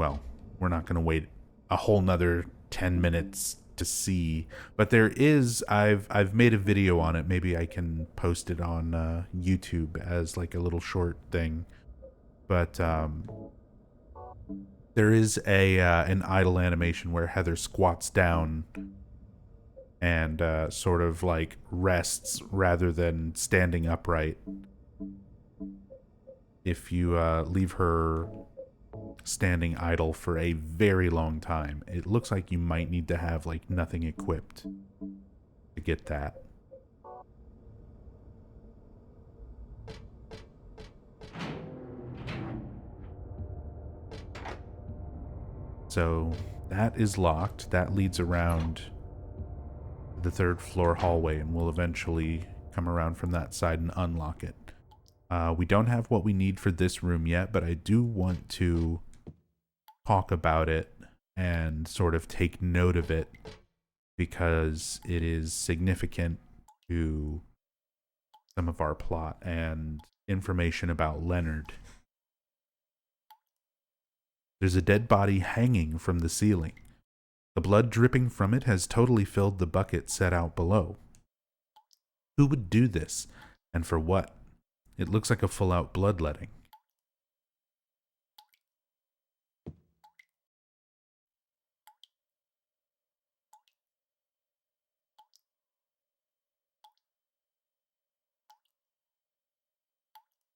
well, we're not going to wait a whole nother 10 minutes to see, but there is, I've made a video on it. Maybe I can post it on YouTube as like a little short thing. But there is a an idle animation where Heather squats down and sort of like rests rather than standing upright. If you leave her standing idle for a very long time, it looks like you might need to have like nothing equipped to get that. So that is locked. That leads around the third floor hallway, and we'll eventually come around from that side and unlock it. We don't have what we need for this room yet, but I do want to talk about it and sort of take note of it because it is significant to some of our plot and information about Leonard. There's a dead body hanging from the ceiling. The blood dripping from it has totally filled the bucket set out below. Who would do this, and for what? It looks like a full-out bloodletting.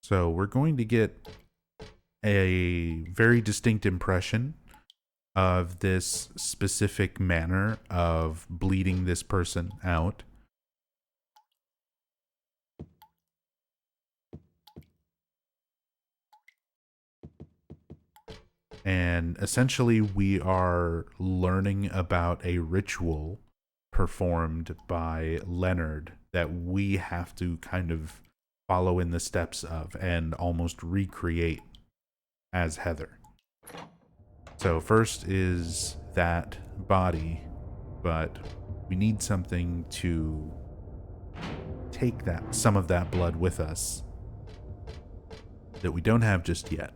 So we're going to get a very distinct impression of this specific manner of bleeding this person out. And essentially we are learning about a ritual performed by Leonard that we have to kind of follow in the steps of and almost recreate as Heather. So first is that body, but we need something to take some of that blood with us that we don't have just yet.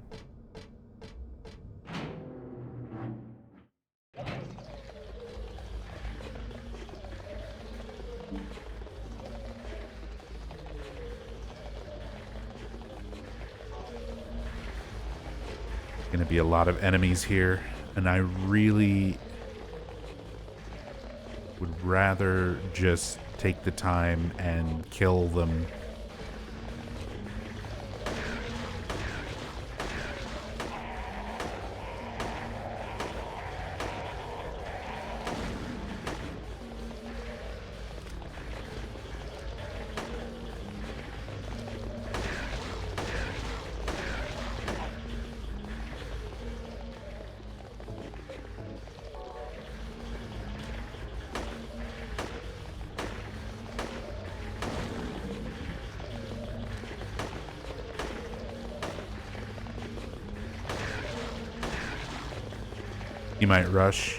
Going to be a lot of enemies here, and I really would rather just take the time and kill them. You might rush.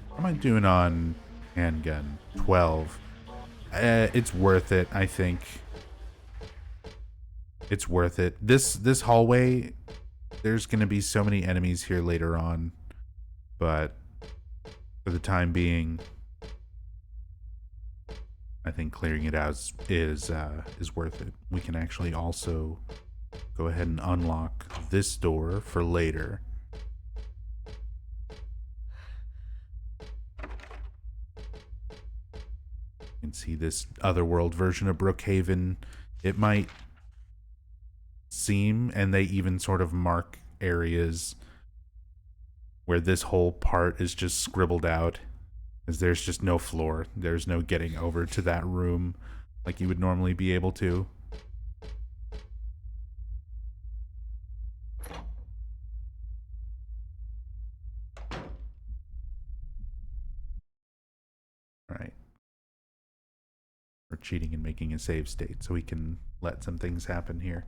What am I doing on handgun? 12. It's worth it, I think. It's worth it. This hallway, there's going to be so many enemies here later on, but for the time being, I think clearing it out is worth it. We can actually also go ahead and unlock this door for later. You can see this otherworld version of Brookhaven. It might seem, and they even sort of mark areas where this whole part is just scribbled out. Because there's just no floor. There's no getting over to that room like you would normally be able to. Alright. We're cheating and making a save state so we can let some things happen here.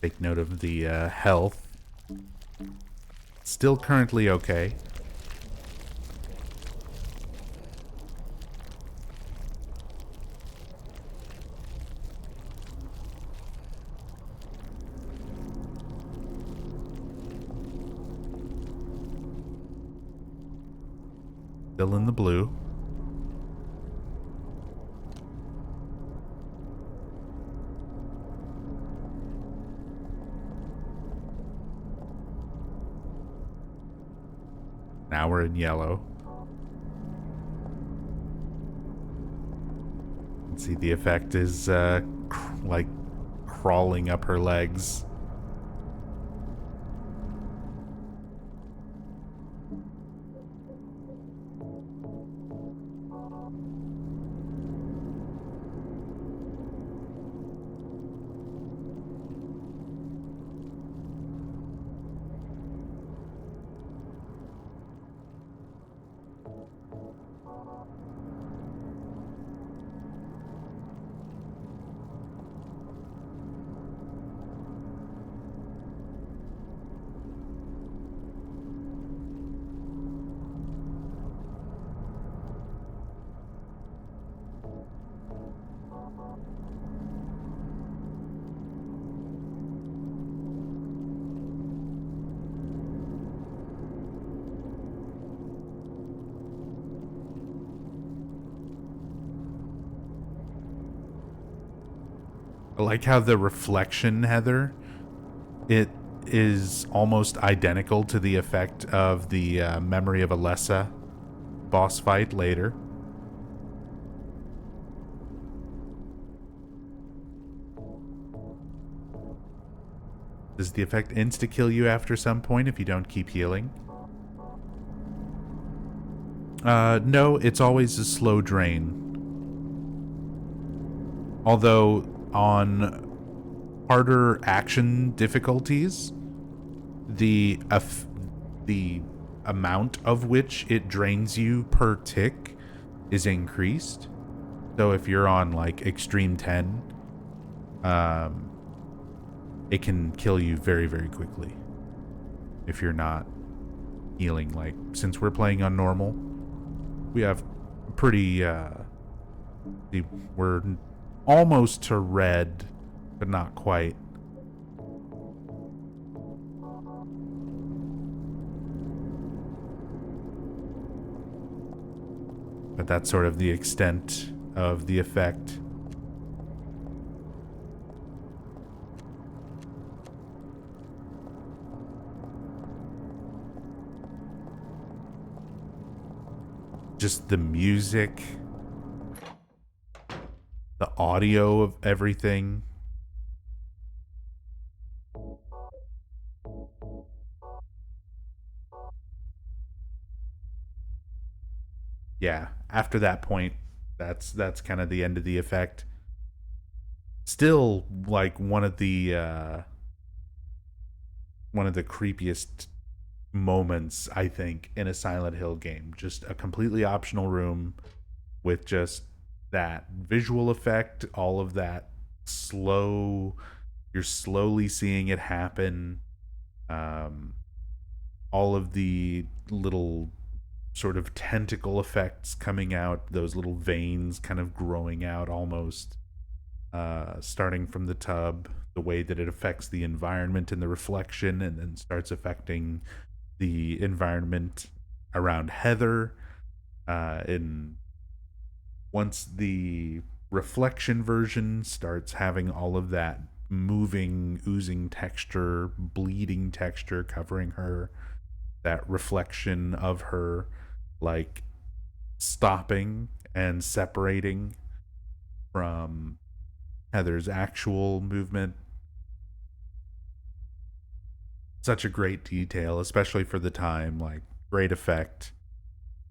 Take note of the health. Still currently okay. Still in the blue. Now we're in yellow. You can see the effect is like crawling up her legs. I like how the reflection, Heather, it is almost identical to the effect of the Memory of Alessa boss fight later. Does the effect insta-kill you after some point if you don't keep healing? No, it's always a slow drain. Although, on harder action difficulties, the amount of which it drains you per tick is increased. So if you're on, like, Extreme 10, it can kill you very, very quickly if you're not healing. Like, since we're playing on normal, we have pretty, we're almost to red, but not quite. But that's sort of the extent of the effect. Just the music, the audio of everything. Yeah, after that point, that's kind of the end of the effect. Still, like, one of the creepiest moments, I think, in a Silent Hill game. Just a completely optional room with just that visual effect, all of that you're slowly seeing it happen. All of the little sort of tentacle effects coming out, those little veins kind of growing out almost, starting from the tub, the way that it affects the environment and the reflection, and then starts affecting the environment around Heather. And once the reflection version starts having all of that moving, oozing texture, bleeding texture covering her, that reflection of her, like, stopping and separating from Heather's actual movement. Such a great detail, especially for the time. Like, great effect,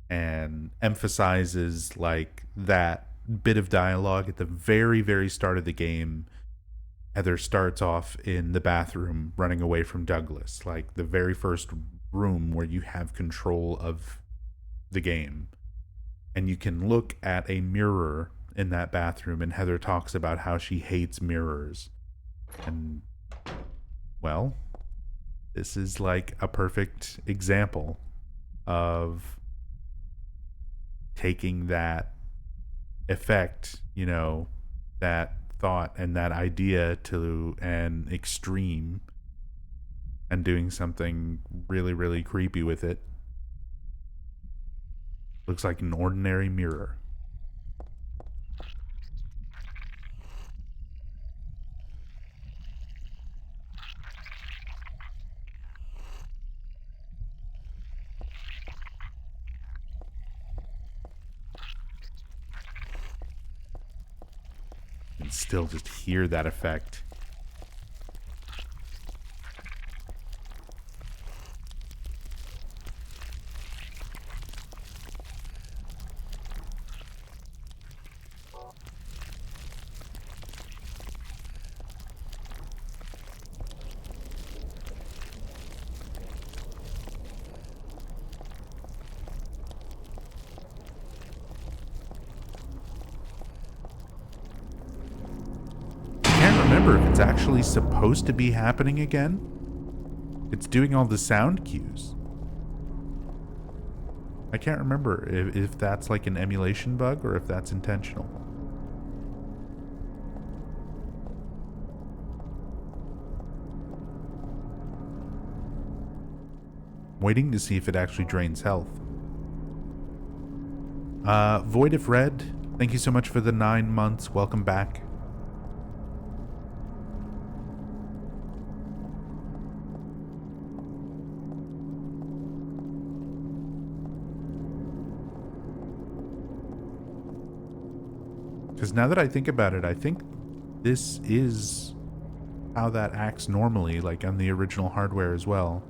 and emphasizes, like, that bit of dialogue at the very, very start of the game. Heather starts off in the bathroom running away from Douglas, like the very first room where you have control of the game. And you can look at a mirror in that bathroom, and Heather talks about how she hates mirrors. And, well, this is like a perfect example of taking that effect, that thought and that idea to an extreme and doing something really, really creepy with it. Looks like an ordinary mirror. And still just hear that effect. Remember if it's actually supposed to be happening again. It's doing all the sound cues. I can't remember if that's like an emulation bug or if that's intentional. Waiting to see if it actually drains health. Void of Red, thank you so much for the 9 months. Welcome back. Because now that I think about it, I think this is how that acts normally, like on the original hardware as well.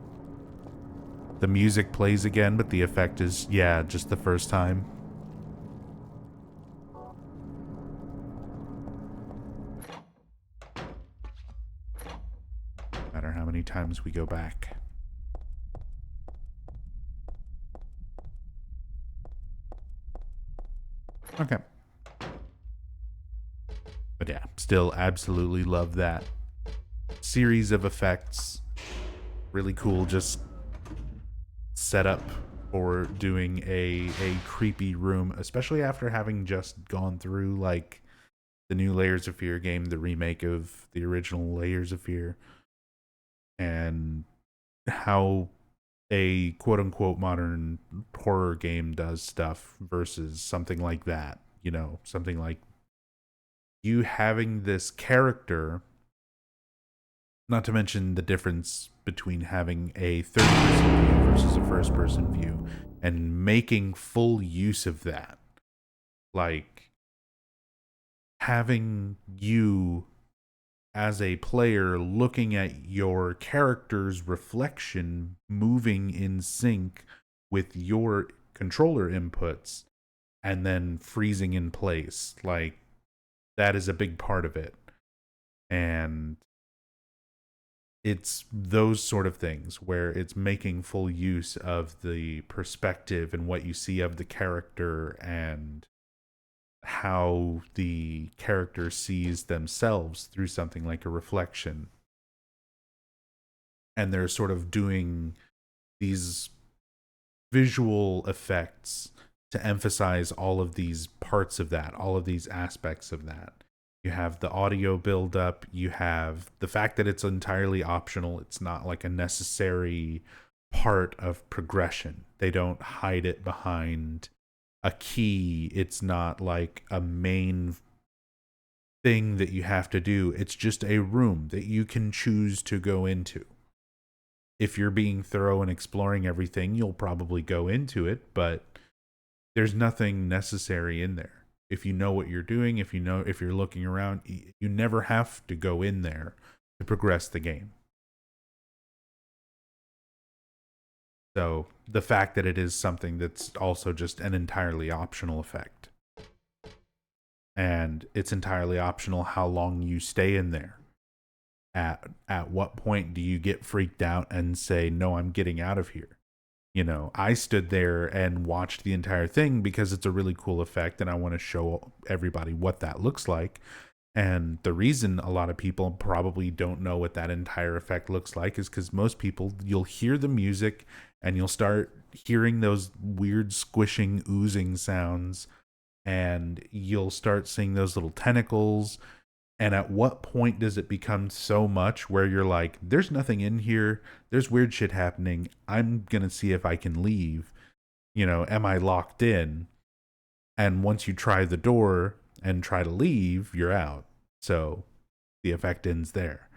The music plays again, but the effect is, yeah, just the first time. No matter how many times we go back. Okay. But yeah, still absolutely love that series of effects. Really cool, just set up for doing a creepy room, especially after having just gone through like the new Layers of Fear game, the remake of the original Layers of Fear, and how a quote-unquote modern horror game does stuff versus something like that. Something like you having this character, not to mention the difference between having a third-person view versus a first-person view, and making full use of that. Like, having you as a player looking at your character's reflection moving in sync with your controller inputs and then freezing in place. Like, that is a big part of it. And it's those sort of things where it's making full use of the perspective and what you see of the character and how the character sees themselves through something like a reflection. And they're sort of doing these visual effects to emphasize all of these parts of that, all of these aspects of that. You have the audio buildup, you have the fact that it's entirely optional. It's not like a necessary part of progression. They don't hide it behind a key. It's not like a main thing that you have to do. It's just a room that you can choose to go into. If you're being thorough and exploring everything, you'll probably go into it, but there's nothing necessary in there. If you know what you're doing, if you're looking around, you never have to go in there to progress the game. So the fact that it is something that's also just an entirely optional effect. And it's entirely optional how long you stay in there. At what point do you get freaked out and say, no, I'm getting out of here? I stood there and watched the entire thing because it's a really cool effect and I want to show everybody what that looks like. And the reason a lot of people probably don't know what that entire effect looks like is because most people, you'll hear the music and you'll start hearing those weird squishing, oozing sounds, and you'll start seeing those little tentacles. And at what point does it become so much where you're like, there's nothing in here, there's weird shit happening, I'm gonna see if I can leave, am I locked in? And once you try the door and try to leave, you're out. So the effect ends there.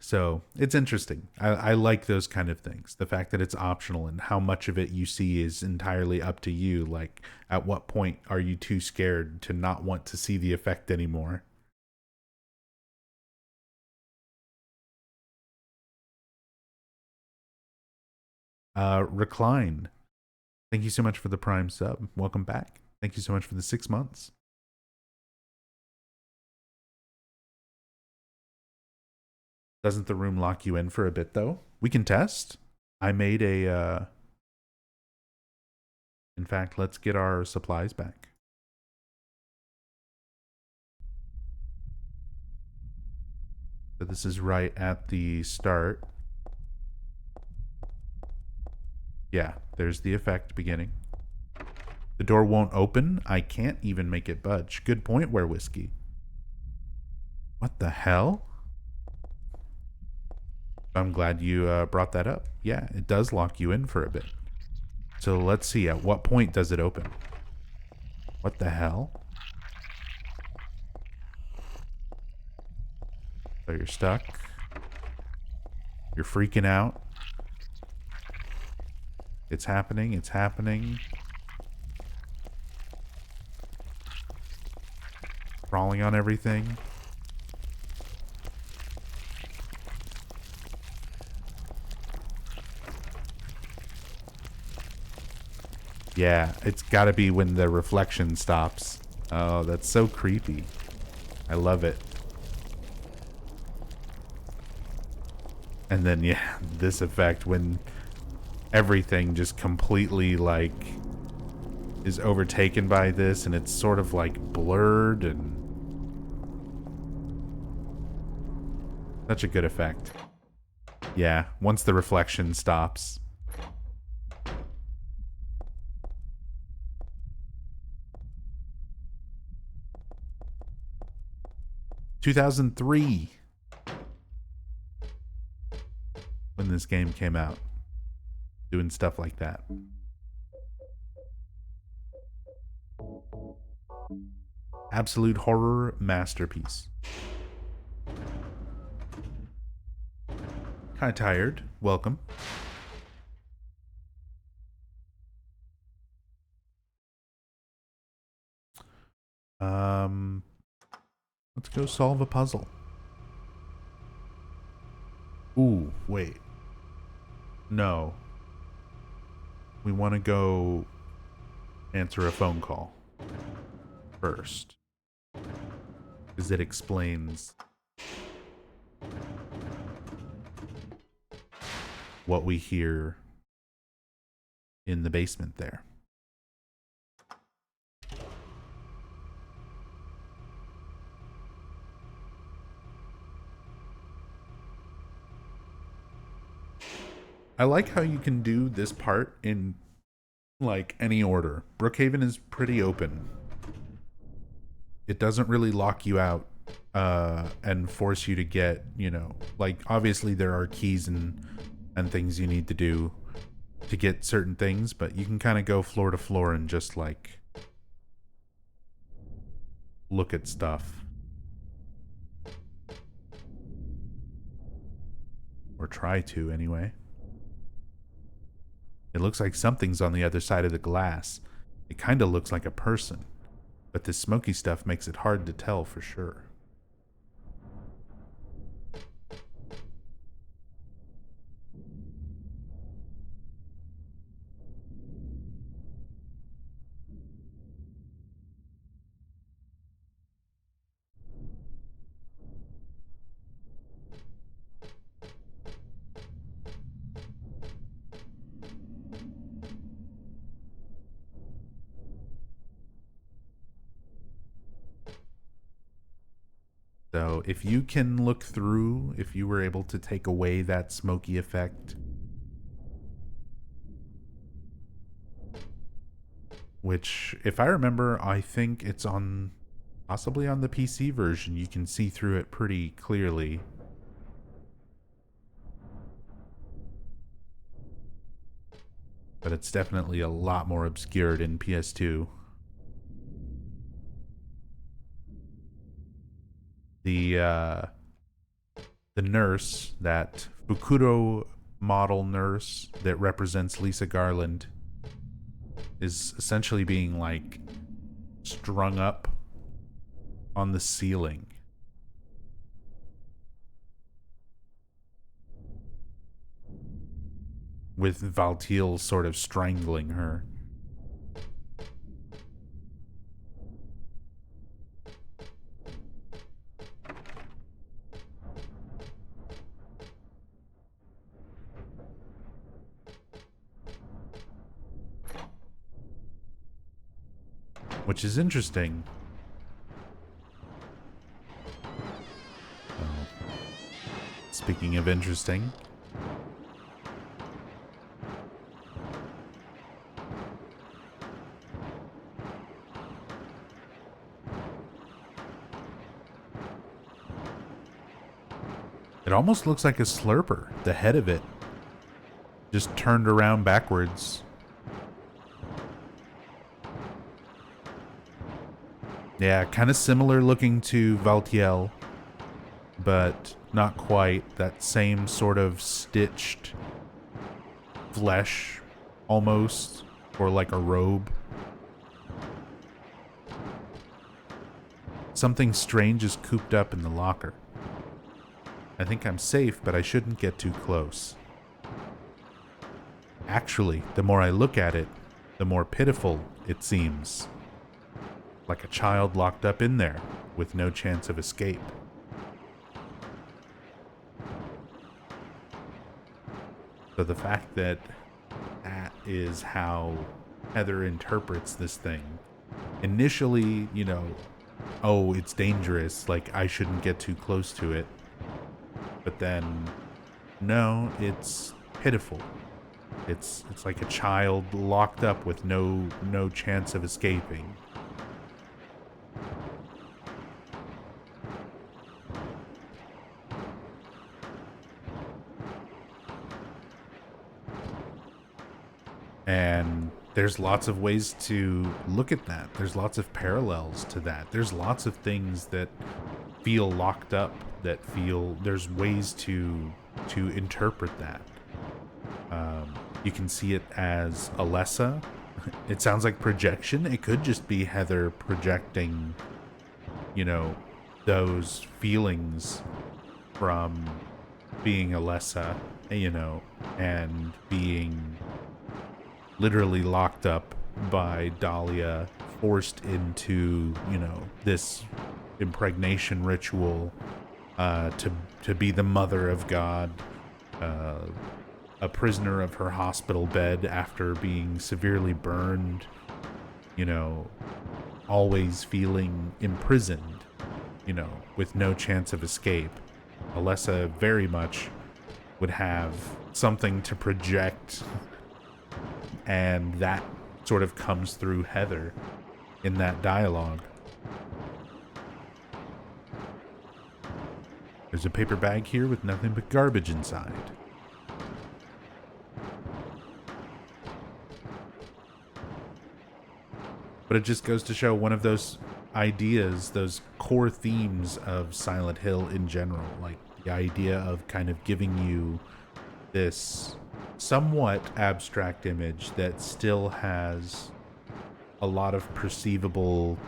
So it's interesting. I like those kind of things. The fact that it's optional and how much of it you see is entirely up to you. Like, at what point are you too scared to not want to see the effect anymore? Recline. Thank you so much for the Prime sub. Welcome back. Thank you so much for the 6 months. Doesn't the room lock you in for a bit, though? We can test. I made a, in fact, let's get our supplies back. So this is right at the start. Yeah, there's the effect beginning. The door won't open. I can't even make it budge. Good point, Where Whiskey. What the hell? I'm glad you brought that up. Yeah, it does lock you in for a bit. So let's see, at what point does it open? What the hell? So you're stuck. You're freaking out. It's happening, it's happening. Crawling on everything. Yeah, it's gotta be when the reflection stops. Oh, that's so creepy. I love it. And then, yeah, this effect when everything just completely, like, is overtaken by this, and it's sort of, like, blurred, and such a good effect. Yeah, once the reflection stops. ...2003... when this game came out. Doing stuff like that. Absolute horror masterpiece. Kinda tired. Welcome. Let's go solve a puzzle. Ooh, wait. No. We want to go answer a phone call first, because it explains what we hear in the basement there. I like how you can do this part in, like, any order. Brookhaven is pretty open. It doesn't really lock you out and force you to get, like, obviously there are keys and things you need to do to get certain things, but you can kind of go floor to floor and just, like, look at stuff. Or try to, anyway. It looks like something's on the other side of the glass. It kind of looks like a person, but this smoky stuff makes it hard to tell for sure. So if you can look through, if you were able to take away that smoky effect, which, if I remember, I think it's on, possibly on the PC version, you can see through it pretty clearly. But it's definitely a lot more obscured in PS2. The nurse, that Fukuro model nurse that represents Lisa Garland, is essentially being, like, strung up on the ceiling. With Valtiel sort of strangling her. Which is interesting. Oh. Speaking of interesting. It almost looks like a slurper. The head of it just turned around backwards. Yeah, kind of similar looking to Valtiel, but not quite. That same sort of stitched flesh, almost, or like a robe. Something strange is cooped up in the locker. I think I'm safe, but I shouldn't get too close. Actually, the more I look at it, the more pitiful it seems. Like a child locked up in there, with no chance of escape. So the fact that that is how Heather interprets this thing. Initially, you know, oh, it's dangerous, like I shouldn't get too close to it. But then, no, it's pitiful. It's like a child locked up with no chance of escaping. And there's lots of ways to look at that. There's lots of parallels to that. There's lots of things that feel locked up, that feel, there's ways to interpret that. You can see it as Alessa. It sounds like projection. It could just be Heather projecting, you know, those feelings from being Alessa, you know, and being literally locked up by Dahlia, forced into, you know, this impregnation ritual to be the mother of God, a prisoner of her hospital bed after being severely burned, you know, always feeling imprisoned, you know, with no chance of escape. Alessa very much would have something to project, and that sort of comes through Heather in that dialogue. There's a paper bag here with nothing but garbage inside. But it just goes to show one of those ideas, those core themes of Silent Hill in general, like the idea of kind of giving you this somewhat abstract image that still has a lot of perceivable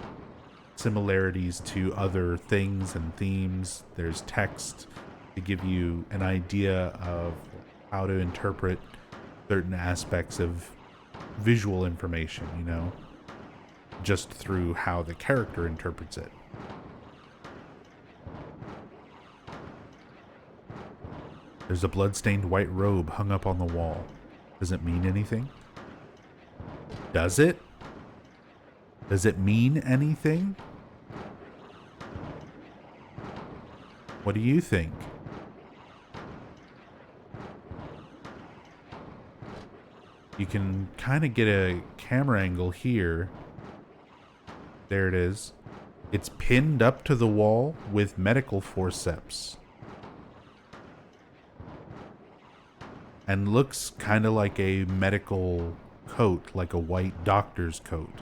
similarities to other things and themes. There's text to give you an idea of how to interpret certain aspects of visual information, you know, just through how the character interprets it. There's a blood-stained white robe hung up on the wall. Does it mean anything? Does it? Does it mean anything? What do you think? You can kind of get a camera angle here. There it is. It's pinned up to the wall with medical forceps. And looks kind of like a medical coat, like a white doctor's coat.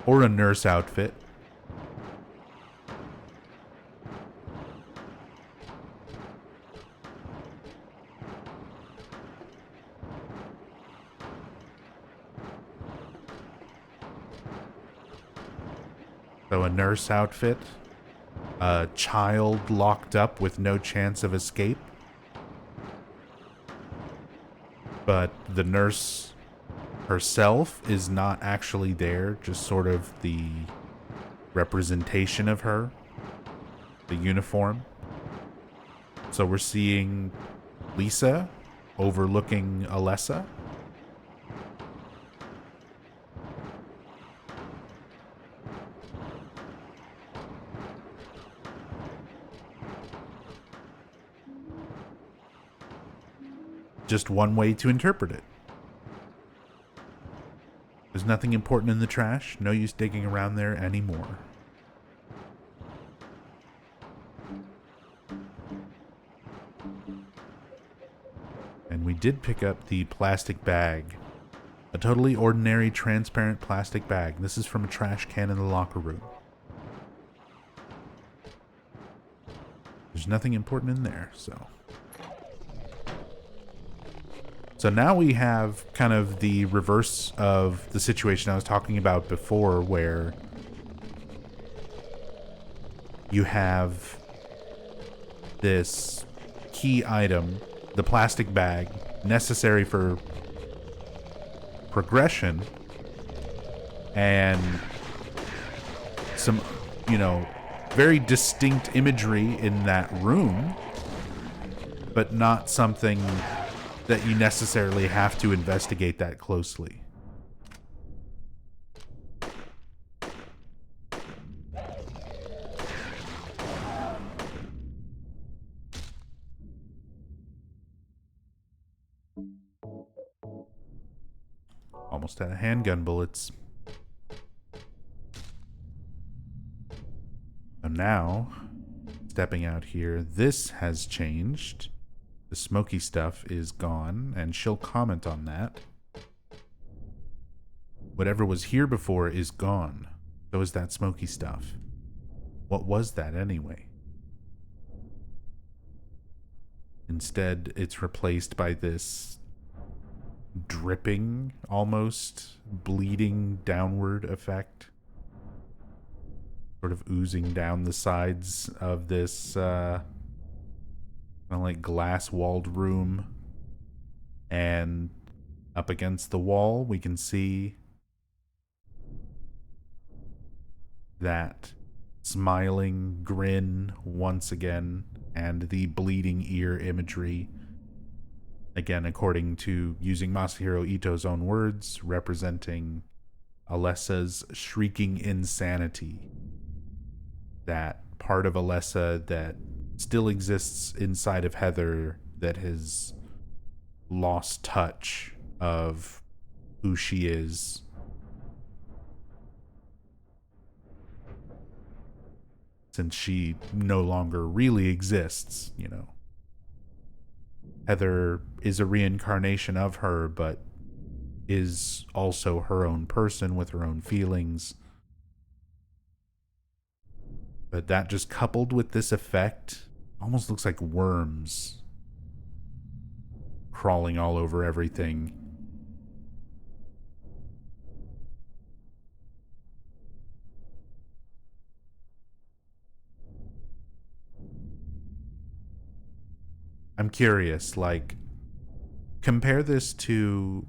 Or a nurse outfit. So a nurse outfit, a child locked up with no chance of escape. But the nurse herself is not actually there, just sort of the representation of her, the uniform. So we're seeing Lisa overlooking Alessa. Just one way to interpret it. There's nothing important in the trash. No use digging around there anymore. And we did pick up the plastic bag. A totally ordinary transparent plastic bag. This is from a trash can in the locker room. There's nothing important in there, so... So now we have kind of the reverse of the situation I was talking about before, where you have this key item, the plastic bag, necessary for progression, and some, you know, very distinct imagery in that room, but not something that you necessarily have to investigate that closely. Almost out of handgun bullets. So now, stepping out here, this has changed. The smoky stuff is gone, and she'll comment on that. Whatever was here before is gone. So is that smoky stuff. What was that anyway? Instead, it's replaced by this dripping, almost bleeding downward effect. Sort of oozing down the sides of this, kind of like glass-walled room. And up against the wall, we can see that smiling grin once again, and the bleeding ear imagery. Again, according to using Masahiro Ito's own words, representing Alessa's shrieking insanity. That part of Alessa that still exists inside of Heather that has lost touch of who she is. Since she no longer really exists, you know. Heather is a reincarnation of her, but is also her own person with her own feelings. But that just coupled with this effect almost looks like worms crawling all over everything. I'm curious, like, compare this to,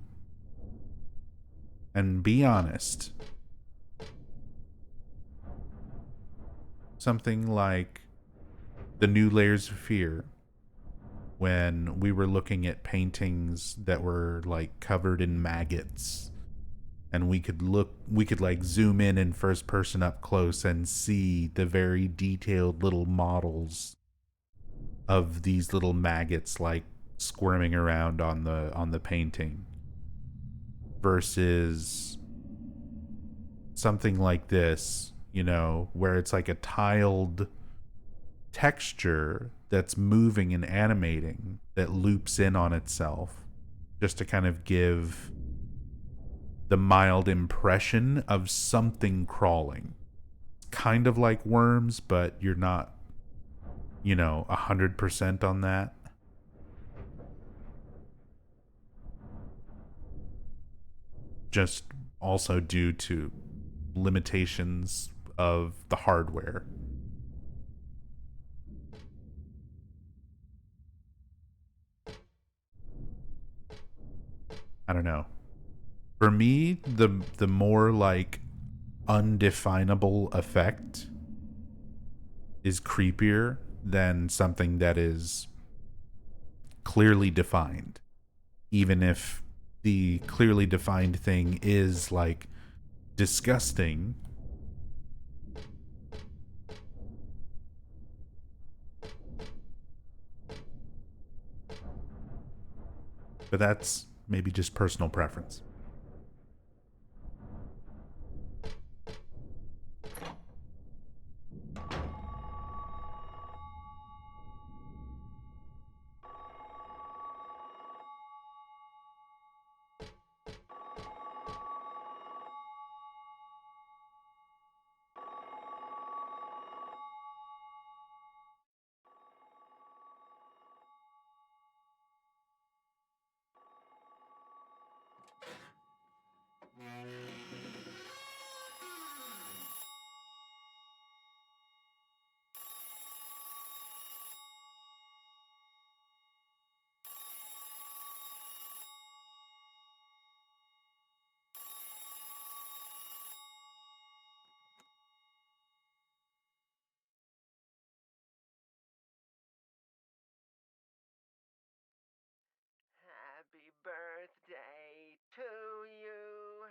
and be honest, something like The New Layers of Fear, when we were looking at paintings that were like covered in maggots and we could like zoom in first person up close and see the very detailed little models of these little maggots like squirming around on the painting, versus something like this, you know, where it's like a tiled texture that's moving and animating that loops in on itself just to kind of give the mild impression of something crawling. Kind of like worms, but you're not, you know, 100% on that. Just also due to limitations of the hardware. I don't know. For me, the more like undefinable effect is creepier than something that is clearly defined. Even if the clearly defined thing is like disgusting, but that's maybe just personal preference. Happy birthday to you.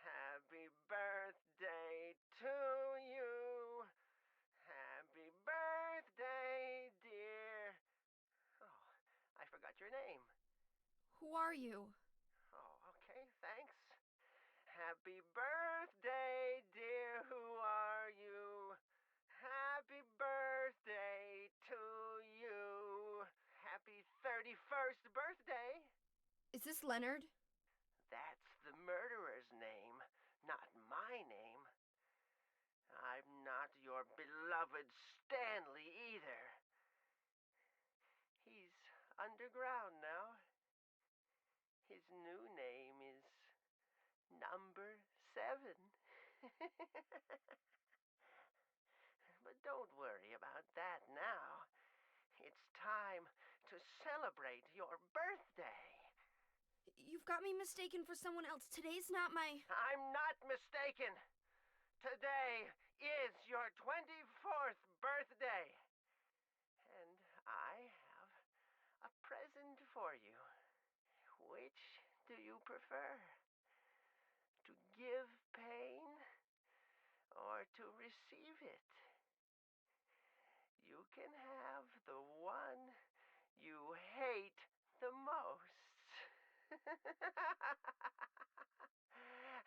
Happy birthday to you. Happy birthday, dear. Oh, I forgot your name. Who are you? Oh, okay, thanks. Happy birthday, dear. Who are you? Happy birthday to you. Happy 31st birthday. Is this Leonard? That's the murderer's name, not my name. I'm not your beloved Stanley either. He's underground now. His new name is Number 7. But don't worry about that now. It's time to celebrate your birthday. You've got me mistaken for someone else. Today's not my... I'm not mistaken. Today is your 24th birthday. And I have a present for you. Which do you prefer? To give pain or to receive it? You can have the one you hate the most.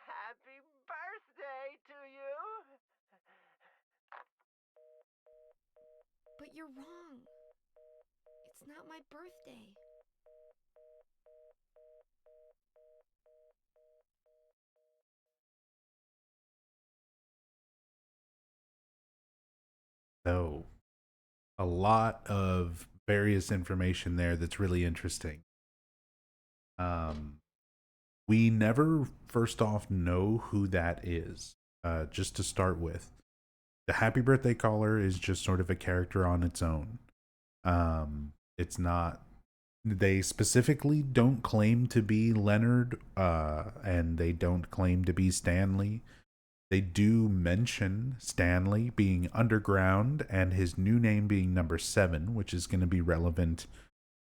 Happy birthday to you! But you're wrong. It's not my birthday. So, a lot of various information there that's really interesting. Um, we never, first off, know who that is. Just to start with, the Happy Birthday caller is just sort of a character on its own. It's not. They specifically don't claim to be Leonard, and they don't claim to be Stanley. They do mention Stanley being underground and his new name being Number 7, which is going to be relevant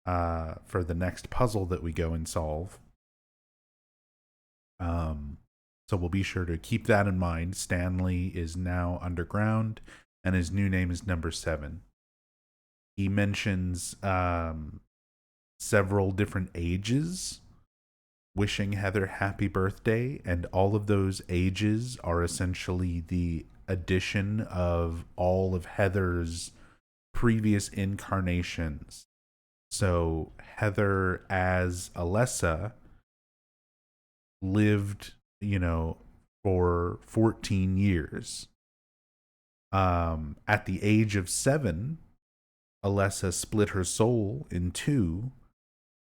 for the next puzzle that we go and solve. So we'll be sure to keep that in mind. Stanley is now underground, and his new name is Number 7. He mentions several different ages, wishing Heather happy birthday, and all of those ages are essentially the addition of all of Heather's previous incarnations. So Heather as Alessa lived, for 14 years. At the age of 7, Alessa split her soul in two,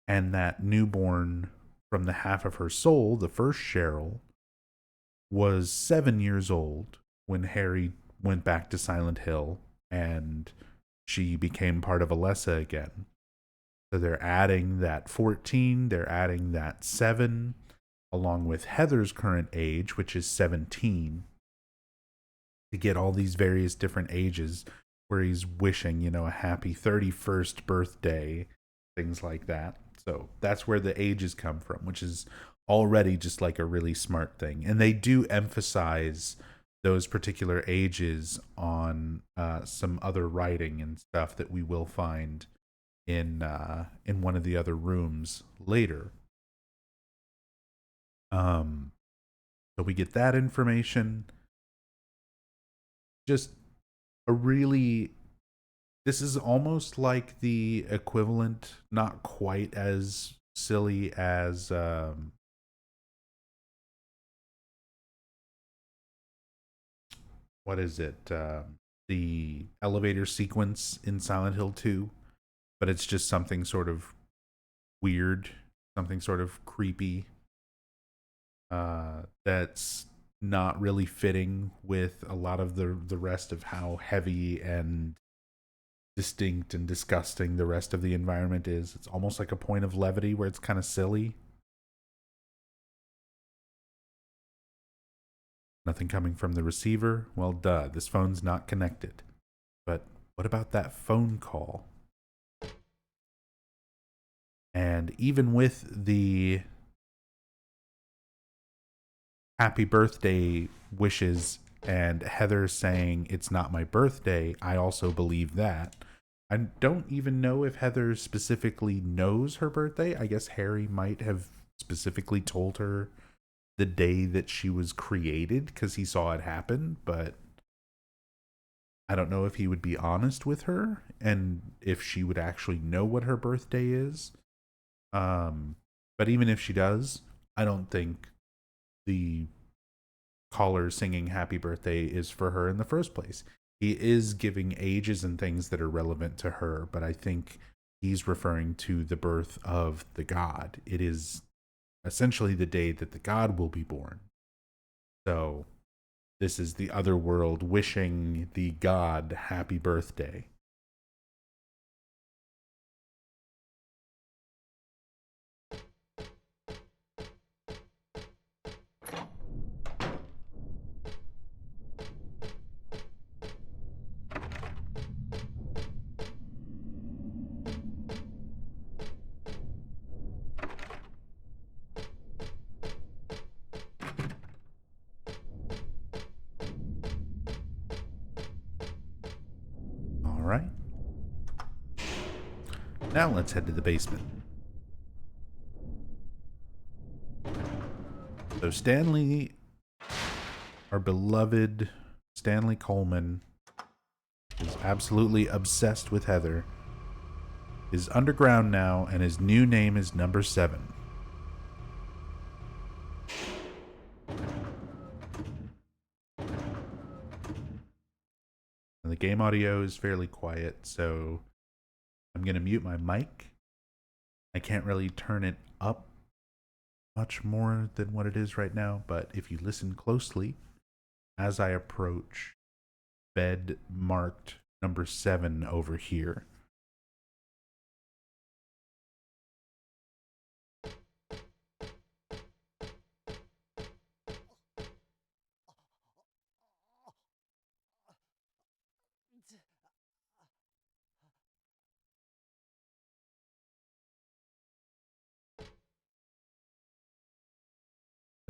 and that newborn from the half of her soul, the first Cheryl, was 7 years old when Harry went back to Silent Hill and she became part of Alessa again. So they're adding that 14, they're adding that 7, along with Heather's current age, which is 17, to get all these various different ages where he's wishing, a happy 31st birthday, things like that. So that's where the ages come from, which is already just like a really smart thing. And they do emphasize those particular ages on some other writing and stuff that we will find in one of the other rooms later. So we get that information. Just a really, this is almost like the equivalent, not quite as silly as what is it? The elevator sequence in Silent Hill 2, but it's just something sort of weird, something sort of creepy, that's not really fitting with a lot of the rest of how heavy and distinct and disgusting the rest of the environment is. It's almost like a point of levity where it's kind of silly. Nothing coming from the receiver? Well, duh, this phone's not connected. But what about that phone call? And even with the happy birthday wishes and Heather saying it's not my birthday, I also believe that. I don't even know if Heather specifically knows her birthday. I guess Harry might have specifically told her the day that she was created because he saw it happen, but I don't know if he would be honest with her and if she would actually know what her birthday is. But even if she does, I don't think the caller singing happy birthday is for her in the first place. He is giving ages and things that are relevant to her, but I think he's referring to the birth of the god. It is essentially the day that the god will be born. So this is the other world wishing the god happy birthday. All right. Now let's head to the basement. So Stanley, our beloved Stanley Coleman, is absolutely obsessed with Heather, is underground now, and his new name is Number 7. And the game audio is fairly quiet, so I'm going to mute my mic. I can't really turn it up much more than what it is right now, but if you listen closely, as I approach bed marked Number 7 over here,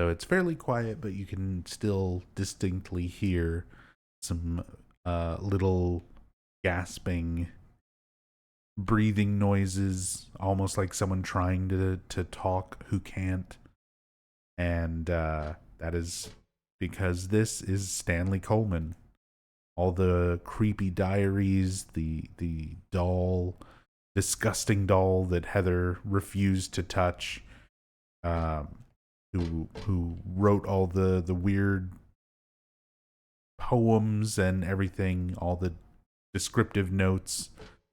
So it's fairly quiet, but you can still distinctly hear some little gasping, breathing noises, almost like someone trying to talk who can't. And that is because this is Stanley Coleman. All the creepy diaries, the doll, disgusting doll that Heather refused to touch, who wrote all the weird poems and everything, all the descriptive notes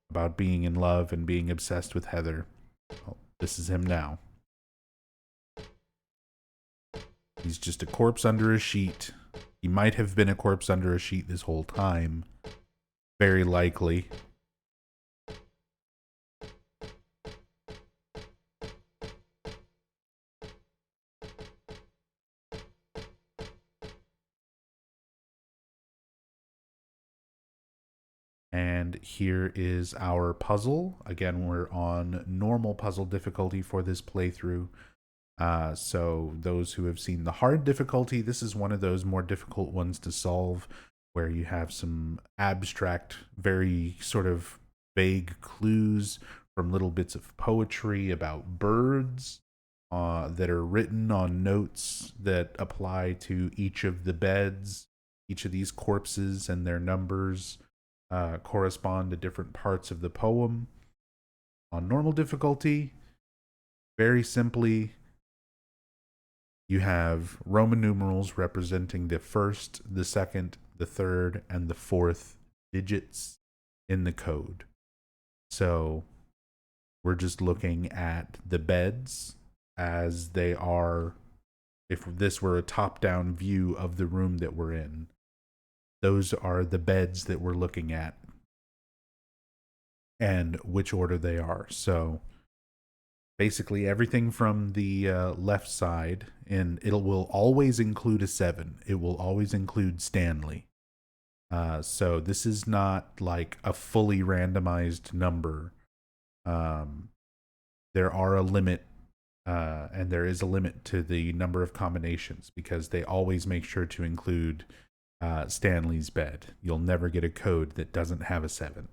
about being in love and being obsessed with Heather. Well, this is him now. He's just a corpse under a sheet. He might have been a corpse under a sheet this whole time. Very likely. And here is our puzzle. Again, we're on normal puzzle difficulty for this playthrough. So those who have seen the hard difficulty, this is one of those more difficult ones to solve, where you have some abstract, very sort of vague clues from little bits of poetry about birds that are written on notes that apply to each of the beds. Each of these corpses and their numbers correspond to different parts of the poem. On normal difficulty, very simply, you have Roman numerals representing the first, the second, the third, and the fourth digits in the code. So we're just looking at the beds as they are. If this were a top-down view of the room that we're in, those are the beds that we're looking at and which order they are. So basically everything from the left side, and it will always include a 7. It will always include Stanley. So this is not like a fully randomized number. There are a limit, and there is a limit to the number of combinations, because they always make sure to include Stanley's bed. You'll never get a code that doesn't have a 7.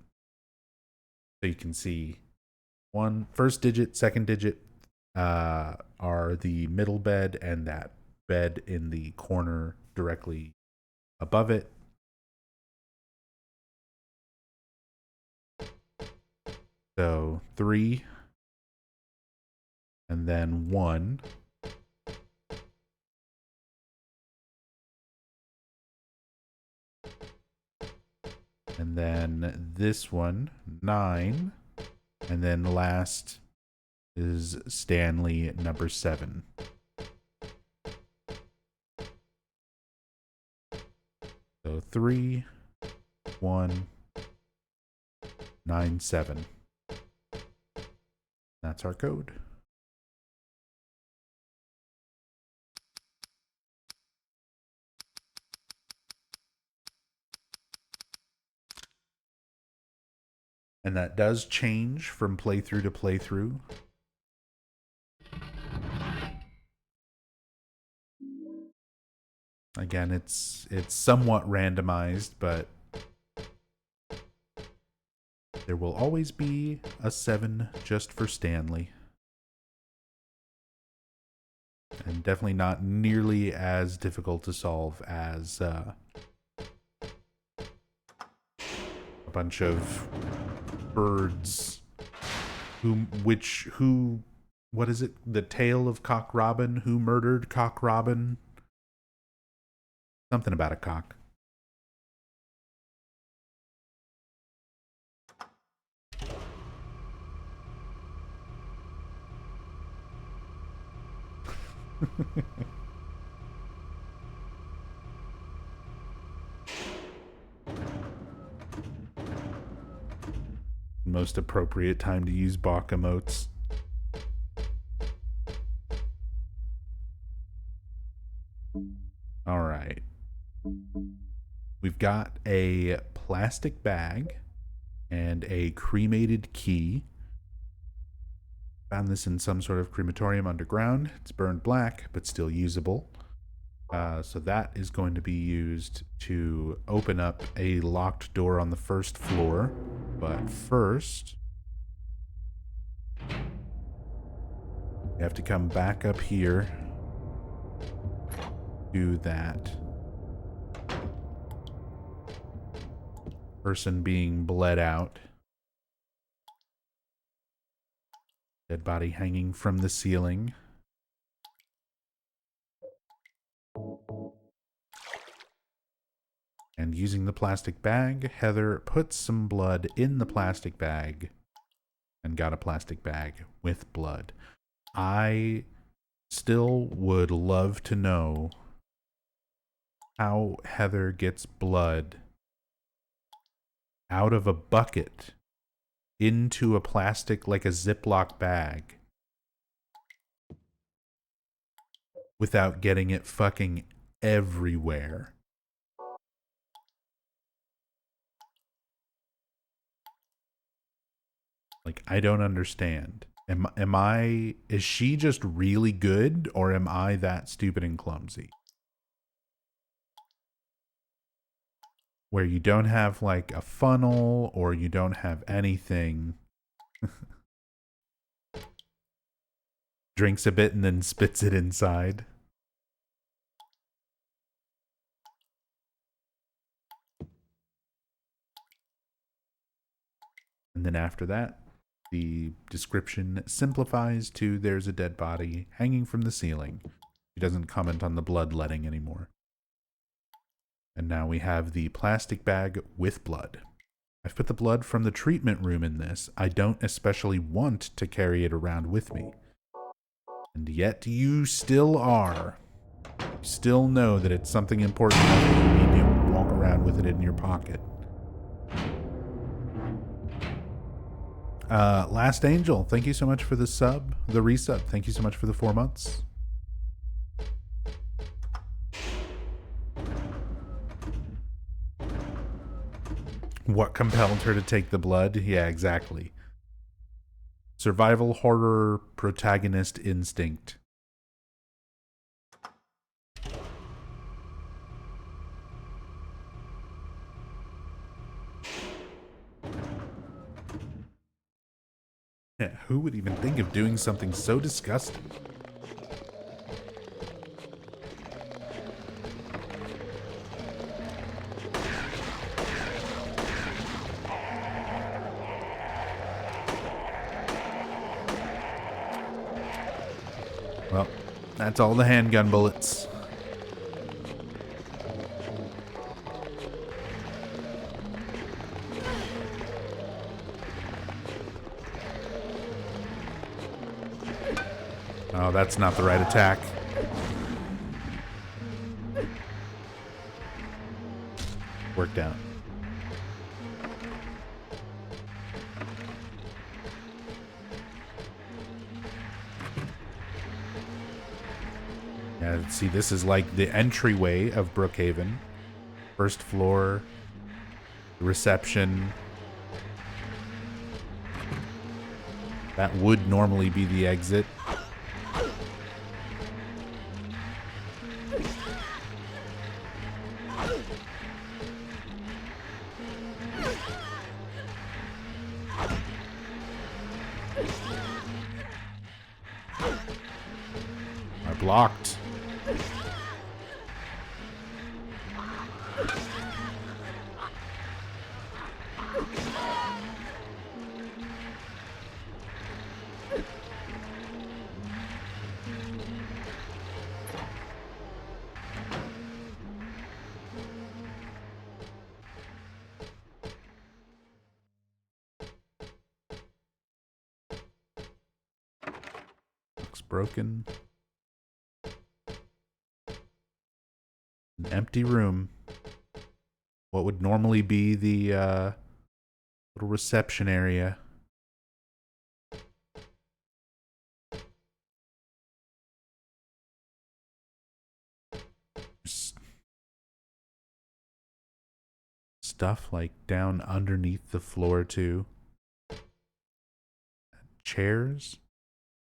So you can see first digit, second digit are the middle bed, and that bed in the corner directly above it. So 3, and then 1. And then this one, 9. And then last is Stanley, number 7. So 3, 1, 9, 7. That's our code. And that does change from playthrough to playthrough. Again, it's somewhat randomized, but there will always be a 7 just for Stanley. And definitely not nearly as difficult to solve as a bunch of birds what is it? The Tale of Cock Robin? Who murdered Cock Robin? Something about a cock. Most appropriate time to use Bach emotes. All right. We've got a plastic bag and a cremated key. Found this in some sort of crematorium underground. It's burned black, but still usable. So that is going to be used to open up a locked door on the first floor. But first, we have to come back up here. Do that. Person being bled out. Dead body hanging from the ceiling. And using the plastic bag, Heather puts some blood in the plastic bag and got a plastic bag with blood. I still would love to know how Heather gets blood out of a bucket into a plastic, like a Ziploc bag, without getting it fucking everywhere. Like, I don't understand. Is she just really good, or am I that stupid and clumsy? Where you don't have like a funnel, or you don't have anything. Drinks a bit and then spits it inside. And then after that, the description simplifies to there's a dead body hanging from the ceiling. She doesn't comment on the bloodletting anymore. And now we have the plastic bag with blood. I've put the blood from the treatment room in this. I don't especially want to carry it around with me. And yet you still are. You still know that it's something important that you need to walk around with it in your pocket. Last Angel, thank you so much for the resub. Thank you so much for the 4 months. What compelled her to take the blood? Yeah, exactly. Survival horror protagonist instinct. Yeah, who would even think of doing something so disgusting? Well, that's all the handgun bullets. Oh, that's not the right attack. Worked out. Yeah, see, this is like the entryway of Brookhaven. First floor, reception. That would normally be the exit. I blocked. Looks broken. An empty room. What would normally be the little reception area. Stuff like down underneath the floor too. Chairs.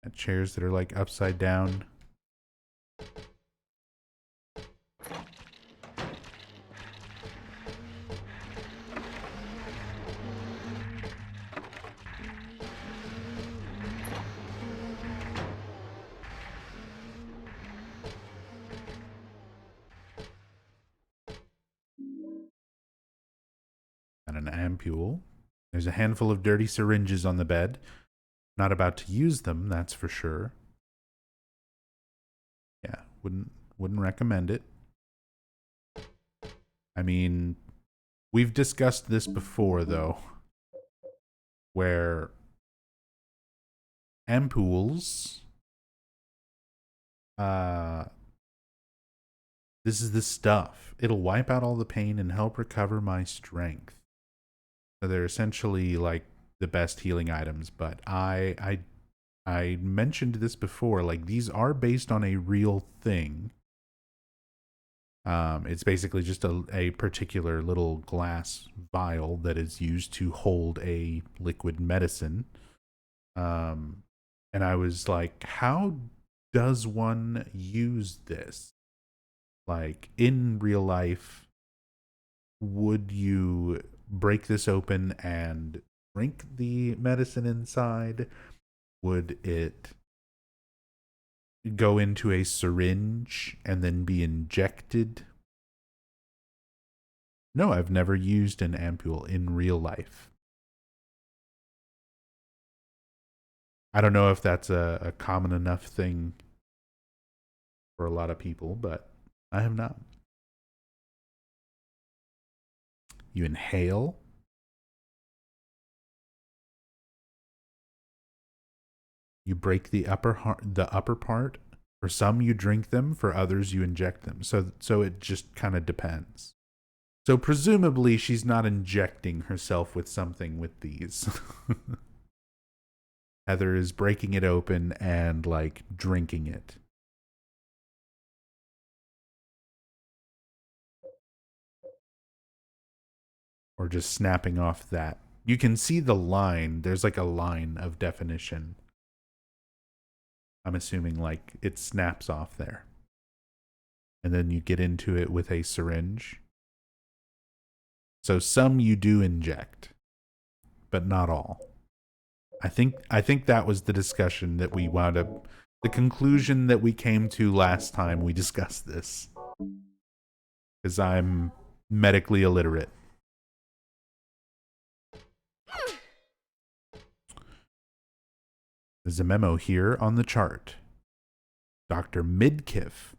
Got chairs that are like upside down. And an ampule. There's a handful of dirty syringes on the bed. Not about to use them, that's for sure. Yeah, wouldn't recommend it. I mean, we've discussed this before though, where ampules this is the stuff. It'll wipe out all the pain and help recover my strength. So they're essentially like the best healing items, but I mentioned this before, like these are based on a real thing. It's basically just a particular little glass vial that is used to hold a liquid medicine. And I was like, how does one use this? Like in real life, would you break this open and drink the medicine inside? Would it go into a syringe and then be injected? No, I've never used an ampule in real life. I don't know if that's a common enough thing for a lot of people, but I have not. You inhale. You break the upper part. For some, you drink them. For others, you inject them. So it just kind of depends. So presumably, she's not injecting herself with something with these. Heather is breaking it open and like drinking it. Or just snapping off that. You can see the line. There's like a line of definition. I'm assuming like it snaps off there. And then you get into it with a syringe. So some you do inject, but not all. I think that was the discussion that we wound up, the conclusion that we came to last time we discussed this. Because I'm medically illiterate. There's a memo here on the chart. Dr. Midkiff.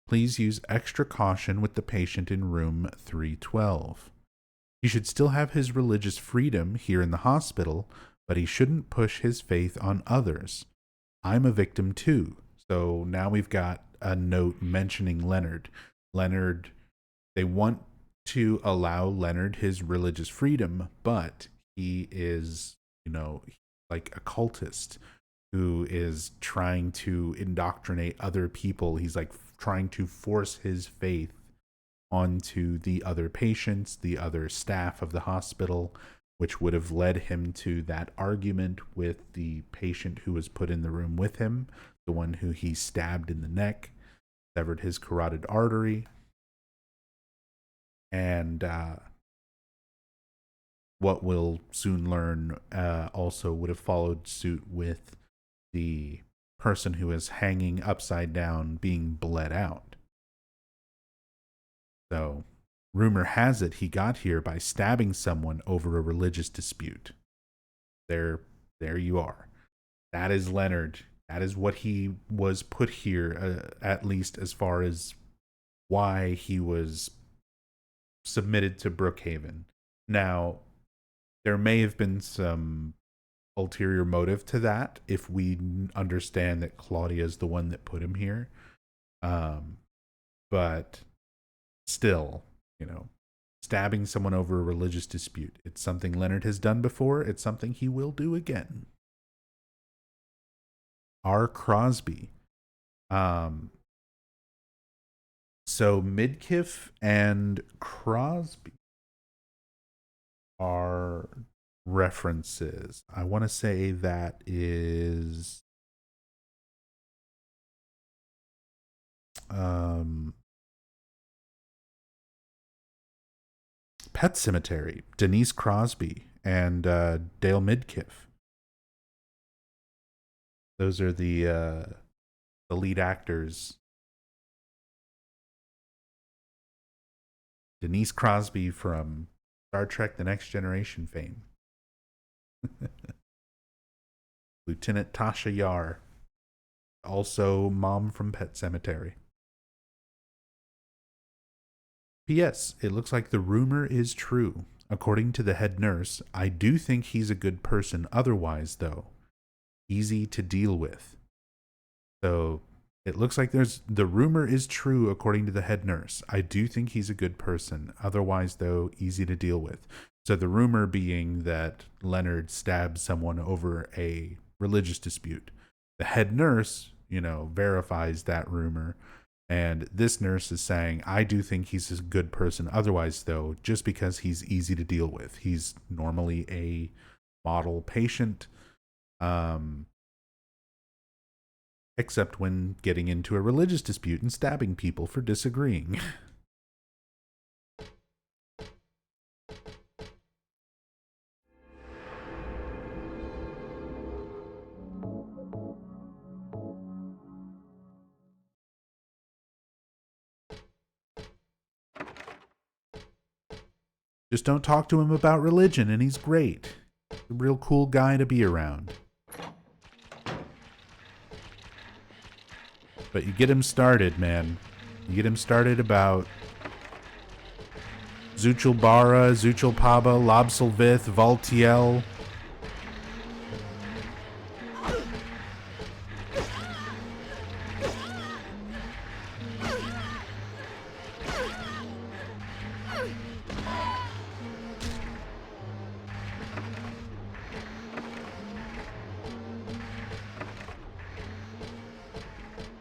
Please use extra caution with the patient in room 312. He should still have his religious freedom here in the hospital, but he shouldn't push his faith on others. I'm a victim too. So now we've got a note mentioning Leonard. Leonard, they want to allow Leonard his religious freedom, but he is, like a cultist who is trying to indoctrinate other people. He's like trying to force his faith onto the other patients, the other staff of the hospital, which would have led him to that argument with the patient who was put in the room with him, the one who he stabbed in the neck, severed his carotid artery. And what we'll soon learn also would have followed suit with the person who is hanging upside down being bled out. So, rumor has it he got here by stabbing someone over a religious dispute. There you are. That is Leonard. That is what he was put here, at least as far as why he was submitted to Brookhaven. Now, there may have been some ulterior motive to that if we understand that Claudia is the one that put him here. But still, stabbing someone over a religious dispute. It's something Leonard has done before. It's something he will do again. R. Crosby. So Midkiff and Crosby are references. I want to say that is Pet Cemetery, Denise Crosby and Dale Midkiff. Those are the lead actors. Denise Crosby from Star Trek The Next Generation fame. Lieutenant Tasha Yar, also mom from Pet Cemetery. P.S. It looks like the rumor is true. According to the head nurse, I do think he's a good person otherwise, though. Easy to deal with. So it looks like the rumor is true according to the head nurse. I do think he's a good person. Otherwise, though, easy to deal with. So the rumor being that Leonard stabbed someone over a religious dispute. The head nurse, verifies that rumor. And this nurse is saying, I do think he's a good person. Otherwise, though, just because he's easy to deal with. He's normally a model patient. Except when getting into a religious dispute and stabbing people for disagreeing. Just don't talk to him about religion and he's great. He's a real cool guy to be around. But you get him started, man. You get him started about Zuchelbara, Zuchelpaba, Lobselvith, Valtiel.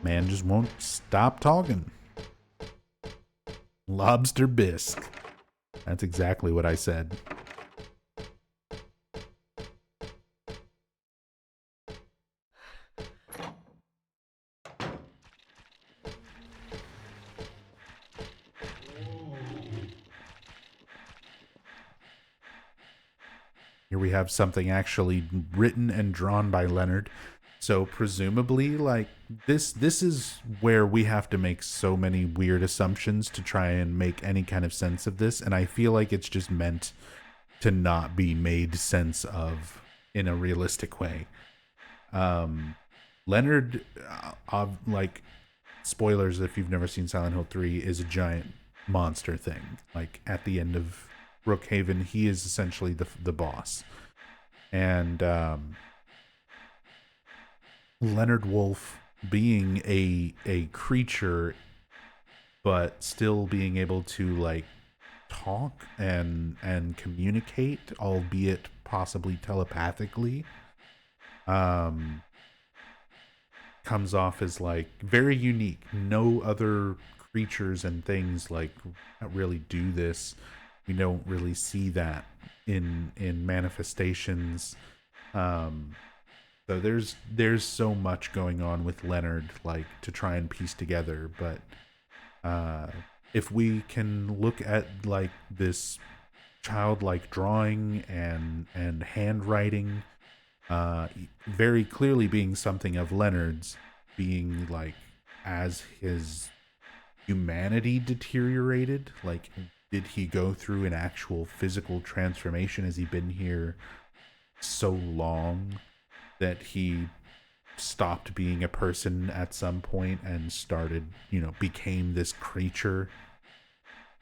Man just won't stop talking. Lobster bisque. That's exactly what I said. Here we have something actually written and drawn by Leonard. So presumably, like, this is where we have to make so many weird assumptions to try and make any kind of sense of this. And I feel like it's just meant to not be made sense of in a realistic way. Leonard, like, spoilers if you've never seen Silent Hill 3, is a giant monster thing. Like, at the end of Brookhaven, he is essentially the boss. And Leonard Wolf being a creature, but still being able to, like, talk and communicate, albeit possibly telepathically, comes off as, like, very unique. No other creatures and things, like, really do this. We don't really see that in manifestations. So there's so much going on with Leonard, like, to try and piece together. But if we can look at, like, this childlike drawing and handwriting, very clearly being something of Leonard's, being, like, as his humanity deteriorated, like, did he go through an actual physical transformation? Has he been here so long that he stopped being a person at some point and started, became this creature?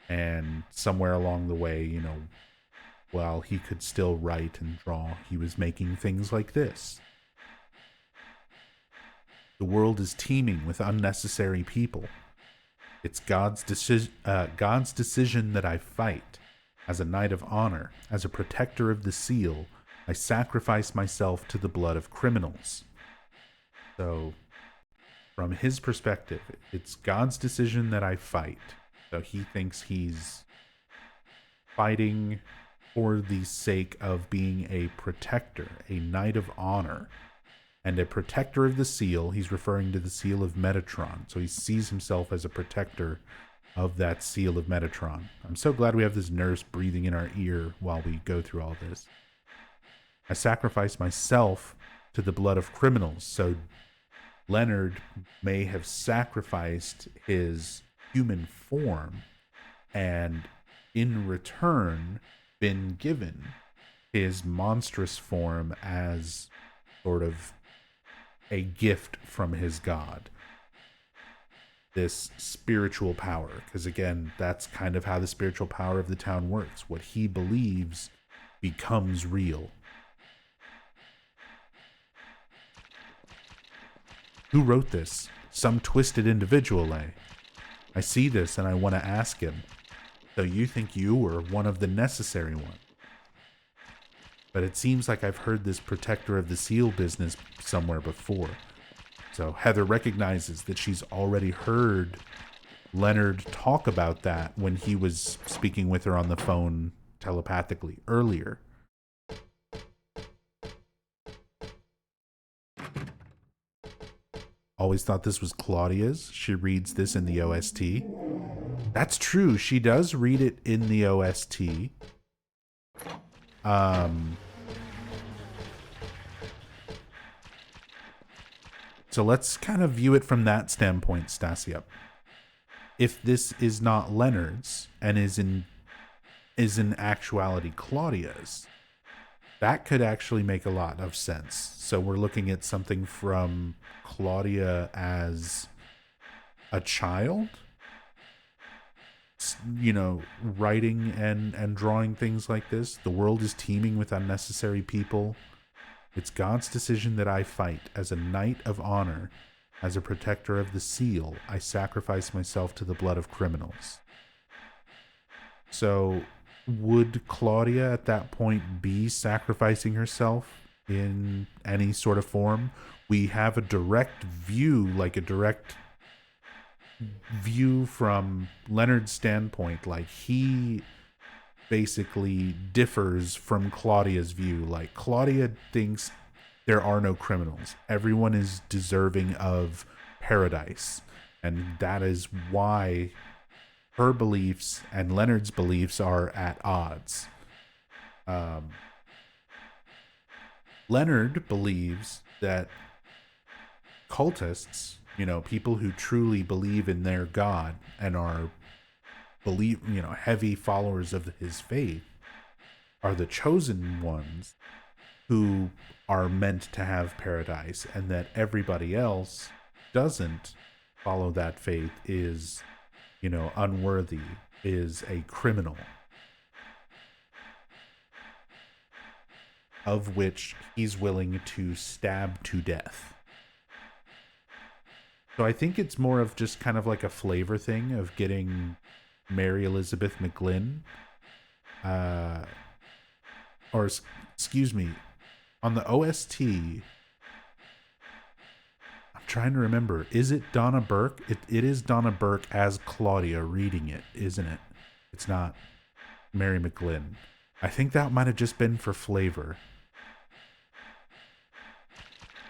And somewhere along the way, while he could still write and draw, he was making things like this. The world is teeming with unnecessary people. It's God's decision that I fight. As a knight of honor, as a protector of the seal, I sacrifice myself to the blood of criminals. So, from his perspective, it's God's decision that I fight. So he thinks he's fighting for the sake of being a protector, a knight of honor, and a protector of the seal. He's referring to the seal of Metatron. So he sees himself as a protector of that seal of Metatron. I'm so glad we have this nurse breathing in our ear while we go through all this. I sacrifice myself to the blood of criminals. So Leonard may have sacrificed his human form and in return been given his monstrous form as sort of a gift from his god. This spiritual power, because again, that's kind of how the spiritual power of the town works. What he believes becomes real. Who wrote this? Some twisted individual, eh? I see this and I want to ask him. So you think you were one of the necessary ones? But it seems like I've heard this protector of the seal business somewhere before. So Heather recognizes that she's already heard Leonard talk about that when he was speaking with her on the phone telepathically earlier. Always thought this was Claudia's. She reads this in the OST. That's true. She does read it in the OST. So let's kind of view it from that standpoint, Stasia. If this is not Leonard's and is in actuality Claudia's, that could actually make a lot of sense. So we're looking at something from Claudia as a child, you know, writing and drawing things like this. The world is teeming with unnecessary people. It's God's decision that I fight. As a knight of honor, as a protector of the seal, I sacrifice myself to the blood of criminals. So would Claudia at that point be sacrificing herself in any sort of form? We have a direct view, like a direct view from Leonard's standpoint. Like he basically differs from Claudia's view. Like Claudia thinks there are no criminals. Everyone is deserving of paradise. And that is why her beliefs and Leonard's beliefs are at odds. Leonard believes that cultists, you know, people who truly believe in their god and are heavy followers of his faith, are the chosen ones who are meant to have paradise, and that everybody else doesn't follow that faith is, you know, unworthy, is a criminal, of which he's willing to stab to death. So I think it's more of just kind of like a flavor thing of getting Mary Elizabeth McGlynn, excuse me, on the OST, I'm trying to remember, is it Donna Burke? It is Donna Burke as Claudia reading it, isn't it? It's not Mary McGlynn. I think that might have just been for flavor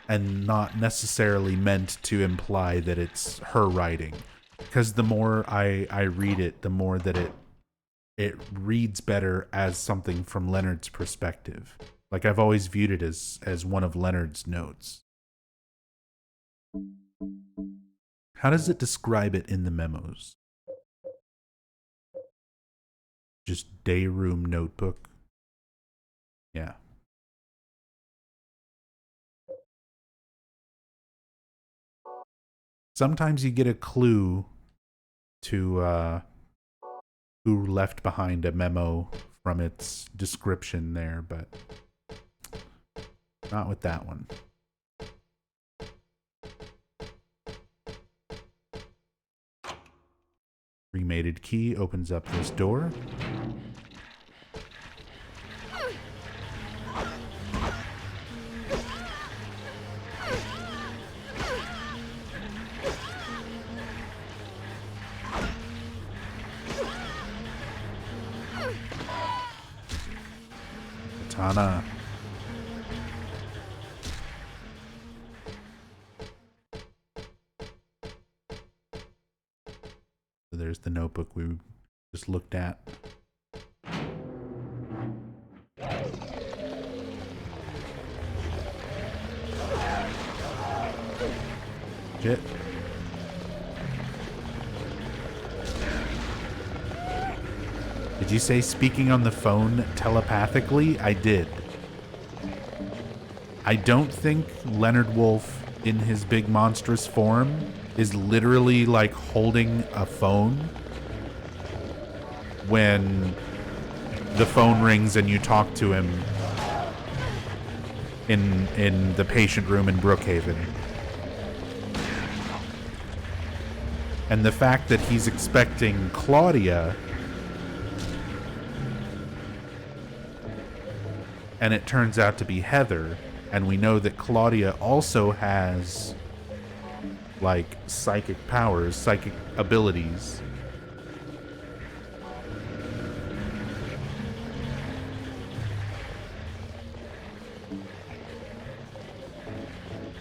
and not necessarily meant to imply that it's her writing. Because the more I read it, the more that it reads better as something from Leonard's perspective. Like I've always viewed it as one of Leonard's notes. How does it describe it in the memos? Just day room notebook? Yeah. Sometimes you get a clue to who left behind a memo from its description there, but not with that one. Remated key opens up this door. katana. So there's the notebook we just looked at. Shit. Did you say speaking on the phone telepathically? I did. I don't think Leonard Wolf in his big monstrous form is literally like holding a phone when the phone rings and you talk to him in the patient room in Brookhaven. And the fact that he's expecting Claudia and it turns out to be Heather, and we know that Claudia also has like psychic powers, psychic abilities.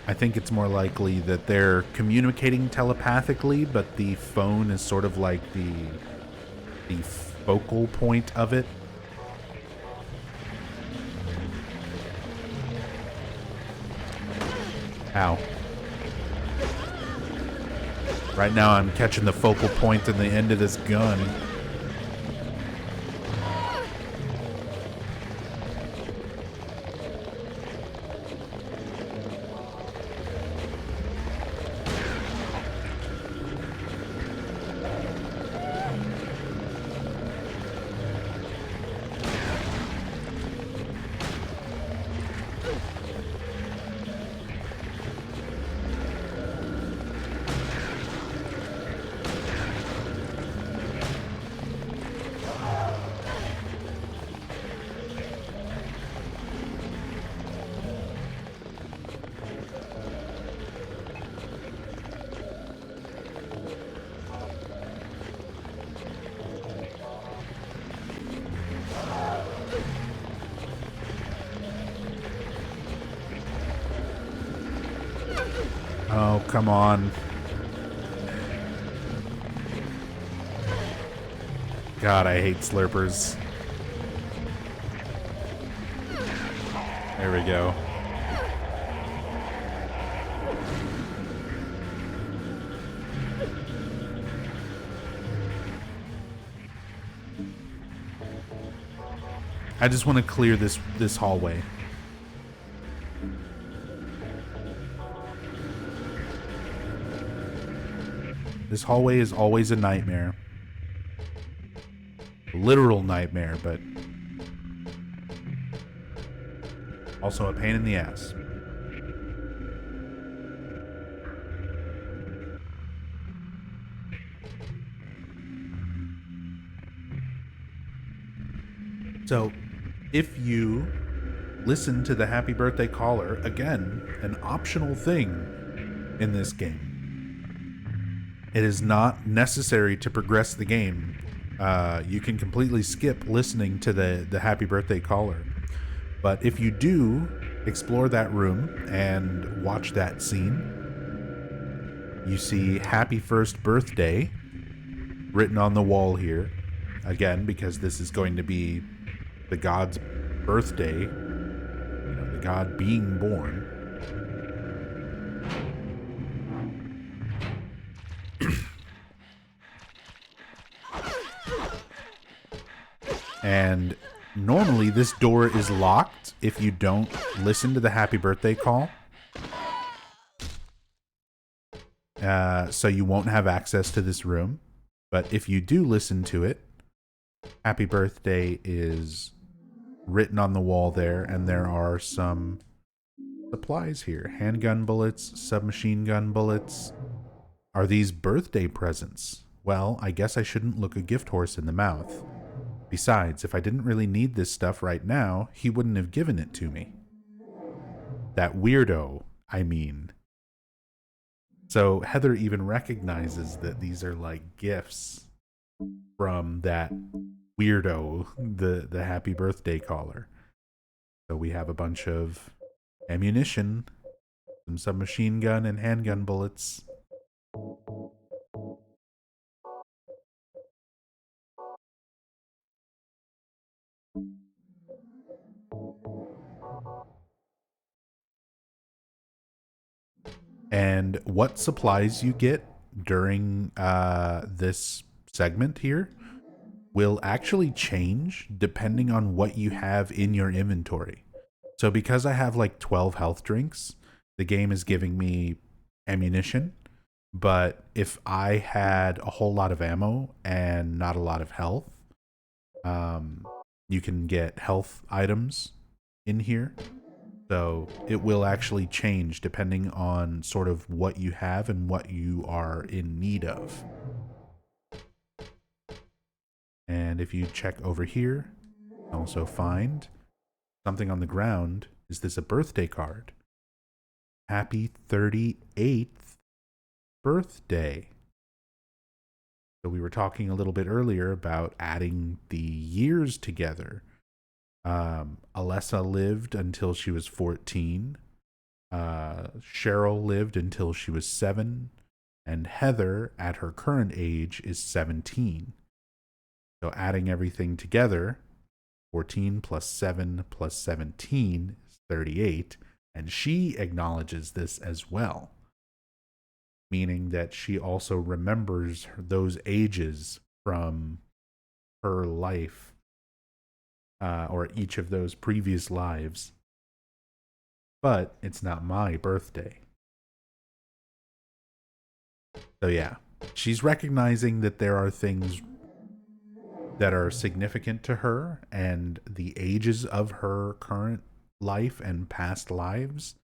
I think it's more likely that they're communicating telepathically, but the phone is sort of like the focal point of it. Ow. Right now I'm catching the focal point in the end of this gun. Oh, come on. God, I hate slurpers. There we go. I just want to clear this hallway. This hallway is always a nightmare. A literal nightmare, but also a pain in the ass. So, if you listen to the happy birthday caller, again, an optional thing in this game. It is not necessary to progress the game. You can completely skip listening to the happy birthday caller. But if you do explore that room and watch that scene, you see happy first birthday written on the wall here. Again, because this is going to be the god's birthday, you know, the god being born. And normally this door is locked if you don't listen to the happy birthday call. So you won't have access to this room. But if you do listen to it, happy birthday is written on the wall there, and there are some supplies here. Handgun bullets, submachine gun bullets. Are these birthday presents? Well, I guess I shouldn't look a gift horse in the mouth. Besides, if I didn't really need this stuff right now, he wouldn't have given it to me. That weirdo, I mean. So Heather even recognizes that these are like gifts from that weirdo, the happy birthday caller. So we have a bunch of ammunition, some submachine gun and handgun bullets. And what supplies you get during this segment here will actually change depending on what you have in your inventory. So because I have like 12 health drinks, the game is giving me ammunition. But if I had a whole lot of ammo and not a lot of health, you can get health items in here. So it will actually change depending on sort of what you have and what you are in need of. And if you check over here, also find something on the ground. Is this a birthday card? Happy 38th birthday. So we were talking a little bit earlier about adding the years together. Alessa lived until she was 14. Cheryl lived until she was 7. And Heather, at her current age, is 17. So adding everything together, 14 plus 7 plus 17 is 38. And she acknowledges this as well, meaning that she also remembers those ages from her life, or each of those previous lives. But it's not my birthday. So yeah, she's recognizing that there are things that are significant to her, and the ages of her current life and past lives,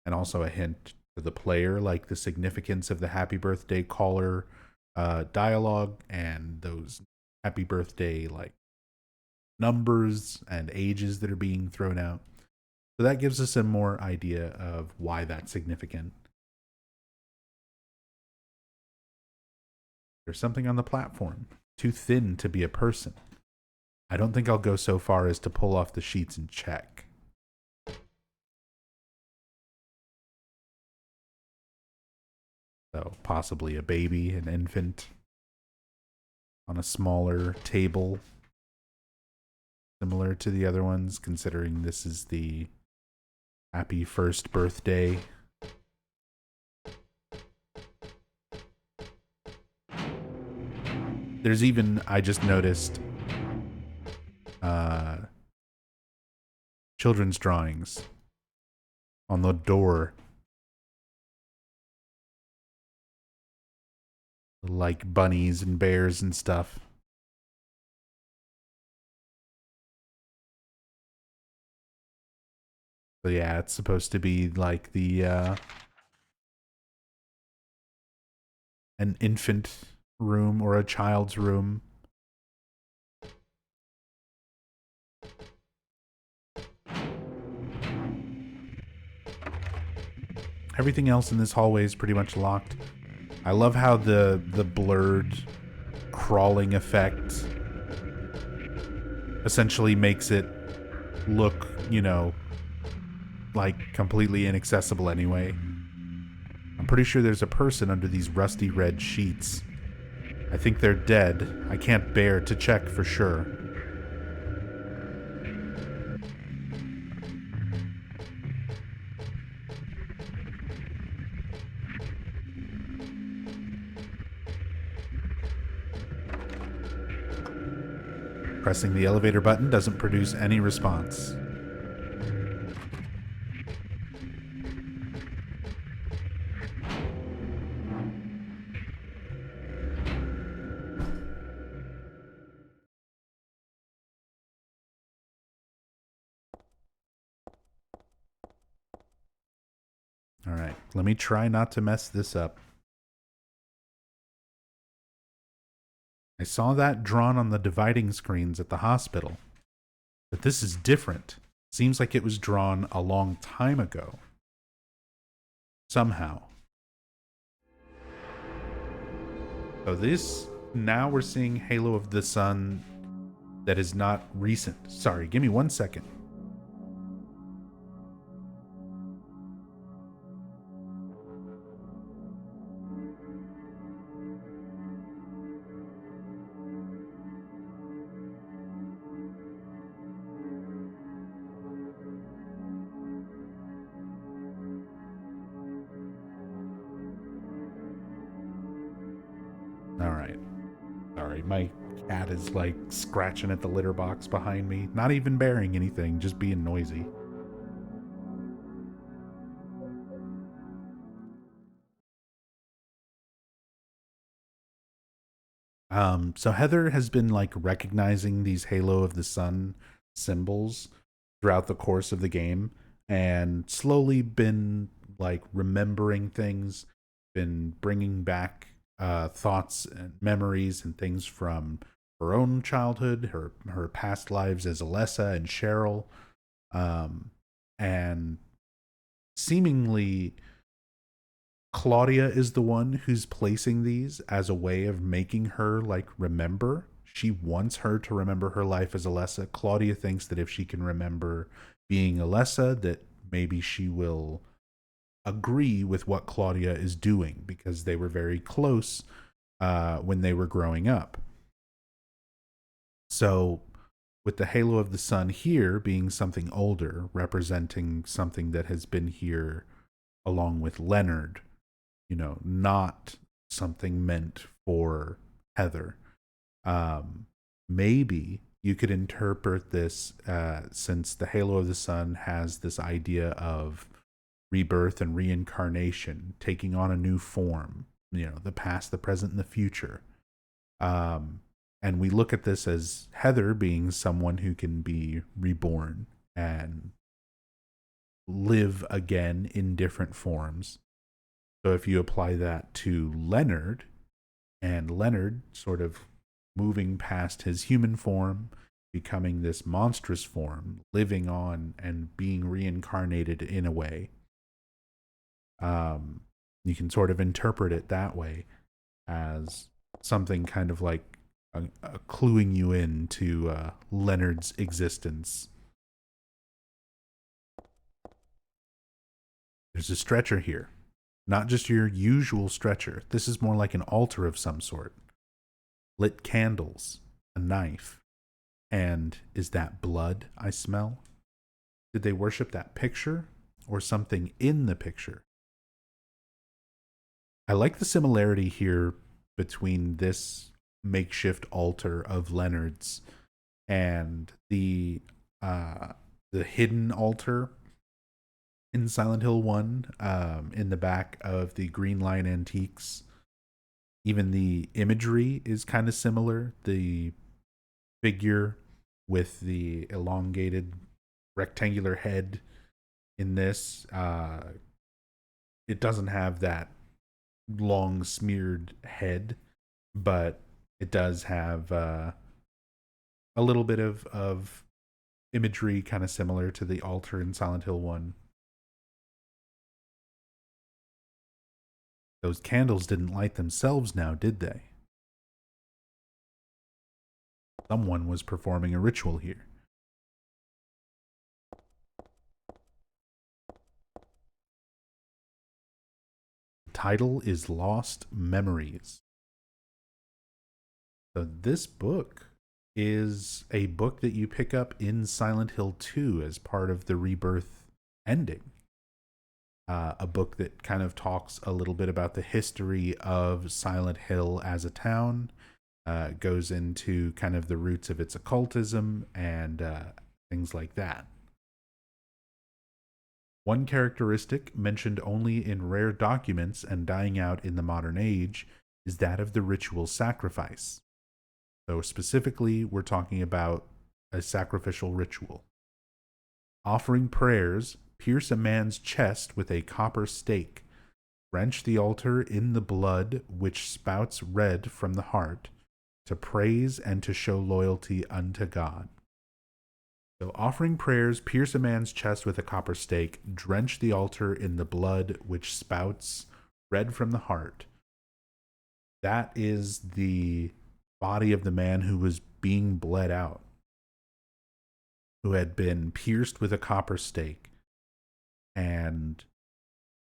and also a hint to the player, like the significance of the happy birthday caller dialogue and those happy birthday like numbers and ages that are being thrown out. So that gives us a more idea of why that's significant. There's something on the platform, too thin to be a person. I don't think I'll go so far as to pull off the sheets and check. So possibly a baby, an infant, on a smaller table, similar to the other ones, considering this is the happy first birthday. There's even, I just noticed, children's drawings on the door. Like bunnies and bears and stuff. So yeah, it's supposed to be like the an infant room or a child's room. Everything else in this hallway is pretty much locked. I love how the blurred crawling effect essentially makes it look, you know, like completely inaccessible anyway. I'm pretty sure there's a person under these rusty red sheets. I think they're dead. I can't bear to check for sure. Pressing the elevator button doesn't produce any response. All right, let me try not to mess this up. I saw that drawn on the dividing screens at the hospital, but this is different. Seems like it was drawn a long time ago. Somehow. So this, now we're seeing Halo of the Sun that is not recent. Sorry, give me 1 second. My cat is like scratching at the litter box behind me, not even bearing anything, just being noisy. So Heather has been like recognizing these Halo of the Sun symbols throughout the course of the game and slowly been like remembering things, been bringing back thoughts and memories and things from her own childhood, her past lives as Alessa and Cheryl, and seemingly Claudia is the one who's placing these as a way of making her like remember. She wants her to remember her life as Alessa. Claudia thinks that if she can remember being Alessa, that maybe she will agree with what Claudia is doing because they were very close when they were growing up. So, with the Halo of the Sun here being something older, representing something that has been here along with Leonard, not something meant for Heather. Maybe you could interpret this since the Halo of the Sun has this idea of rebirth and reincarnation, taking on a new form, the past, the present, and the future. And we look at this as Heather being someone who can be reborn and live again in different forms. So if you apply that to Leonard, and Leonard sort of moving past his human form, becoming this monstrous form, living on and being reincarnated in a way, you can sort of interpret it that way as something kind of like cluing you in to Leonard's existence. There's a stretcher here. Not just your usual stretcher. This is more like an altar of some sort. Lit candles, a knife. And is that blood I smell? Did they worship that picture or something in the picture? I like the similarity here between this makeshift altar of Leonard's and the hidden altar in Silent Hill 1, in the back of the Green Lion Antiques. Even the imagery is kind of similar. The figure with the elongated rectangular head in this, it doesn't have that long smeared head, but it does have a little bit of imagery kind of similar to the altar in Silent Hill 1. Those candles didn't light themselves now, did they? Someone was performing a ritual here. The title is Lost Memories. So this book is a book that you pick up in Silent Hill 2 as part of the Rebirth ending. A book that kind of talks a little bit about the history of Silent Hill as a town, goes into kind of the roots of its occultism and things like that. One characteristic mentioned only in rare documents and dying out in the modern age is that of the ritual sacrifice. So specifically, we're talking about a sacrificial ritual. Offering prayers, pierce a man's chest with a copper stake, drench the altar in the blood which spouts red from the heart, to praise and to show loyalty unto God. So offering prayers, pierce a man's chest with a copper stake, drench the altar in the blood which spouts red from the heart. That is the body of the man who was being bled out, who had been pierced with a copper stake, and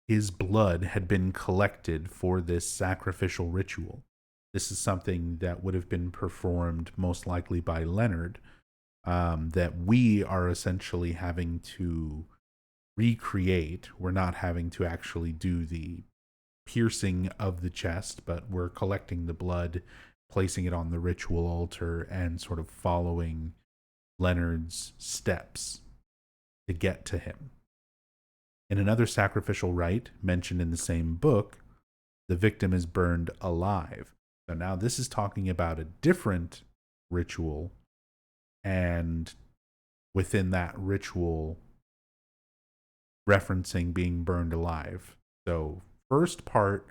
his blood had been collected for this sacrificial ritual. This is something that would have been performed most likely by Leonard, that we are essentially having to recreate. We're not having to actually do the piercing of the chest, but we're collecting the blood placing it on the ritual altar and sort of following Leonard's steps to get to him. In another sacrificial rite mentioned in the same book, the victim is burned alive. So now this is talking about a different ritual, and within that ritual referencing being burned alive. So first part,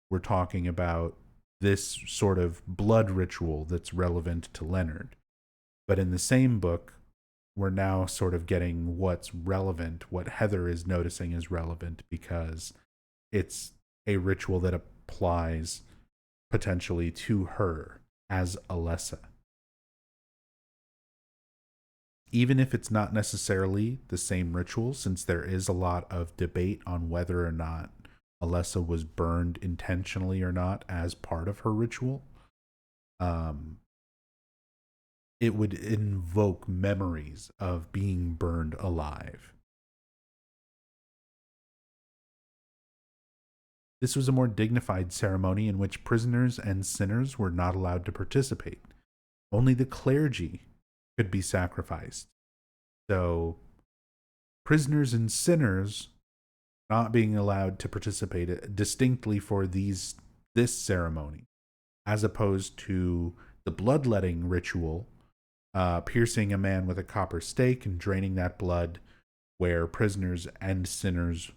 we're talking about this sort of blood ritual that's relevant to Leonard. But in the same book, we're now sort of getting what's relevant, what Heather is noticing is relevant, because it's a ritual that applies potentially to her as Alessa. Even if it's not necessarily the same ritual, since there is a lot of debate on whether or not Alessa was burned intentionally or not as part of her ritual, it would invoke memories of being burned alive. This was a more dignified ceremony in which prisoners and sinners were not allowed to participate. Only the clergy could be sacrificed. So, prisoners and sinners not being allowed to participate distinctly for this ceremony, as opposed to the bloodletting ritual, piercing a man with a copper stake and draining that blood, where prisoners and sinners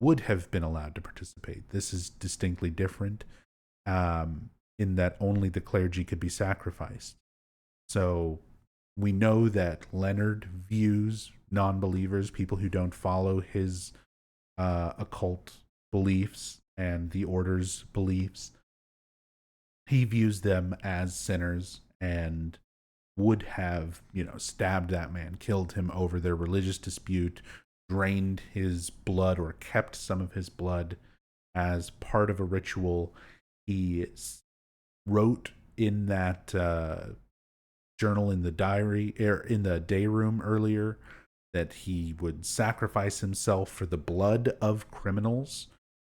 would have been allowed to participate. This is distinctly different, in that only the clergy could be sacrificed. So we know that Leonard views non-believers, people who don't follow his occult beliefs and the order's beliefs, he views them as sinners and would have, stabbed that man, killed him over their religious dispute, drained his blood or kept some of his blood as part of a ritual. He wrote in that journal in the diary, in the day room earlier, that he would sacrifice himself for the blood of criminals.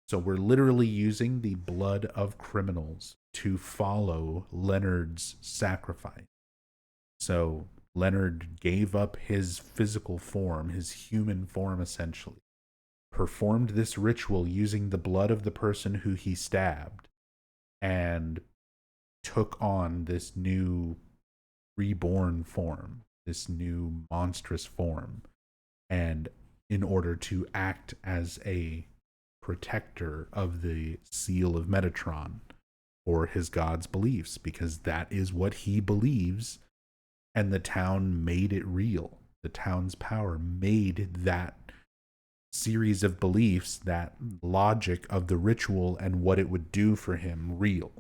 So we're literally using the blood of criminals to follow Leonard's sacrifice. So Leonard gave up his physical form, his human form essentially, performed this ritual using the blood of the person who he stabbed, and took on this new reborn form, this new monstrous form, and in order to act as a protector of the seal of Metatron or his god's beliefs, because that is what he believes, and the town made it real. The town's power made that series of beliefs, that logic of the ritual and what it would do for him, real.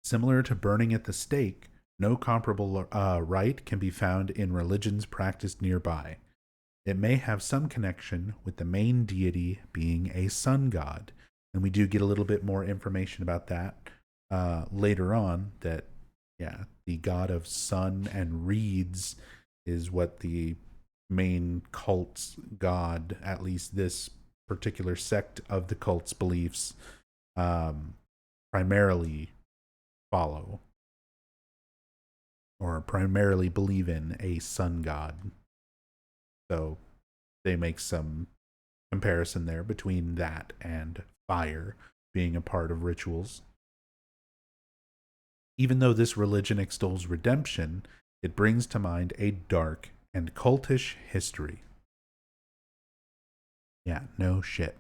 Similar to burning at the stake, no comparable rite can be found in religions practiced nearby. It may have some connection with the main deity being a sun god, and we do get a little bit more information about that later on, that, the god of sun and reeds is what the main cult's god, at least this particular sect of the cult's beliefs, primarily follow, or primarily believe in a sun god. So they make some comparison there between that and fire being a part of rituals. Even though this religion extols redemption, it brings to mind a dark and cultish history. Yeah, no shit.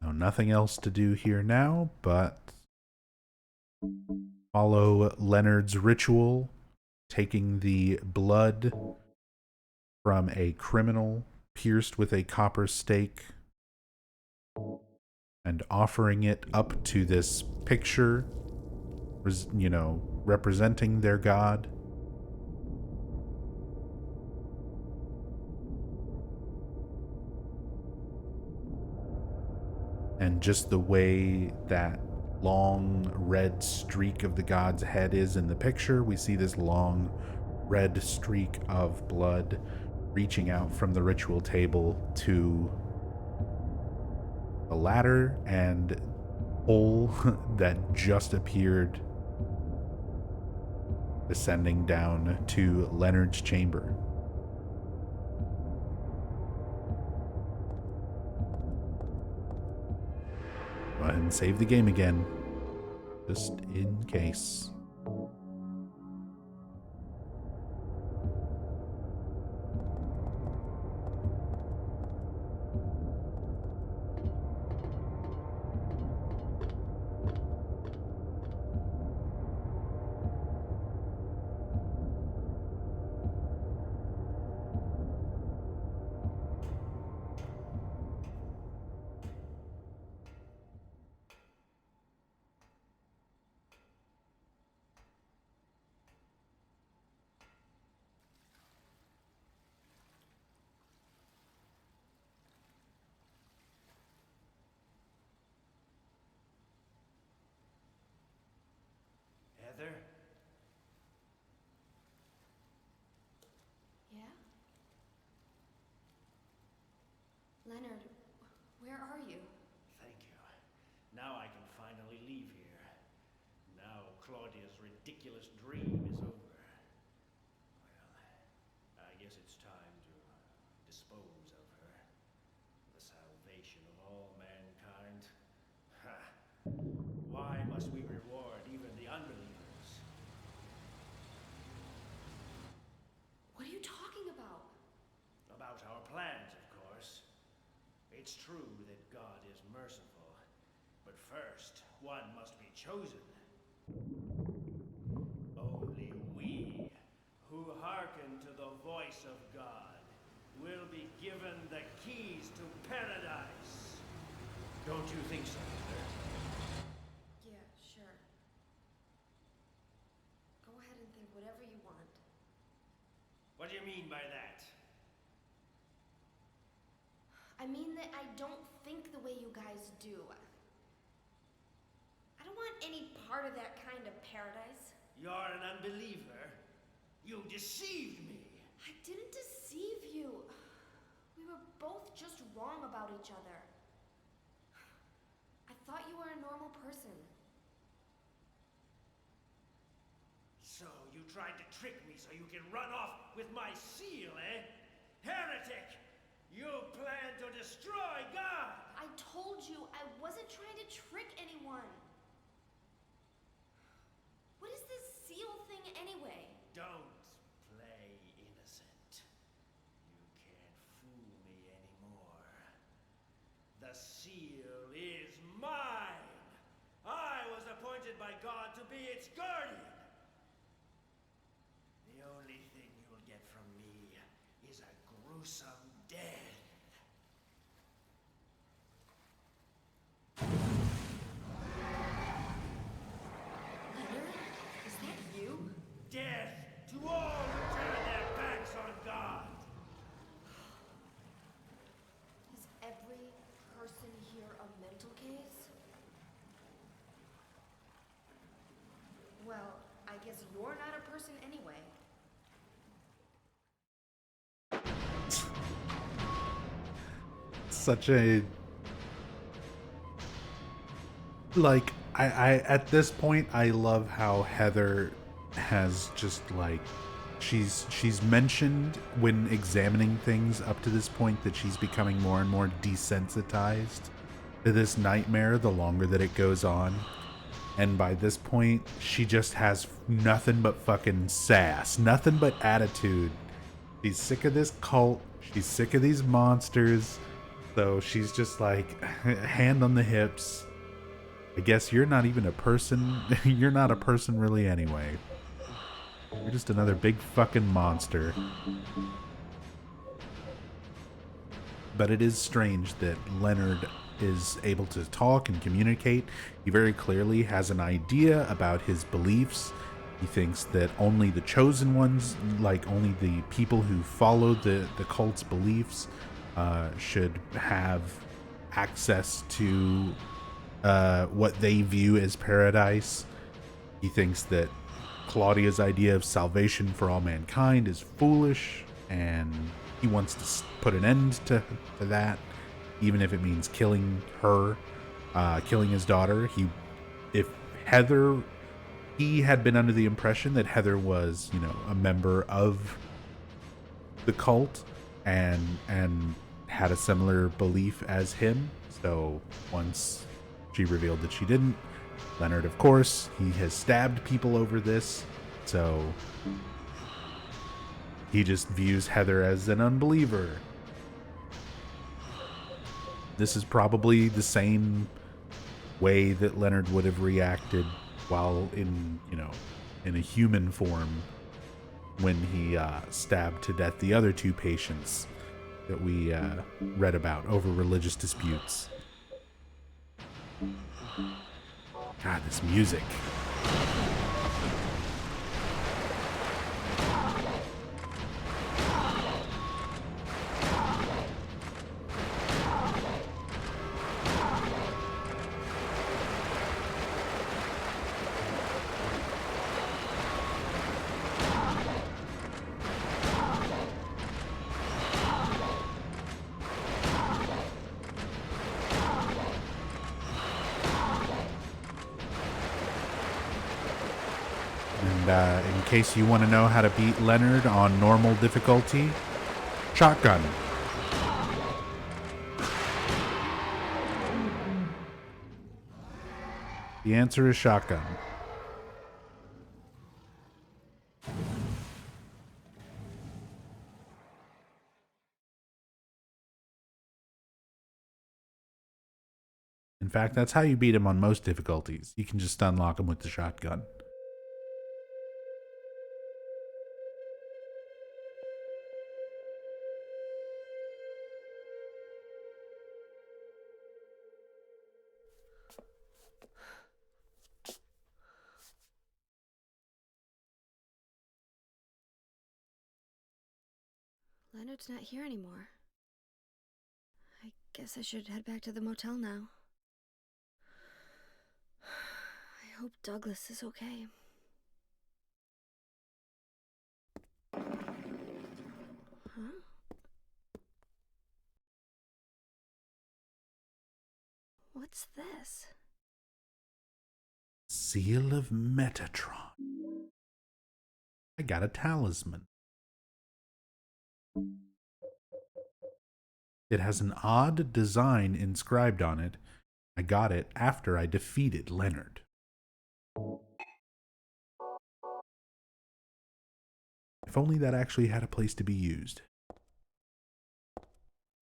Now, nothing else to do here now, but follow Leonard's ritual, taking the blood from a criminal pierced with a copper stake and offering it up to this picture, representing their god. And just the way that long red streak of the god's head is in the picture, we see this long red streak of blood reaching out from the ritual table to the ladder and hole that just appeared, descending down to Leonard's chamber. Go ahead and save the game again, just in case. Heather? Yeah? Leonard, where are you? Thank you. Now I can finally leave here. Now Claudia's ridiculous dream is over. Well, I guess it's time to dispose of her. The salvation of all mankind. Ha! Why must we reward even the unbelievers? What are you talking about? About our plans, of course. It's true that God is merciful, but first, one must be chosen. Only we, who hearken to the voice of God, will be given the keys to paradise. Don't you think so, Heather? Yeah, sure. Go ahead and think whatever you want. What do you mean by that? I mean that I don't think the way you guys do. I don't want any part of that kind of paradise. You're an unbeliever. You deceived me. I didn't deceive you. We were both just wrong about each other. I thought you were a normal person. So you tried to trick me so you can run off with my seal, eh? Heretic! You plan to destroy God! I told you I wasn't trying to trick anyone. What is this seal thing anyway? Don't play innocent. You can't fool me anymore. The seal is mine! I was appointed by God to be its guardian! The only thing you'll get from me is a gruesome death. Leonard? Is that you? Death to all who turn their backs on God! Is every person here a mental case? Well, I guess you're not a person anyway. Such a, like, I at this point I love how Heather has just like she's mentioned when examining things up to this point that she's becoming more and more desensitized to this nightmare the longer that it goes on. And by this point, she just has nothing but fucking sass, nothing but attitude. She's sick of this cult. She's sick of these monsters. So she's just like, hand on the hips. I guess you're not even a person. You're not a person really anyway. You're just another big fucking monster. But it is strange that Leonard is able to talk and communicate. He very clearly has an idea about his beliefs. He thinks that only the chosen ones, like only the people who follow the cult's beliefs, should have access to what they view as paradise. He thinks that Claudia's idea of salvation for all mankind is foolish, and he wants to put an end to that, even if it means killing her, killing his daughter. He had been under the impression that Heather was, a member of the cult and had a similar belief as him. So once she revealed that she didn't, Leonard, of course, he has stabbed people over this, so he just views Heather as an unbeliever. This is probably the same way that Leonard would have reacted while in a human form when he stabbed to death the other two patients that we read about over religious disputes. God, this music. In case you want to know how to beat Leonard on normal difficulty, shotgun. The answer is shotgun. In fact, that's how you beat him on most difficulties. You can just unlock him with the shotgun. Leonard's not here anymore. I guess I should head back to the motel now. I hope Douglas is okay. Huh? What's this? Seal of Metatron. I got a talisman. It has an odd design inscribed on it. I got it after I defeated Leonard. If only that actually had a place to be used.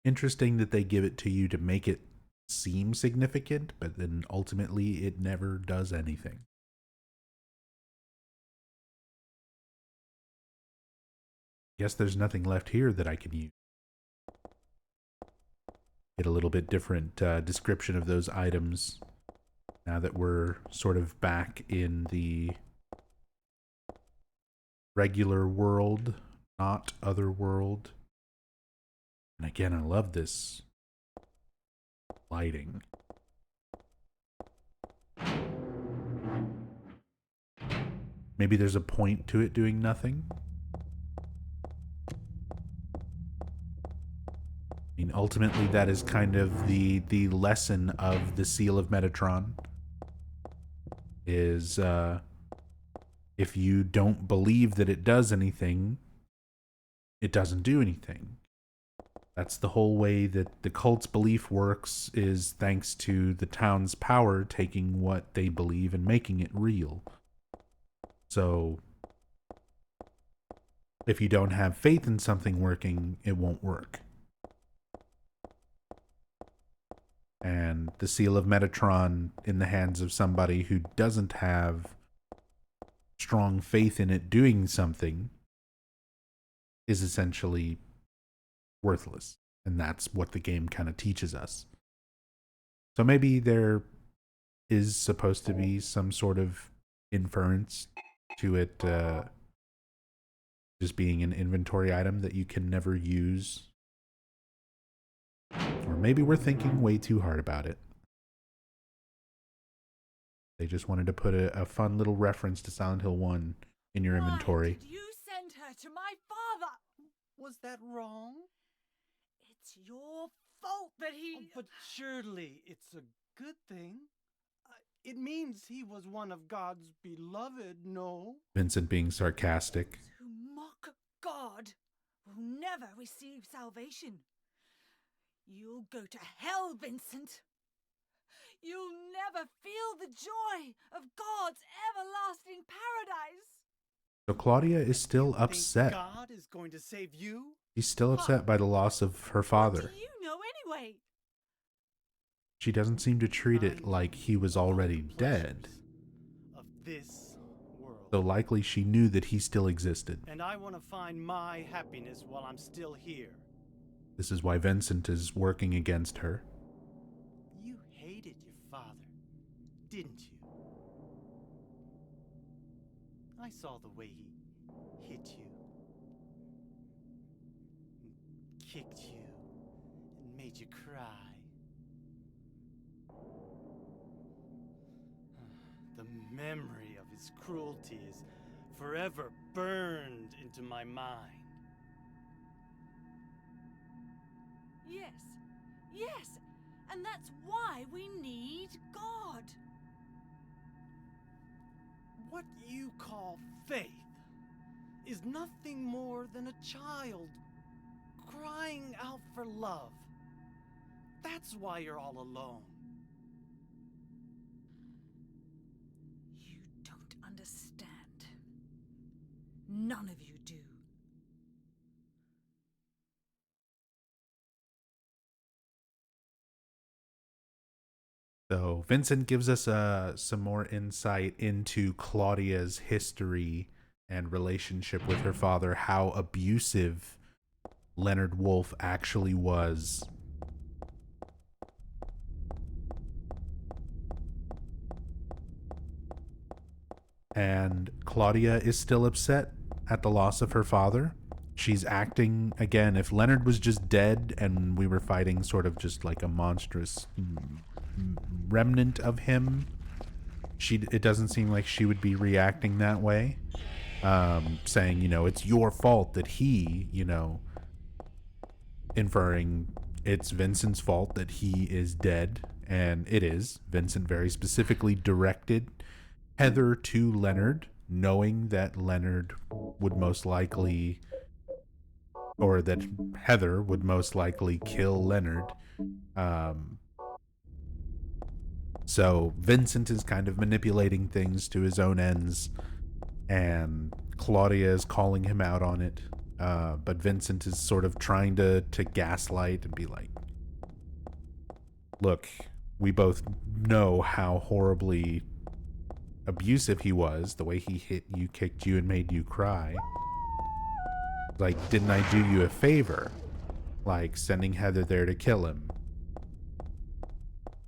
Interesting that they give it to you to make it seem significant, but then ultimately it never does anything. Guess there's nothing left here that I can use. Get a little bit different description of those items now that we're sort of back in the regular world, not other world. And again, I love this lighting. Maybe there's a point to it doing nothing. I mean, ultimately, that is kind of the lesson of the Seal of Metatron. Is if you don't believe that it does anything, it doesn't do anything. That's the whole way that the cult's belief works, is thanks to the town's power taking what they believe and making it real. So, if you don't have faith in something working, it won't work. And the Seal of Metatron in the hands of somebody who doesn't have strong faith in it doing something is essentially worthless. And that's what the game kind of teaches us. So maybe there is supposed to be some sort of inference to it just being an inventory item that you can never use. Or maybe we're thinking way too hard about it. They just wanted to put a fun little reference to Silent Hill 1 in your inventory. Why did you send her to my father? Was that wrong? It's your fault that he... Oh, but surely it's a good thing. It means he was one of God's beloved, no? Vincent being sarcastic. Who mock God will never receive salvation. You'll go to hell, Vincent. You'll never feel the joy of God's everlasting paradise. So Claudia is still upset. God is going to save you? She's still upset by the loss of her father. What do you know anyway? She doesn't seem to treat it like he was already dead. Of this world. So likely she knew that he still existed. And I want to find my happiness while I'm still here. This is why Vincent is working against her. You hated your father, didn't you? I saw the way he hit you, and kicked you, and made you cry. The memory of his cruelty is forever burned into my mind. Yes, and that's why we need God. What you call faith is nothing more than a child crying out for love. That's why you're all alone. You don't understand. None of you do. So Vincent gives us some more insight into Claudia's history and relationship with her father, how abusive Leonard Wolf actually was. And Claudia is still upset at the loss of her father. She's acting, again, if Leonard was just dead and we were fighting sort of just like a monstrous remnant of him, it doesn't seem like she would be reacting that way, saying, it's your fault that he, inferring it's Vincent's fault that he is dead, and it is. Vincent very specifically directed Heather to Leonard, knowing that Leonard would most likely, or that Heather would most likely kill Leonard. So Vincent is kind of manipulating things to his own ends, and Claudia is calling him out on it. But Vincent is sort of trying to gaslight and be like, look, we both know how horribly abusive he was, the way he hit you, kicked you, and made you cry. Like, didn't I do you a favor? Like, sending Heather there to kill him.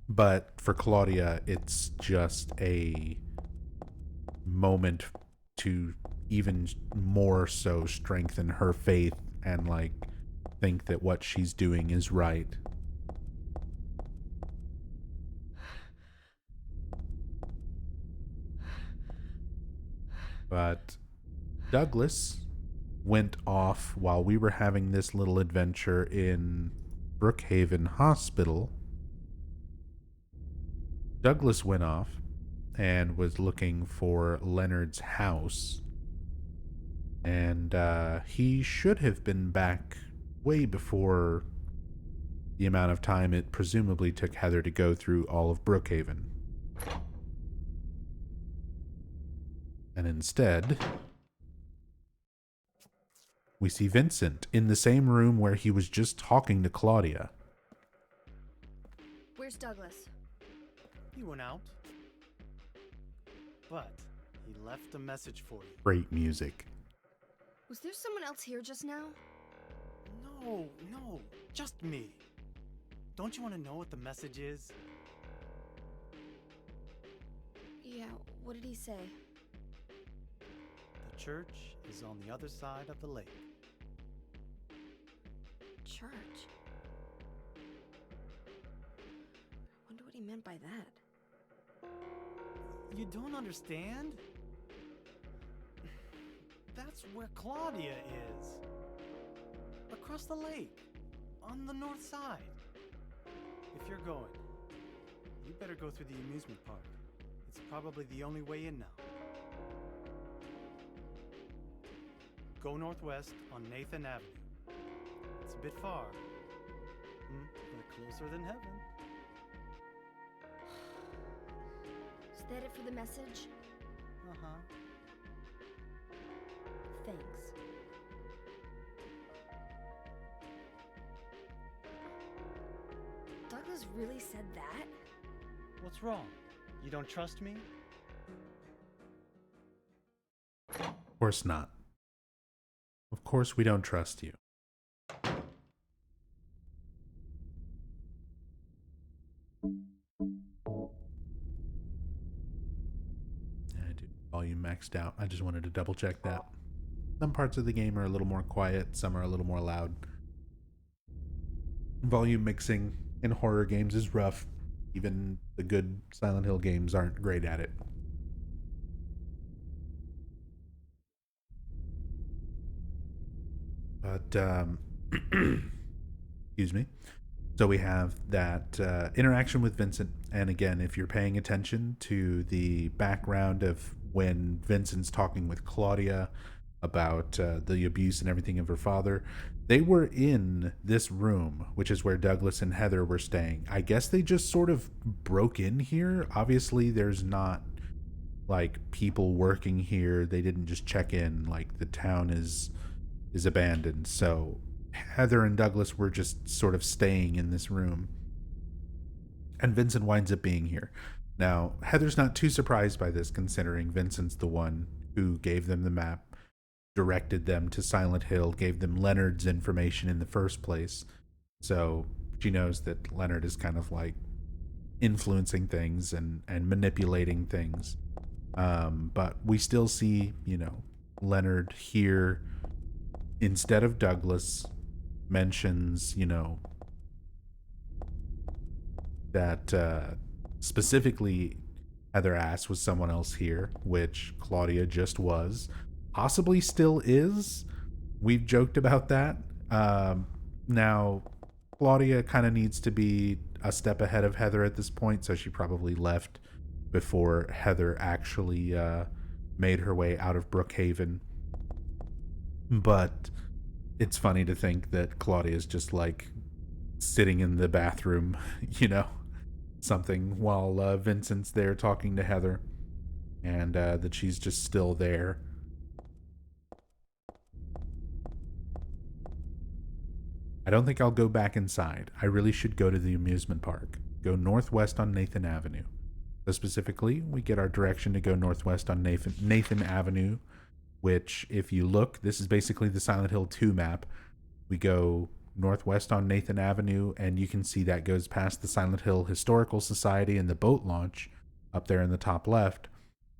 But for Claudia, it's just a moment to even more so strengthen her faith and, like, think that what she's doing is right. But Douglas went off while we were having this little adventure in Brookhaven Hospital. Douglas went off and was looking for Leonard's house. And he should have been back way before the amount of time it presumably took Heather to go through all of Brookhaven. And instead, we see Vincent in the same room where he was just talking to Claudia. Where's Douglas? He went out. But he left a message for you. Great music. Was there someone else here just now? No, just me. Don't you want to know what the message is? Yeah, what did he say? The church is on the other side of the lake. Church? meant by that. You don't understand? That's where Claudia is. Across the lake, on the north side. If you're going, you better go through the amusement park. It's probably the only way in now. Go northwest on Nathan Avenue. It's a bit far, but closer than heaven. Is that it for the message? Uh-huh. Thanks. Douglas really said that? What's wrong? You don't trust me? Of course not. Of course we don't trust you. I do volume maxed out. I just wanted to double check that. Some parts of the game are a little more quiet, some are a little more loud. Volume mixing in horror games is rough. Even the good Silent Hill games aren't great at it. But, excuse me. So we have that interaction with Vincent. And again, if you're paying attention to the background of when Vincent's talking with Claudia about the abuse and everything of her father, they were in this room, which is where Douglas and Heather were staying. I guess they just sort of broke in here. Obviously, there's not like people working here. They didn't just check in. Like the town is abandoned. So Heather and Douglas were just sort of staying in this room. And Vincent winds up being here. Now, Heather's not too surprised by this, considering Vincent's the one who gave them the map, directed them to Silent Hill, gave them Leonard's information in the first place. So she knows that Leonard is kind of like influencing things and manipulating things. But we still see, Leonard here, instead of Douglas, mentions, that specifically Heather asked was someone else here, which Claudia just was. Possibly still is. We've joked about that. Now, Claudia kind of needs to be a step ahead of Heather at this point, so she probably left before Heather actually made her way out of Brookhaven. But it's funny to think that Claudia is just like sitting in the bathroom, something, while Vincent's there talking to Heather, and that she's just still there. I don't think I'll go back inside. I really should go to the amusement park. Go northwest on Nathan Avenue. So specifically, we get our direction to go northwest on Nathan Avenue, which, if you look, this is basically the Silent Hill 2 map. We go northwest on Nathan Avenue, and you can see that goes past the Silent Hill Historical Society and the boat launch up there in the top left.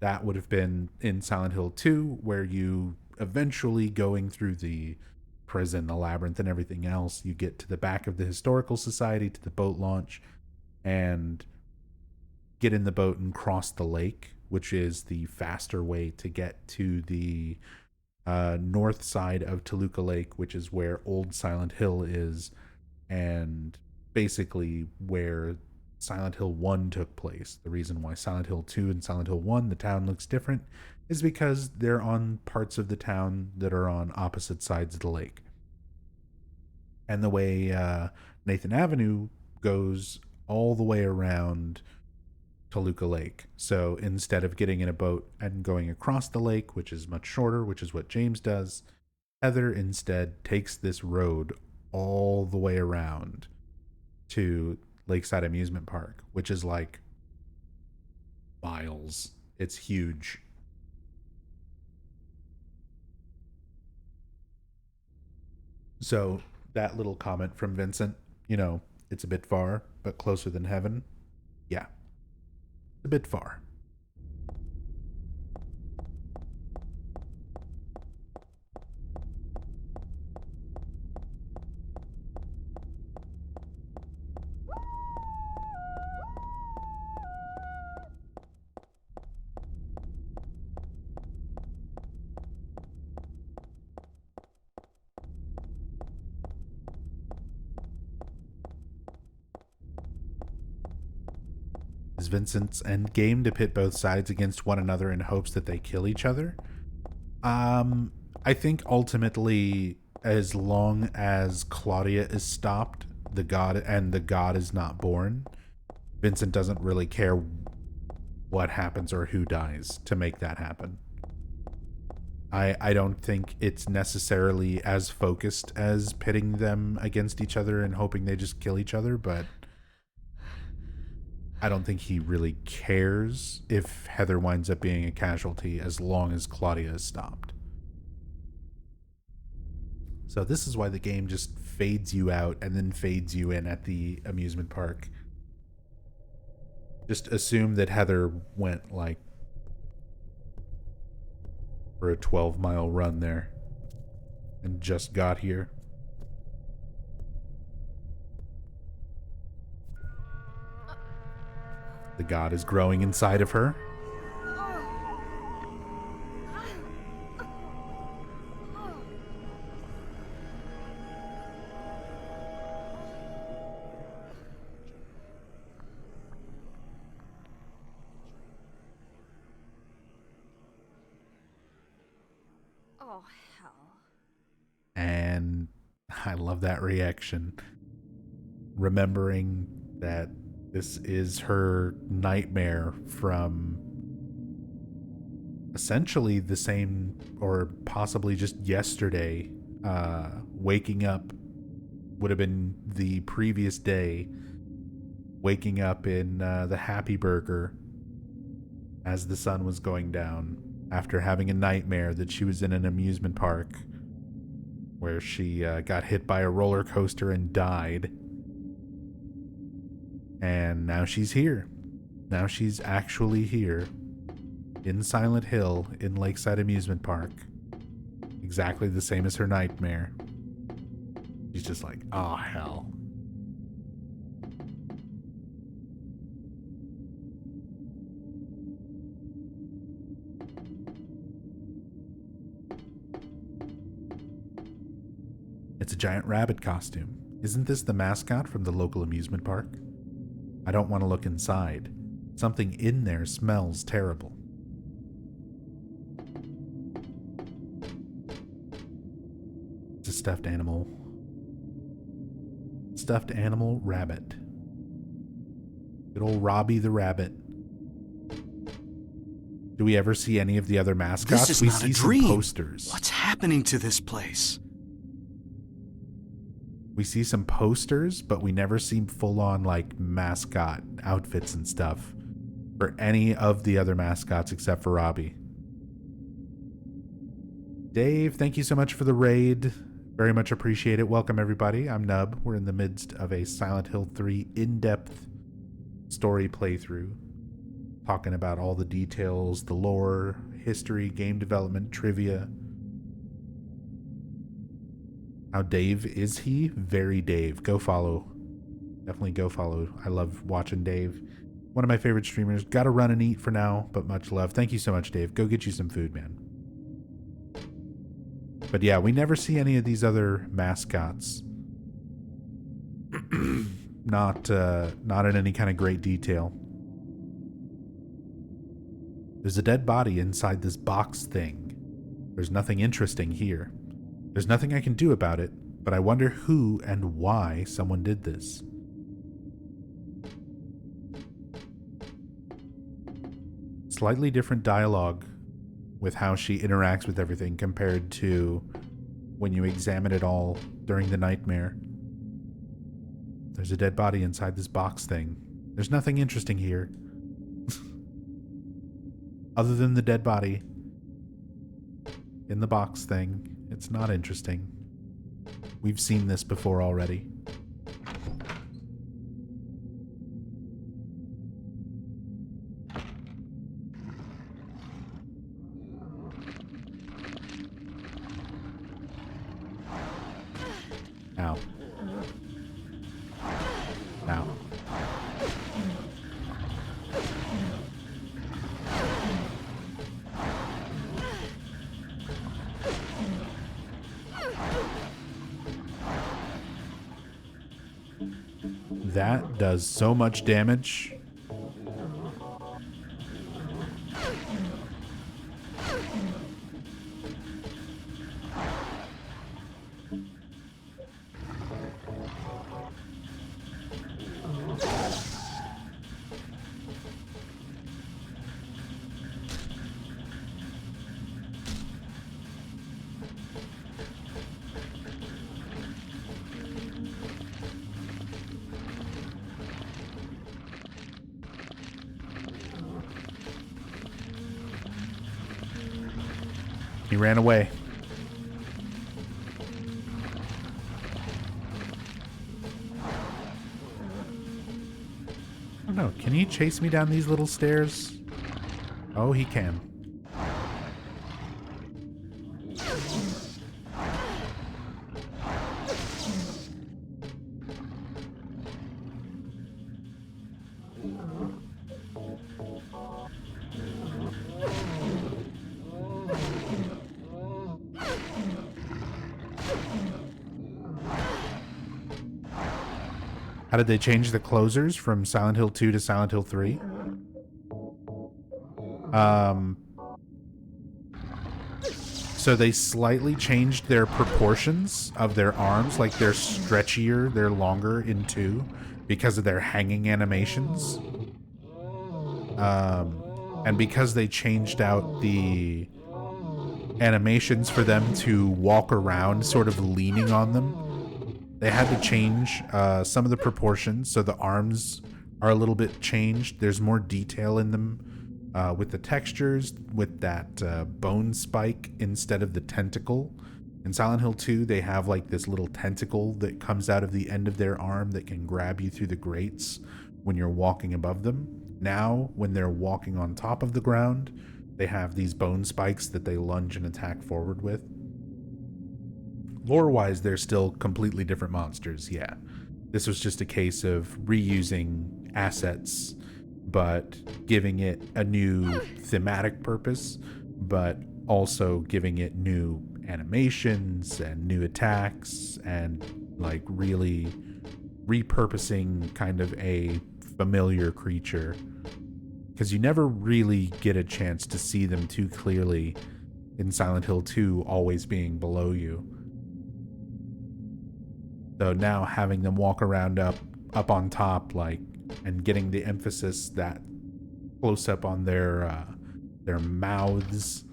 That would have been in Silent Hill 2, where you eventually, going through the prison, the labyrinth, and everything else, you get to the back of the Historical Society, to the boat launch, and get in the boat and cross the lake, which is the faster way to get to the north side of Toluca Lake, which is where old Silent Hill is, and basically where Silent Hill 1 took place. The reason why Silent Hill 2 and Silent Hill 1, the town looks different, is because they're on parts of the town that are on opposite sides of the lake. And the way Nathan Avenue goes all the way around Toluca Lake. So instead of getting in a boat and going across the lake, which is much shorter, which is what James does, Heather instead takes this road all the way around to Lakeside Amusement Park, which is like miles. It's huge. So that little comment from Vincent, it's a bit far, but closer than heaven. Yeah, a bit far. Vincent's endgame to pit both sides against one another in hopes that they kill each other. I think ultimately, as long as Claudia is stopped, the god is not born, Vincent doesn't really care what happens or who dies to make that happen. I don't think it's necessarily as focused as pitting them against each other and hoping they just kill each other, but I don't think he really cares if Heather winds up being a casualty as long as Claudia is stopped. So this is why the game just fades you out and then fades you in at the amusement park. Just assume that Heather went like for a 12-mile run there and just got here. The god is growing inside of her. Oh, hell. And I love that reaction. Remembering that this is her nightmare from essentially the same, or possibly just yesterday. Waking up would have been the previous day. Waking up in the Happy Burger as the sun was going down after having a nightmare that she was in an amusement park where she got hit by a roller coaster and died. And now she's here. Now she's actually here in Silent Hill in Lakeside Amusement Park. Exactly the same as her nightmare. She's just like, oh, hell. It's a giant rabbit costume. Isn't this the mascot from the local amusement park? I don't want to look inside. Something in there smells terrible. It's a stuffed animal. Stuffed animal rabbit. Good old Robbie the rabbit. Do we ever see any of the other mascots? This is we not see a dream. some posters. What's happening to this place? We see some posters, but we never see full-on like mascot outfits and stuff for any of the other mascots except for Robbie. Dave, thank you so much for the raid. Very much appreciate it. Welcome everybody. I'm Nub. We're in the midst of a Silent Hill 3 in-depth story playthrough, talking about all the details, the lore, history, game development, trivia. How Dave is he? Very Dave. Go follow. Definitely go follow. I love watching Dave. One of my favorite streamers. Gotta run and eat for now, but much love. Thank you so much, Dave. Go get you some food, man. But yeah, we never see any of these other mascots. Not in any kind of great detail. There's a dead body inside this box thing. There's nothing interesting here. There's nothing I can do about it, but I wonder who and why someone did this. Slightly different dialogue with how she interacts with everything compared to when you examine it all during the nightmare. There's a dead body inside this box thing. There's nothing interesting here. Other than the dead body in the box thing. It's not interesting. We've seen this before already. Ow. Ow. That does so much damage. He ran away. I don't know. Can he chase me down these little stairs? Oh, he can. How did they change the closers from Silent Hill 2 to Silent Hill 3? So they slightly changed their proportions of their arms, like they're stretchier, they're longer in 2 because of their hanging animations. And because they changed out the animations for them to walk around sort of leaning on them, they had to change some of the proportions, so the arms are a little bit changed. There's more detail in them with the textures, with that bone spike instead of the tentacle. In Silent Hill 2, they have like this little tentacle that comes out of the end of their arm that can grab you through the grates when you're walking above them. Now, when they're walking on top of the ground, they have these bone spikes that they lunge and attack forward with. Lore-wise, they're still completely different monsters, yeah. This was just a case of reusing assets, but giving it a new thematic purpose, but also giving it new animations and new attacks, and like really repurposing kind of a familiar creature. Because you never really get a chance to see them too clearly in Silent Hill 2 always being below you. So now having them walk around up on top, like, and getting the emphasis that close up on their mouths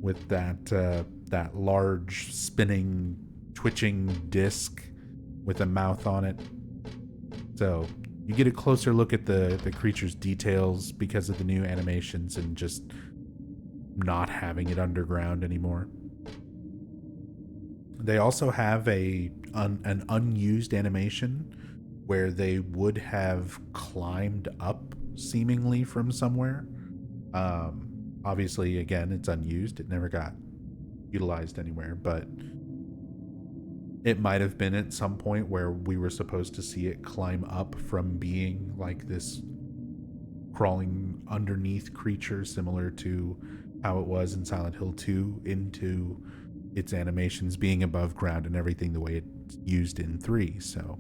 with that large spinning twitching disc with a mouth on it. So you get a closer look at the creature's details because of the new animations and just not having it underground anymore. They also have an unused animation where they would have climbed up seemingly from somewhere. Obviously, again, it's unused. It never got utilized anywhere, but it might have been at some point where we were supposed to see it climb up from being like this crawling underneath creature similar to how it was in Silent Hill 2 into its animations being above ground and everything the way it's used in 3. So,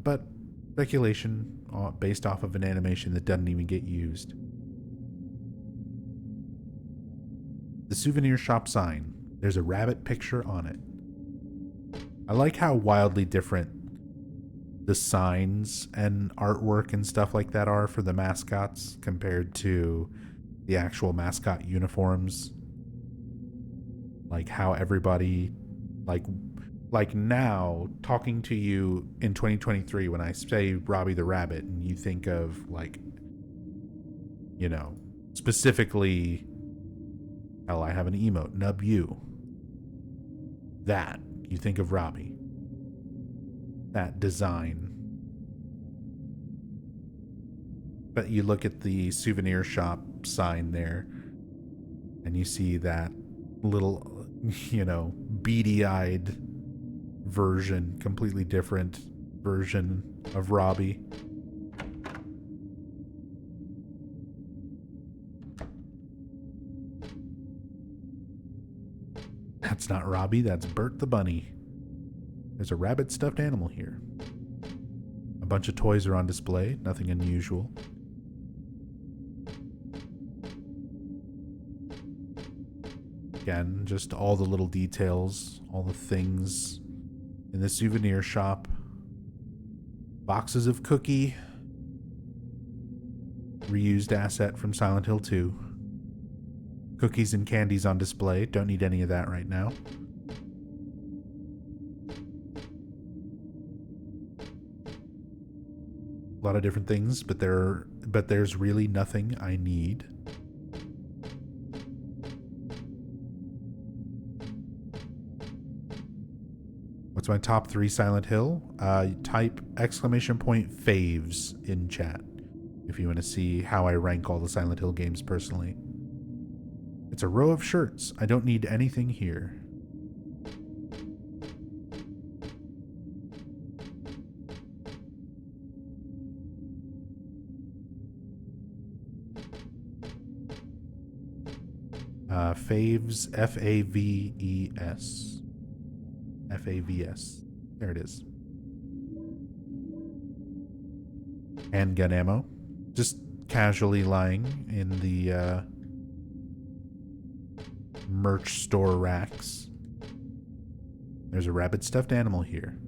but speculation based off of an animation that doesn't even get used. The souvenir shop sign. There's a rabbit picture on it. I like how wildly different the signs and artwork and stuff like that are for the mascots compared to the actual mascot uniforms. Like how everybody, like now, talking to you in 2023, when I say Robbie the Rabbit, and you think of, like, you know, specifically, hell, I have an emote, Nub You. That, you think of Robbie. That design. But you look at the souvenir shop sign there, and you see that little, you know, beady-eyed version, completely different version of Robbie. That's not Robbie, that's Bert the Bunny. There's a rabbit stuffed animal here. A bunch of toys are on display, nothing unusual. Again, just all the little details, all the things in the souvenir shop. Boxes of cookie. Reused asset from Silent Hill 2. Cookies and candies on display. Don't need any of that right now. A lot of different things, but there's really nothing I need. What's my top 3 Silent Hill? Type !faves in chat if you want to see how I rank all the Silent Hill games personally. It's a row of shirts. I don't need anything here. Faves, Faves. Favs. There it is. Handgun ammo. Just casually lying in the merch store racks. There's a rabid stuffed animal here.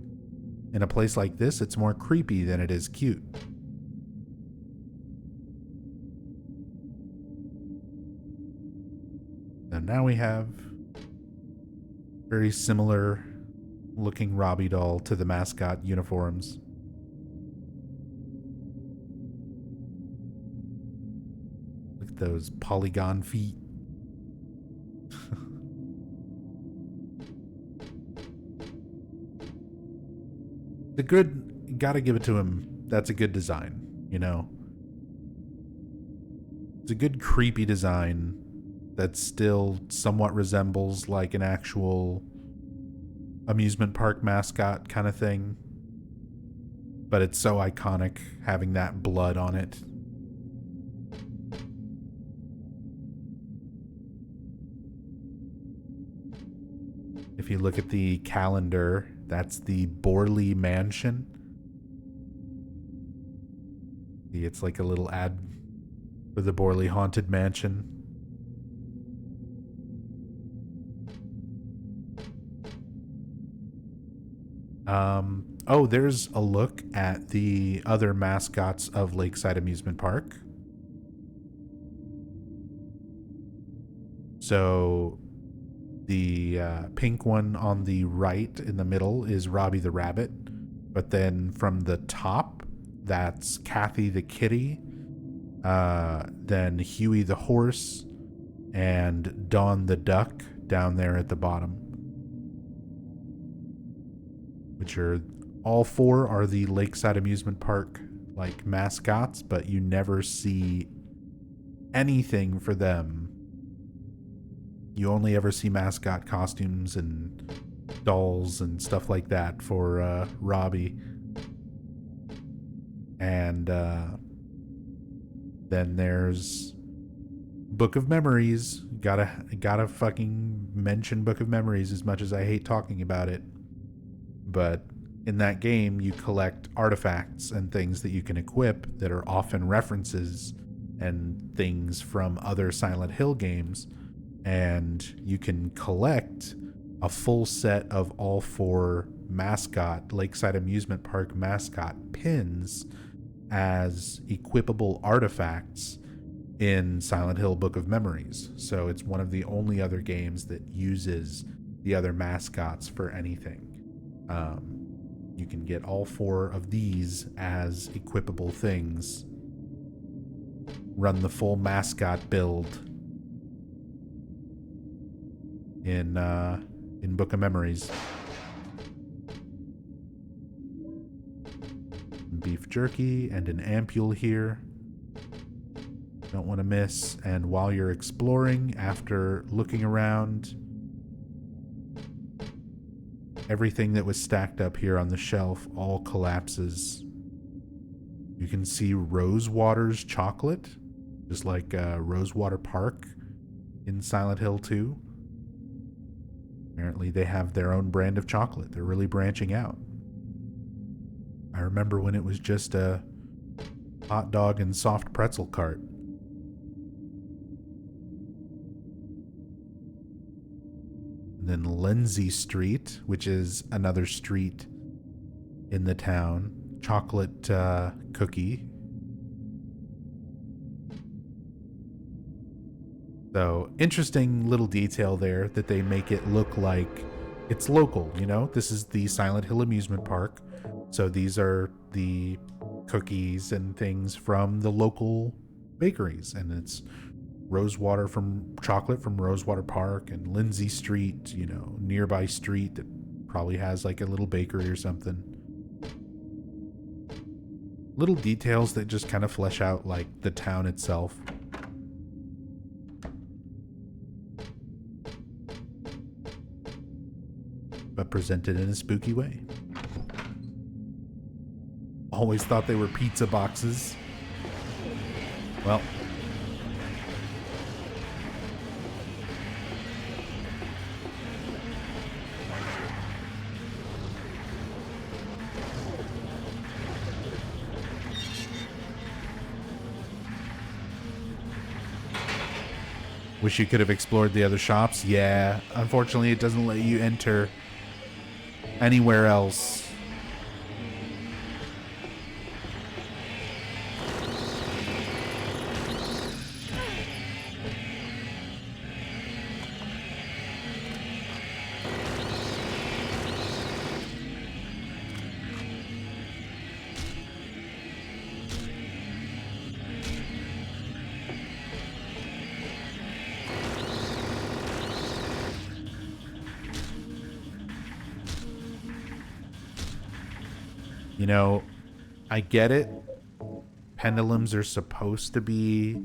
In a place like this, it's more creepy than it is cute. And now we have very similar looking Robbie doll to the mascot uniforms. Look at those polygon feet. The good, gotta give it to him. That's a good design, you know? It's a good creepy design that still somewhat resembles like an actual amusement park mascot kind of thing. But it's so iconic having that blood on it. If you look at the calendar, that's the Borley mansion. It's like a little ad for the Borley Haunted Mansion. Oh, there's a look at the other mascots of Lakeside Amusement Park. So the pink one on the right in the middle is Robbie the Rabbit. But then from the top, that's Kathy the Kitty. Then Huey the Horse and Dawn the Duck down there at the bottom. Which are, all 4 are the Lakeside Amusement Park like mascots, but you never see anything for them. You only ever see mascot costumes and dolls and stuff like that for Robbie. And then there's Book of Memories. Gotta fucking mention Book of Memories as much as I hate talking about it. But in that game, you collect artifacts and things that you can equip that are often references and things from other Silent Hill games. And you can collect a full set of all 4 mascot, Lakeside Amusement Park mascot pins as equipable artifacts in Silent Hill Book of Memories. So it's one of the only other games that uses the other mascots for anything. You can get all 4 of these as equipable things. Run the full mascot build in Book of Memories. Beef jerky and an ampule here. Don't want to miss. And while you're exploring, after looking around, everything that was stacked up here on the shelf all collapses. You can see Rosewater's chocolate, just like Rosewater Park in Silent Hill 2. Apparently they have their own brand of chocolate. They're really branching out. I remember when it was just a hot dog and soft pretzel cart. And then Lindsay Street, which is another street in the town. Chocolate cookie. So, interesting little detail there that they make it look like it's local, you know? This is the Silent Hill Amusement Park. So these are the cookies and things from the local bakeries. And it's chocolate from Rosewater Park and Lindsay Street, you know, nearby street that Probably has like a little bakery or something. Little details that just kind of flesh out like the town itself. But presented in a spooky way. Always thought they were pizza boxes. Well. Wish you could have explored the other shops. Yeah, unfortunately it doesn't let you enter anywhere else. You know, I get it. Pendulums are supposed to be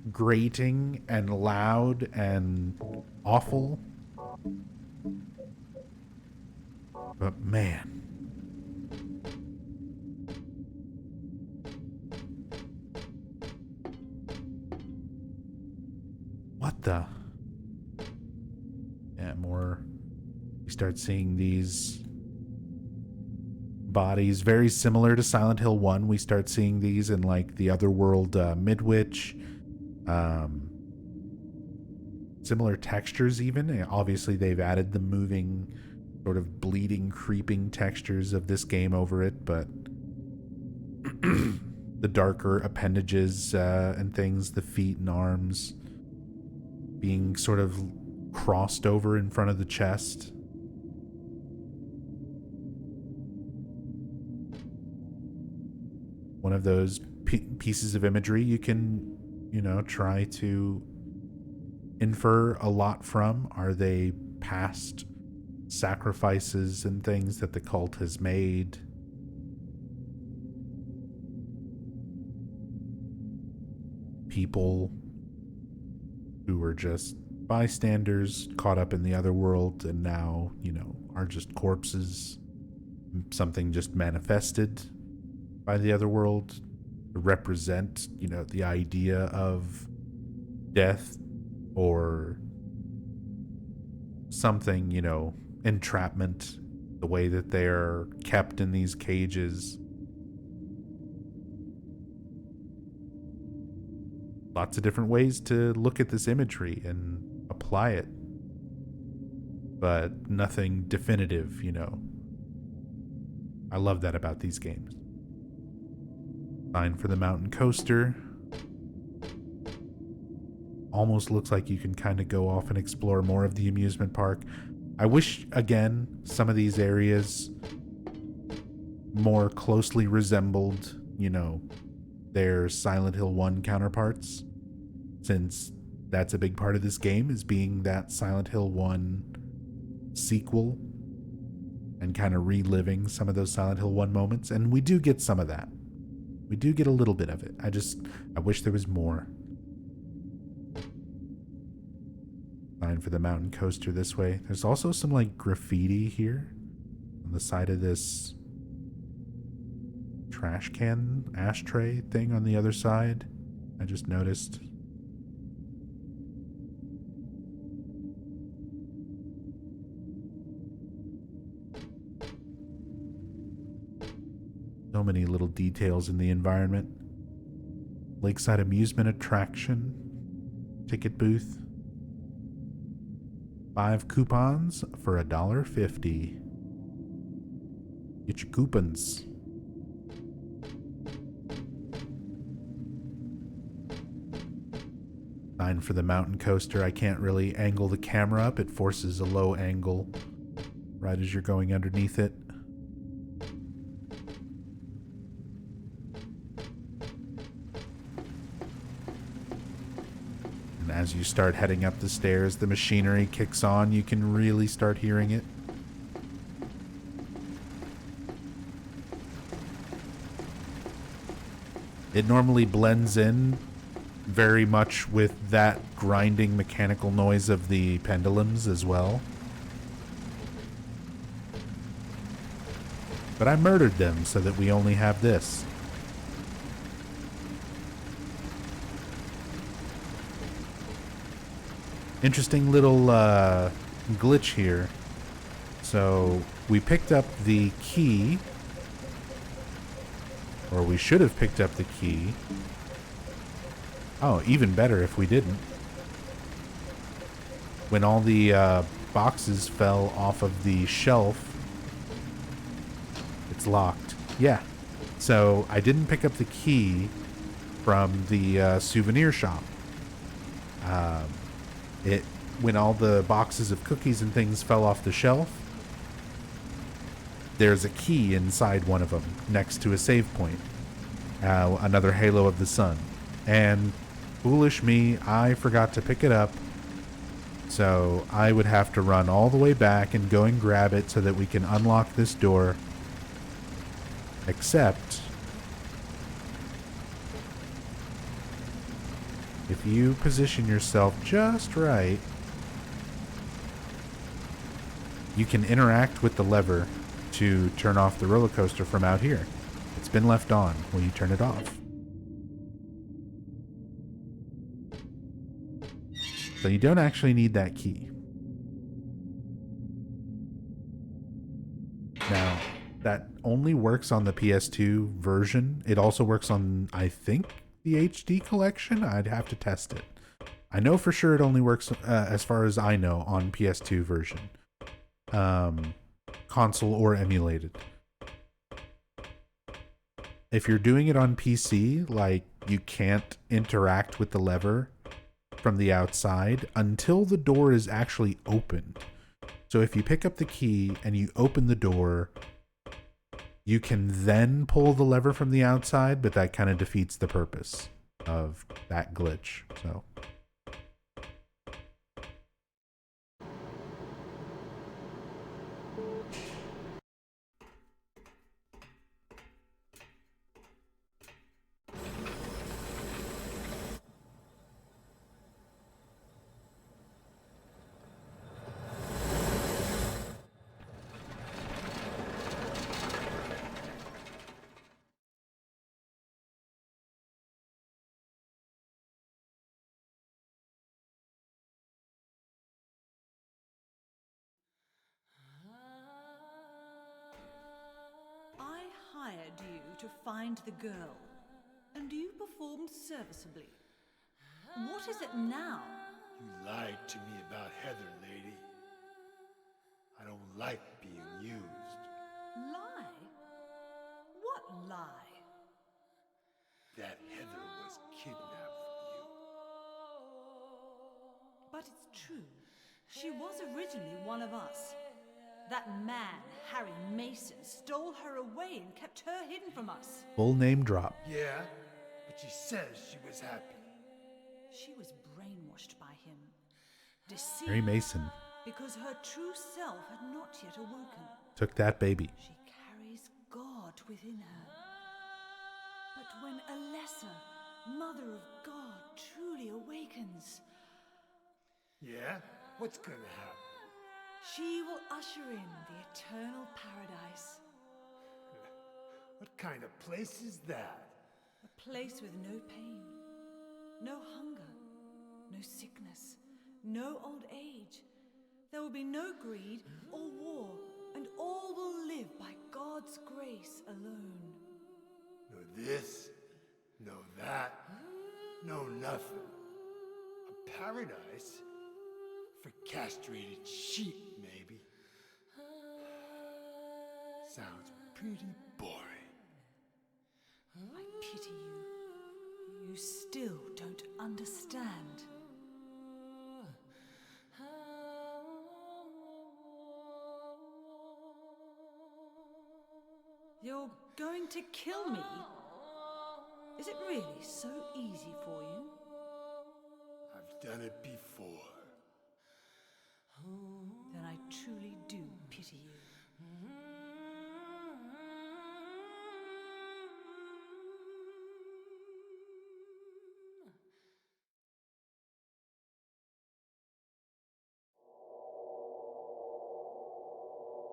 grating and loud and awful. But man. What the? Yeah, more. You start seeing these bodies very similar to Silent Hill 1. We start seeing these in like the Otherworld Midwich. Similar textures even. Obviously they've added the moving, sort of bleeding, creeping textures of this game over it, but the darker appendages and things, the feet and arms being sort of crossed over in front of the chest. One of those pieces of imagery you can, you know, try to infer a lot from. Are they past sacrifices and things that the cult has made? People who were just bystanders caught up in the other world and now, you know, are just corpses. Something just manifested by the other world to represent, you know, the idea of death or something, you know, entrapment, the way that they're kept in these cages. Lots of different ways to look at this imagery and apply it, but nothing definitive, you know. I love that about these games. Sign for the mountain coaster. Almost looks like you can kind of go off and explore more of the amusement park. I wish, again, some of these areas more closely resembled, you know, their Silent Hill 1 counterparts, since that's a big part of this game, is being that Silent Hill 1 sequel and kind of reliving some of those Silent Hill 1 moments, and we do get some of that. We do get a little bit of it. I wish there was more. Sign for the mountain coaster this way. There's also some like graffiti here on the side of this trash can ashtray thing on the other side. I just noticed. So many little details in the environment. Lakeside Amusement attraction. Ticket booth. 5 coupons for $1.50. Get your coupons. Sign for the mountain coaster. I can't really angle the camera up. It forces a low angle right as you're going underneath it. As you start heading up the stairs, the machinery kicks on. You can really start hearing it. It normally blends in very much with that grinding mechanical noise of the pendulums as well. But I murdered them so that we only have this. Interesting little glitch here. So we picked up the key, or we should have picked up the key. Oh, even better if we didn't. When all the boxes fell off of the shelf, it's locked. Yeah. So I didn't pick up the key from the souvenir shop. When all the boxes of cookies and things fell off the shelf, there's a key inside one of them next to a save point. Another Halo of the Sun. And foolish me, I forgot to pick it up. So I would have to run all the way back and go and grab it so that we can unlock this door. Except, if you position yourself just right, you can interact with the lever to turn off the roller coaster from out here. It's been left on when you turn it off. So you don't actually need that key. Now, that only works on the PS2 version. It also works on, I think, the HD collection. I'd have to test it. I know for sure it only works, as far as I know, on PS2 version. Console or emulated. If you're doing it on PC, like, you can't interact with the lever from the outside until the door is actually opened. So if you pick up the key and you open the door, you can then pull the lever from the outside, but that kind of defeats the purpose of that glitch. So I hired you to find the girl, and you performed serviceably. What is it now? You lied to me about Heather, lady. I don't like being used. Lie? What lie? That Heather was kidnapped from you. But it's true. She was originally one of us. That man, Harry Mason, stole her away and kept her hidden from us. full name drop. Yeah, but she says she was happy. She was brainwashed by him, deceived, Harry Mason because her true self had not yet awoken. took that baby. She carries God within her. But when Alessa, Mother of God, truly awakens, Yeah? What's gonna happen? she will usher in the eternal paradise. What kind of place is that? A place with no pain, no hunger, no sickness, no old age. There will be no greed or war, and all will live by God's grace alone. No this, no that, no nothing. A paradise? For castrated sheep, maybe. Sounds pretty boring. I pity you. You still don't understand. You're going to kill me? Is it really so easy for you? I've done it before. Then I truly do pity you.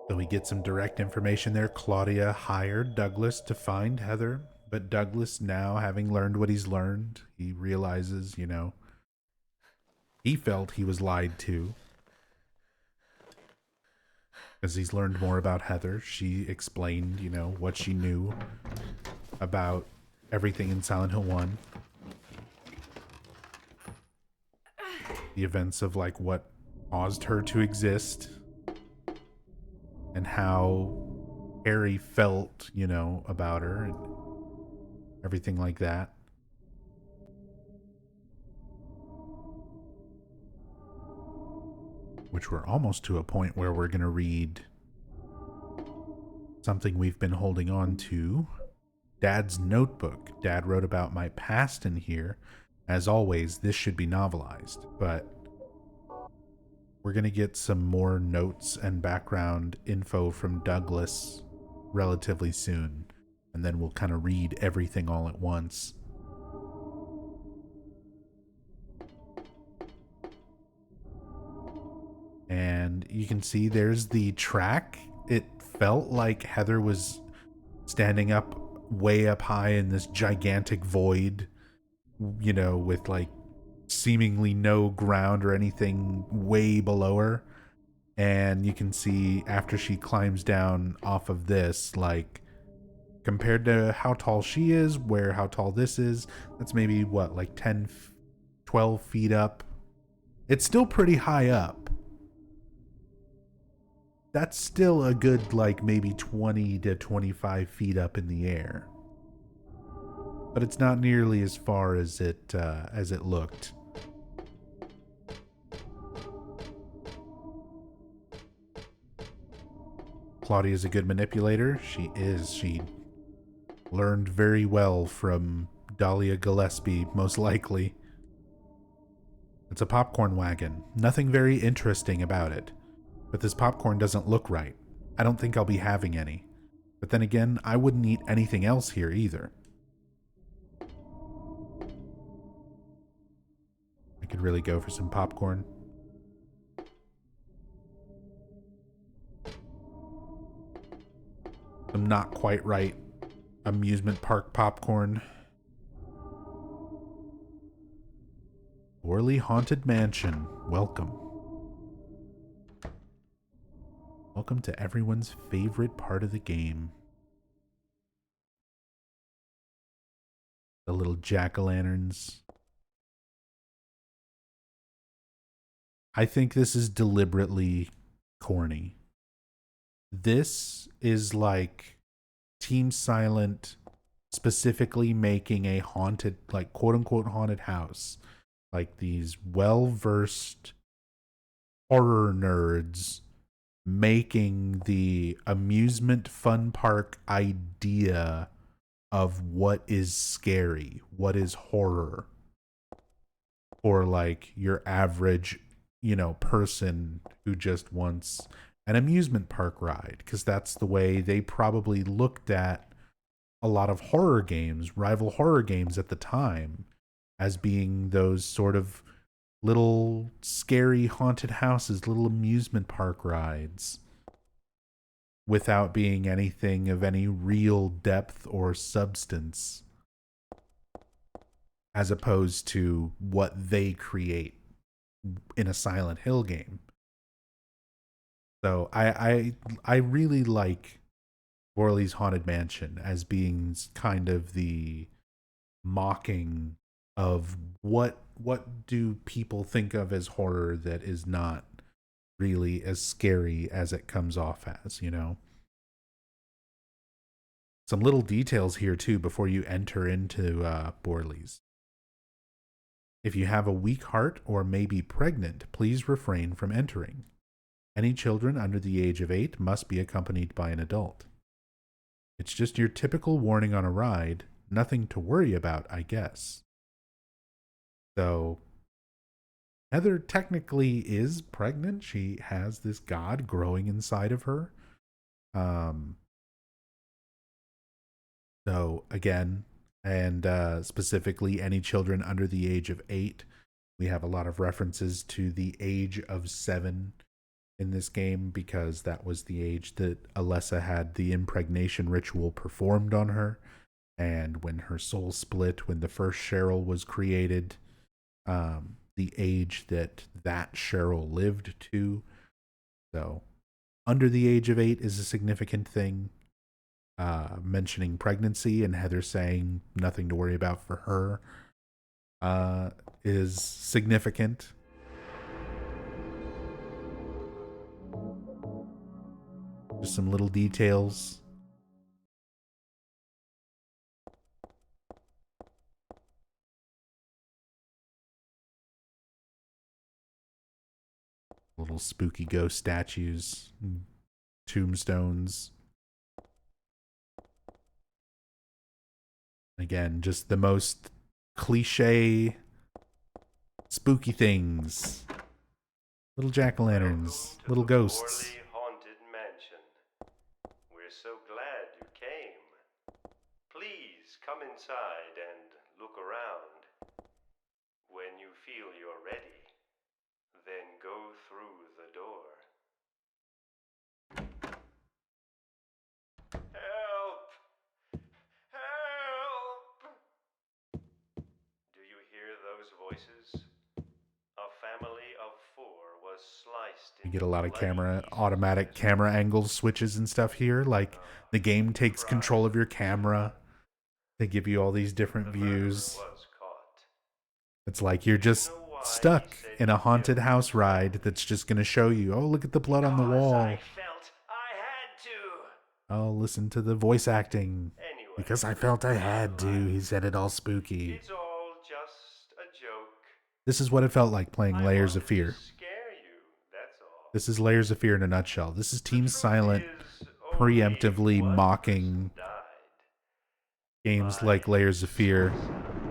So we get some direct information there. Claudia hired Douglas to find Heather, but Douglas, now having learned what he's learned, he realizes, he felt he was lied to. As he's learned more about Heather, she explained, what she knew about everything in Silent Hill 1. The events of, what caused her to exist. And how Harry felt, about her and everything like that. Which we're almost to a point where we're going to read something we've been holding on to. Dad's notebook. Dad wrote about my past in here. As always, this should be novelized, but we're going to get some more notes and background info from Douglas relatively soon, and then we'll kind of read everything all at once. And you can see there's the track. It felt like Heather was standing up way up high in this gigantic void, with seemingly no ground or anything way below her. And you can see after she climbs down off of this, compared to how tall she is, how tall this is, that's maybe 10, 12 feet up. It's still pretty high up. That's still a good maybe 20 to 25 feet up in the air. But it's not nearly as far as it looked. Claudia's a good manipulator. She is. She learned very well from Dahlia Gillespie, most likely. It's a popcorn wagon. Nothing very interesting about it. But this popcorn doesn't look right. I don't think I'll be having any. But then again, I wouldn't eat anything else here either. I could really go for some popcorn. Some not quite right amusement park popcorn. Borley Haunted Mansion. Welcome. Welcome to everyone's favorite part of the game. The little jack-o'-lanterns. I think this is deliberately corny. This is Team Silent specifically making a haunted, quote-unquote haunted house. These well-versed horror nerds making the amusement fun park idea of what is scary, what is horror, or your average, person who just wants an amusement park ride, because that's the way they probably looked at a lot of horror games, rival horror games at the time, as being those sort of little scary haunted houses, little amusement park rides, without being anything of any real depth or substance, as opposed to what they create in a Silent Hill game. So I really like Borley's Haunted Mansion as being kind of the mocking of what do people think of as horror that is not really as scary as it comes off as, Some little details here too before you enter into Borley's. If you have a weak heart or may be pregnant, please refrain from entering. Any children under the age of 8 must be accompanied by an adult. It's just your typical warning on a ride, nothing to worry about, I guess. So, Heather technically is pregnant. She has this god growing inside of her. So, again, and specifically any children under the age of 8. We have a lot of references to the age of 7 in this game because that was the age that Alessa had the impregnation ritual performed on her. And when her soul split, when the first Cheryl was created, the age that Cheryl lived to. So, under the age of 8 is a significant thing. Mentioning pregnancy and Heather saying nothing to worry about for her is significant. Just some little details. Little spooky ghost statues, tombstones. Again, just the most cliche spooky things. Little jack-o'-lanterns, little ghosts. Borley Haunted Mansion. We're so glad you came. Please come inside and look around. When you feel you're ready, then go through the door. Help! Help! Do you hear those voices? A family of 4 was sliced. You get a lot of automatic camera angles, switches and stuff here. Like, the game takes control of your camera. They give you all these different views. It's like you're just stuck in a haunted house ride that's just going to show you, oh, look at the blood on the wall. I felt I had to. Oh, listen to the voice acting. Anyway, Because I felt I had to. He said it all spooky. it's all just a joke. This is what it felt like playing Layers of I Fear. wanted to scare you, that's all. This is Layers of Fear in a nutshell. This is Team The truth Silent is, only preemptively one mocking person died. games like Layers of Fear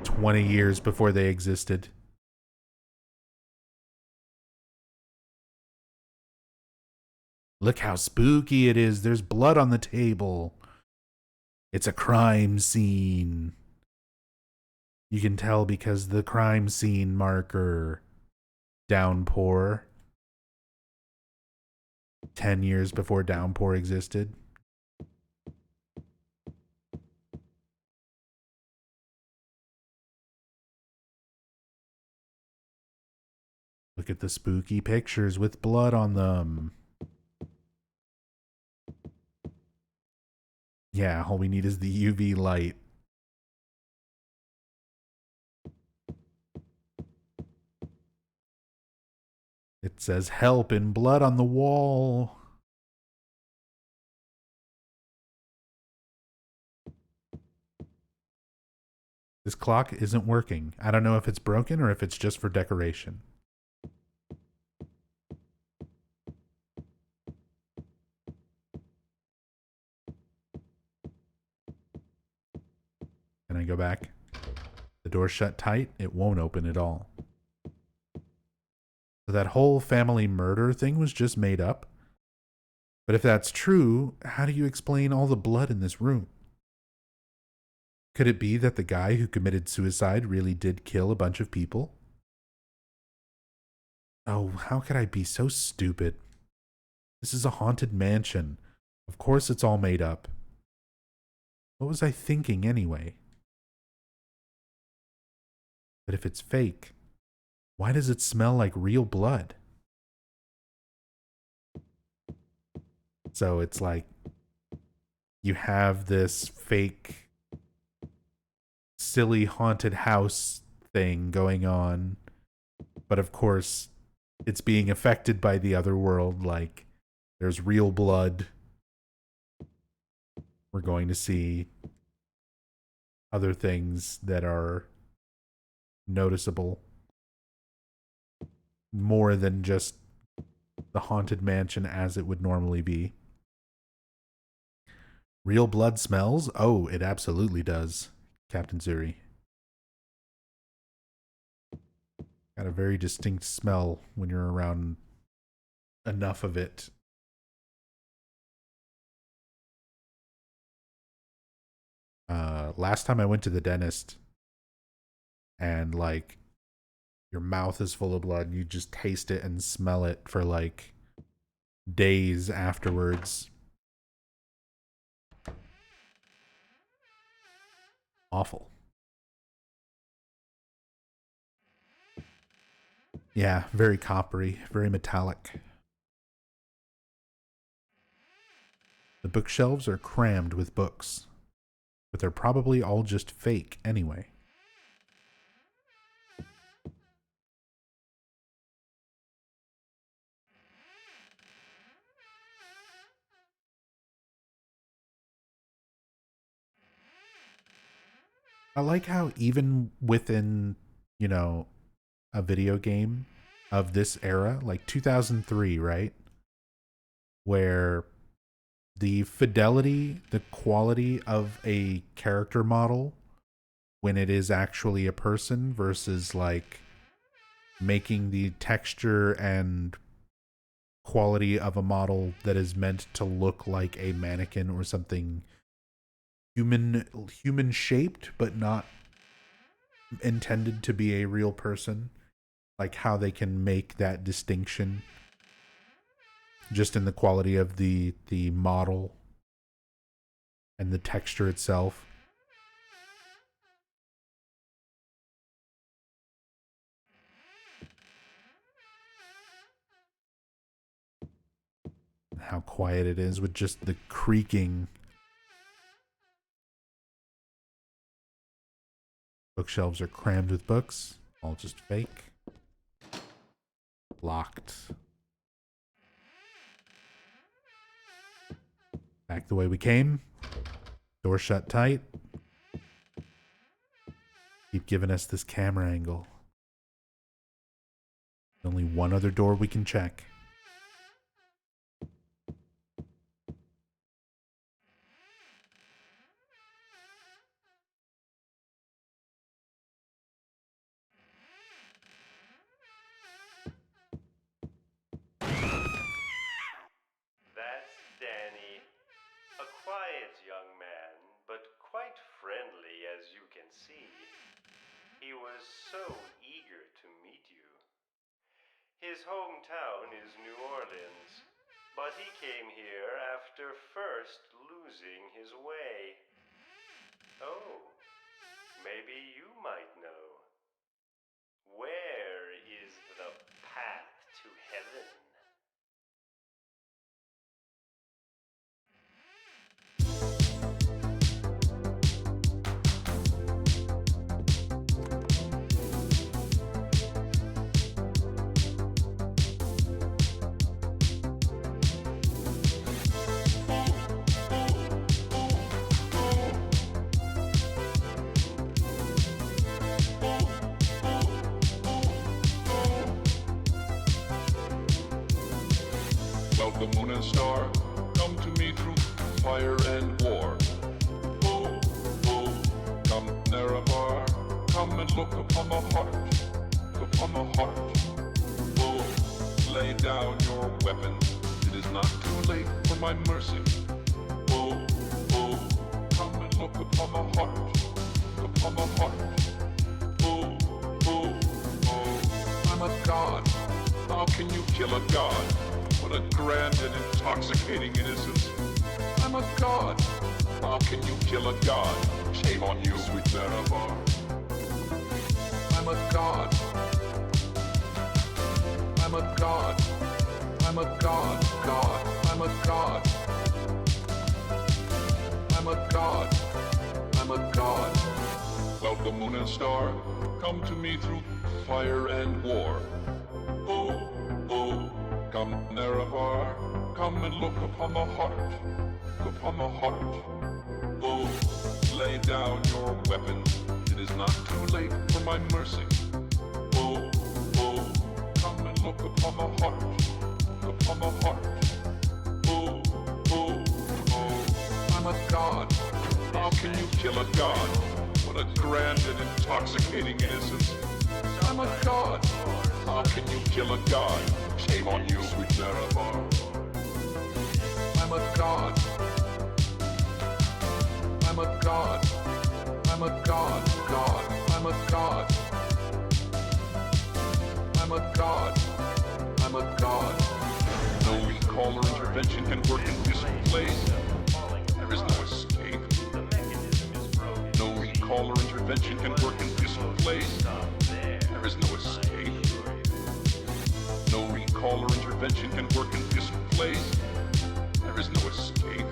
20 years before they existed. Look how spooky it is. There's blood on the table. It's a crime scene. You can tell because the crime scene marker, Downpour, 10 years before Downpour existed. Look at the spooky pictures with blood on them. Yeah, all we need is the UV light. It says help in blood on the wall. This clock isn't working. I don't know if it's broken or if it's just for decoration. Can I go back? The door's shut tight. It won't open at all. So that whole family murder thing was just made up. But if that's true, how do you explain all the blood in this room? Could it be that the guy who committed suicide really did kill a bunch of people? Oh, how could I be so stupid? This is a haunted mansion. Of course it's all made up. What was I thinking anyway? But if it's fake, why does it smell like real blood? So it's like you have this fake, silly haunted house thing going on, but of course it's being affected by the other world. Like, there's real blood. We're going to see other things that are noticeable more than just the haunted mansion as it would normally be. Real blood smells? Oh, it absolutely does, Captain Zuri. Got a very distinct smell when you're around enough of it. Last time I went to the dentist and like your mouth is full of blood, you just taste it and smell it for like days afterwards. Awful. Yeah, very coppery, very metallic. The bookshelves are crammed with books, but they're probably all just fake anyway. I like how even within, you know, a video game of this era, like 2003, right? Where the fidelity, the quality of a character model when it is actually a person versus like making the texture and quality of a model that is meant to look like a mannequin or something human shaped but not intended to be a real person, like how they can make that distinction just in the quality of the model and the texture itself. How quiet it is with just the creaking. Bookshelves are crammed with books, all just fake. Locked. Back the way we came. Door shut tight. Keep giving us this camera angle. Only one other door we can check. That's Danny. A quiet young man, but quite friendly as you can see. He was so eager to meet you. His hometown is New Orleans, but he came here after first losing his way. Oh, maybe you might know. Where is the path to heaven? The moon and star come to me through fire and war. Oh, oh, come nearer far, come and look upon the heart, upon the heart. Oh, lay down your weapons, it is not too late for my mercy. Oh, oh, come and look upon the heart, upon the heart. Oh, oh, oh, I'm a god, how can you kill a god? What a grand and intoxicating innocence. I'm a god. How can you kill a god? Shame on you, sweet Marabar. I'm a god. I'm a god. I'm a god. God. I'm a god. I'm a god. I'm a god. Well, the moon and star come to me through fire and war. Oh, oh. Come nearer far, come and look upon the heart, upon the heart. Oh, lay down your weapons, it is not too late for my mercy. Oh, oh, come and look upon the heart, upon the heart. Oh, oh, oh, I'm a god, how can you kill a god? What a grand and intoxicating innocence. I'm a god, how can you kill a god? Shame on you, sweet Marabar. I'm a god. I'm a god. I'm a god. God. I'm a god. I'm a god. I'm a god. No, we call her intervention can work in this place. There is no escape. No recall or intervention can work in this place. There is no escape. No recall or intervention can work in this place. There is no escape.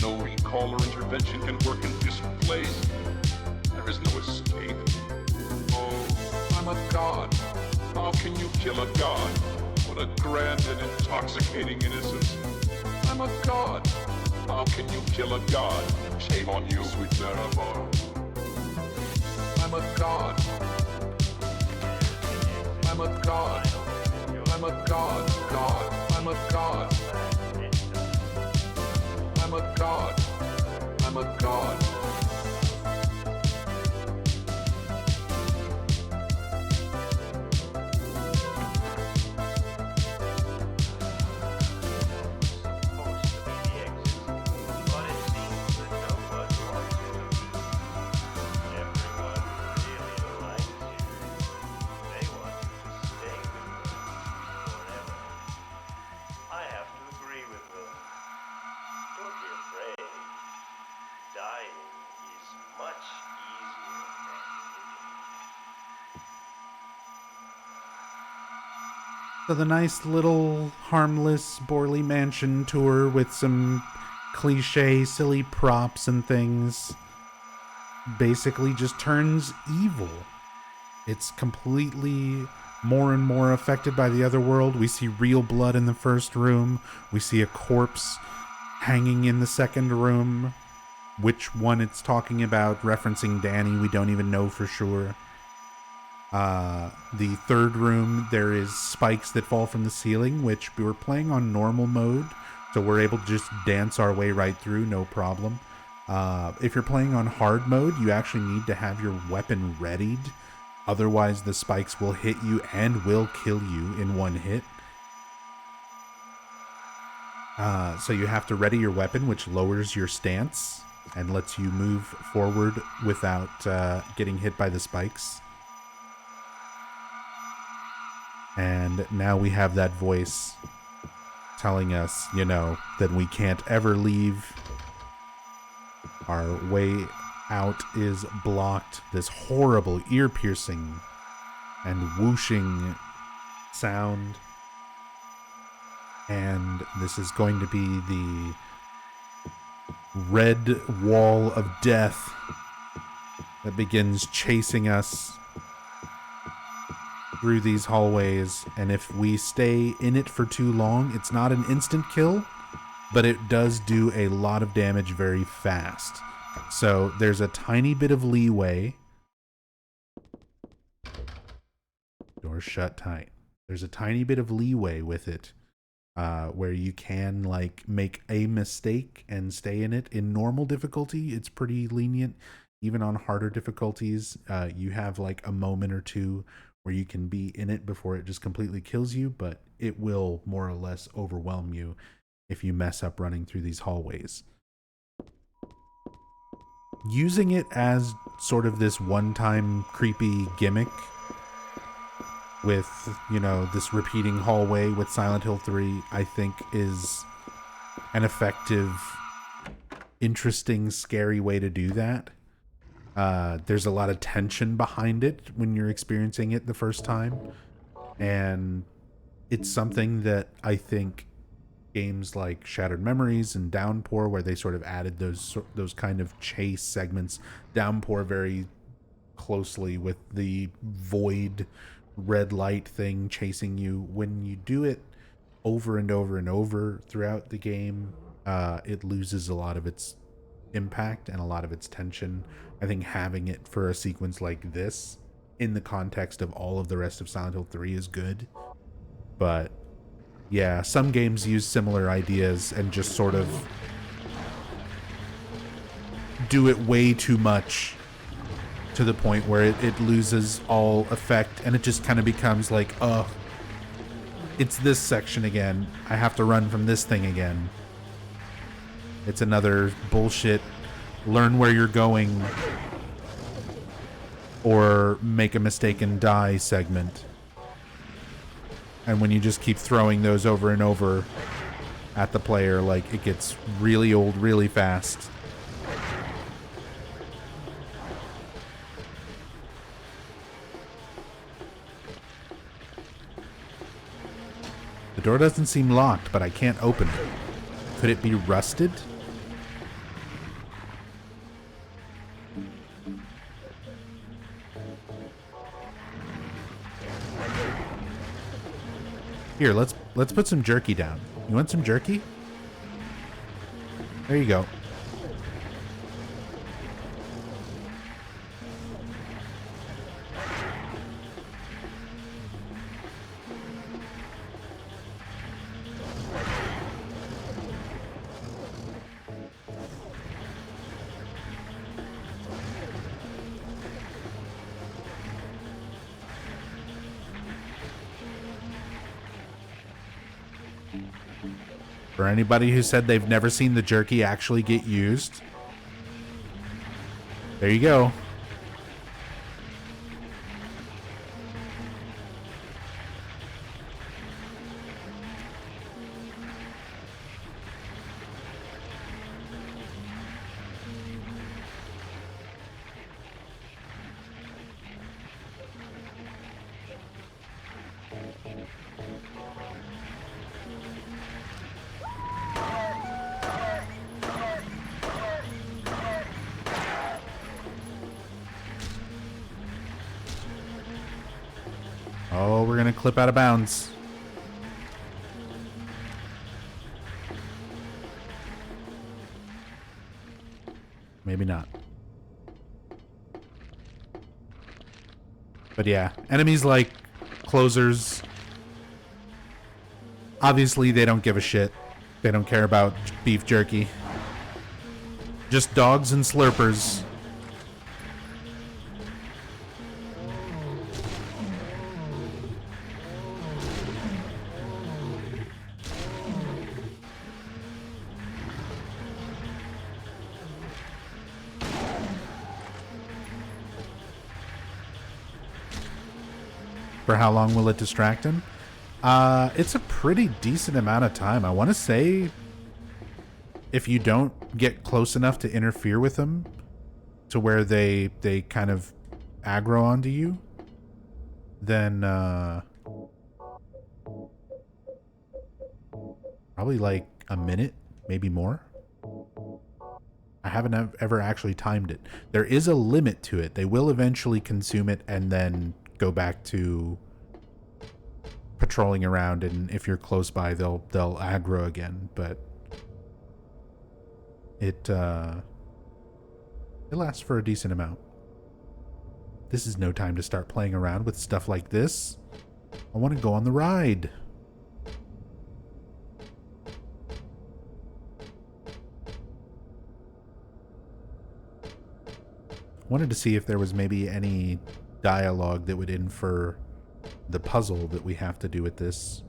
No recall or intervention can work in this place. There is no escape. Oh, I'm a god. How can you kill a god? What a grand and intoxicating innocence. I'm a god. How can you kill a god? Shame on you, sweet Nerevar. I'm a god. I'm a god. I'm a god. God. I'm a god. I'm a god. I'm a god. So the nice little harmless Borley mansion tour with some cliche silly props and things basically just turns evil. It's completely more and more affected by the other world. We see real blood in the first room. We see a corpse hanging in the second room. Which one it's talking about, referencing Danny, we don't even know for sure. The third room, there is spikes that fall from the ceiling, which we were playing on normal mode, so we're able to just dance our way right through, no problem. If you're playing on hard mode, you actually need to have your weapon readied. Otherwise, the spikes will hit you and will kill you in one hit. So you have to ready your weapon, which lowers your stance and lets you move forward without getting hit by the spikes. And now we have that voice telling us, you know, that we can't ever leave. Our way out is blocked. This horrible ear-piercing and whooshing sound. And this is going to be the red wall of death that begins chasing us through these hallways, and if we stay in it for too long, it's not an instant kill, but it does do a lot of damage very fast. So there's a tiny bit of leeway. Door shut tight. There's a tiny bit of leeway with it, where you can like make a mistake and stay in it. In normal difficulty, it's pretty lenient. Even on harder difficulties, you have like a moment or two where you can be in it before it just completely kills you, but it will more or less overwhelm you if you mess up running through these hallways. Using it as sort of this one-time creepy gimmick with, you know, this repeating hallway with Silent Hill 3, I think is an effective, interesting, scary way to do that. There's a lot of tension behind it when you're experiencing it the first time, and it's something that I think games like Shattered Memories and Downpour, where they sort of added those kind of chase segments, Downpour very closely with the void red light thing chasing you. When you do it over and over and over throughout the game, it loses a lot of its impact and a lot of its tension. I think having it for a sequence like this in the context of all of the rest of Silent Hill 3 is good. But yeah, some games use similar ideas and just sort of do it way too much to the point where it loses all effect, and it just kind of becomes like, oh, it's this section again. I have to run from this thing again. It's another bullshit learn where you're going or make a mistake and die segment. And when you just keep throwing those over and over at the player, like, it gets really old really fast. The door doesn't seem locked, but I can't open it. Could it be rusted? Here, let's put some jerky down. You want some jerky? There you go. For anybody who said they've never seen the jerky actually get used, there you go. Oh, we're going to clip out of bounds. Maybe not. But yeah, enemies like closers, obviously they don't give a shit. They don't care about beef jerky. Just dogs and slurpers. For how long will it distract him? It's a pretty decent amount of time. I want to say if you don't get close enough to interfere with them to where they kind of aggro onto you, then probably like a minute, maybe more. I haven't ever actually timed it. There is a limit to it. They will eventually consume it and then go back to patrolling around, and if you're close by, they'll aggro again. But it lasts for a decent amount. This is no time to start playing around with stuff like this. I want to go on the ride. Wanted to see if there was maybe any dialogue that would infer the puzzle that we have to do with this.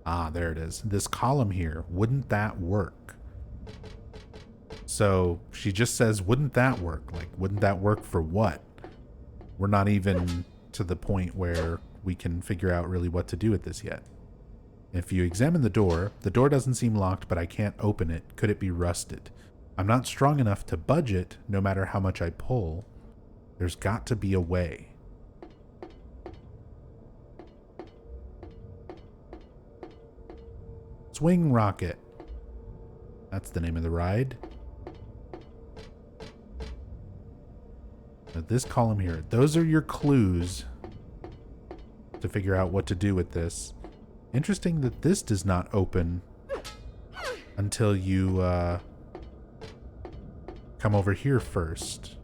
Ah, there it is. This column here. Wouldn't that work? So she just says, wouldn't that work? Like, wouldn't that work for what? We're not even to the point where we can figure out really what to do with this yet. If you examine the door doesn't seem locked, but I can't open it. Could it be rusted? I'm not strong enough to budge it, no matter how much I pull. There's got to be a way. Swing Rocket. That's the name of the ride. Now this column here, those are your clues to figure out what to do with this. Interesting that this does not open until you come over here first.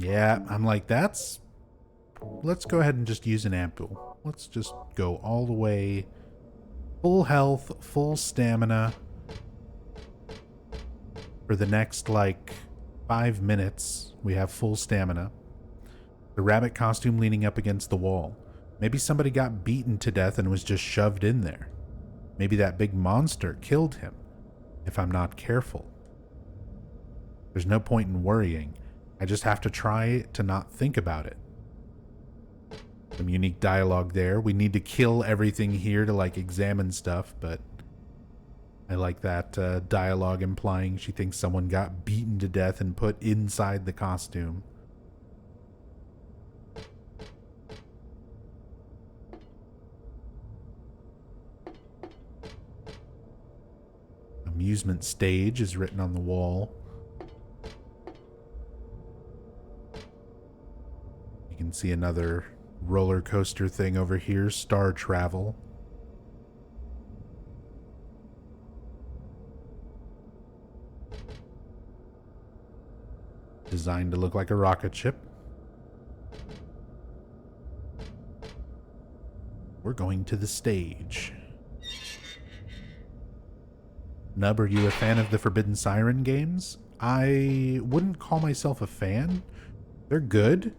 Yeah, I'm like, let's go ahead and just use an ampoule. Let's just go all the way, full health, full stamina for the next, 5 minutes. We have full stamina. The rabbit costume leaning up against the wall. Maybe somebody got beaten to death and was just shoved in there. Maybe that big monster killed him, if I'm not careful. There's no point in worrying. I just have to try to not think about it. Some unique dialogue there. We need to kill everything here to, examine stuff, but I like that dialogue implying she thinks someone got beaten to death and put inside the costume. Amusement stage is written on the wall. You can see another roller coaster thing over here, Star Travel. Designed to look like a rocket ship. We're going to the stage. Nub, are you a fan of the Forbidden Siren games? I wouldn't call myself a fan. They're good.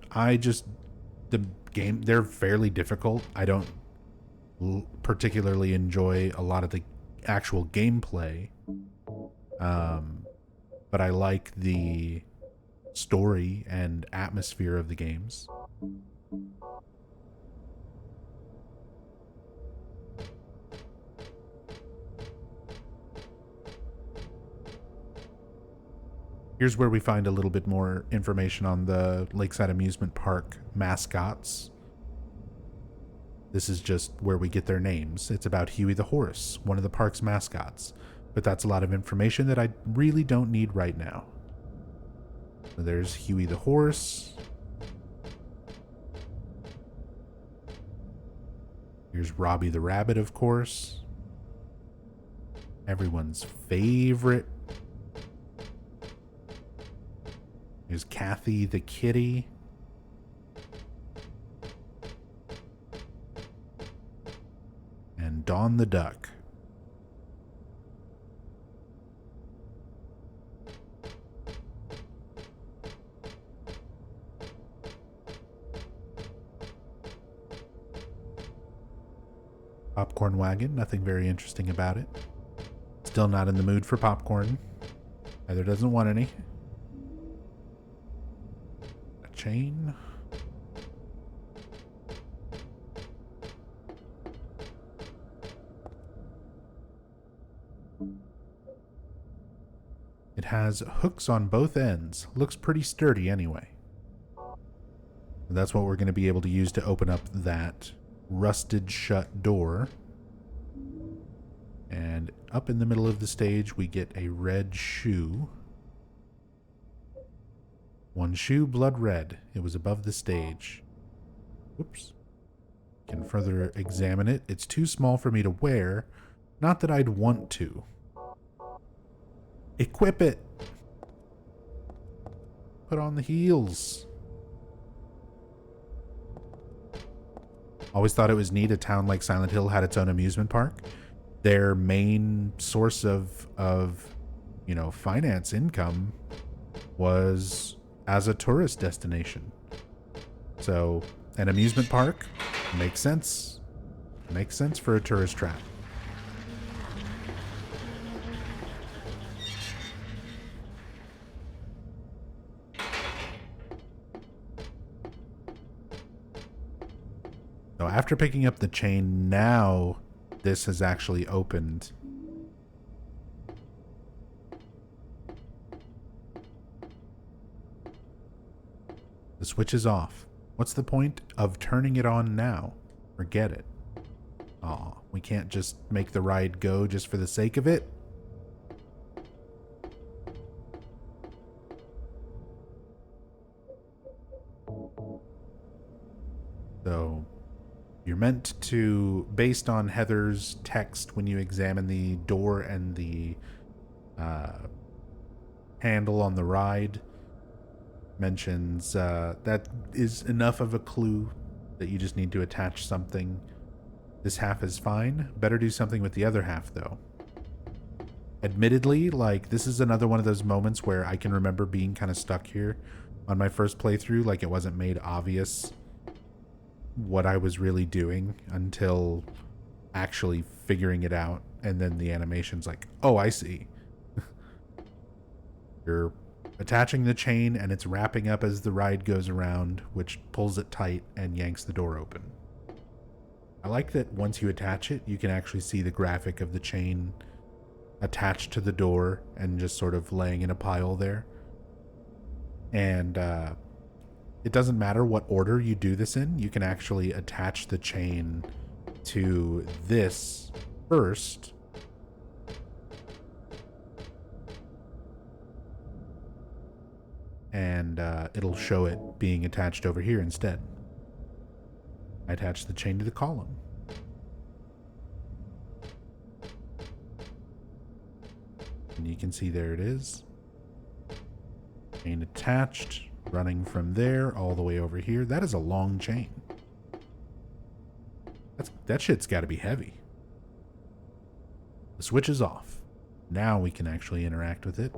They're fairly difficult. I don't particularly enjoy a lot of the actual gameplay. But I like the story and atmosphere of the games. Here's where we find a little bit more information on the Lakeside Amusement Park mascots. This is just where we get their names. It's about Huey the Horse, one of the park's mascots. But that's a lot of information that I really don't need right now. So there's Huey the Horse. Here's Robbie the Rabbit, of course. Everyone's favorite. There's Kathy the Kitty. And Dawn the Duck. Popcorn wagon, nothing very interesting about it. Still not in the mood for popcorn. Heather doesn't want any. A chain. It has hooks on both ends. Looks pretty sturdy anyway. And that's what we're going to be able to use to open up that rusted shut door. And up in the middle of the stage we get a red shoe. One shoe, blood red. It was above the stage. Whoops. Can further examine it. It's too small for me to wear. Not that I'd want to. Equip it. Put on the heels. Always thought it was neat a town like Silent Hill had its own amusement park. Their main source of finance income was as a tourist destination. So an amusement park makes sense. Makes sense for a tourist trap. So after picking up the chain, now this has actually opened. The switch is off. What's the point of turning it on now? Forget it. Aw, we can't just make the ride go just for the sake of it? So you're meant to, based on Heather's text when you examine the door and the handle on the ride, mentions that is enough of a clue that you just need to attach something. This half is fine. Better do something with the other half, though. Admittedly, like, this is another one of those moments where I can remember being kind of stuck here on my first playthrough. Like, it wasn't made obvious what I was really doing until actually figuring it out. And then the animation's like, oh, I see. You're attaching the chain and it's wrapping up as the ride goes around, which pulls it tight and yanks the door open. I like that once you attach it, you can actually see the graphic of the chain attached to the door and just sort of laying in a pile there. And it doesn't matter what order you do this in. You can actually attach the chain to this first. And it'll show it being attached over here instead. I attach the chain to the column. And you can see there it is. Chain attached, running from there all the way over here. That is a long chain. That shit's got to be heavy. The switch is off. Now we can actually interact with it.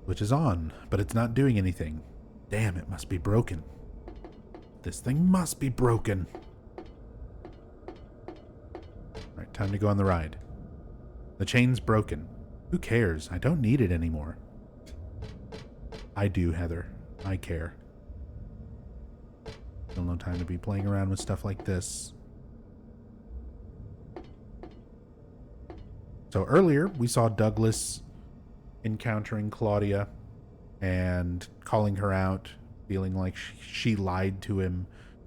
Which is on, but it's not doing anything. Damn, it must be broken. This thing must be broken. Alright, time to go on the ride. The chain's broken. Who cares? I don't need it anymore. I do, Heather. I care. Still no time to be playing around with stuff like this. So earlier, we saw Douglas encountering Claudia and calling her out, feeling like she lied to him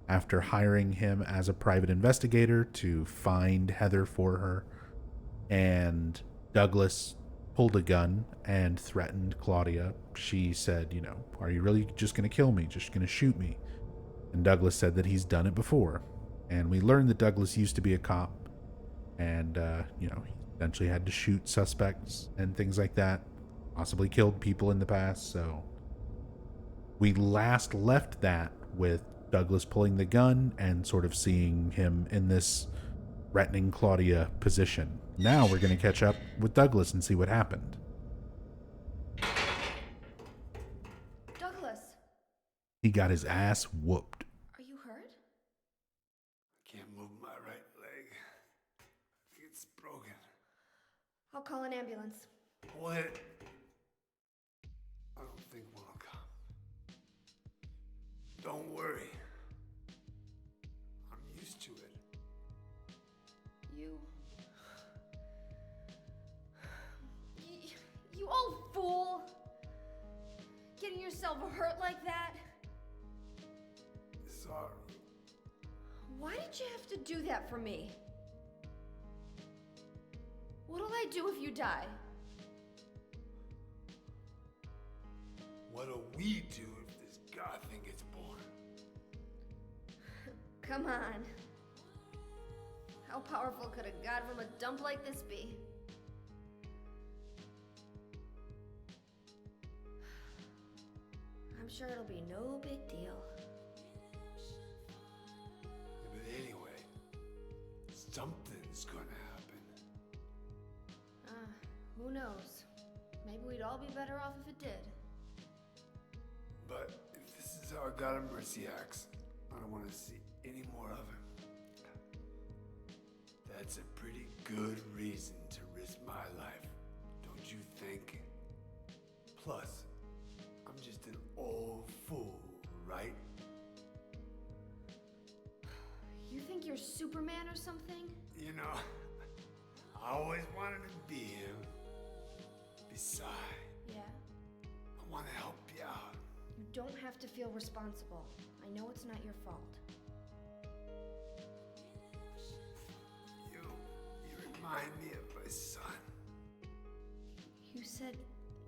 after hiring him as a private investigator to find Heather for her. And Douglas pulled a gun and threatened Claudia. She said, you know, are you really just going to kill me? Just going to shoot me? And Douglas said that he's done it before. And we learned that Douglas used to be a cop and, you know, he eventually had to shoot suspects and things like that. Possibly killed people in the past, so we last left that with Douglas pulling the gun and sort of seeing him in this threatening Claudia position. Now we're going to catch up with Douglas and see what happened. Douglas, He got his ass whooped. are you hurt? I can't move my right leg. I think it's broken. I'll call an ambulance. What? I don't think one will come. Don't worry. I'm used to it. You old fool! Getting yourself hurt like that? Sorry. Why did you have to do that for me? What'll I do if you die? What'll we do if this god thing gets born? Come on. How powerful could a god from a dump like this be? I'm sure it'll be no big deal. Yeah, but anyway, something's gonna happen. Who knows? Maybe we'd all be better off if it did. But if this is how God of Mercy acts, I don't want to see any more of him. That's a pretty good reason to risk my life, don't you think? Plus, I'm just an old fool, right? You think you're Superman or something? You know, I always wanted to be him. Besides, Yeah. I want to help you out. You don't have to feel responsible. I know it's not your fault. You remind me of my son. You said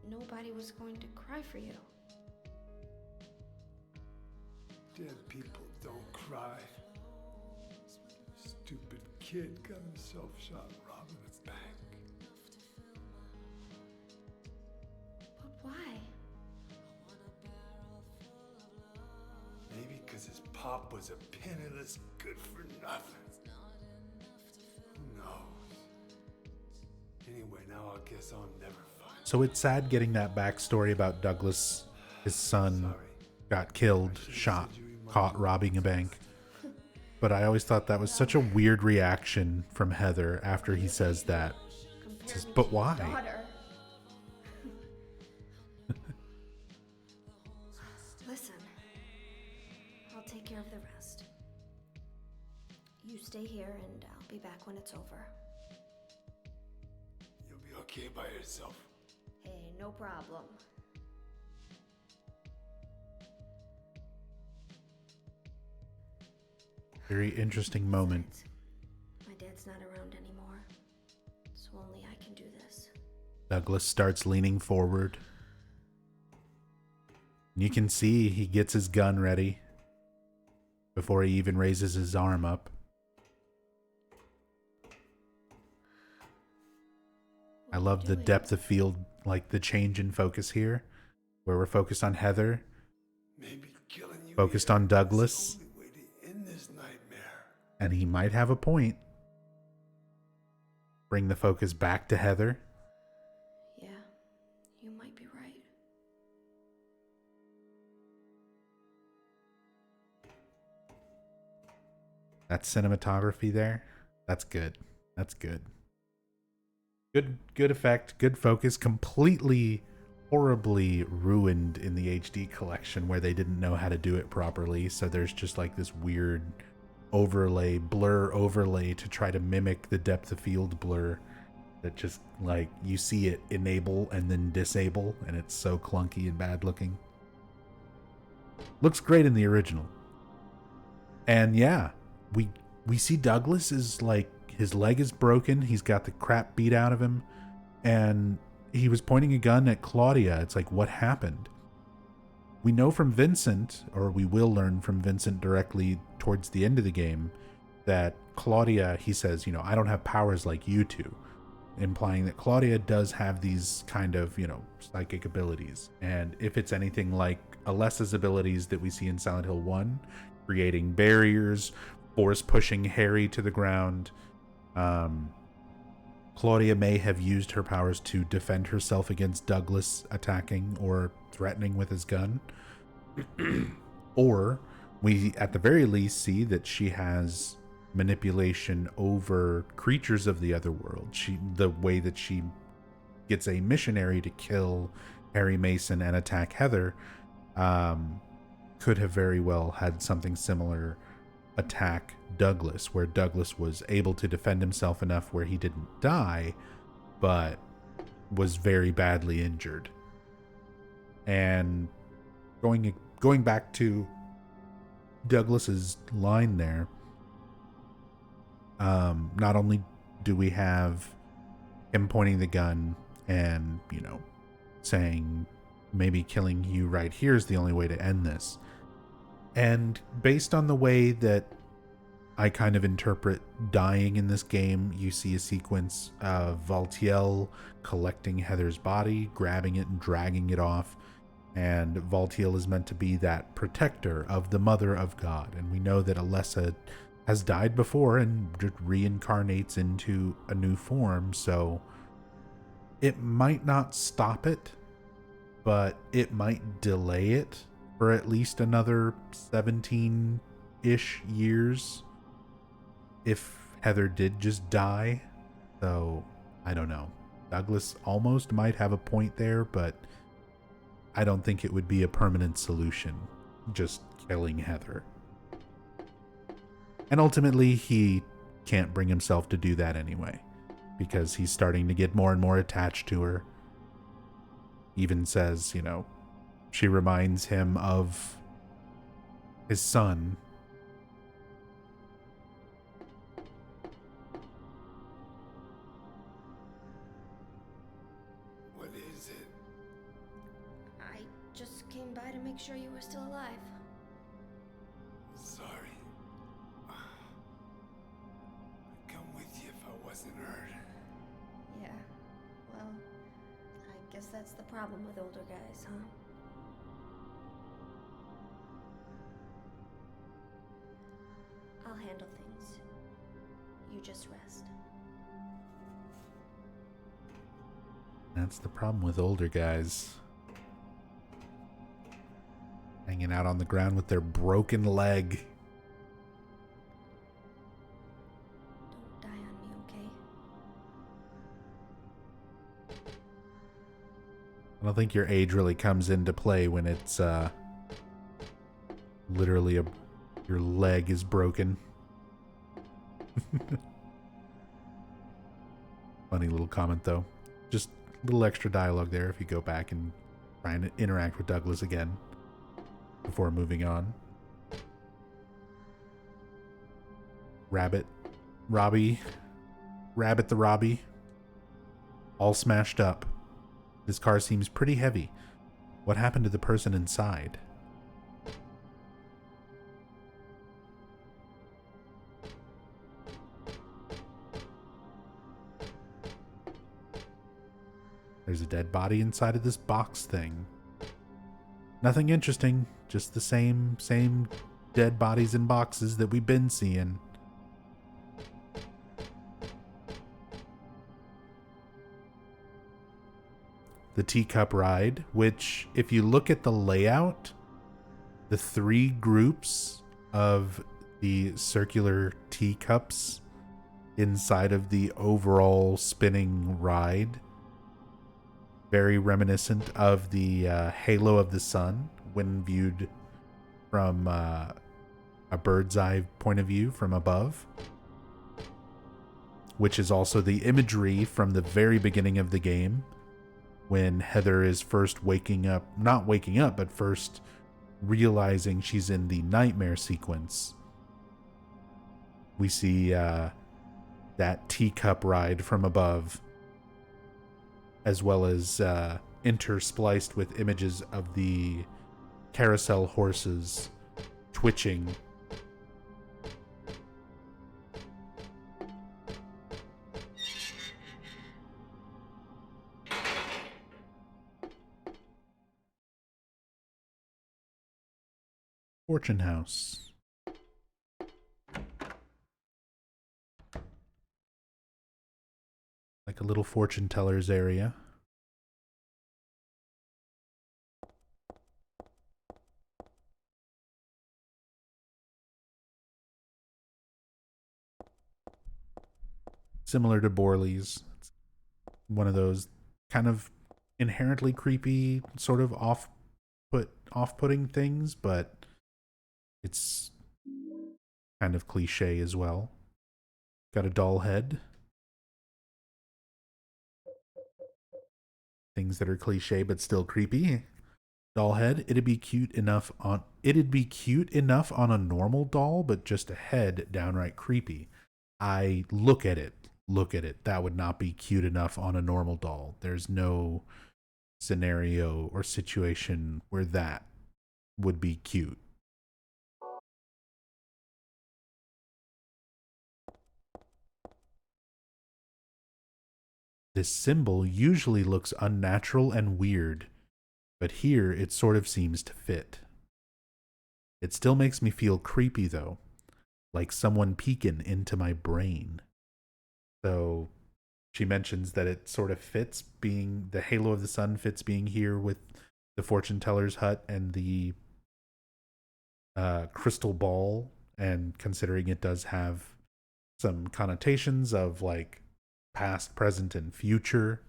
nobody was going to cry for you. Dead people don't cry. Stupid kid got himself shot robbing a bank. But why? Maybe because his pop was a penniless good-for-nothing. Who knows? Anyway, now I guess I'll never find. So it's sad getting that backstory about Douglas. His son got killed, shot, caught robbing a bank. But I always thought that was such a weird reaction from Heather after he says that. He says, but why? Listen, I'll take care of the rest. You stay here and I'll be back when it's over. You'll be okay by yourself. Hey, no problem. Very interesting moment. My dad's not around anymore, so only I can do this. Douglas starts leaning forward. You can see he gets his gun ready before he even raises his arm up. I love the depth of field, like the change in focus here, where we're focused on Heather, Maybe killing you focused on Douglas, and he might have a point. Bring the focus back to Heather. Yeah, you might be right. That cinematography there, that's good. That's good. Good effect, good focus. Completely, horribly ruined in the HD collection where they didn't know how to do it properly. So there's just like this weird overlay, blur overlay to try to mimic the depth of field blur that just like you see it enable and then disable, and it's so clunky and bad looking. Looks great in the original. And yeah, we see Douglas is like, his leg is broken, he's got the crap beat out of him, and he was pointing a gun at Claudia. It's like, what happened? We know from Vincent, or we will learn from Vincent directly towards the end of the game, that Claudia, he says, I don't have powers like you two, implying that Claudia does have these kind of, psychic abilities. And if it's anything like Alessa's abilities that we see in Silent Hill 1, creating barriers, force pushing Harry to the ground, Claudia may have used her powers to defend herself against Douglas attacking or threatening with his gun. Or we, at the very least, see that she has manipulation over creatures of the other world. The way that she gets a missionary to kill Harry Mason and attack Heather, could have very well had something similar attack Douglas, where Douglas was able to defend himself enough where he didn't die, but was very badly injured. And going back to Douglas's line there, not only do we have him pointing the gun and, saying maybe killing you right here is the only way to end this. And based on the way that I kind of interpret dying in this game, you see a sequence of Valtiel collecting Heather's body, grabbing it and dragging it off. And Valtiel is meant to be that protector of the Mother of God. And we know that Alessa has died before and reincarnates into a new form. So it might not stop it, but it might delay it for at least another 17-ish years if Heather did just die. So I don't know. Douglas almost might have a point there, but I don't think it would be a permanent solution, just killing Heather. And ultimately, he can't bring himself to do that anyway, because he's starting to get more and more attached to her. Even says, she reminds him of his son. What is it? I just came by to make sure you were still alive. guess that's the problem with older guys, huh? I'll handle things. You just rest. That's the problem with older guys. Hanging out on the ground with their broken leg. Don't die on me, okay? I don't think your age really comes into play when it's literally your leg is broken. Funny little comment though. Just a little extra dialogue there if you go back and try and interact with Douglas again before moving on. Rabbit the Robbie, all smashed up. This car seems pretty heavy. What happened to the person inside? There's a dead body inside of this box thing. Nothing interesting, just the same dead bodies in boxes that we've been seeing. The teacup ride, which if you look at the layout, the three groups of the circular teacups inside of the overall spinning ride, very reminiscent of the halo of the sun when viewed from a bird's eye point of view from above, which is also the imagery from the very beginning of the game when Heather is first not waking up, but first realizing she's in the nightmare sequence. We see that teacup ride from above, as well as interspliced with images of the carousel horses twitching. Fortune house. Like a little fortune teller's area. Similar to Borley's. It's one of those kind of inherently creepy, sort of off-putting things, but it's kind of cliche as well. Got a doll head. Things that are cliche but still creepy. Doll head. It'd be cute enough on a normal doll, but just a head downright creepy. I look at it. That would not be cute enough on a normal doll. There's no scenario or situation where that would be cute. This symbol usually looks unnatural and weird, but here it sort of seems to fit. It still makes me feel creepy though, like someone peeking into my brain. So she mentions that it sort of fits being the halo of the sun fits being here with the fortune teller's hut and the crystal ball, and considering it does have some connotations of like past, present, and future,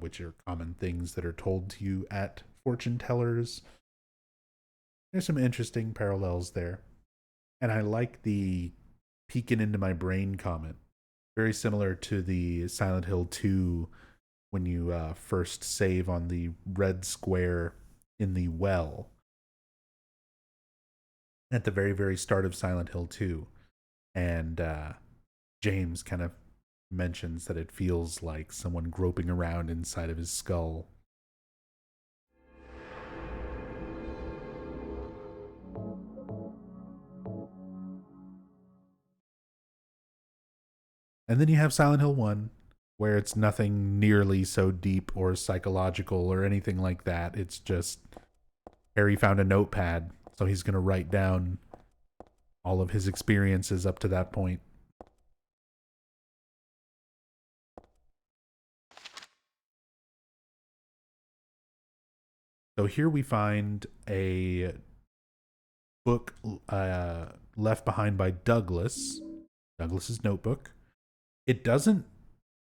which are common things that are told to you at fortune tellers. There's some interesting parallels there. And I like the peeking into my brain comment. Very similar to the Silent Hill 2 when you first save on the red square in the well at the very, very start of Silent Hill 2. And James kind of mentions that it feels like someone groping around inside of his skull. And then you have Silent Hill 1, where it's nothing nearly so deep or psychological or anything like that. It's just Harry found a notepad, so he's going to write down all of his experiences up to that point. So here we find a book left behind by Douglas's notebook. It doesn't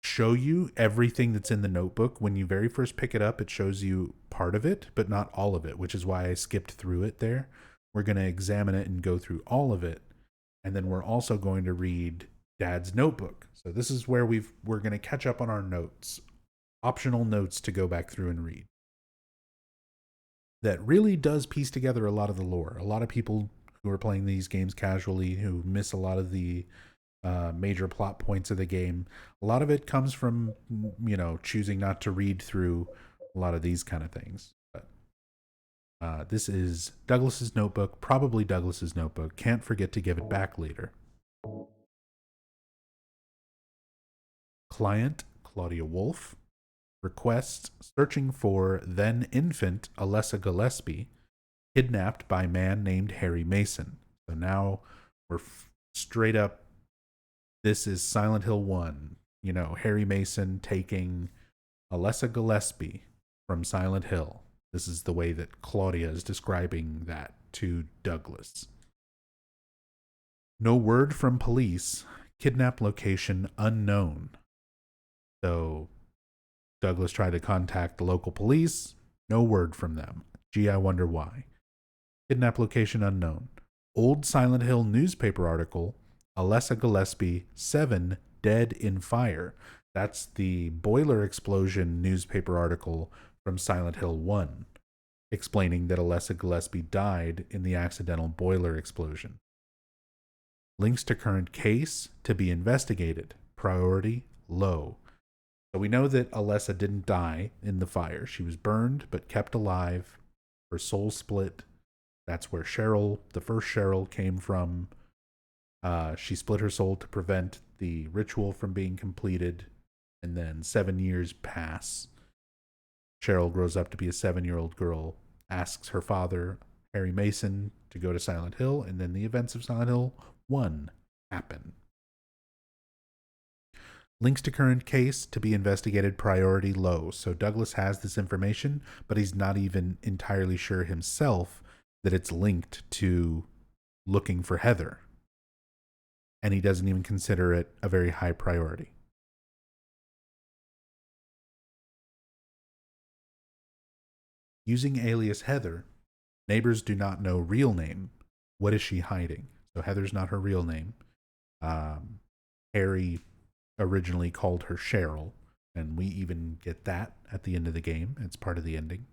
show you everything that's in the notebook. When you very first pick it up, it shows you part of it, but not all of it, which is why I skipped through it there. We're going to examine it and go through all of it. And then we're also going to read Dad's notebook. So this is where we're going to catch up on our notes, optional notes to go back through and read. That really does piece together a lot of the lore. A lot of people who are playing these games casually, who miss a lot of the major plot points of the game, a lot of it comes from, choosing not to read through a lot of these kind of things. But this is Douglas's notebook, probably Douglas's notebook. Can't forget to give it back later. Client, Claudia Wolf. Request, searching for then infant Alessa Gillespie, kidnapped by man named Harry Mason. So now we're straight up, this is Silent Hill 1. Harry Mason taking Alessa Gillespie from Silent Hill. This is the way that Claudia is describing that to Douglas. No word from police. Kidnap location unknown. So Douglas tried to contact the local police. No word from them. Gee, I wonder why. Kidnap location unknown. Old Silent Hill newspaper article. Alessa Gillespie, 7, dead in fire. That's the boiler explosion newspaper article from Silent Hill 1, explaining that Alessa Gillespie died in the accidental boiler explosion. Links to current case to be investigated. Priority low. So we know that Alessa didn't die in the fire. She was burned but kept alive. Her soul split. That's where the first Cheryl came from. She split her soul to prevent the ritual from being completed. And then 7 years pass. Cheryl grows up to be a 7-year-old girl, asks her father, Harry Mason, to go to Silent Hill, and then the events of Silent Hill 1 happen. Links to current case to be investigated, priority low. So Douglas has this information, but he's not even entirely sure himself that it's linked to looking for Heather. And he doesn't even consider it a very high priority. Using alias Heather, neighbors do not know real name. What is she hiding? So Heather's not her real name. Harry originally called her Cheryl, and we even get that at the end of the game. It's part of the ending.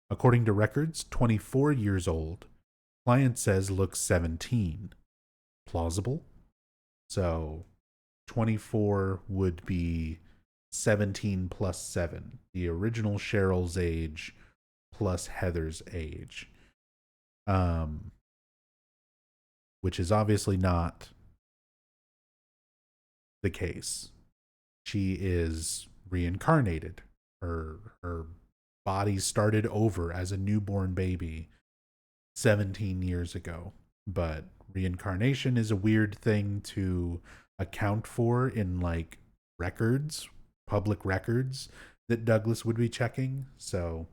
According to records, 24 years old. Client says looks 17. Plausible? So 24 would be 17 plus 7. The original Cheryl's age plus Heather's age. Which is obviously not the case. She is reincarnated. Her body started over as a newborn baby 17 years ago. But reincarnation is a weird thing to account for in records, public records that Douglas would be checking. So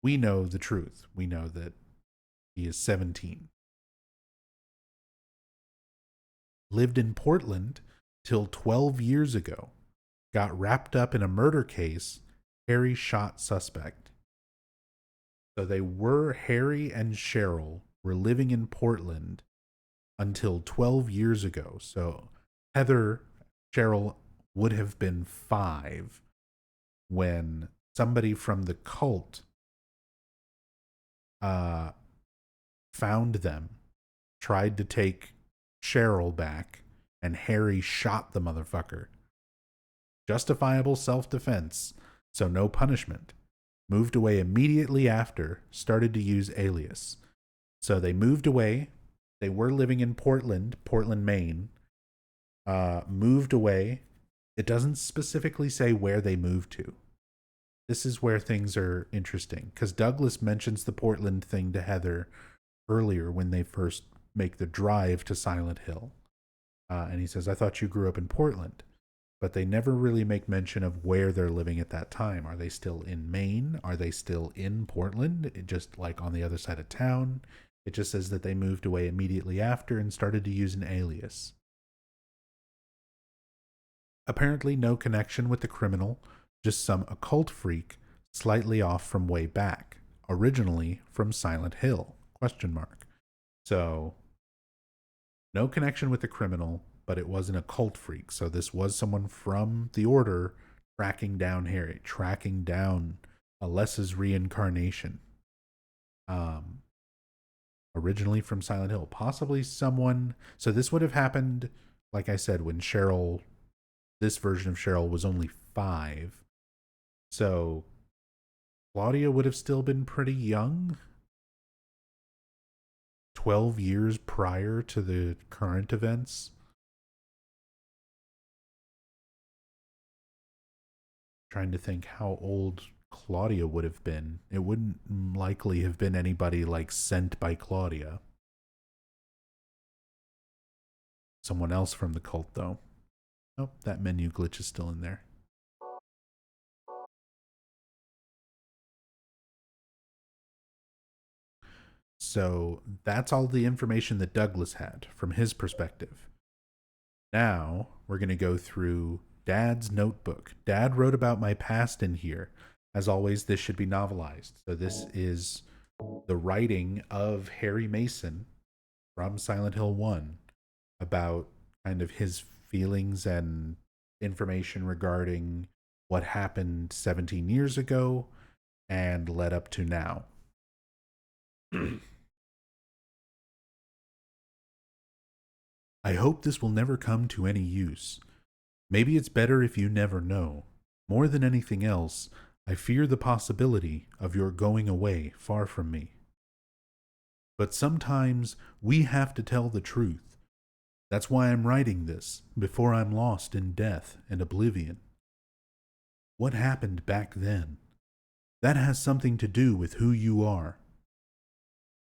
we know the truth. We know that he is 17. Lived in Portland till 12 years ago. Got wrapped up in a murder case. Harry shot suspect. So Harry and Cheryl were living in Portland until 12 years ago. So Cheryl would have been 5 when somebody from the cult found them, tried to take Cheryl back, and Harry shot the motherfucker. Justifiable self-defense, so no punishment. Moved away immediately after, started to use alias. So they moved away. They were living in Portland, Maine. Moved away, It doesn't specifically say where they moved to. This is where things are interesting, because Douglas mentions the Portland thing to Heather earlier when they first make the drive to Silent Hill. And he says, I thought you grew up in Portland. But they never really make mention of where they're living at that time. Are they still in Maine? Are they still in Portland? Just like on the other side of town? It just says that they moved away immediately after and started to use an alias. Apparently no connection with the criminal, just some occult freak slightly off from way back, originally from Silent Hill, ? So, no connection with the criminal, but it was an occult freak. So this was someone from the Order tracking down Harry, tracking down Alessa's reincarnation. Originally from Silent Hill. Possibly someone... So this would have happened, like I said, when Cheryl... This version of Cheryl was only 5. So Claudia would have still been pretty young. 12 years prior to the current events. Trying to think how old Claudia would have been. It wouldn't likely have been anybody like sent by Claudia. Someone else from the cult, though. Oh, that menu glitch is still in there. So that's all the information that Douglas had from his perspective. Now we're going to go through Dad's notebook. Dad wrote about my past in here. As always, this should be novelized. So this is the writing of Harry Mason from Silent Hill 1 about kind of his feelings and information regarding what happened 17 years ago and led up to now. I hope this will never come to any use. Maybe it's better if you never know. More than anything else, I fear the possibility of your going away far from me. But sometimes we have to tell the truth. That's why I'm writing this, before I'm lost in death and oblivion. What happened back then? That has something to do with who you are.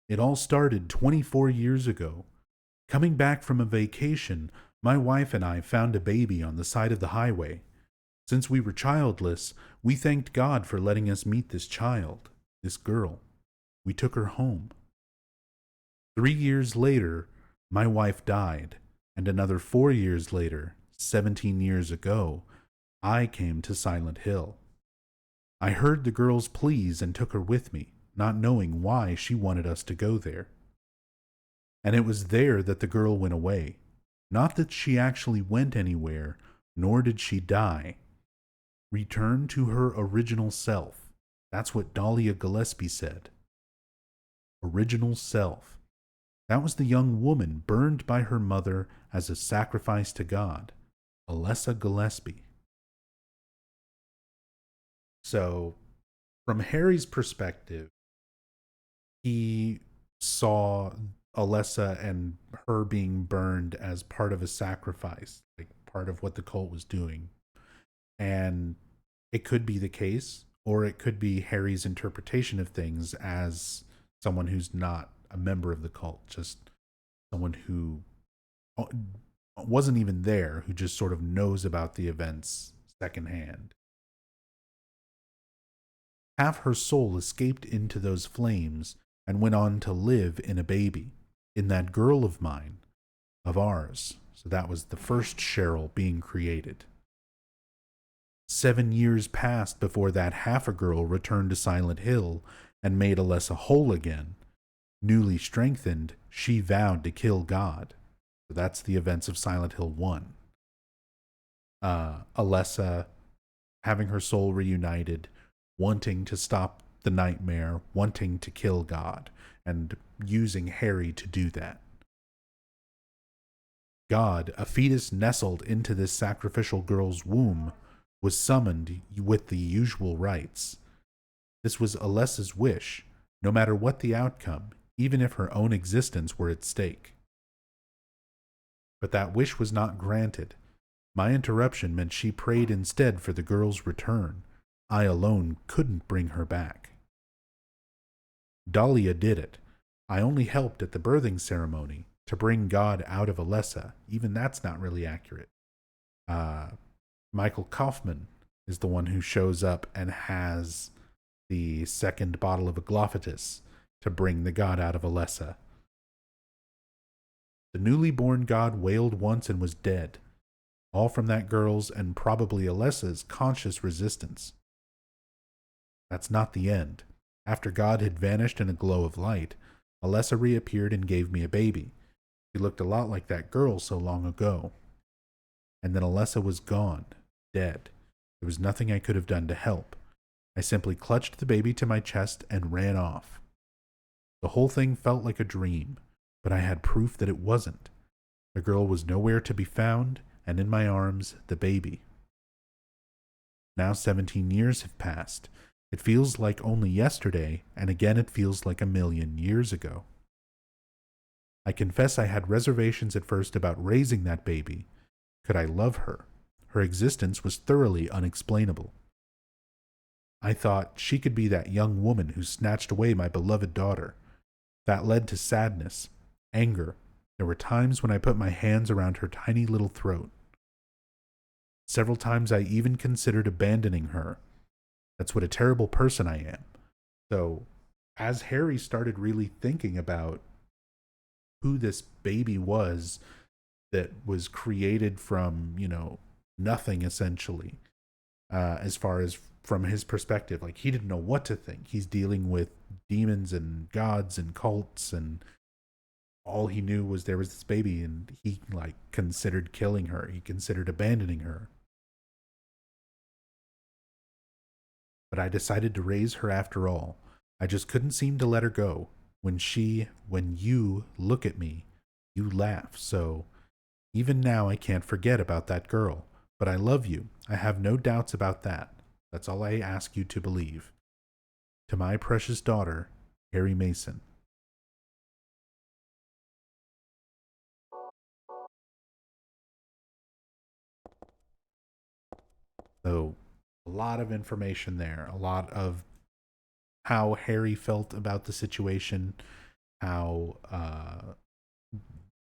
It all started 24 years ago. Coming back from a vacation, my wife and I found a baby on the side of the highway. Since we were childless, we thanked God for letting us meet this child, this girl. We took her home. 3 years later, my wife died, and another 4 years later, 17 years ago, I came to Silent Hill. I heard the girl's pleas and took her with me, not knowing why she wanted us to go there. And it was there that the girl went away. Not that she actually went anywhere, nor did she die. Returned to her original self. That's what Dahlia Gillespie said. Original self. That was the young woman burned by her mother as a sacrifice to God. Alessa Gillespie. So, from Harry's perspective, he saw Alessa and her being burned as part of a sacrifice, like part of what the cult was doing. And it could be the case, or it could be Harry's interpretation of things as someone who's not a member of the cult, just someone who wasn't even there, who just sort of knows about the events secondhand. Half her soul escaped into those flames and went on to live in a baby, in that girl of mine, of ours. So that was the first Cheryl being created. 7 years passed before that half a girl returned to Silent Hill and made Alessa whole again. Newly strengthened, she vowed to kill God. So that's the events of Silent Hill 1. Alessa having her soul reunited, wanting to stop the nightmare, wanting to kill God, and using Harry to do that. God, a fetus nestled into this sacrificial girl's womb, was summoned with the usual rites. This was Alessa's wish, no matter what the outcome, even if her own existence were at stake. But that wish was not granted. My interruption meant she prayed instead for the girl's return. I alone couldn't bring her back. Dahlia did it. I only helped at the birthing ceremony to bring God out of Alessa. Even that's not really accurate. Michael Kaufman is the one who shows up and has the second bottle of Aglaophatus to bring the god out of Alessa. The newly born god wailed once and was dead, all from that girl's and probably Alessa's conscious resistance. That's not the end. After God had vanished in a glow of light, Alessa reappeared and gave me a baby. He looked a lot like that girl so long ago. And then Alessa was gone, dead. There was nothing I could have done to help. I simply clutched the baby to my chest and ran off. The whole thing felt like a dream, but I had proof that it wasn't. The girl was nowhere to be found, and in my arms, the baby. Now 17 years have passed. It feels like only yesterday, and again it feels like 1,000,000 years ago. I confess I had reservations at first about raising that baby. Could I love her? Her existence was thoroughly unexplainable. I thought she could be that young woman who snatched away my beloved daughter. That led to sadness, anger. There were times when I put my hands around her tiny little throat. Several times I even considered abandoning her. That's what a terrible person I am. So, as Harry started really thinking about who this baby was that was created from, nothing essentially, as far as from his perspective, like he didn't know what to think. He's dealing with demons and gods and cults, and all he knew was there was this baby, and he considered killing her. He considered abandoning her. But I decided to raise her after all. I just couldn't seem to let her go. When you look at me, you laugh. So even now I can't forget about that girl. But I love you. I have no doubts about that. That's all I ask you to believe. To my precious daughter, Harry Mason. So, a lot of information there. A lot of how Harry felt about the situation, how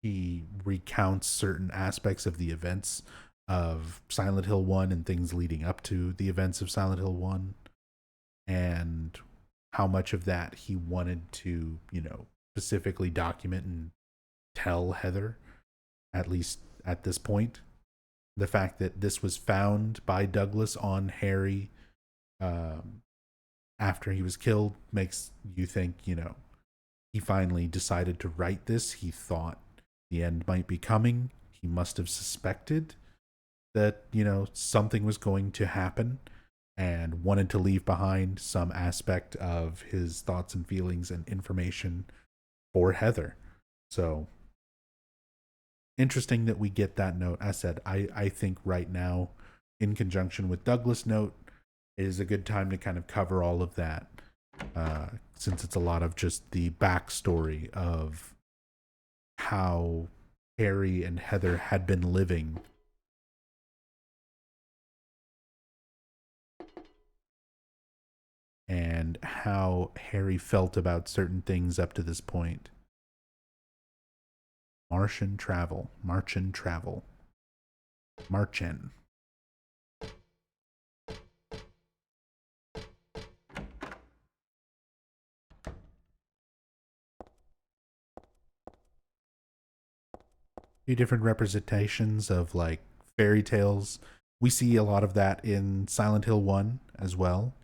he recounts certain aspects of the events of Silent Hill 1 and things leading up to the events of Silent Hill 1, and how much of that he wanted to, specifically document and tell Heather, at least at this point. The fact that this was found by Douglas on Harry after he was killed makes you think, he finally decided to write this. He thought the end might be coming. He must have suspected that, something was going to happen and wanted to leave behind some aspect of his thoughts and feelings and information for Heather. So, interesting that we get that note. I said, I think right now, in conjunction with Douglas' note, it is a good time to kind of cover all of that, since it's a lot of just the backstory of how Harry and Heather had been living. And how Harry felt about certain things up to this point. Martian travel. Marchin. Few different representations of fairy tales. We see a lot of that in Silent Hill 1 as well.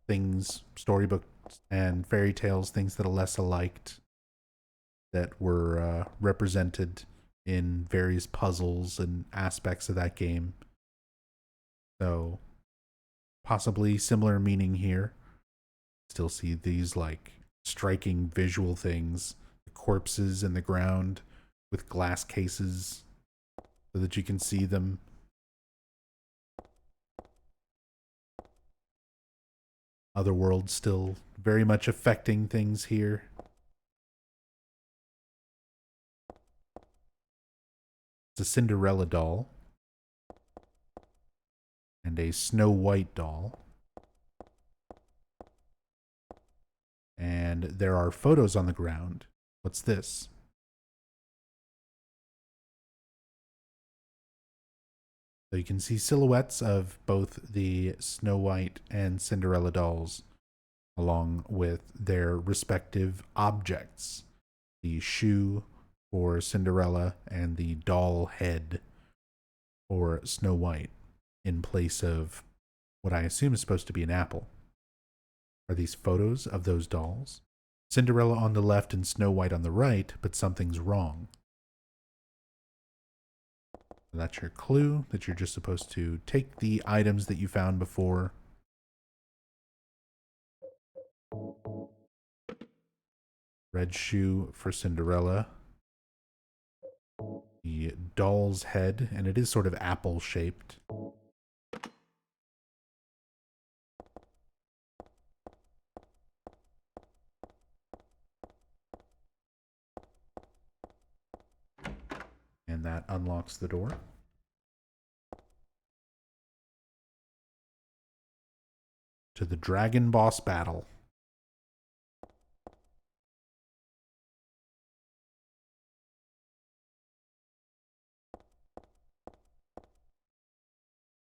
Things, storybooks and fairy tales, things that Alessa liked that were represented in various puzzles and aspects of that game. So possibly similar meaning here. Still see these striking visual things, the corpses in the ground with glass cases so that you can see them. Other worlds still very much affecting things here. It's a Cinderella doll. And a Snow White doll. And there are photos on the ground. What's this? So you can see silhouettes of both the Snow White and Cinderella dolls, along with their respective objects. The shoe for Cinderella and the doll head for Snow White, in place of what I assume is supposed to be an apple. Are these photos of those dolls? Cinderella on the left and Snow White on the right, but something's wrong. That's your clue, that you're just supposed to take the items that you found before. Red shoe for Cinderella. The doll's head, and it is sort of apple-shaped. And that unlocks the door. To the dragon boss battle.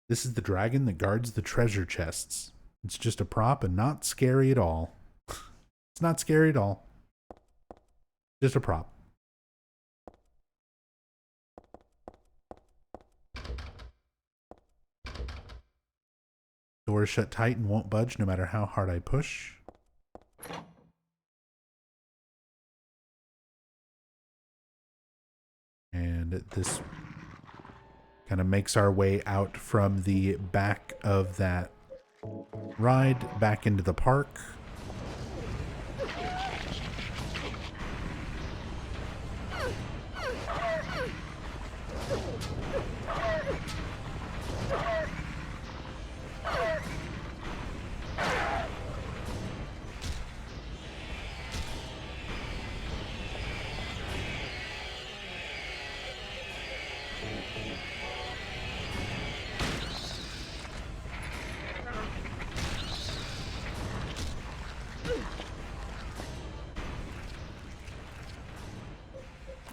This is the dragon that guards the treasure chests. It's just a prop and not scary at all. It's not scary at all. Just a prop. Door is shut tight and won't budge no matter how hard I push. And this kind of makes our way out from the back of that ride back into the park.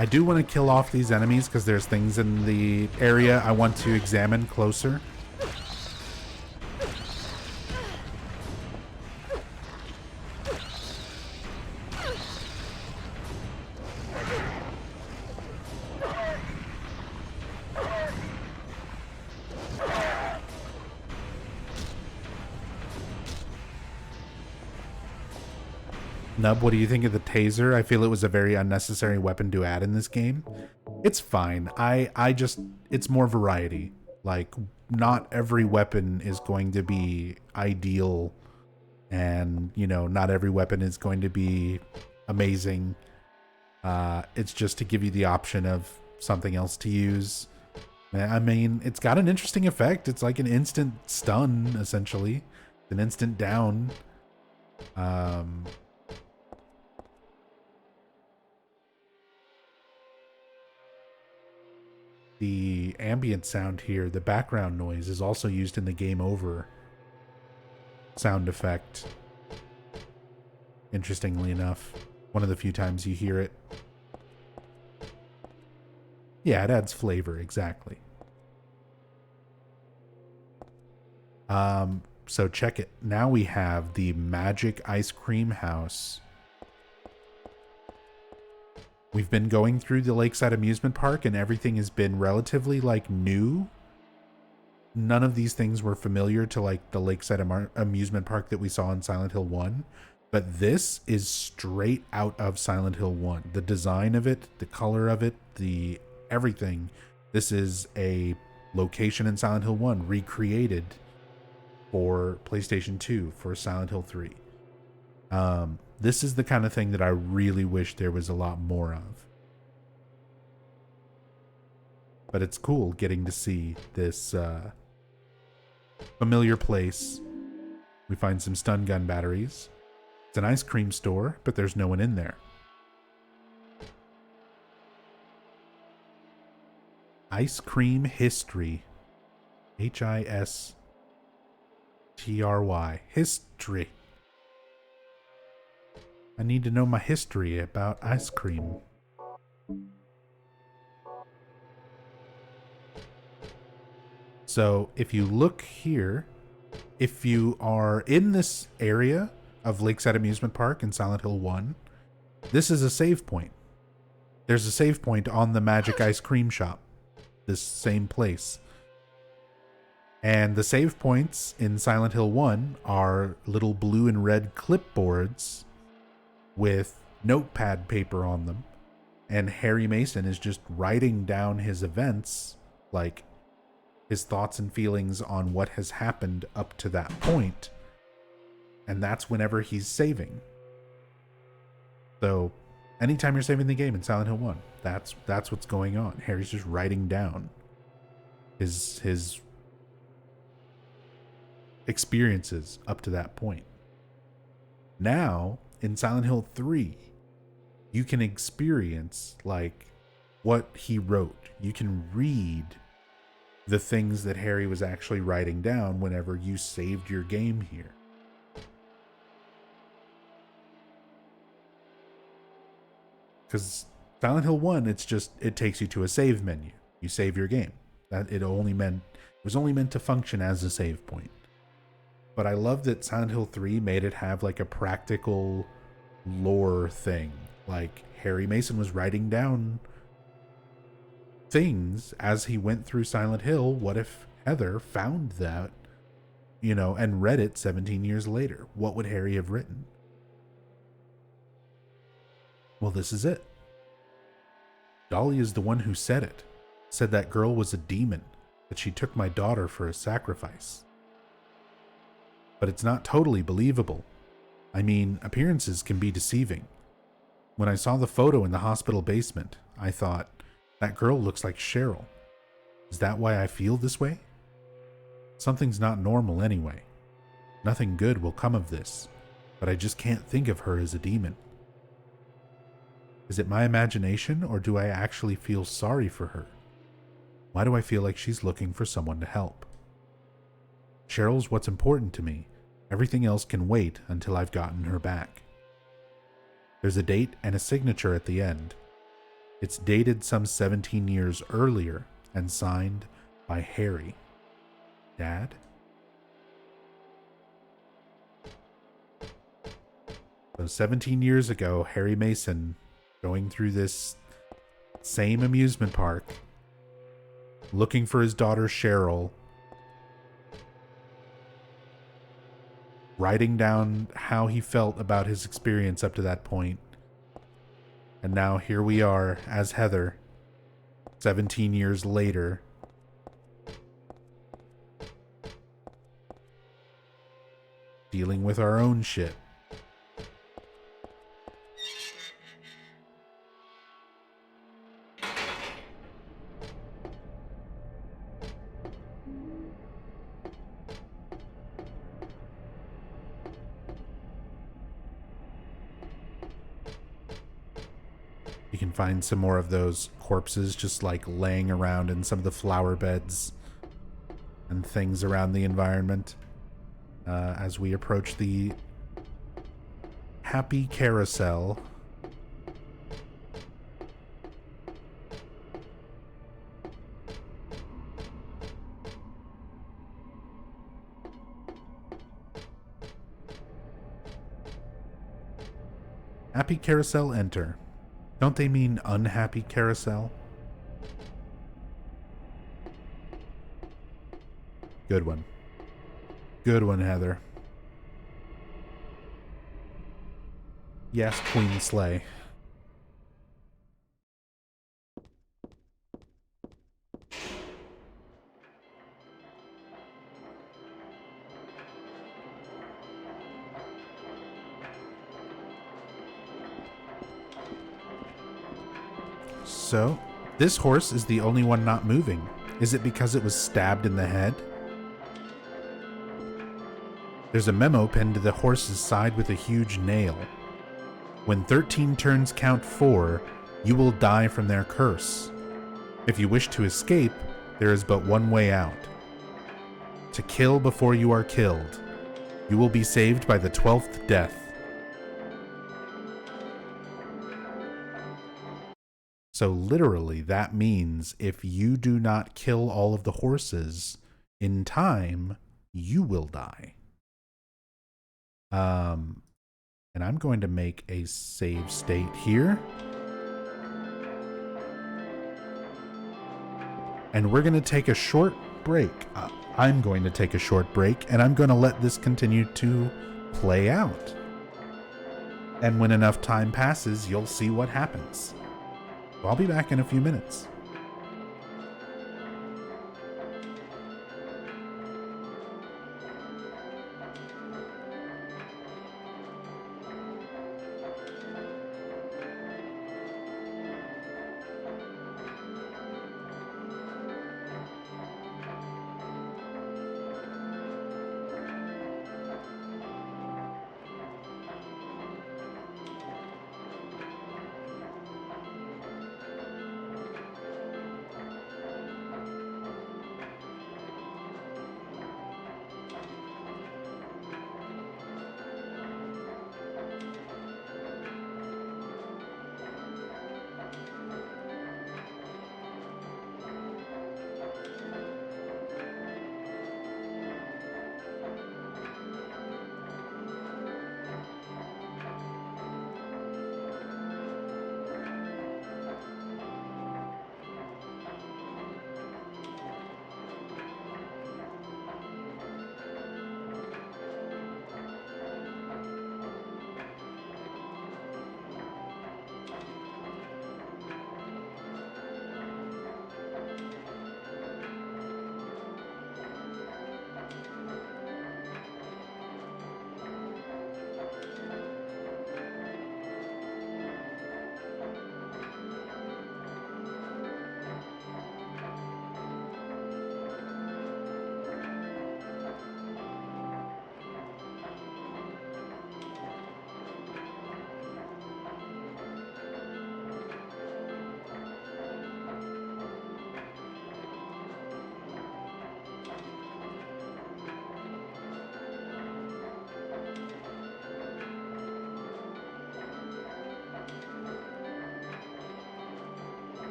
I do want to kill off these enemies because there's things in the area I want to examine closer. Nub, what do you think of the taser? I feel it was a very unnecessary weapon to add in this game. It's fine. I just, it's more variety. Like, not every weapon is going to be ideal, and, you know, not every weapon is going to be amazing. It's just to give you the option of something else to use. I mean, it's got an interesting effect. It's like an instant stun, essentially. An instant down. The ambient sound here, the background noise, is also used in the game over sound effect. Interestingly enough, one of the few times you hear it. Yeah, it adds flavor, exactly. So check it. Now we have the Magic Ice Cream House. We've been going through the Lakeside Amusement Park and everything has been relatively like new. None of these things were familiar to like the Lakeside Amusement Park that we saw in Silent Hill 1. But this is straight out of Silent Hill 1. The design of it, the color of it, the everything. This is a location in Silent Hill 1 recreated for PlayStation 2 for Silent Hill 3. This is the kind of thing that I really wish there was a lot more of. But it's cool getting to see this familiar place. We find some stun gun batteries. It's an ice cream store, but there's no one in there. Ice Cream History. Histry. History. I need to know my history about ice cream. So if you look here, if you are in this area of Lakeside Amusement Park in Silent Hill 1, this is a save point. There's a save point on the Magic Ice Cream Shop, this same place. And the save points in Silent Hill 1 are little blue and red clipboards with notepad paper on them. And Harry Mason is just writing down his events, like his thoughts and feelings on what has happened up to that point. And that's whenever he's saving. So anytime you're saving the game in Silent Hill 1, that's what's going on. Harry's just writing down his experiences up to that point. Now, in Silent Hill 3, you can experience like what he wrote. You can read the things that Harry was actually writing down whenever you saved your game here. Because Silent Hill 1, it takes you to a save menu. You save your game. That it was only meant to function as a save point. But I love that Silent Hill 3 made it have like a practical lore thing. Like Harry Mason was writing down things as he went through Silent Hill. What if Heather found that, and read it 17 years later? What would Harry have written? Well, this is it. Dolly is the one who said it. Said that girl was a demon, that she took my daughter for a sacrifice. But it's not totally believable. I mean, appearances can be deceiving. When I saw the photo in the hospital basement, I thought, that girl looks like Cheryl. Is that why I feel this way? Something's not normal anyway. Nothing good will come of this, but I just can't think of her as a demon. Is it my imagination, or do I actually feel sorry for her? Why do I feel like she's looking for someone to help? Cheryl's what's important to me. Everything else can wait until I've gotten her back. There's a date and a signature at the end. It's dated some 17 years earlier and signed by Harry. Dad? So 17 years ago, Harry Mason, going through this same amusement park, looking for his daughter Cheryl, writing down how he felt about his experience up to that point. And now here we are as Heather, 17 years later. Dealing with our own shit. You can find some more of those corpses just like laying around in some of the flower beds and things around the environment as we approach the Happy Carousel. Happy Carousel enter. Don't they mean unhappy carousel? Good one. Good one, Heather. Yes, Queen Slay. So, this horse is the only one not moving. Is it because it was stabbed in the head? There's a memo pinned to the horse's side with a huge nail. When 13 turns count 4, you will die from their curse. If you wish to escape, there is but one way out. To kill before you are killed. You will be saved by the 12th death. So literally, that means if you do not kill all of the horses in time, you will die. And I'm going to make a save state here. And we're going to take a short break. I'm going to take a short break, and I'm going to let this continue to play out. And when enough time passes, you'll see what happens. I'll be back in a few minutes.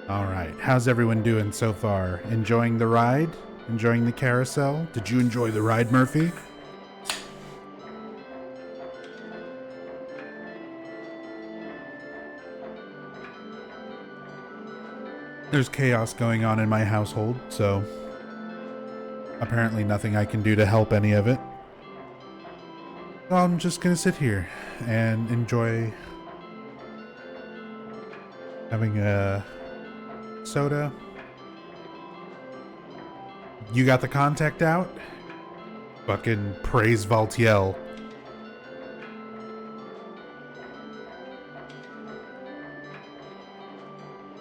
All right. How's everyone doing so far? Enjoying the ride? Enjoying the carousel? Did you enjoy the ride, Murphy? There's chaos going on in my household, so apparently nothing I can do to help any of it. So I'm just gonna sit here and enjoy having a soda, You got the contact out? Fucking praise Valtiel.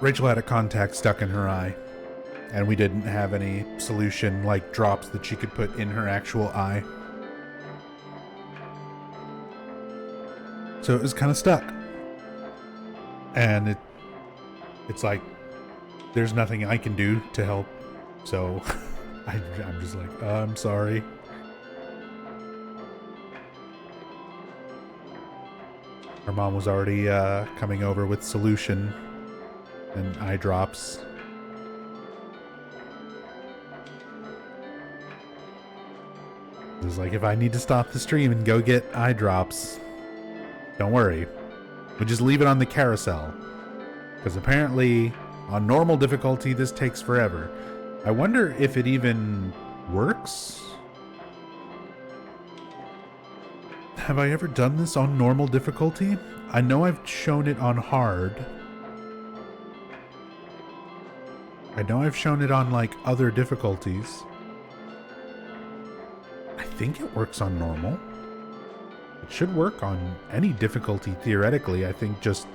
Rachel had a contact stuck in her eye, and we didn't have any solution like drops that she could put in her actual eye. So it was kind of stuck. And it's like, there's nothing I can do to help. So I'm just like, I'm sorry. Her mom was already coming over with solution and eye drops. It was like, if I need to stop the stream and go get eye drops, don't worry. We just leave it on the carousel. Because apparently, on normal difficulty, this takes forever. I wonder if it even works? Have I ever done this on normal difficulty? I know I've shown it on hard. I know I've shown it on, like, other difficulties. I think it works on normal. It should work on any difficulty, theoretically. I think just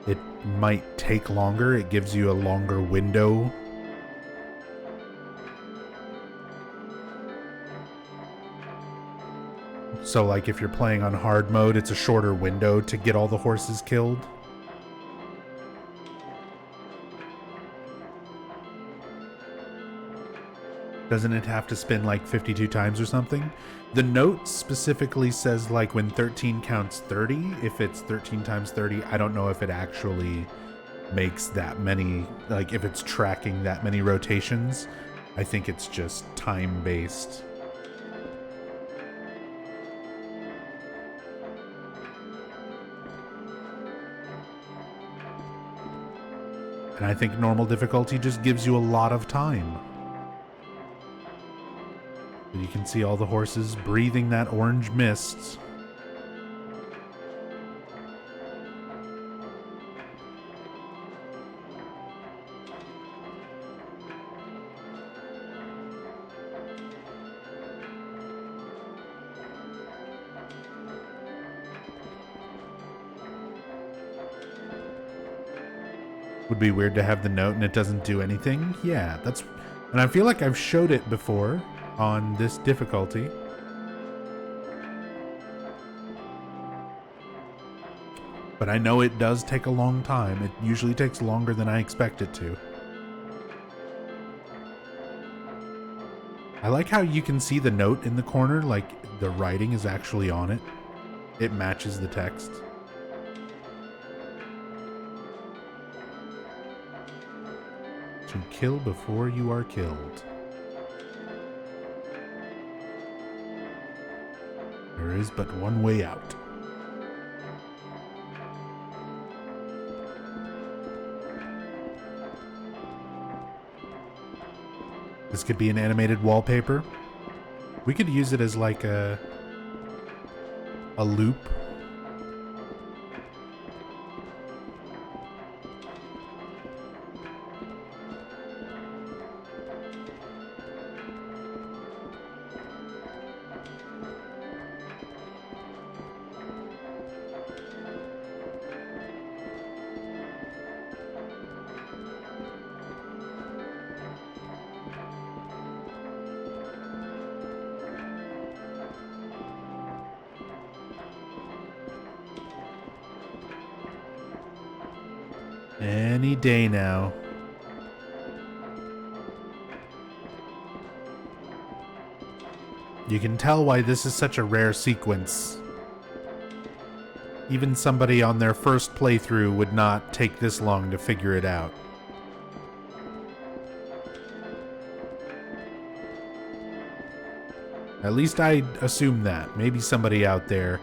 it might take longer. It gives you a longer window. So, like, if you're playing on hard mode, it's a shorter window to get all the horses killed. Doesn't it have to spin like 52 times or something? The note specifically says like when 13 counts 30, if it's 13 times 30, I don't know if it actually makes that many, like if it's tracking that many rotations. I think it's just time-based. And I think normal difficulty just gives you a lot of time. You can see all the horses breathing that orange mist. Would be weird to have the note and it doesn't do anything. Yeah, that's... And I feel like I've showed it before on this difficulty. But I know it does take a long time. It usually takes longer than I expect it to. I like how you can see the note in the corner, like the writing is actually on it. It matches the text. To kill before you are killed. There is but one way out. This could be an animated wallpaper. We could use it as like a loop. Any day now. You can tell why this is such a rare sequence. Even somebody on their first playthrough would not take this long to figure it out. At least I assume that. Maybe somebody out there.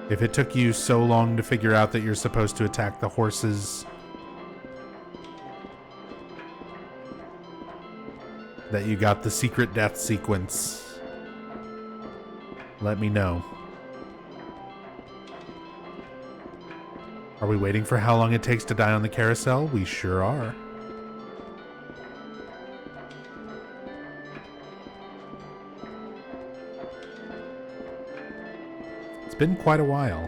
If it took you so long to figure out that you're supposed to attack the horses, that you got the secret death sequence, let me know. Are we waiting for how long it takes to die on the carousel? We sure are. It's been quite a while.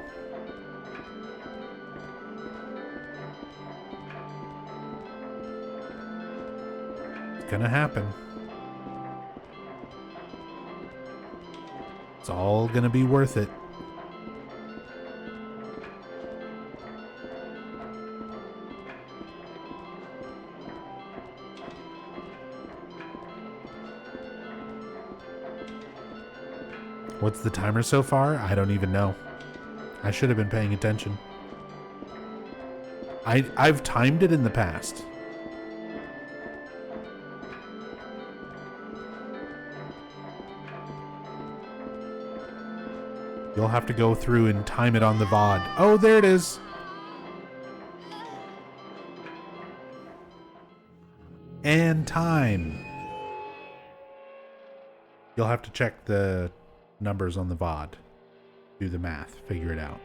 It's gonna happen. It's all gonna be worth it. What's the timer so far? I don't even know. I should have been paying attention. I've timed it in the past. You'll have to go through and time it on the VOD. Oh, there it is. And time. You'll have to check the numbers on the VOD. Do the math. Figure it out.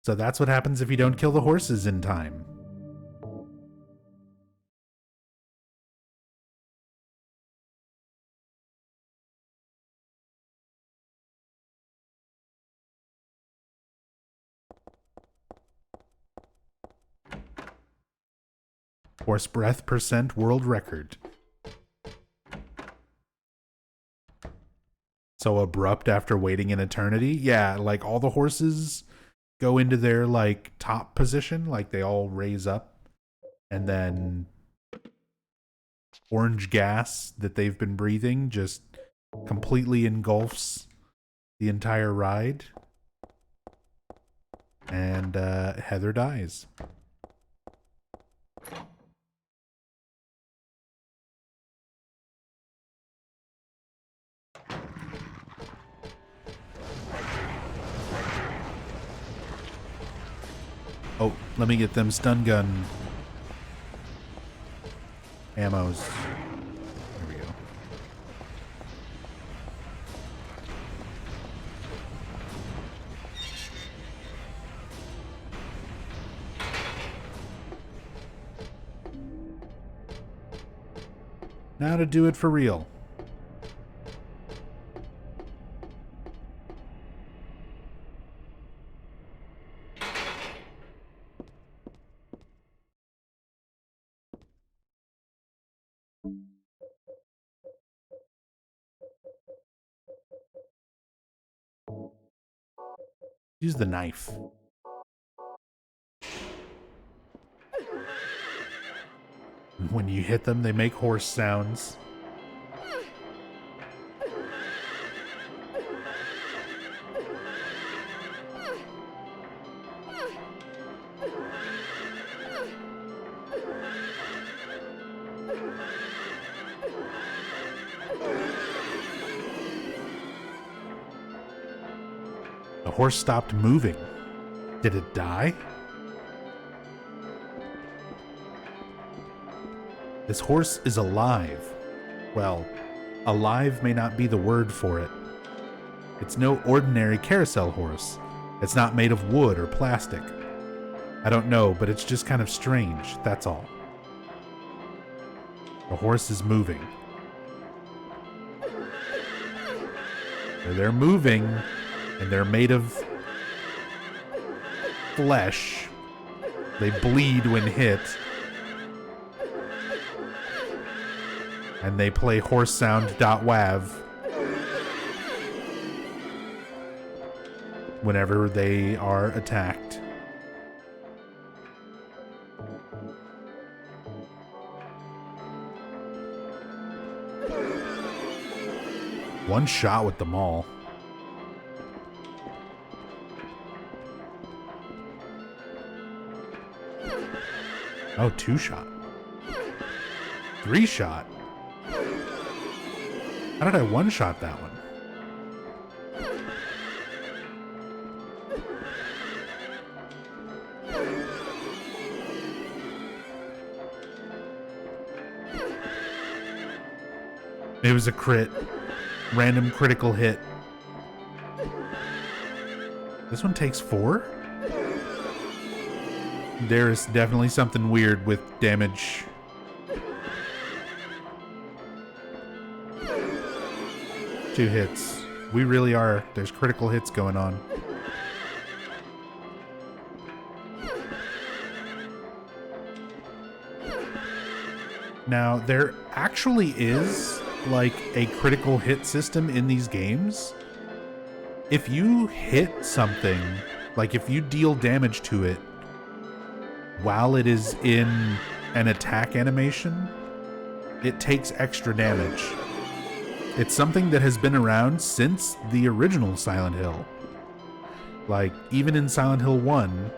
So that's what happens if you don't kill the horses in time. Horse breath percent world record. So abrupt after waiting an eternity? Yeah, like all the horses go into their like top position, like they all raise up, and then orange gas that they've been breathing just completely engulfs the entire ride. And Heather dies. Oh, let me get them stun gun ammos. There we go. Now to do it for real. Use the knife. When you hit them, they make horse sounds. The horse stopped moving. Did it die? This horse is alive. Well, alive may not be the word for it. It's no ordinary carousel horse. It's not made of wood or plastic. I don't know, but it's just kind of strange, that's all. The horse is moving. They're moving, and they're made of flesh. They bleed when hit. And they play horsesound.wav whenever they are attacked. One shot with them all. Oh, 2 shot. 3 shot. How did I 1 shot that one? It was a crit. Random critical hit. This one takes 4? There is definitely something weird with damage. Two hits. We really are. There's critical hits going on. Now, there actually is, like, a critical hit system in these games. If you hit something, like if you deal damage to it while it is in an attack animation, it takes extra damage. It's something that has been around since the original Silent Hill. Like, even in Silent Hill 1,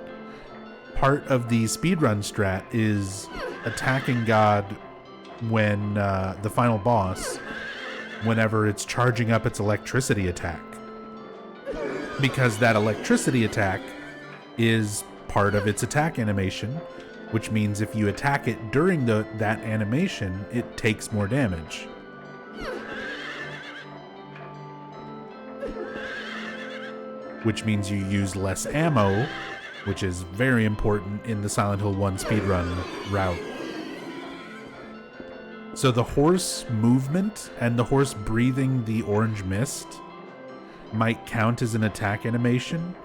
part of the speedrun strat is attacking God when the final boss, whenever it's charging up its electricity attack. Because that electricity attack is part of its attack animation, which means if you attack it during that animation, it takes more damage. Which means you use less ammo, which is very important in the Silent Hill 1 speedrun route. So the horse movement and the horse breathing the orange mist might count as an attack animation,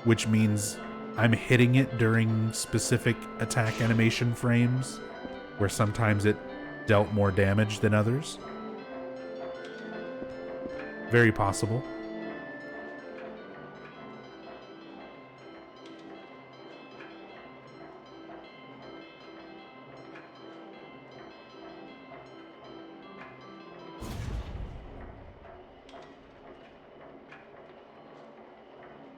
which means I'm hitting it during specific attack animation frames where sometimes it dealt more damage than others. Very possible.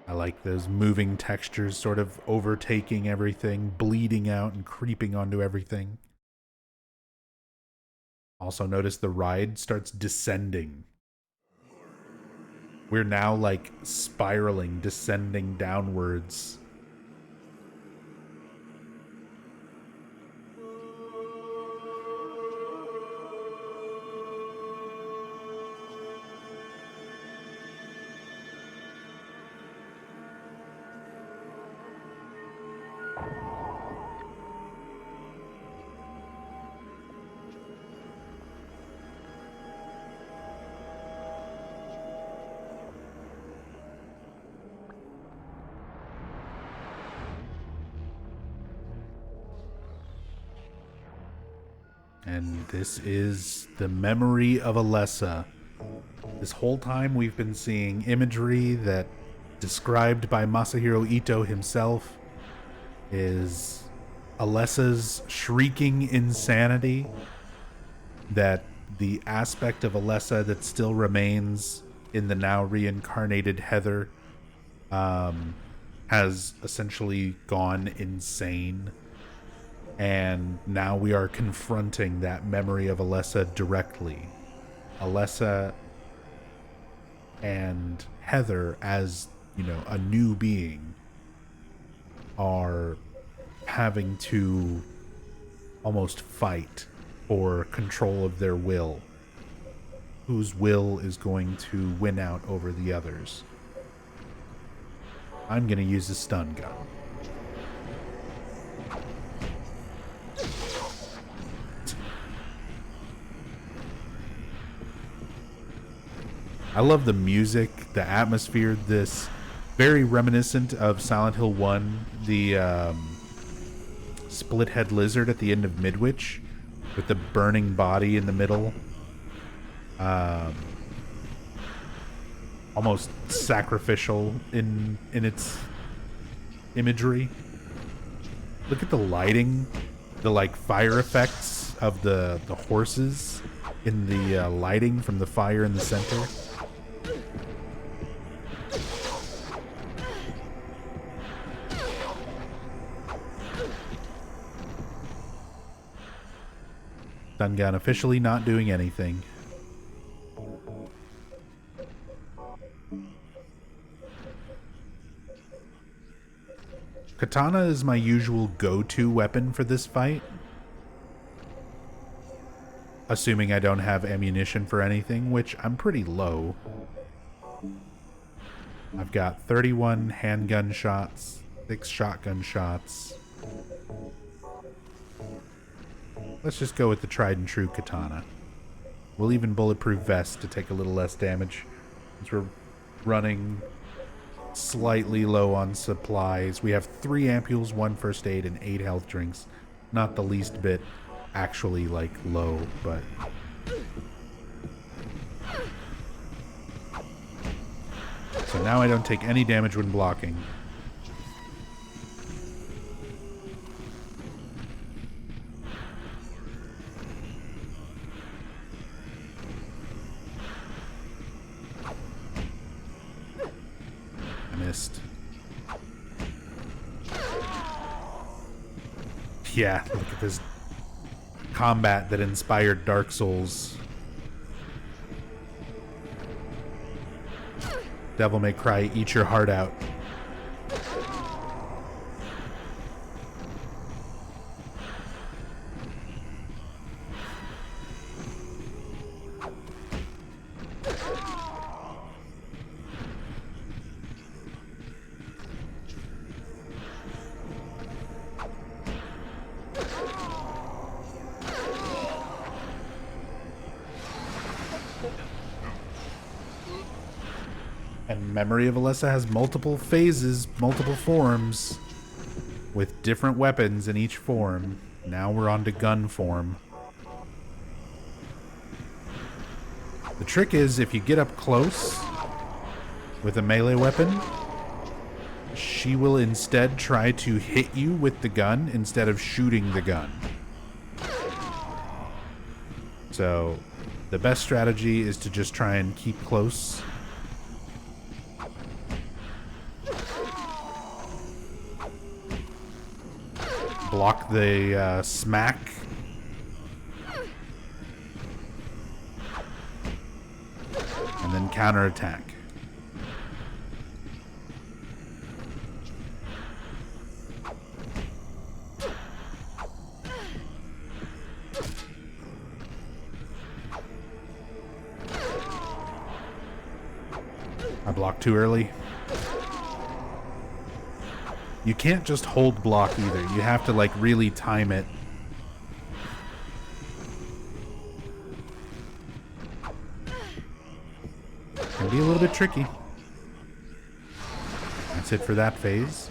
I like those moving textures sort of overtaking everything, bleeding out and creeping onto everything. Also notice the ride starts descending. We're now like spiraling, descending downwards. And this is the memory of Alessa. This whole time we've been seeing imagery that, described by Masahiro Ito himself, is Alessa's shrieking insanity. That the aspect of Alessa that still remains in the now reincarnated Heather has essentially gone insane. And now we are confronting that memory of Alessa directly. Alessa and Heather, as, you know, a new being, are having to almost fight for control of their will. Whose will is going to win out over the others? I'm going to use a stun gun. I love the music, the atmosphere, this very reminiscent of Silent Hill 1, the split head lizard at the end of Midwich with the burning body in the middle. Almost sacrificial in its imagery. Look at the lighting, the like fire effects of the horses in the lighting from the fire in the center. Stun gun officially not doing anything. Katana is my usual go-to weapon for this fight. Assuming I don't have ammunition for anything, which I'm pretty low. I've got 31 handgun shots, 6 shotgun shots. Let's just go with the tried and true katana. We'll even bulletproof vest to take a little less damage. 'cause we're running slightly low on supplies. We have 3 ampules, 1 first aid, and 8 health drinks. Not the least bit actually, like, low, but... So now I don't take any damage when blocking. I missed. Yeah, look at this combat that inspired Dark Souls. Devil May Cry, eat your heart out. And Memory of Alessa has multiple phases, multiple forms, with different weapons in each form. Now we're on to gun form. The trick is, if you get up close with a melee weapon, she will instead try to hit you with the gun instead of shooting the gun. So the best strategy is to just try and keep close. Block the smack. And then counterattack. I blocked too early. You can't just hold block either. You have to, like, really time it. Can be a little bit tricky. That's it for that phase.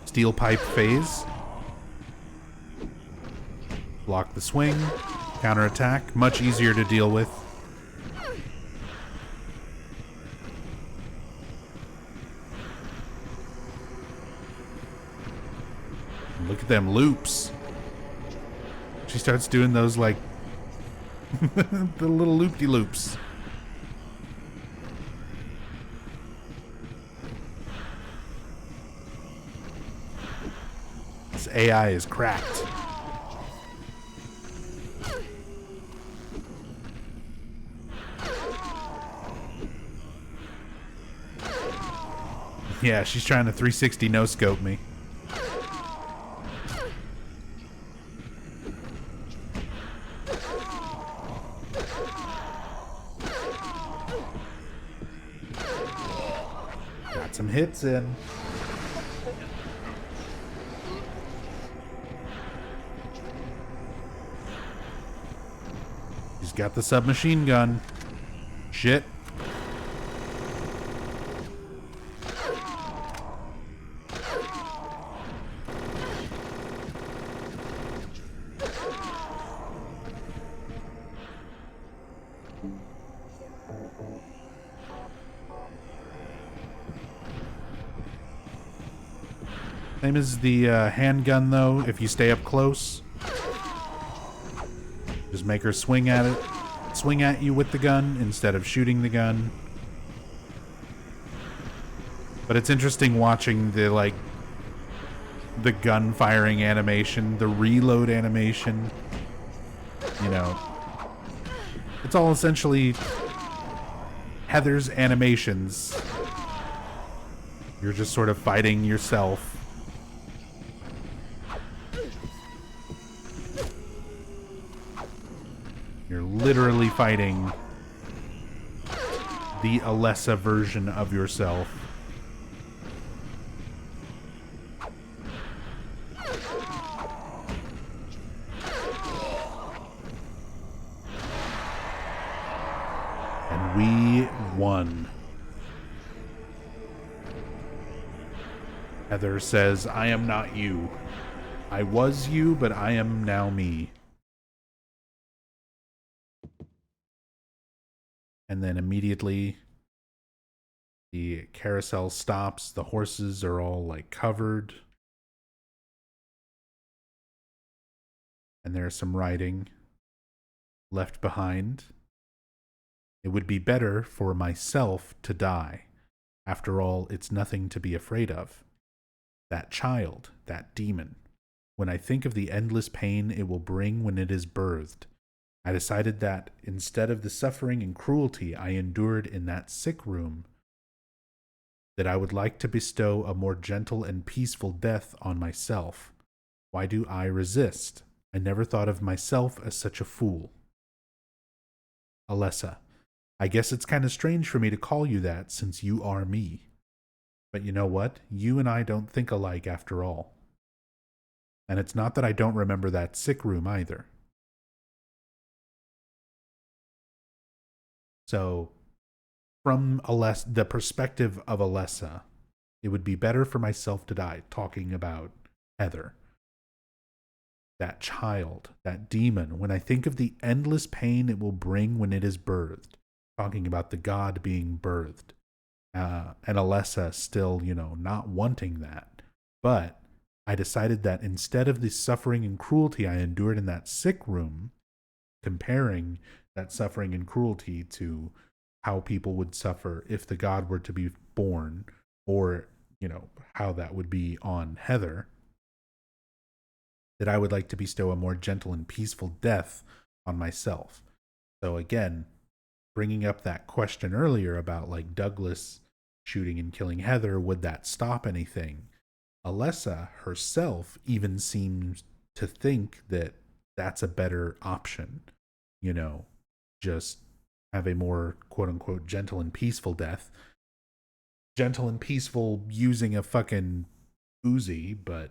Steel pipe phase. Block the swing. Counterattack, much easier to deal with. Look at them loops. She starts doing those, like, the little loop-de-loops. This AI is cracked. Yeah, she's trying to 360 no-scope me. Got some hits in. He's got the submachine gun. Shit. Same as the handgun, though. If you stay up close, just make her swing at it, swing at you with the gun instead of shooting the gun. But it's interesting watching the gun firing animation, the reload animation. You know, it's all essentially Heather's animations. You're just sort of fighting yourself. You're literally fighting the Alessa version of yourself. Heather says, I am not you. I was you, but I am now me. And then immediately the carousel stops. The horses are all like covered. And there's some writing left behind. It would be better for myself to die. After all, it's nothing to be afraid of. That child, that demon. When I think of the endless pain it will bring when it is birthed, I decided that instead of the suffering and cruelty I endured in that sick room, that I would like to bestow a more gentle and peaceful death on myself. Why do I resist? I never thought of myself as such a fool. Alessa, I guess it's kind of strange for me to call you that since you are me. But you know what? You and I don't think alike after all. And it's not that I don't remember that sick room either. So, from the perspective of Alessa, it would be better for myself to die, talking about Heather. That child, that demon, when I think of the endless pain it will bring when it is birthed, talking about the god being birthed. And Alessa still, not wanting that. But I decided that instead of the suffering and cruelty I endured in that sick room, comparing that suffering and cruelty to how people would suffer if the god were to be born, or, how that would be on Heather, that I would like to bestow a more gentle and peaceful death on myself. So again, bringing up that question earlier about like Douglas shooting and killing Heather, would that stop anything? Alessa herself even seems to think that that's a better option. Just have a more quote unquote gentle and peaceful death. Gentle and peaceful using a fucking Uzi, but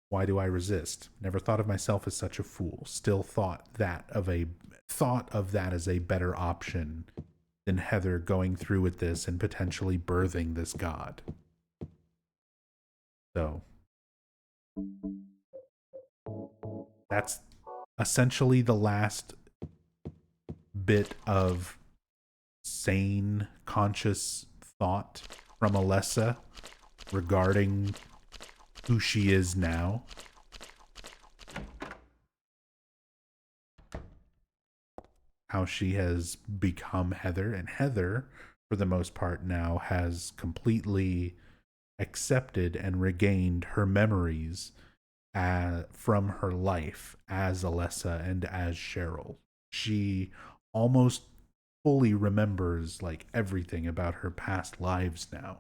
why do I resist? Never thought of myself as such a fool. Still thought of that as a better option than Heather going through with this and potentially birthing this god. So that's essentially the last bit of sane, conscious thought from Alessa regarding who she is now. How she has become Heather, and Heather, for the most part now, has completely accepted and regained her memories from her life as Alessa and as Cheryl. She almost fully remembers like everything about her past lives now,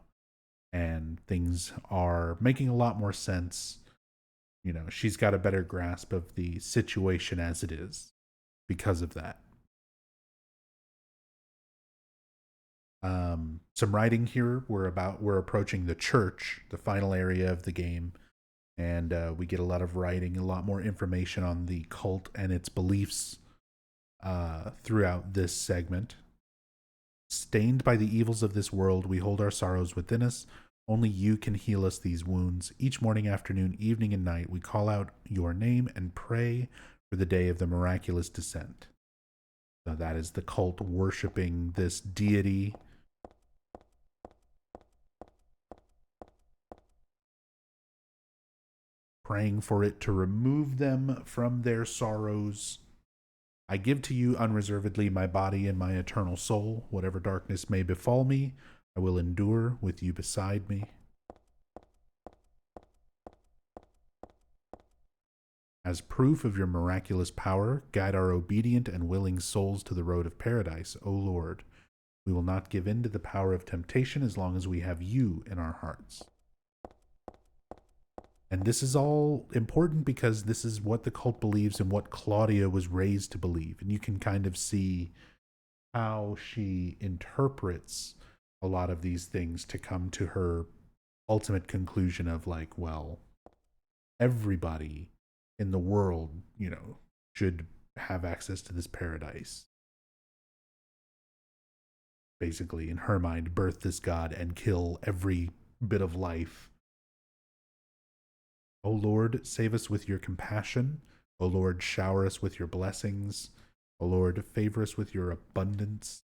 and things are making a lot more sense. She's got a better grasp of the situation as it is because of that. Some writing here. We're approaching the church, the final area of the game, and we get a lot of writing, a lot more information on the cult and its beliefs throughout this segment. Stained by the evils of this world, we hold our sorrows within us. Only you can heal us these wounds. Each morning, afternoon, evening, and night, we call out your name and pray for the day of the miraculous descent. So that is the cult worshiping this deity. Praying for it to remove them from their sorrows. I give to you unreservedly my body and my eternal soul. Whatever darkness may befall me, I will endure with you beside me. As proof of your miraculous power, guide our obedient and willing souls to the road of paradise, O Lord. We will not give in to the power of temptation as long as we have you in our hearts. And this is all important because this is what the cult believes and what Claudia was raised to believe. And you can kind of see how she interprets a lot of these things to come to her ultimate conclusion of like, well, everybody in the world, should have access to this paradise. Basically, in her mind, birth this god and kill every bit of life O Lord, save us with your compassion. O Lord, shower us with your blessings. O Lord, favor us with your abundance.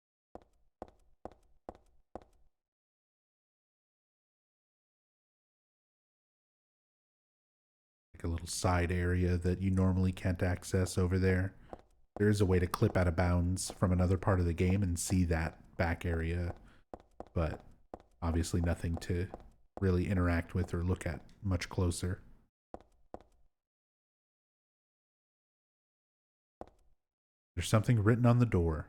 Like a little side area that you normally can't access over there. There is a way to clip out of bounds from another part of the game and see that back area, but obviously nothing to really interact with or look at much closer. There's something written on the door.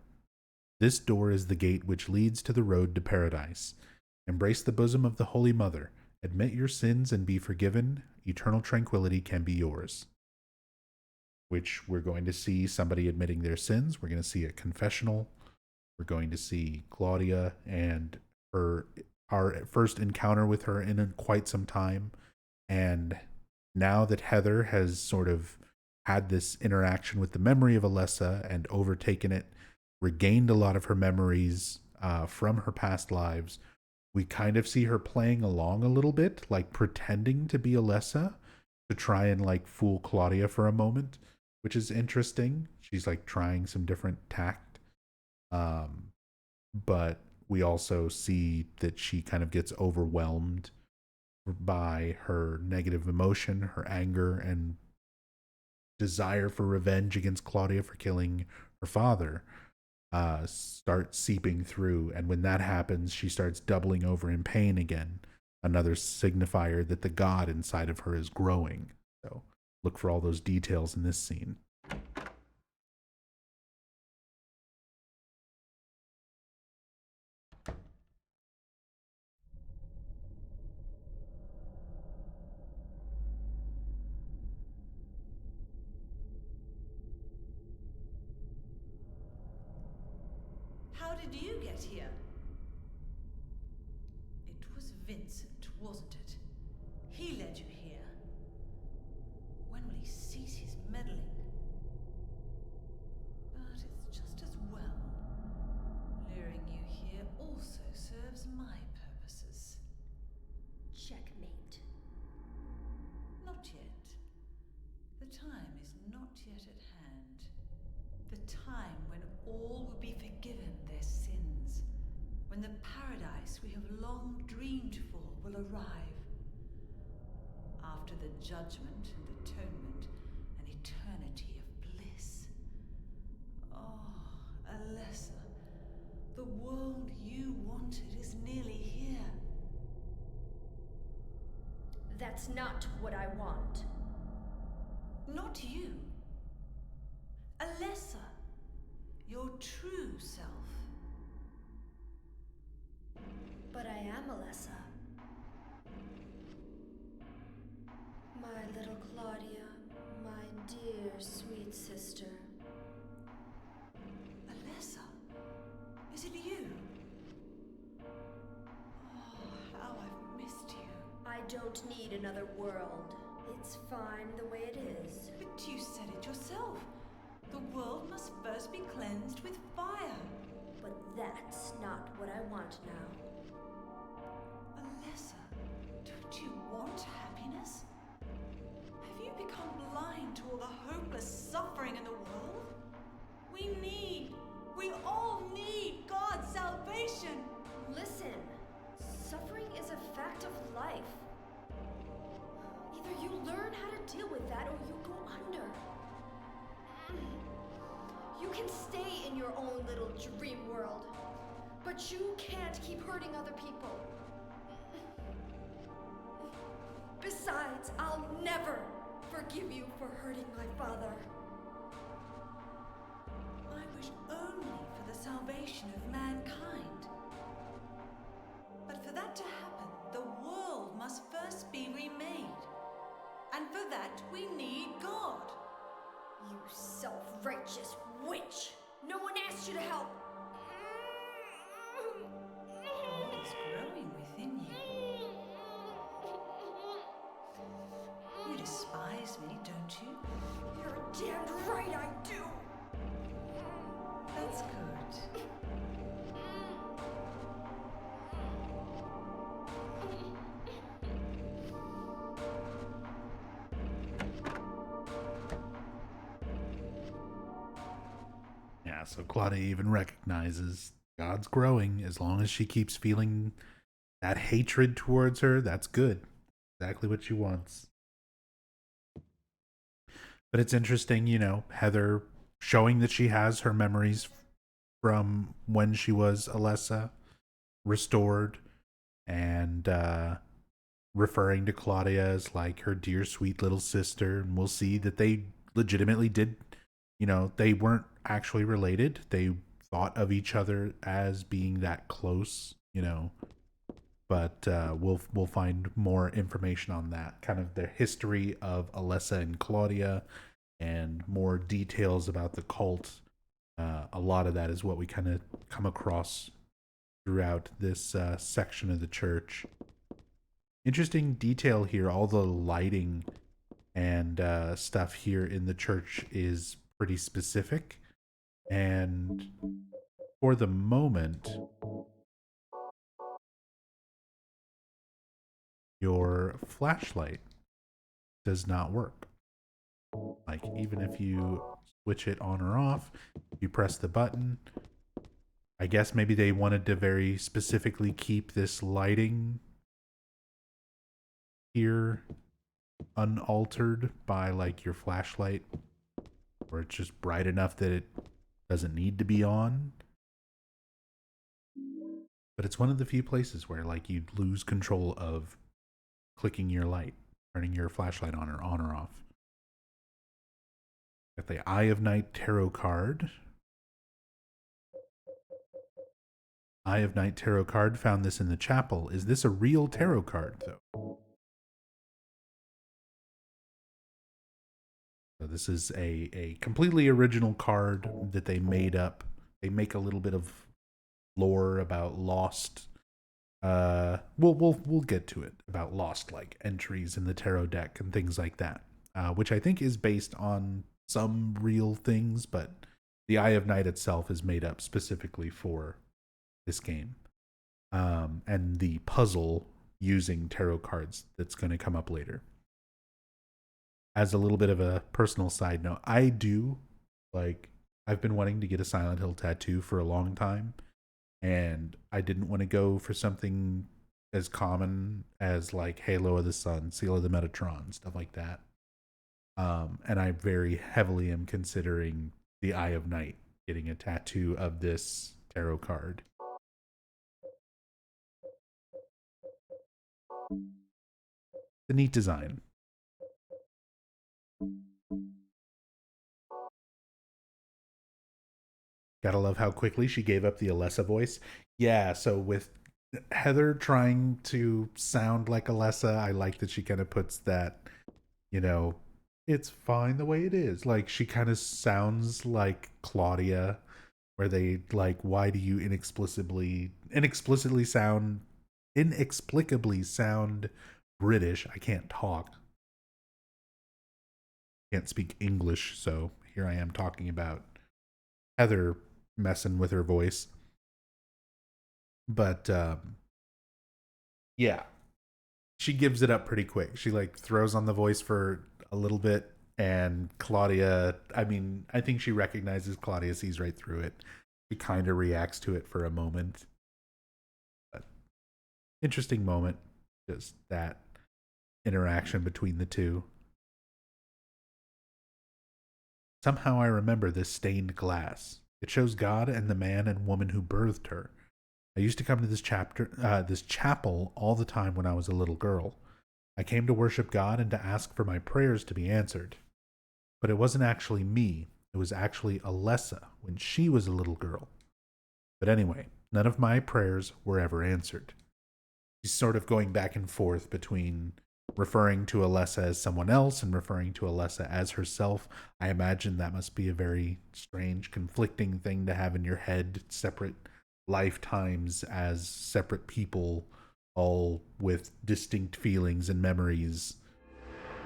This door is the gate which leads to the road to paradise. Embrace the bosom of the Holy Mother. Admit your sins and be forgiven. Eternal tranquility can be yours. Which we're going to see somebody admitting their sins. We're going to see a confessional. We're going to see Claudia and our first encounter with her in quite some time. And now that Heather has sort of had this interaction with the memory of Alessa and overtaken it, regained a lot of her memories from her past lives, we kind of see her playing along a little bit, like pretending to be Alessa to try and like fool Claudia for a moment, which is interesting. She's like trying some different tact. But we also see that she kind of gets overwhelmed by her negative emotion, her anger, and desire for revenge against Claudia for killing her father start seeping through. And when that happens, she starts doubling over in pain again. Another signifier that the god inside of her is growing. So look for all those details in this scene. How did you get here? It was Vincent, wasn't it? He led you here. When will he cease his meddling? But it's just as well. Luring you here also serves my purposes. Checkmate. Not yet. The time is not yet at hand. The time when all will be forgiven their sins. When the paradise we have long dreamed for will arrive. After the judgment and atonement, an eternity of bliss. Oh, Alessa, the world you wanted is nearly here. That's not what I want. Not you. Alessa, your true self. But I am Alessa. My little Claudia, my dear sweet sister. Alessa, is it you? Oh, how I've missed you. I don't need another world. It's fine the way it is. But you said it yourself. The world must first be cleansed with fire. But that's not what I want now. Alessa, don't you want happiness? Have you become blind to all the hopeless suffering in the world? We all need God's salvation. Listen, suffering is a fact of life. Either you learn how to deal with that or you go under. You can stay in your own little dream world, but you can't keep hurting other people. Besides, I'll never forgive you for hurting my father. I wish only for the salvation of mankind. But for that to happen, the world must first be remade. And for that, we need God. You self-righteous witch! No one asked you to help! God is growing within you. You despise me, don't you? You're damned right I do! That's good. so Claudia even recognizes God's growing. As long as she keeps feeling that hatred towards her, that's good. Exactly what she wants. But it's interesting, Heather showing that she has her memories from when she was Alessa restored, and referring to Claudia as like her dear sweet little sister. And we'll see that they legitimately did, they weren't actually related. They thought of each other as being that close, but we'll find more information on that, kind of the history of Alessa and Claudia, and more details about the cult. A lot of that is what we kind of come across throughout this section of the church. Interesting detail here. All the lighting and stuff here in the church is pretty specific. And for the moment, your flashlight does not work. Like, even if you switch it on or off, you press the button. I guess maybe they wanted to very specifically keep this lighting here unaltered by like your flashlight, or it's just bright enough that it doesn't need to be on. But it's one of the few places where like you lose control of clicking your light, turning your flashlight on or off. Got the Eye of Night tarot card. Eye of Night tarot card, found this in the chapel. Is this a real tarot card though? So this is a completely original card that they made up. They make a little bit of lore about lost. We'll get to it, about lost like entries in the tarot deck and things like that, which I think is based on some real things, but the Eye of Night itself is made up specifically for this game, and the puzzle using tarot cards that's going to come up later. As a little bit of a personal side note, I've been wanting to get a Silent Hill tattoo for a long time, and I didn't want to go for something as common as like Halo of the Sun, Seal of the Metatron, stuff like that. And I very heavily am considering the Eye of Night, getting a tattoo of this tarot card. The neat design. Gotta love how quickly she gave up the Alessa voice. Yeah, so with Heather trying to sound like Alessa, I like that she kind of puts that, it's fine the way it is. Like, she kind of sounds like Claudia, where they like, why do you inexplicably sound British? I can't talk. Can't speak English, so here I am talking about Heather messing with her voice. But yeah, she gives it up pretty quick. She like throws on the voice for a little bit, and Claudia, I think she recognizes Claudia, sees right through it. She kind of reacts to it for a moment. But interesting moment, just that interaction between the two. Somehow I remember this stained glass. It shows God and the man and woman who birthed her. I used to come to this chapel all the time when I was a little girl. I came to worship God and to ask for my prayers to be answered. But it wasn't actually me. It was actually Alessa when she was a little girl. But anyway, none of my prayers were ever answered. She's sort of going back and forth between referring to Alessa as someone else and referring to Alessa as herself. I imagine that must be a very strange, conflicting thing to have in your head, separate lifetimes as separate people, all with distinct feelings and memories,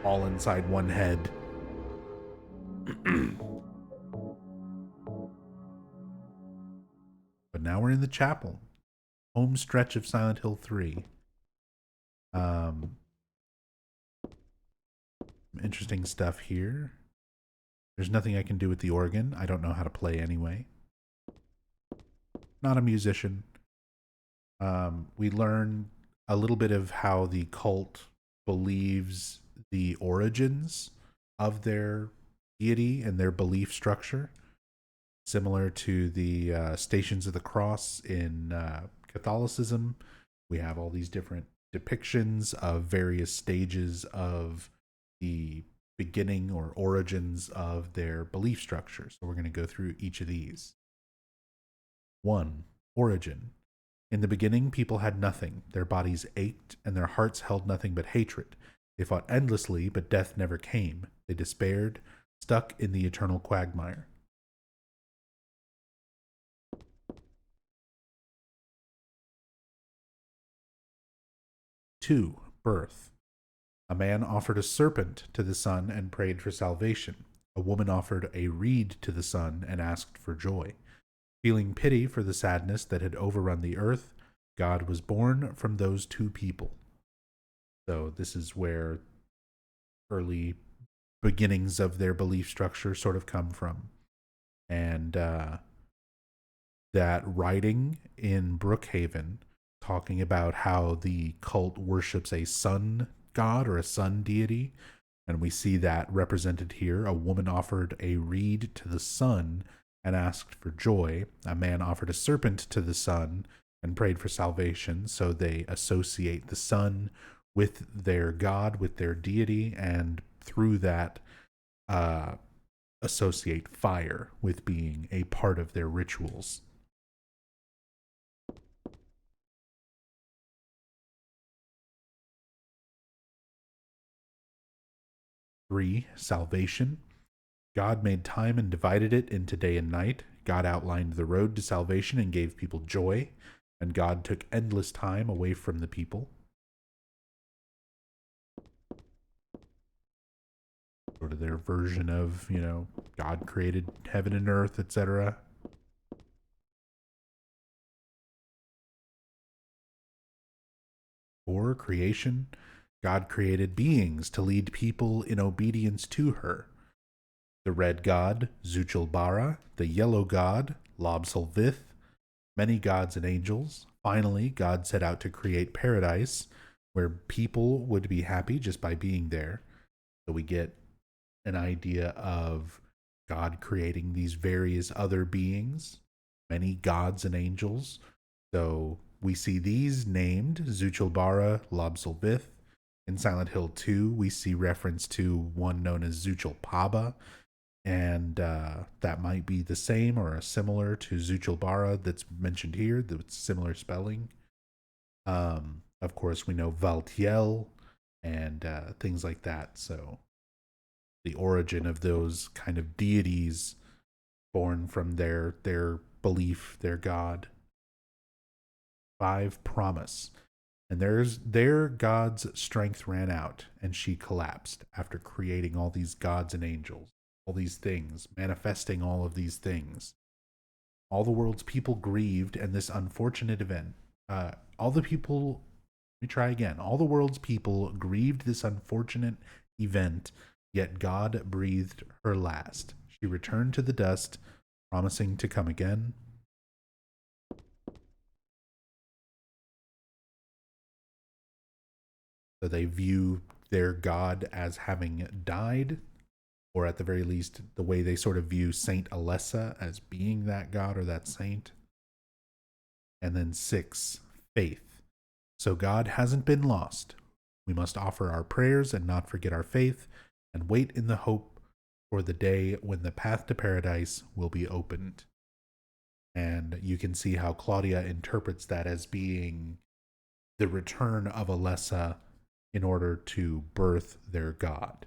all inside one head. But now we're in the chapel. Home stretch of Silent Hill 3. Interesting stuff here. There's nothing I can do with the organ. I don't know how to play anyway. not a musician. We learn a little bit of how the cult believes the origins of their deity and their belief structure, similar to the Stations of the Cross in Catholicism. We have all these different depictions of various stages of the beginning or origins of their belief structure. So we're going to go through each of these. 1. Origin. In the beginning, people had nothing. Their bodies ached, and their hearts held nothing but hatred. They fought endlessly, but death never came. They despaired, stuck in the eternal quagmire. 2. Birth. A man offered a serpent to the sun and prayed for salvation. A woman offered a reed to the sun and asked for joy. Feeling pity for the sadness that had overrun the earth, God was born from those two people. So this is where early beginnings of their belief structure sort of come from. And that writing in Brookhaven, talking about how the cult worships a sun god or a sun deity, and we see that represented here. A woman offered a reed to the sun and asked for joy. A man offered a serpent to the sun and prayed for salvation. So they associate the sun with their god, with their deity, and through that associate fire with being a part of their rituals. Three, salvation. God made time and divided it into day and night. God outlined the road to salvation and gave people joy. And God took endless time away from the people. Sort of their version of, God created heaven and earth, etc. Or creation. God created beings to lead people in obedience to her. The red god, Zuchalbara, the yellow god, Lobsalvith, many gods and angels. Finally, God set out to create paradise, where people would be happy just by being there. So we get an idea of God creating these various other beings, many gods and angels. So we see these named, Zuchalbara, Lobsalvith. In Silent Hill 2, we see reference to one known as Zuchalpaba, and that might be the same or a similar to Zuchalbara that's mentioned here, that's similar spelling. Of course, we know Valtiel and things like that. So the origin of those kind of deities born from their belief, their god. 5, promise. And their god's strength ran out, and she collapsed after creating all these gods and angels, all these things, manifesting all of these things. All the world's people grieved, and this unfortunate event, all the world's people grieved this unfortunate event, yet God breathed her last. She returned to the dust, promising to come again. So they view their god as having died, or at the very least, the way they sort of view Saint Alessa as being that god or that saint. And then 6, faith. So God hasn't been lost. We must offer our prayers and not forget our faith, and wait in the hope for the day when the path to paradise will be opened. And you can see how Claudia interprets that as being the return of Alessa in order to birth their god.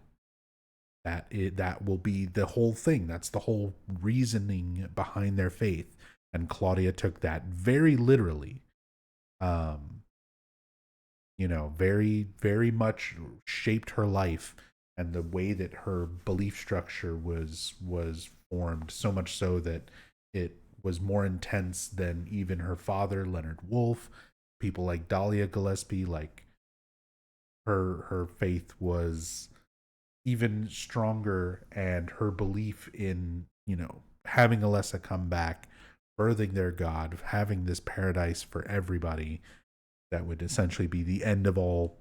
That will be the whole thing. That's the whole reasoning behind their faith. And Claudia took that very literally. Very, very much shaped her life and the way that her belief structure was formed, so much so that it was more intense than even her father, Leonard Woolf, people like Dahlia Gillespie. Like her faith was even stronger, and her belief in, having Alessa come back birthing their god, having this paradise for everybody that would essentially be the end of all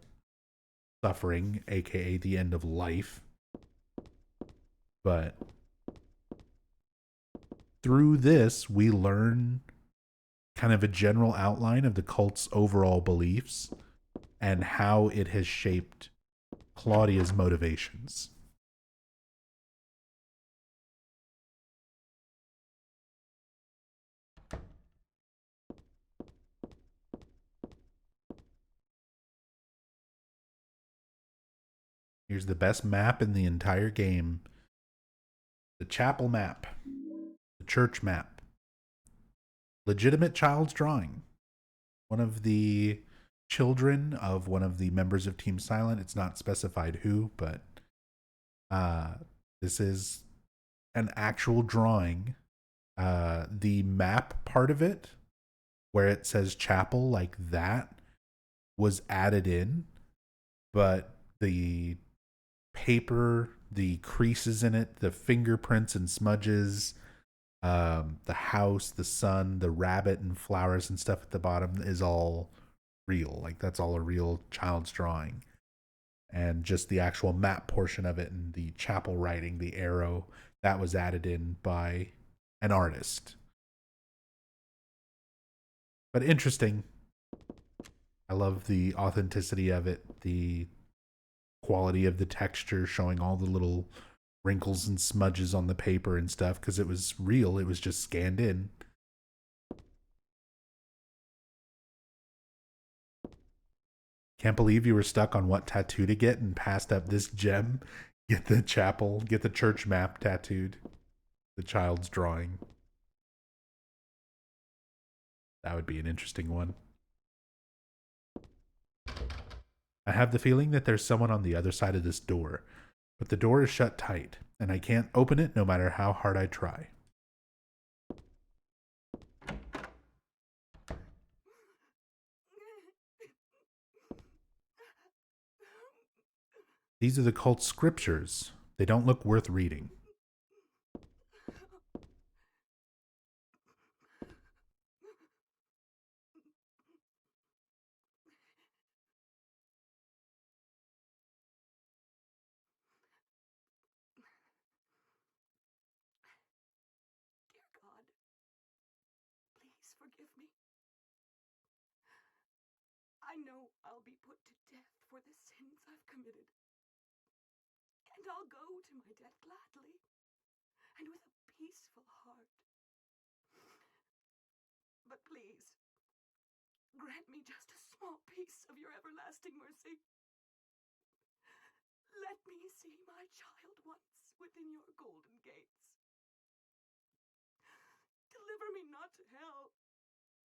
suffering, aka the end of life. But through this, we learn kind of a general outline of the cult's overall beliefs and how it has shaped Claudia's motivations. Here's the best map in the entire game. The chapel map. The church map. Legitimate child's drawing. One of the children of one of the members of Team Silent. It's not specified who, but this is an actual drawing. The map part of it, where it says chapel like that, was added in, but the paper, the creases in it, the fingerprints and smudges, the house, the sun, the rabbit and flowers and stuff at the bottom is all real. Like, that's all a real child's drawing. And just the actual map portion of it and the chapel writing, the arrow, that was added in by an artist. But interesting. I love the authenticity of it, the quality of the texture, showing all the little wrinkles and smudges on the paper and stuff, because it was real. It was just scanned in. Can't believe you were stuck on what tattoo to get and passed up this gem. Get the chapel, get the church map tattooed. The child's drawing. That would be an interesting one. I have the feeling that there's someone on the other side of this door, but the door is shut tight, and I can't open it no matter how hard I try. These are the cult's scriptures. They don't look worth reading. Forgive me. I know I'll be put to death for the sins I've committed. And I'll go to my death gladly and with a peaceful heart. But please, grant me just a small piece of your everlasting mercy. Let me see my child once within your golden gates. Deliver me not to hell,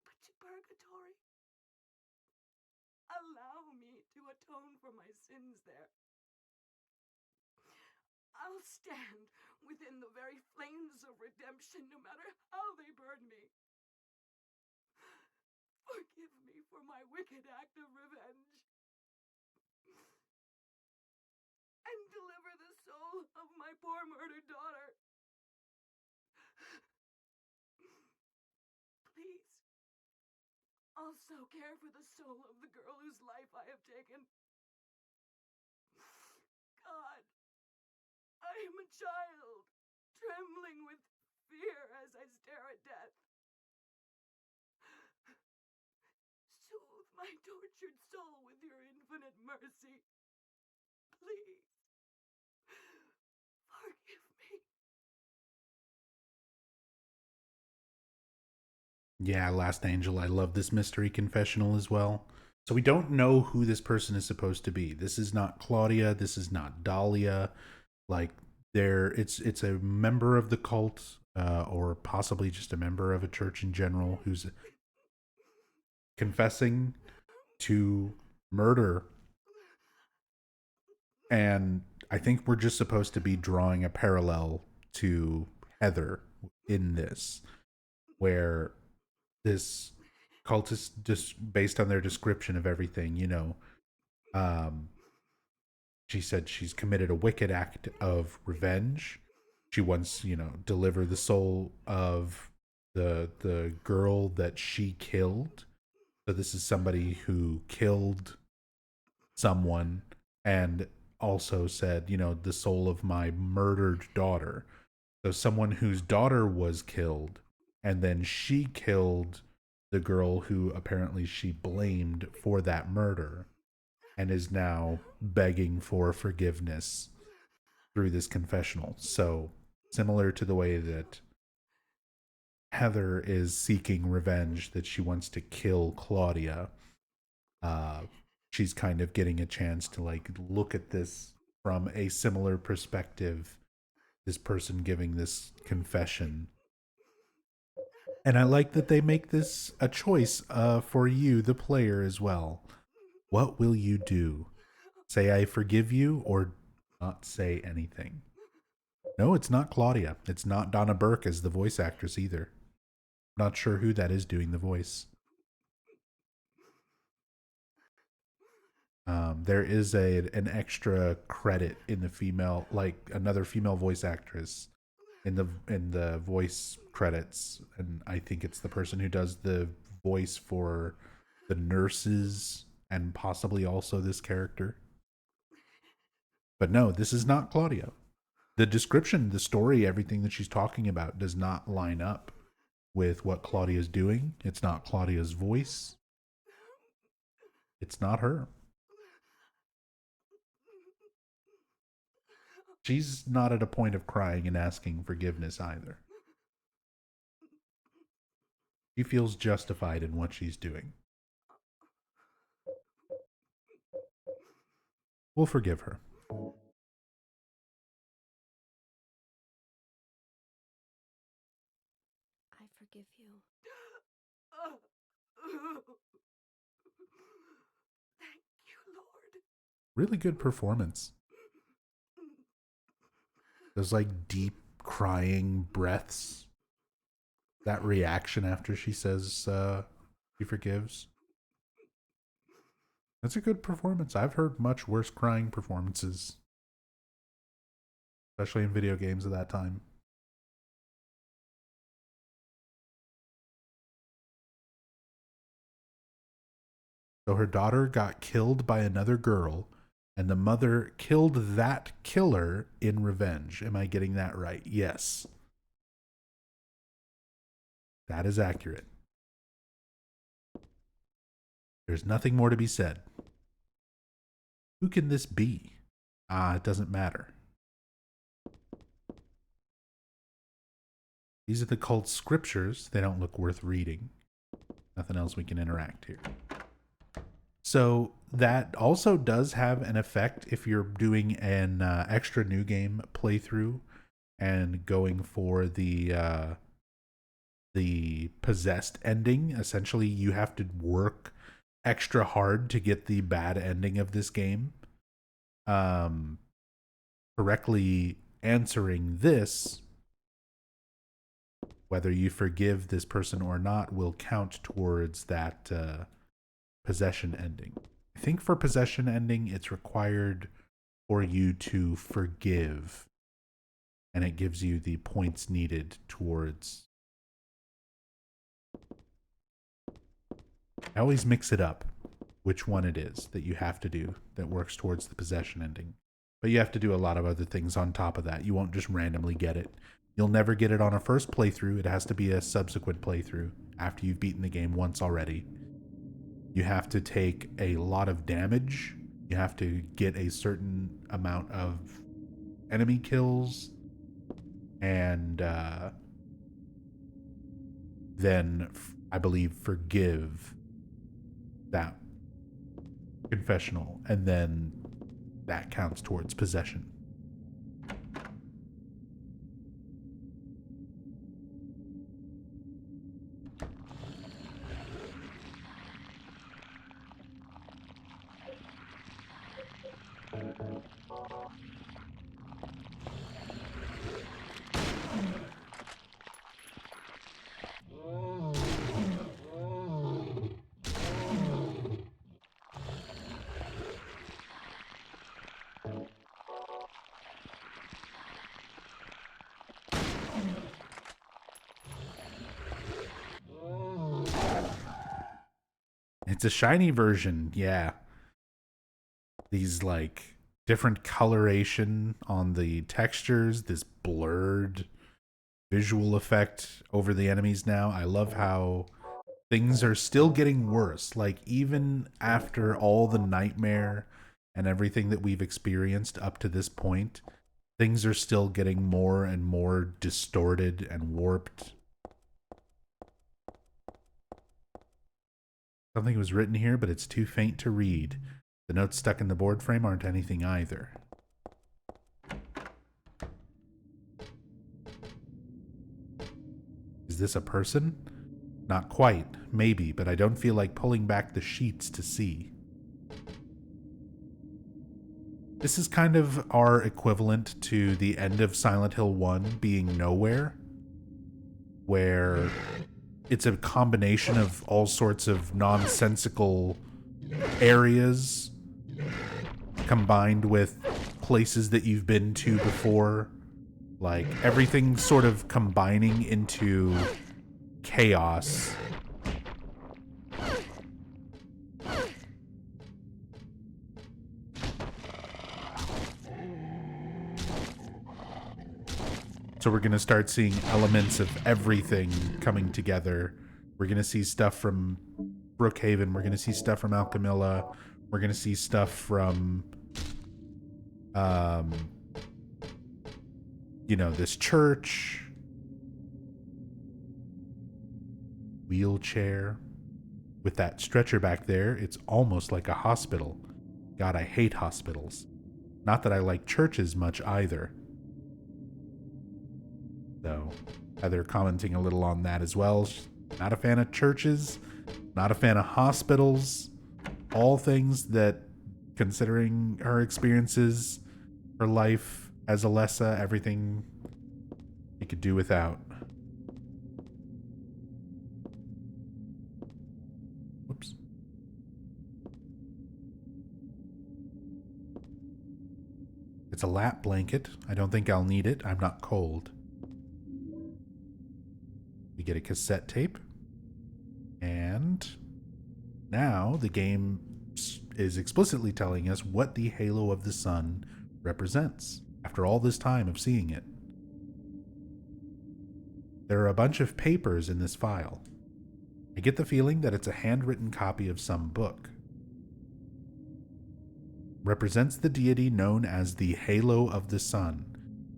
but to purgatory. Allow me to atone for my sins there. I'll stand within the very flames of redemption, no matter how they burn me. Forgive me for my wicked act of revenge. And deliver the soul of my poor murdered daughter. Please, also care for the soul of the girl whose life I have taken. God, I am a child, trembling with fear as I stare at death. Soothe my tortured soul with your infinite mercy. Please, forgive me. Yeah, Last Angel. I love this mystery confessional as well. So we don't know who this person is supposed to be. This is not Claudia. This is not Dahlia. Like, it's a member of the cult, or possibly just a member of a church in general, who's confessing to murder. And I think we're just supposed to be drawing a parallel to Heather in this, where this cultist, just based on their description of everything, she said she's committed a wicked act of revenge. She wants, deliver the soul of the girl that she killed. So this is somebody who killed someone and also said, you know, the soul of my murdered daughter. So someone whose daughter was killed, and then she killed the girl who apparently she blamed for that murder, and is now begging for forgiveness through this confessional. So similar to the way that Heather is seeking revenge, that she wants to kill Claudia, she's kind of getting a chance to like look at this from a similar perspective, this person giving this confession. And I like that they make this a choice for you, the player, as well. What will you do? Say I forgive you, or not say anything? No, it's not Claudia. It's not Donna Burke as the voice actress either. Not sure who that is doing the voice. There is an extra credit in the female, like another female voice actress in the voice credits, and I think it's the person who does the voice for the nurses and possibly also this character. But no, this is not Claudia. The description, the story, everything that she's talking about does not line up with what Claudia's doing. It's not Claudia's voice. It's not her. She's not at a point of crying and asking forgiveness either. She feels justified in what she's doing. We'll forgive her. I forgive you. Thank you, Lord. Really good performance. Those like deep crying breaths. That reaction after she says she forgives. That's a good performance. I've heard much worse crying performances, especially in video games of that time. So her daughter got killed by another girl, and the mother killed that killer in revenge. Am I getting that right? Yes. That is accurate. There's nothing more to be said. Who can this be? It doesn't matter. These are the cult scriptures. They don't look worth reading. Nothing else we can interact here. So that also does have an effect if you're doing an extra new game playthrough and going for the possessed ending. Essentially, you have to work extra hard to get the bad ending of this game. Correctly answering this, whether you forgive this person or not, will count towards that possession ending. I think for possession ending, it's required for you to forgive, and it gives you the points needed towards. I always mix it up which one it is that you have to do that works towards the possession ending. But you have to do a lot of other things on top of that. You won't just randomly get it. You'll never get it on a first playthrough. It has to be a subsequent playthrough after you've beaten the game once already. You have to take a lot of damage. You have to get a certain amount of enemy kills. And then, I believe, forgive that confessional. And then that counts towards possession. It's a shiny version, yeah. These, like, different coloration on the textures, this blurred visual effect over the enemies now. I love how things are still getting worse. Like, even after all the nightmare and everything that we've experienced up to this point, things are still getting more and more distorted and warped. Something was written here, but it's too faint to read. The notes stuck in the board frame aren't anything either. Is this a person? Not quite, maybe, but I don't feel like pulling back the sheets to see. This is kind of our equivalent to the end of Silent Hill 1 being Nowhere, where it's a combination of all sorts of nonsensical areas combined with places that you've been to before. Like, everything sort of combining into chaos. So we're going to start seeing elements of everything coming together. We're going to see stuff from Brookhaven. We're going to see stuff from Alchemilla. We're going to see stuff from, this church. Wheelchair. With that stretcher back there, it's almost like a hospital. God, I hate hospitals. Not that I like churches much either. So, Heather commenting a little on that as well. She's not a fan of churches, not a fan of hospitals. All things that, considering her experiences, her life as Alessa, everything she could do without. Whoops. It's a lap blanket. I don't think I'll need it. I'm not cold. We get a cassette tape. And now the game is explicitly telling us what the halo of the sun represents after all this time of seeing it. There are a bunch of papers in this file. I get the feeling that it's a handwritten copy of some book. Represents the deity known as the Halo of the Sun.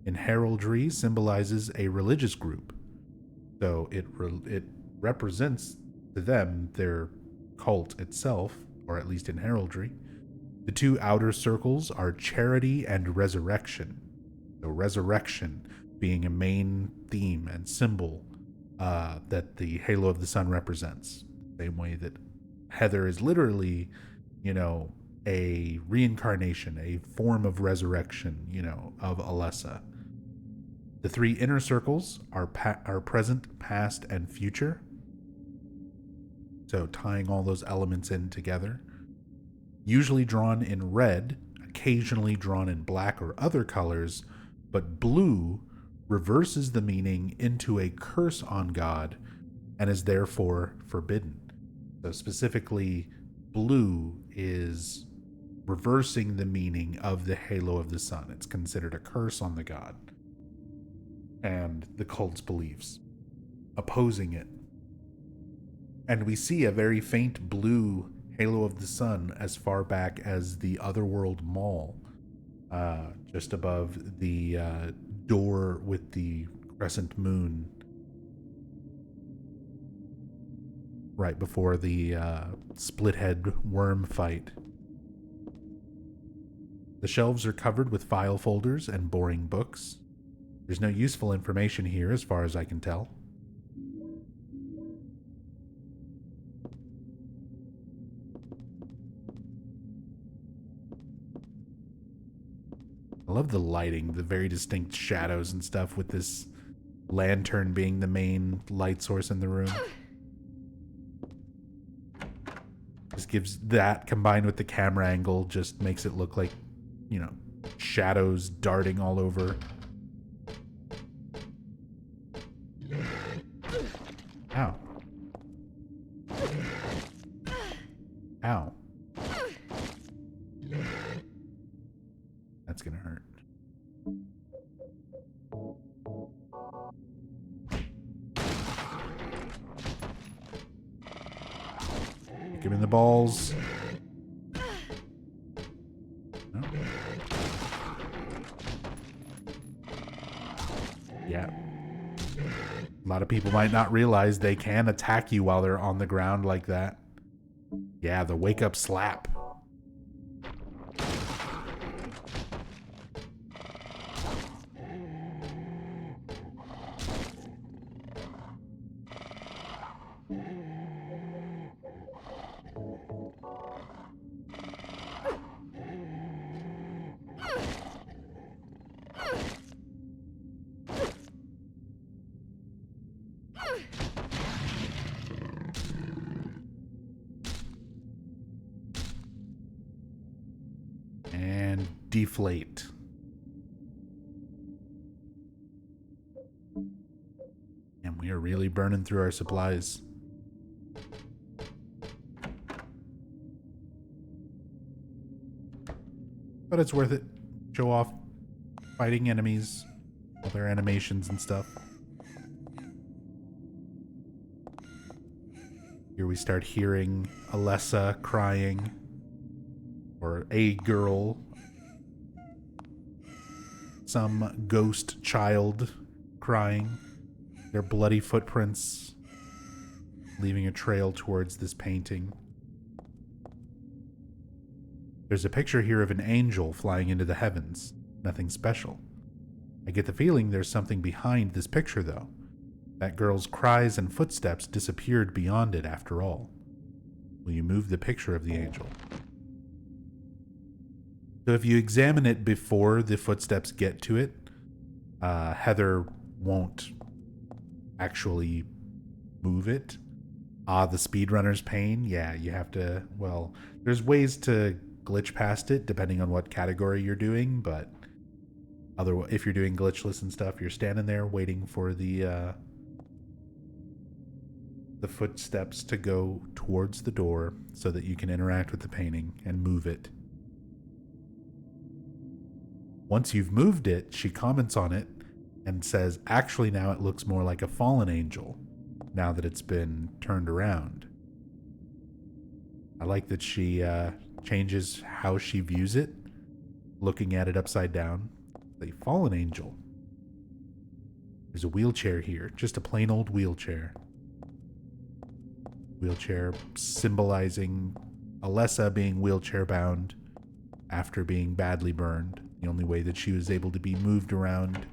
In heraldry, symbolizes a religious group. So it represents to them their cult itself, or at least in heraldry. The two outer circles are charity and resurrection. So resurrection being a main theme and symbol that the Halo of the Sun represents. Same way that Heather is literally, a reincarnation, a form of resurrection, of Alessa. The three inner circles are present, past, and future. So tying all those elements in together. Usually drawn in red, occasionally drawn in black or other colors, but blue reverses the meaning into a curse on God and is therefore forbidden. So specifically, blue is reversing the meaning of the Halo of the Sun. It's considered a curse on the god. And the cult's beliefs, opposing it. And we see a very faint blue Halo of the Sun as far back as the Otherworld Mall, just above the door with the crescent moon, right before the split-head worm fight. The shelves are covered with file folders and boring books. There's no useful information here as far as I can tell. I love the lighting, the very distinct shadows and stuff with this lantern being the main light source in the room. Just gives that, combined with the camera angle, just makes it look like, shadows darting all over. Ow. That's gonna hurt. Kick him in the balls. No. Yeah. A lot of people might not realize they can attack you while they're on the ground like that. Yeah, the wake up slap. And deflate. And we are really burning through our supplies. But it's worth it. Show off fighting enemies, all their animations and stuff. Here we start hearing Alessa crying. Or a girl. Some ghost child crying. Their bloody footprints leaving a trail towards this painting. There's a picture here of an angel flying into the heavens. Nothing special. I get the feeling there's something behind this picture, though. That girl's cries and footsteps disappeared beyond it after all. Will you move the picture of the angel? So if you examine it before the footsteps get to it, Heather won't actually move it. The speedrunner's pain. Yeah, you have to, well, there's ways to glitch past it depending on what category you're doing, but if you're doing glitchless and stuff, you're standing there waiting for the footsteps to go towards the door so that you can interact with the painting and move it. Once you've moved it, she comments on it and says, actually now it looks more like a fallen angel now that it's been turned around. I like that she changes how she views it, looking at it upside down. A fallen angel. There's a wheelchair here, just a plain old wheelchair. Wheelchair symbolizing Alessa being wheelchair bound after being badly burned. The only way that she was able to be moved around.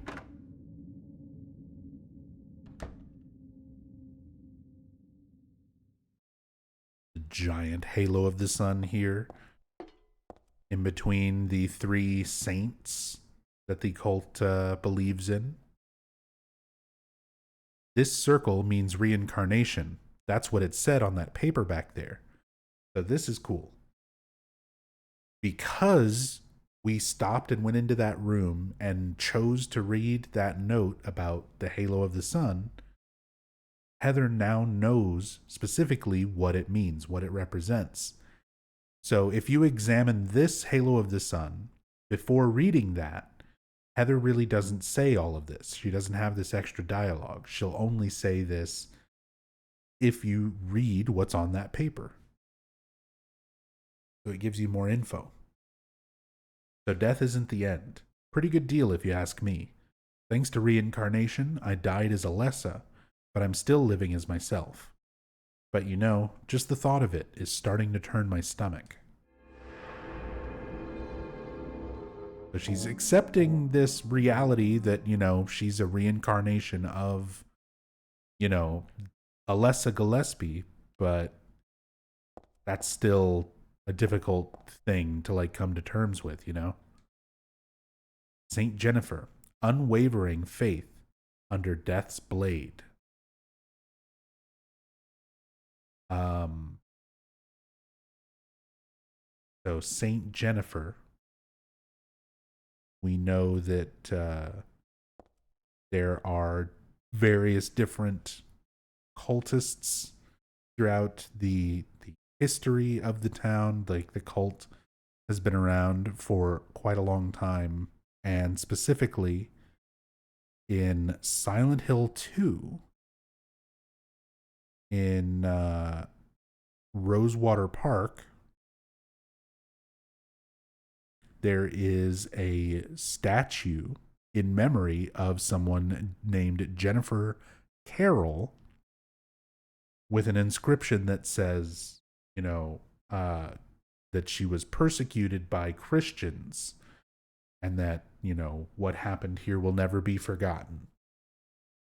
The giant halo of the sun here. In between the three saints that the cult believes in. This circle means reincarnation. That's what it said on that paper back there. So this is cool. Because we stopped and went into that room and chose to read that note about the halo of the sun, Heather now knows specifically what it means, what it represents. So if you examine this halo of the sun before reading that, Heather really doesn't say all of this. She doesn't have this extra dialogue. She'll only say this if you read what's on that paper. So it gives you more info. So death isn't the end. Pretty good deal if you ask me. Thanks to reincarnation, I died as Alessa, but I'm still living as myself. But you know, just the thought of it is starting to turn my stomach. So she's accepting this reality that, you know, she's a reincarnation of, you know, Alessa Gillespie, but that's still a difficult thing to like come to terms with, you know? Saint Jennifer, unwavering faith under death's blade. So Saint Jennifer, we know that there are various different cultists throughout the history of the town. Like the cult has been around for quite a long time, and specifically in Silent Hill 2, in Rosewater Park, there is a statue in memory of someone named Jennifer Carroll with an inscription that says, that she was persecuted by Christians and that, what happened here will never be forgotten.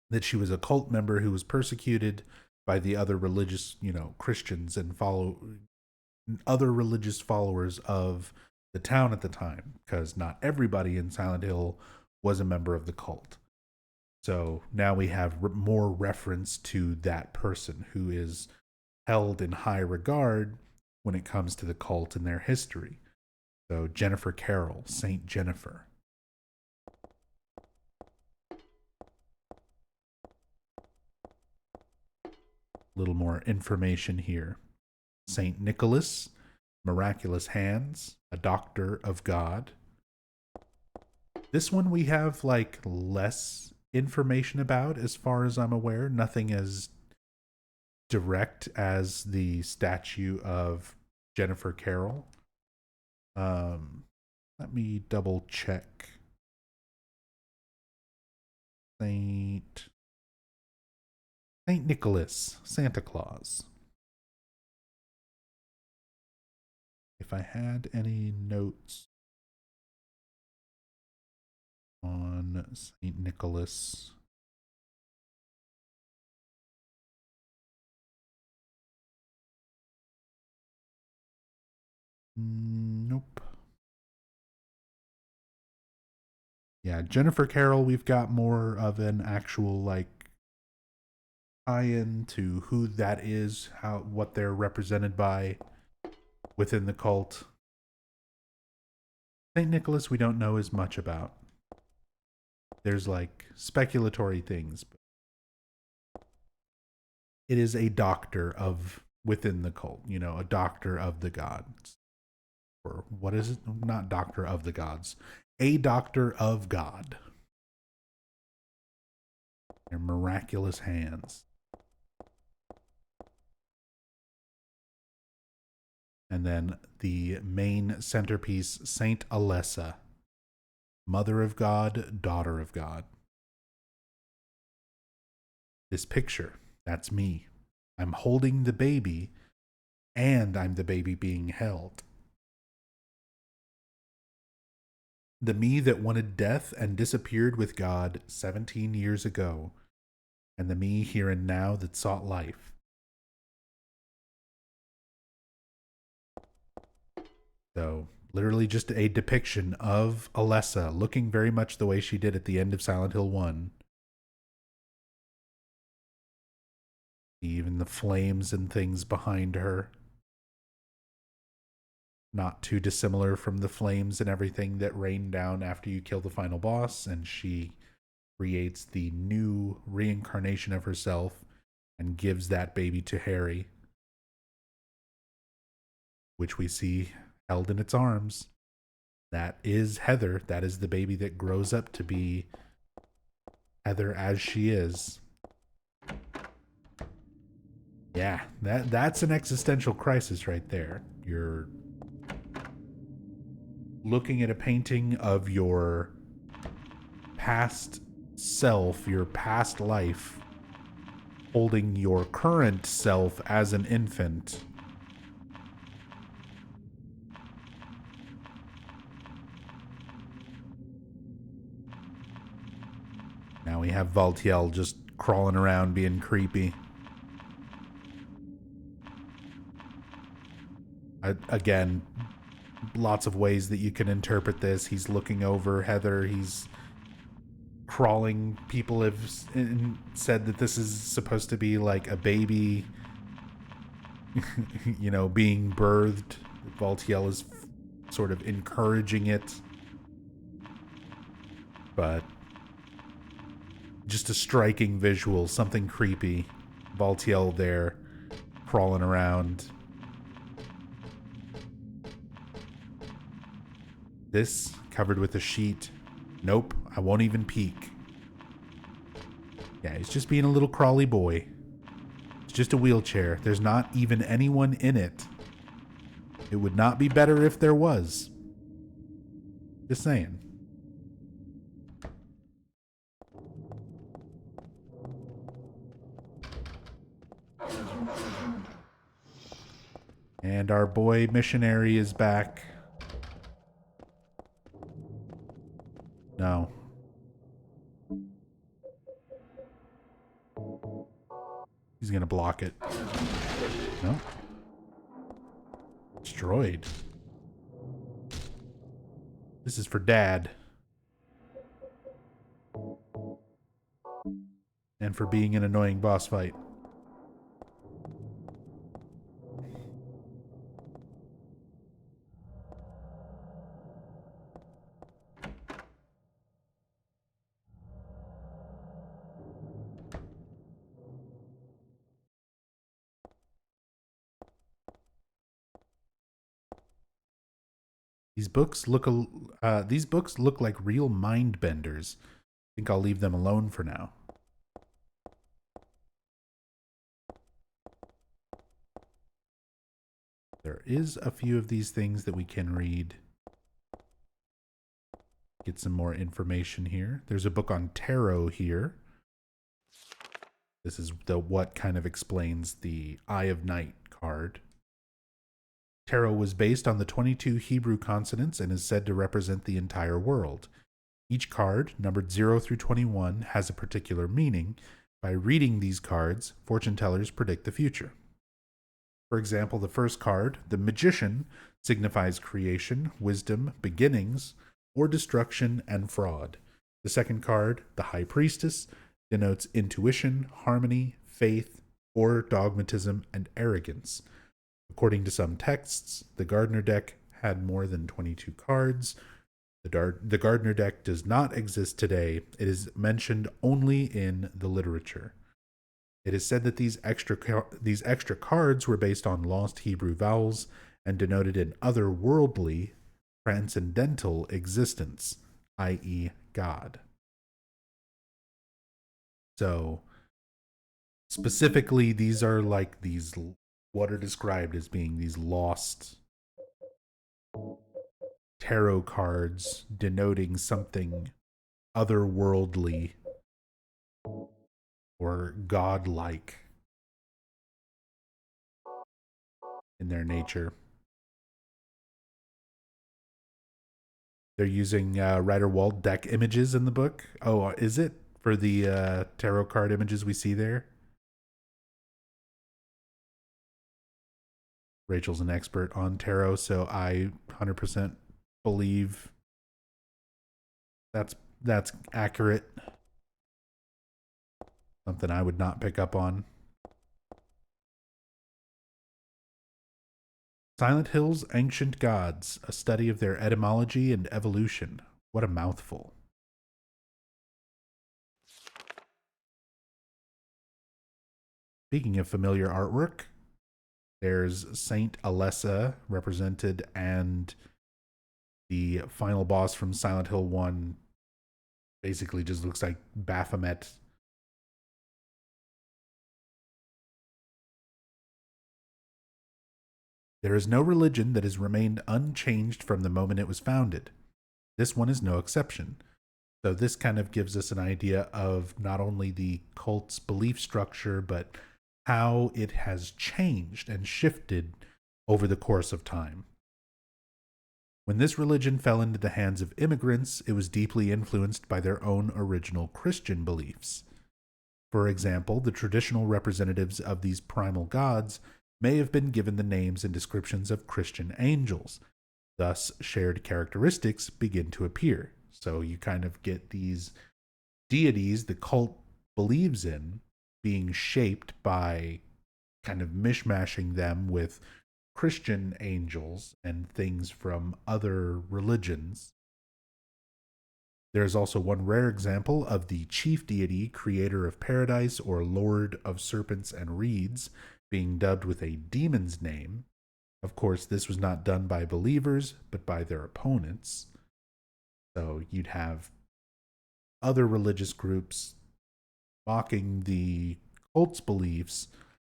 That she was a cult member who was persecuted by the other religious, Christians and other religious followers of the town at the time, because not everybody in Silent Hill was a member of the cult. So now we have more reference to that person who is held in high regard when it comes to the cult and their history. So Jennifer Carroll, Saint Jennifer. Little more information here. Saint Nicholas, miraculous hands, a doctor of God. This one we have less information about as far as I'm aware. Nothing as direct as the statue of Jennifer Carroll. Let me double check. Saint Nicholas, Santa Claus. If I had any notes on Saint Nicholas. Nope. Yeah, Jennifer Carroll, we've got more of an actual tie-in to who that is, what they're represented by within the cult. Saint Nicholas we don't know as much about. There's speculatory things. It is a doctor within the cult, a doctor of the gods. Or what is it? Not doctor of the gods. A doctor of God. Their miraculous hands. And then the main centerpiece, Saint Alessa. Mother of God, daughter of God. This picture, that's me. I'm holding the baby, and I'm the baby being held. The me that wanted death and disappeared with God 17 years ago, and the me here and now that sought life. So, literally just a depiction of Alessa looking very much the way she did at the end of Silent Hill 1. Even the flames and things behind her. Not too dissimilar from the flames and everything that rain down after you kill the final boss, and she creates the new reincarnation of herself and gives that baby to Harry, which we see held in its arms. That is Heather. That is the baby that grows up to be Heather as she is. Yeah, that's an existential crisis right there. You're looking at a painting of your past self, your past life, holding your current self as an infant. Now we have Valtiel just crawling around being creepy. Again, lots of ways that you can interpret this. He's looking over Heather. He's crawling. People have said that this is supposed to be like a baby, being birthed. Valtiel is sort of encouraging it. But just a striking visual, something creepy. Valtiel there, crawling around. This covered with a sheet. Nope, I won't even peek. Yeah, he's just being a little crawly boy. It's just a wheelchair. There's not even anyone in it. It would not be better if there was. Just saying. And our boy missionary is back. No. He's gonna block it. No. Destroyed. This is for Dad. And for being an annoying boss fight. These books look like real mind benders. I think I'll leave them alone for now. There is a few of these things that we can read. Get some more information here. There's a book on tarot here. This is what kind of explains the Eye of Night card. Tarot was based on the 22 Hebrew consonants and is said to represent the entire world. Each card, numbered 0 through 21, has a particular meaning. By reading these cards, fortune tellers predict the future. For example, the first card, the Magician, signifies creation, wisdom, beginnings, or destruction and fraud. The second card, the High Priestess, denotes intuition, harmony, faith, or dogmatism and arrogance. According to some texts, the Gardner deck had more than 22 cards. The Gardner deck does not exist today. It is mentioned only in the literature. It is said that these extra cards were based on lost Hebrew vowels and denoted an otherworldly, transcendental existence, i.e. God. So, specifically, these are like these what are described as being these lost tarot cards denoting something otherworldly or godlike in their nature. They're using Rider Waite deck images in the book. Oh, is it for the tarot card images we see there? Rachel's an expert on tarot, so I 100% believe that's accurate. Something I would not pick up on. Silent Hill's Ancient Gods, a study of their etymology and evolution. What a mouthful. Speaking of familiar artwork, there's Saint Alessa represented, and the final boss from Silent Hill 1 basically just looks like Baphomet. There is no religion that has remained unchanged from the moment it was founded. This one is no exception. So this kind of gives us an idea of not only the cult's belief structure, but how it has changed and shifted over the course of time. When this religion fell into the hands of immigrants, it was deeply influenced by their own original Christian beliefs. For example, the traditional representatives of these primal gods may have been given the names and descriptions of Christian angels. Thus, shared characteristics begin to appear. So you kind of get these deities the cult believes in being shaped by kind of mishmashing them with Christian angels and things from other religions. There is also one rare example of the chief deity, creator of paradise, or lord of serpents and reeds, being dubbed with a demon's name. Of course, this was not done by believers, but by their opponents. you'd have other religious groups mocking the cult's beliefs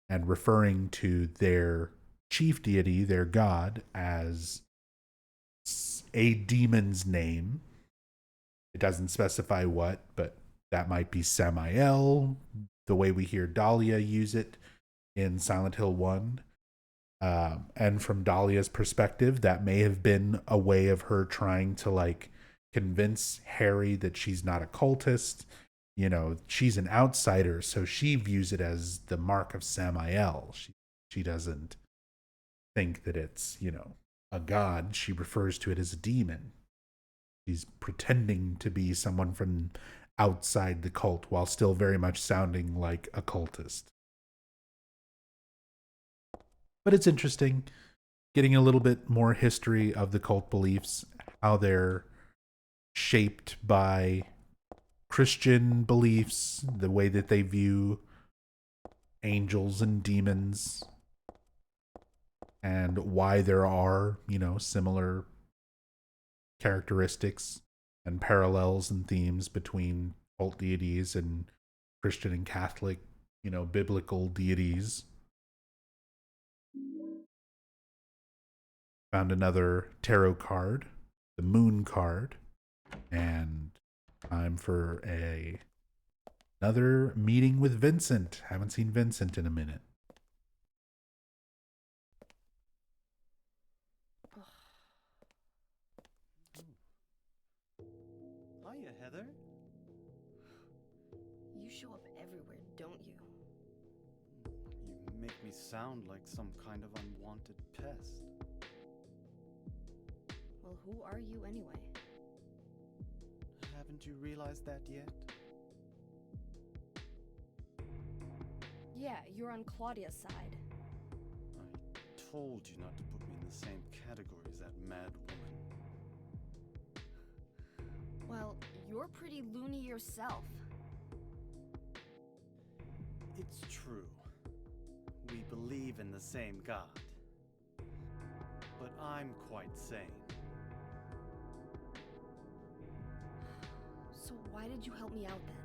and referring to their chief deity, their god, as a demon's name. It doesn't specify what, but that might be Samael, the way we hear Dahlia use it in Silent Hill 1. And from Dahlia's perspective, that may have been a way of her trying to like convince Harry that she's not a cultist. You know, she's an outsider, so she views it as the mark of Samael. She doesn't think that it's, you know, a god. She refers to it as a demon. She's pretending to be someone from outside the cult while still very much sounding like a cultist. But it's interesting getting a little bit more history of the cult beliefs, how they're shaped by Christian beliefs, the way that they view angels and demons, and why there are, you know, similar characteristics and parallels and themes between cult deities and Christian and Catholic, you know, biblical deities. Found another tarot card, the Moon card, and time for another meeting with Vincent. Haven't seen Vincent in a minute. Hiya, Heather. You show up everywhere, don't you? You make me sound like some kind of unwanted pest. Well, who are you anyway? Haven't you realized that yet? Yeah, you're on Claudia's side. I told you not to put me in the same category as that mad woman. Well, you're pretty loony yourself. It's true. We believe in the same God. But I'm quite sane. So why did you help me out then?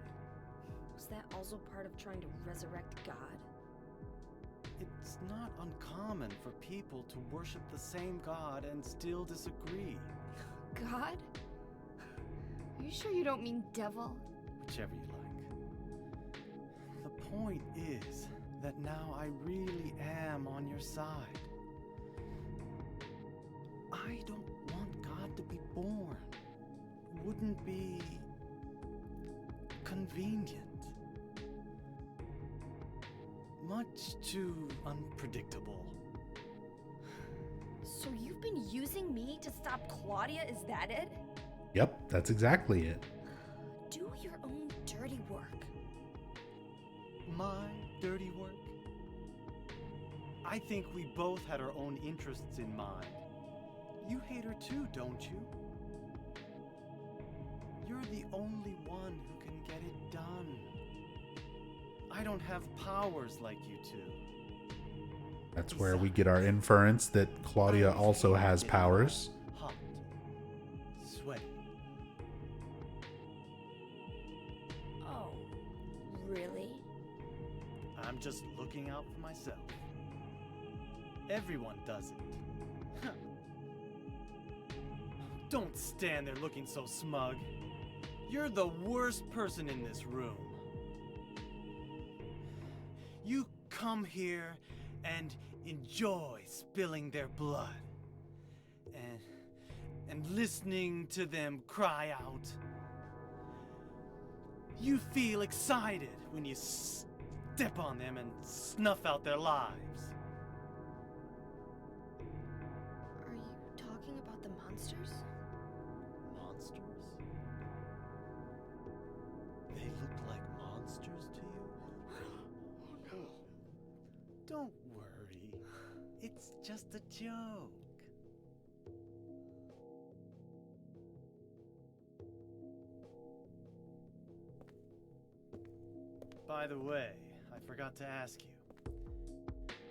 Was that also part of trying to resurrect God? It's not uncommon for people to worship the same God and still disagree. God? Are you sure you don't mean devil? Whichever you like. The point is that now I really am on your side. I don't want God to be born. Wouldn't be convenient. Much too unpredictable. So you've been using me to stop Claudia, is that it? Yep, that's exactly it. Do your own dirty work. My dirty work? I think we both had our own interests in mind. You hate her too, don't you? You're the only one who can get it done. I don't have powers like you two. That's where we get our inference that Claudia also has powers. Hot. Sweaty. Oh, really? I'm just looking out for myself. Everyone does it. Huh. Don't stand there looking so smug. You're the worst person in this room. You come here and enjoy spilling their blood and listening to them cry out. You feel excited when you step on them and snuff out their lives. Are you talking about the monsters? Monsters? They look like monsters to you? Oh no. Don't worry. It's just a joke. By the way, I forgot to ask you.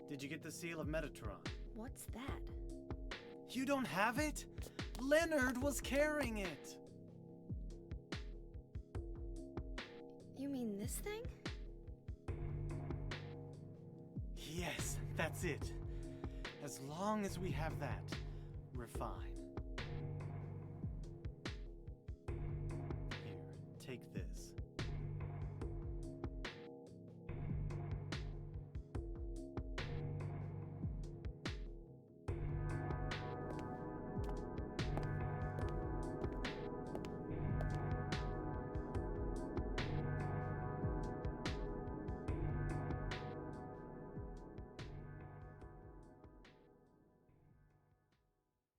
Did you get the seal of Metatron? What's that? You don't have it? Leonard was carrying it. this thing? Yes, that's it. As long as we have that, we're fine. Here, take this.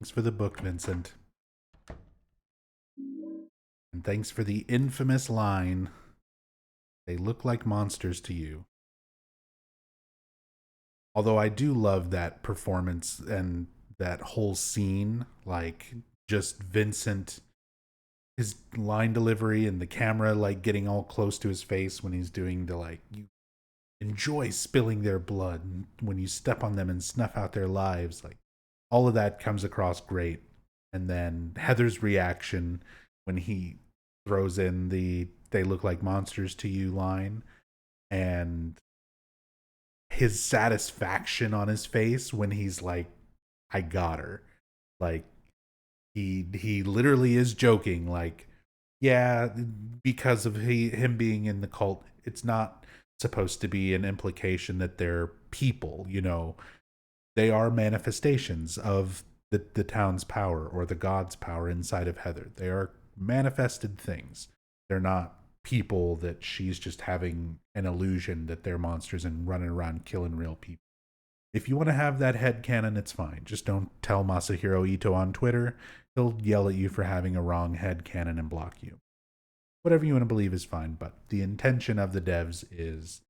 Thanks for the book, Vincent. And thanks for the infamous line, "They look like monsters to you." Although I do love that performance and that whole scene, like just Vincent, his line delivery and the camera like getting all close to his face when he's doing the like, "You enjoy spilling their blood and when you step on them and snuff out their lives." Like all of that comes across great. And then Heather's reaction when he throws in the "they look like monsters to you" line, and his satisfaction on his face when he's like, "I got her." Like he literally is joking, like, yeah, because of him being in the cult, it's not supposed to be an implication that they're people, you know. They are manifestations of the town's power or the god's power inside of Heather. They are manifested things. They're not people that she's just having an illusion that they're monsters and running around killing real people. If you want to have that headcanon, it's fine. Just don't tell Masahiro Ito on Twitter. He'll yell at you for having a wrong headcanon and block you. Whatever you want to believe is fine, but the intention of the devs is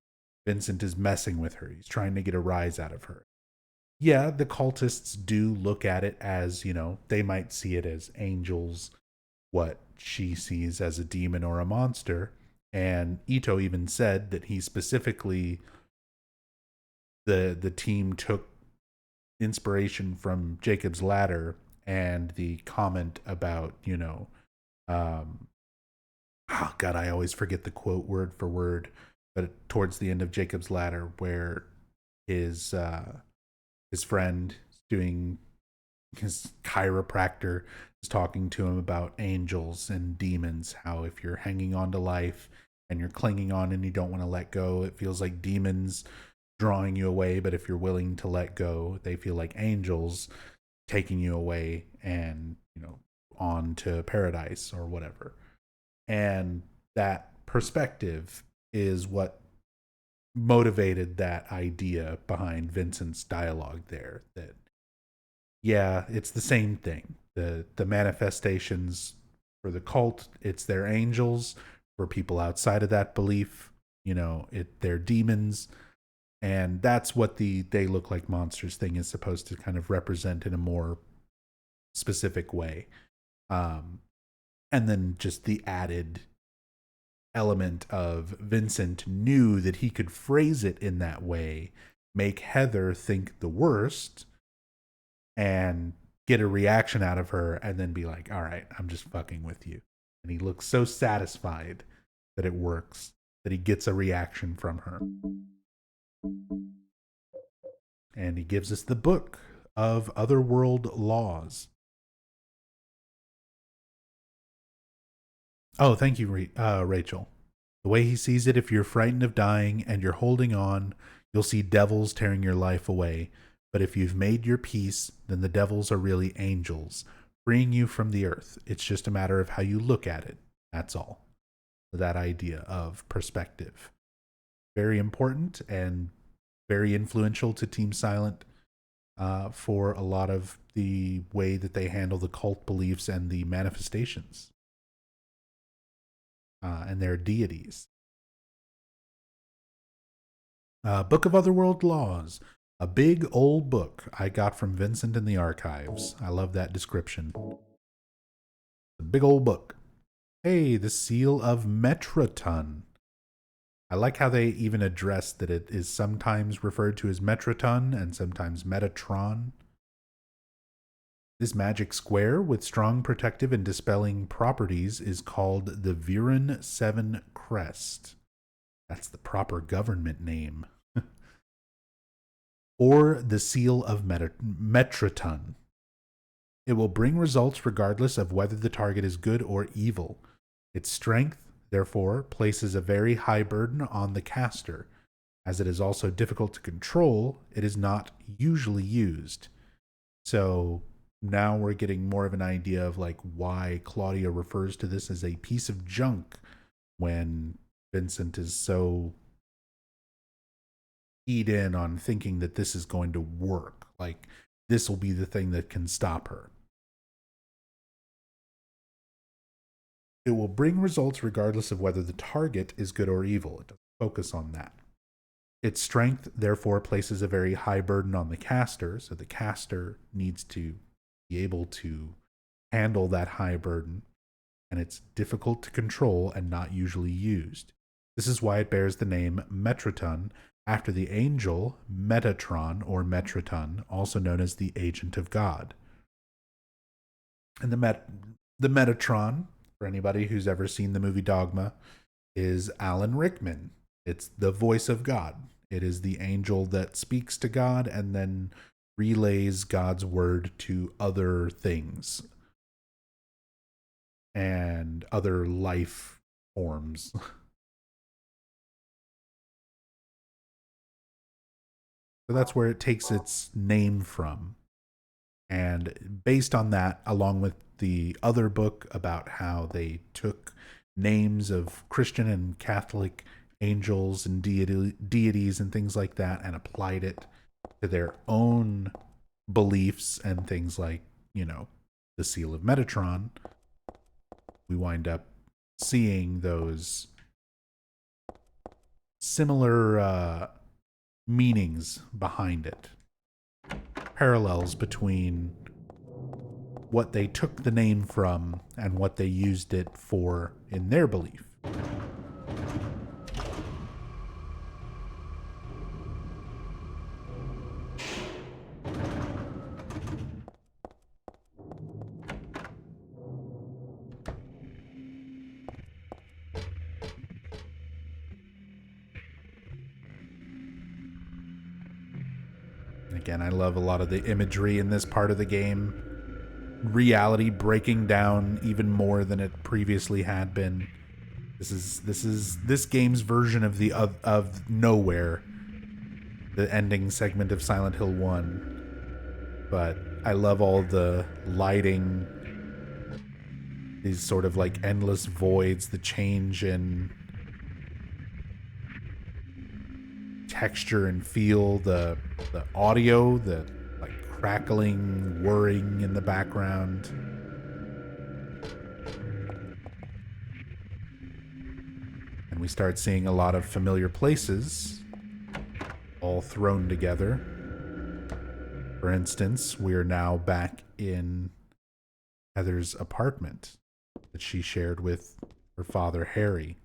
Vincent is messing with her. He's trying to get a rise out of her. Yeah, the cultists do look at it as, you know, they might see it as angels, what she sees as a demon or a monster. And Ito even said that he specifically, the team took inspiration from Jacob's Ladder and the comment about, you know, oh God, I always forget the quote word for word, but towards the end of Jacob's Ladder where his friend doing his chiropractor is talking to him about angels and demons, how if you're hanging on to life and you're clinging on and you don't want to let go, it feels like demons drawing you away, but if you're willing to let go, they feel like angels taking you away and, you know, on to paradise or whatever. And that perspective is what motivated that idea behind Vincent's dialogue there, that yeah, it's the same thing. The manifestations for the cult, it's their angels. For people outside of that belief, you know, they're demons. And that's what the "they look like monsters" thing is supposed to kind of represent in a more specific way. And then just the added element of Vincent knew that he could phrase it in that way, make Heather think the worst, and get a reaction out of her, and then be like, "All right, I'm just fucking with you." And he looks so satisfied that it works, that he gets a reaction from her. And he gives us the book of Otherworld Laws. Oh, thank you, Rachel. The way he sees it, if you're frightened of dying and you're holding on, you'll see devils tearing your life away. But if you've made your peace, then the devils are really angels, freeing you from the earth. It's just a matter of how you look at it. That's all. That idea of perspective. Very important and very influential to Team Silent for a lot of the way that they handle the cult beliefs and the manifestations and their deities. Book of Otherworld Laws. A big old book I got from Vincent in the archives. I love that description. A big old book. Hey, the Seal of Metraton. I like how they even address that it is sometimes referred to as Metraton and sometimes Metatron. This magic square with strong protective and dispelling properties is called the Viren 7 Crest. That's the proper government name. Or the seal of Metraton. It will bring results regardless of whether the target is good or evil. Its strength, therefore, places a very high burden on the caster. As it is also difficult to control, it is not usually used. So now we're getting more of an idea of like why Claudia refers to this as a piece of junk when Vincent is so keyed in on thinking that this is going to work. Like, this will be the thing that can stop her. It will bring results regardless of whether the target is good or evil. It doesn't focus on that. Its strength, therefore, places a very high burden on the caster, so the caster needs to be able to handle that high burden, and it's difficult to control and not usually used. This is why it bears the name Metraton, after the angel Metatron or Metraton, also known as the Agent of God. And the Metatron, for anybody who's ever seen the movie Dogma, is Alan Rickman. It's the voice of God. It is the angel that speaks to God and then relays God's word to other things and other life forms. So that's where it takes its name from. And based on that, along with the other book about how they took names of Christian and Catholic angels and deities and things like that and applied it to their own beliefs and things like, you know, the seal of Metatron, we wind up seeing those similar meanings behind it. Parallels between what they took the name from and what they used it for in their belief. Again, I love a lot of the imagery in this part of the game. Reality breaking down even more than it previously had been. This is this game's version of the of Nowhere, the ending segment of Silent Hill 1. But I love all the lighting, these sort of like endless voids, the change in texture and feel, the audio, the like crackling, whirring in the background. And we start seeing a lot of familiar places all thrown together. For instance, we are now back in Heather's apartment that she shared with her father, Harry.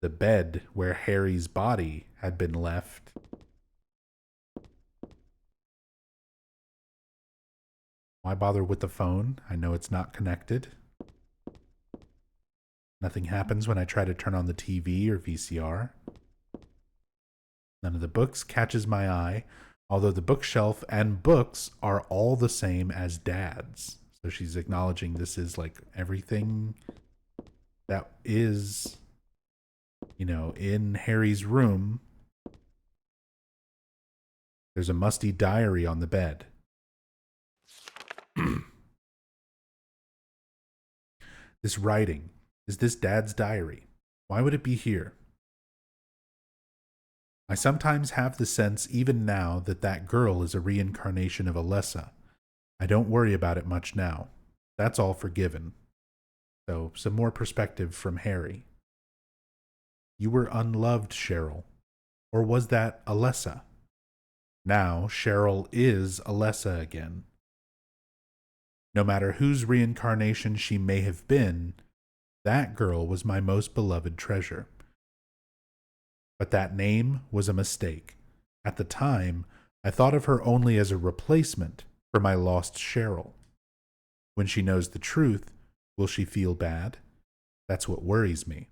The bed where Harry's body had been left. Why bother with the phone? I know it's not connected. Nothing happens when I try to turn on the TV or VCR. None of the books catches my eye, although the bookshelf and books are all the same as Dad's. So she's acknowledging this is like everything that is, you know, in Harry's room. There's a musty diary on the bed. This writing, is this Dad's diary? Why would it be here? I sometimes have the sense, even now, that that girl is a reincarnation of Alessa. I don't worry about it much now. That's all forgiven. So, some more perspective from Harry. You were unloved, Cheryl. Or was that Alessa? Now, Cheryl is Alessa again. No matter whose reincarnation she may have been, that girl was my most beloved treasure. But that name was a mistake. At the time, I thought of her only as a replacement for my lost Cheryl. When she knows the truth, will she feel bad? That's what worries me.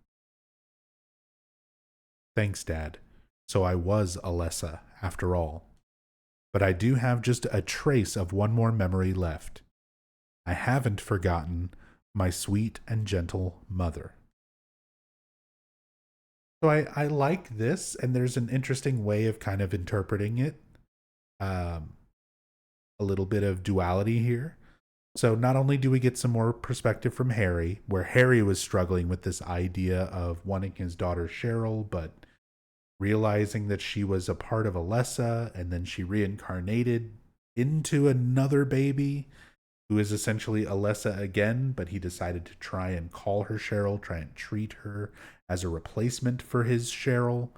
Thanks, Dad. So I was Alessa, after all. But I do have just a trace of one more memory left. I haven't forgotten my sweet and gentle mother. So I like this, and there's an interesting way of kind of interpreting it. Um, a little bit of duality here. So not only do we get some more perspective from Harry, where Harry was struggling with this idea of wanting his daughter Cheryl, but realizing that she was a part of Alessa, and then she reincarnated into another baby who is essentially Alessa again, but he decided to try and call her Cheryl, try and treat her as a replacement for his Cheryl.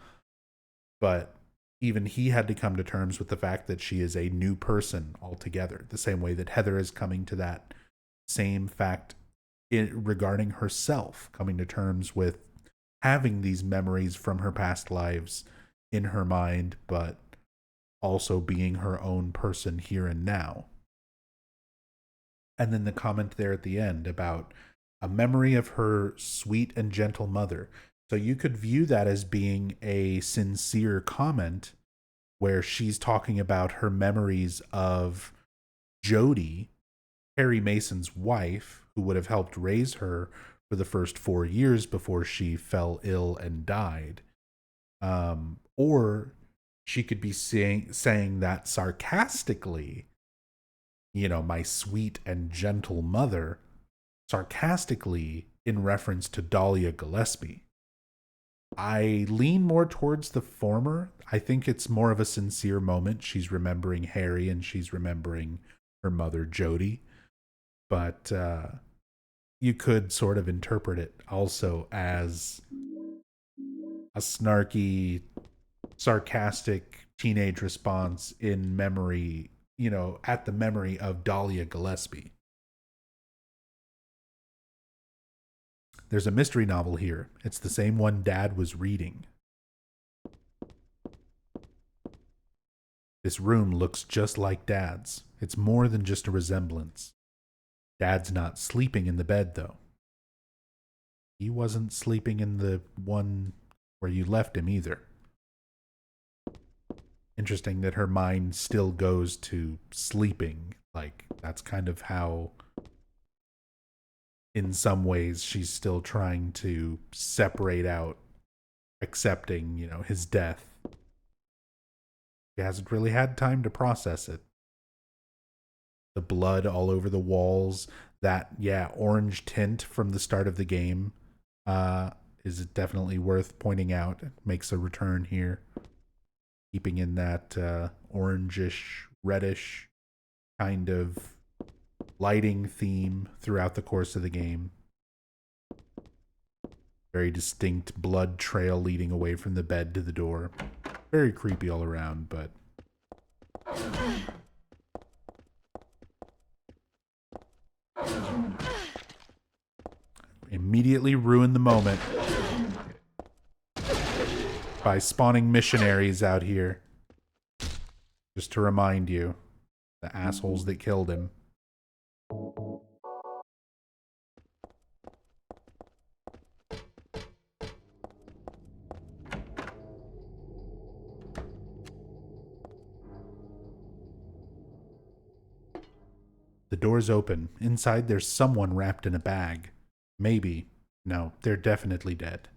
But even he had to come to terms with the fact that she is a new person altogether, the same way that Heather is coming to that same fact regarding herself, coming to terms with having these memories from her past lives in her mind, but also being her own person here and now. And then the comment there at the end about a memory of her sweet and gentle mother. So you could view that as being a sincere comment where she's talking about her memories of Jody, Harry Mason's wife, who would have helped raise her for the first 4 years before she fell ill and died. Or she could be saying that sarcastically, my sweet and gentle mother, sarcastically in reference to Dahlia Gillespie. I lean more towards the former. I think it's more of a sincere moment. She's remembering Harry and she's remembering her mother, Jody. But you could sort of interpret it also as a snarky, sarcastic teenage response in memory, at the memory of Dahlia Gillespie. There's a mystery novel here. It's the same one Dad was reading. This room looks just like Dad's. It's more than just a resemblance. Dad's not sleeping in the bed, though. He wasn't sleeping in the one where you left him either. Interesting that her mind still goes to sleeping. Like, that's kind of how, in some ways, she's still trying to separate out accepting, his death. She hasn't really had time to process it. The blood all over the walls, that, orange tint from the start of the game is definitely worth pointing out. It makes a return here. Keeping in that orangish, reddish kind of lighting theme throughout the course of the game. Very distinct blood trail leading away from the bed to the door. Very creepy all around, but immediately ruin the moment by spawning missionaries out here. Just to remind you, the assholes that killed him. The door's open. Inside, there's someone wrapped in a bag. Maybe. No, they're definitely dead.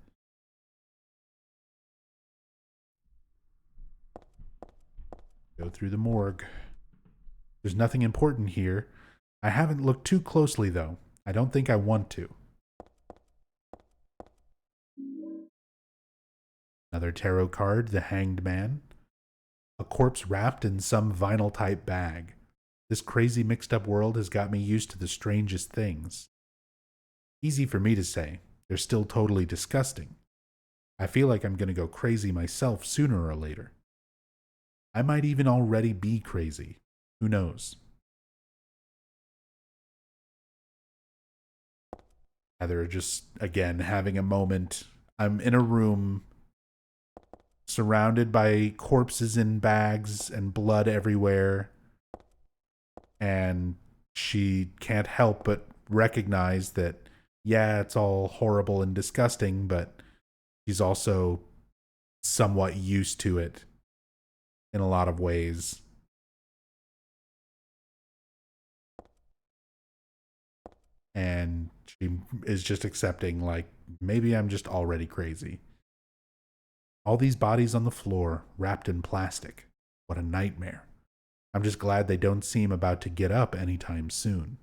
Go through the morgue. There's nothing important here. I haven't looked too closely, though. I don't think I want to. Another tarot card, the Hanged Man. A corpse wrapped in some vinyl-type bag. This crazy mixed-up world has got me used to the strangest things. Easy for me to say. They're still totally disgusting. I feel like I'm going to go crazy myself sooner or later. I might even already be crazy. Who knows? Heather just, again, having a moment. I'm in a room surrounded by corpses in bags and blood everywhere. And she can't help but recognize that, it's all horrible and disgusting, but she's also somewhat used to it in a lot of ways. And she is just accepting, like, maybe I'm just already crazy. All these bodies on the floor, wrapped in plastic. What a nightmare. I'm just glad they don't seem about to get up anytime soon.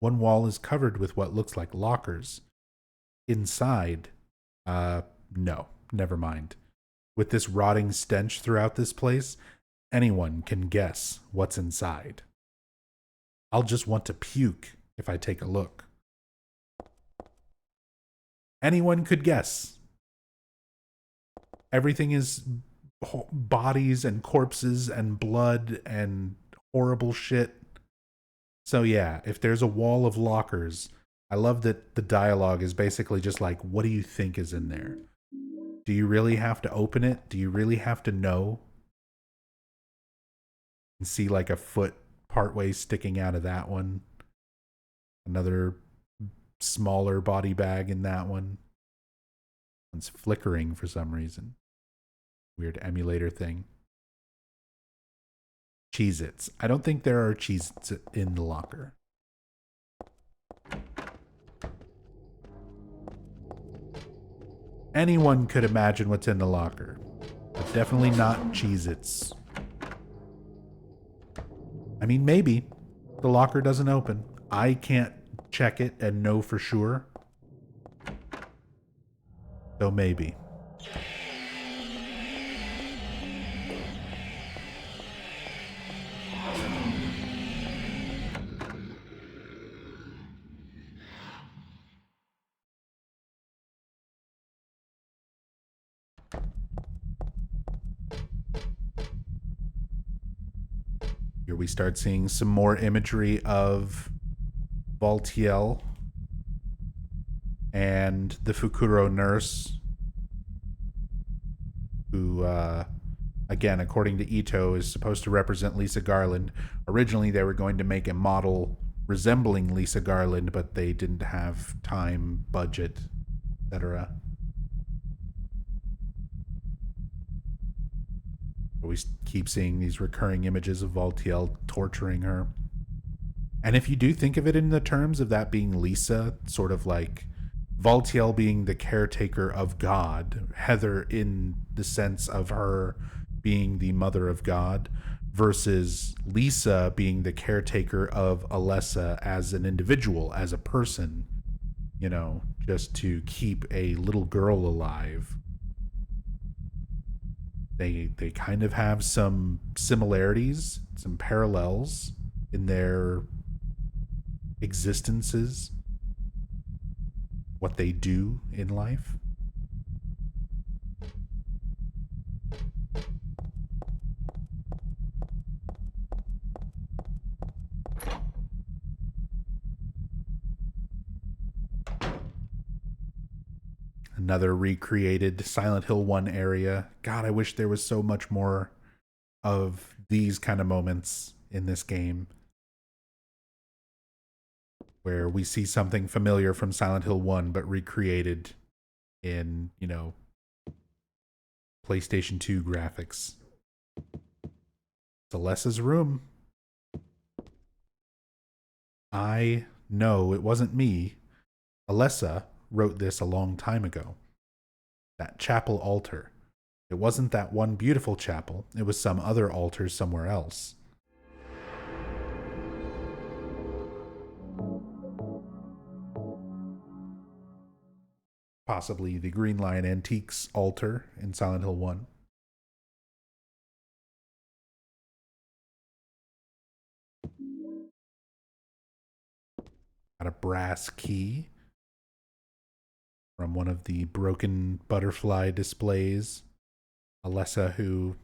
One wall is covered with what looks like lockers. Inside, no, never mind. With this rotting stench throughout this place, anyone can guess what's inside. I'll just want to puke if I take a look. Anyone could guess. Everything is bodies and corpses and blood and horrible shit. So yeah, if there's a wall of lockers, I love that the dialogue is basically just like, what do you think is in there? Do you really have to open it? Do you really have to know? And see like a foot partway sticking out of that one. Another smaller body bag in that one. One's flickering for some reason. Weird emulator thing. Cheez-Its. I don't think there are Cheez-Its in the locker. Anyone could imagine what's in the locker, but definitely not Cheez-Its. I mean, maybe the locker doesn't open. I can't check it and know for sure. So maybe. Here we start seeing some more imagery of Valtiel and the Fukuro nurse, who, again, according to Ito, is supposed to represent Lisa Garland. Originally, they were going to make a model resembling Lisa Garland, but they didn't have time, budget, etc. We keep seeing these recurring images of Valtiel torturing her. And if you do think of it in the terms of that being Lisa, sort of like Valtiel being the caretaker of God, Heather in the sense of her being the mother of God, versus Lisa being the caretaker of Alessa as an individual, as a person, you know, just to keep a little girl alive. They kind of have some similarities, some parallels in their existences, what they do in life. Another recreated Silent Hill 1 area. God, I wish there was so much more of these kind of moments in this game, where we see something familiar from Silent Hill 1 but recreated in, you know, PlayStation 2 graphics. It's Alessa's room. I know it wasn't me. Alessa wrote this a long time ago. That chapel altar. It wasn't that one beautiful chapel. It was some other altar somewhere else. Possibly the Green Lion Antiques altar in Silent Hill 1. Got a brass key from one of the broken butterfly displays. Alessa, who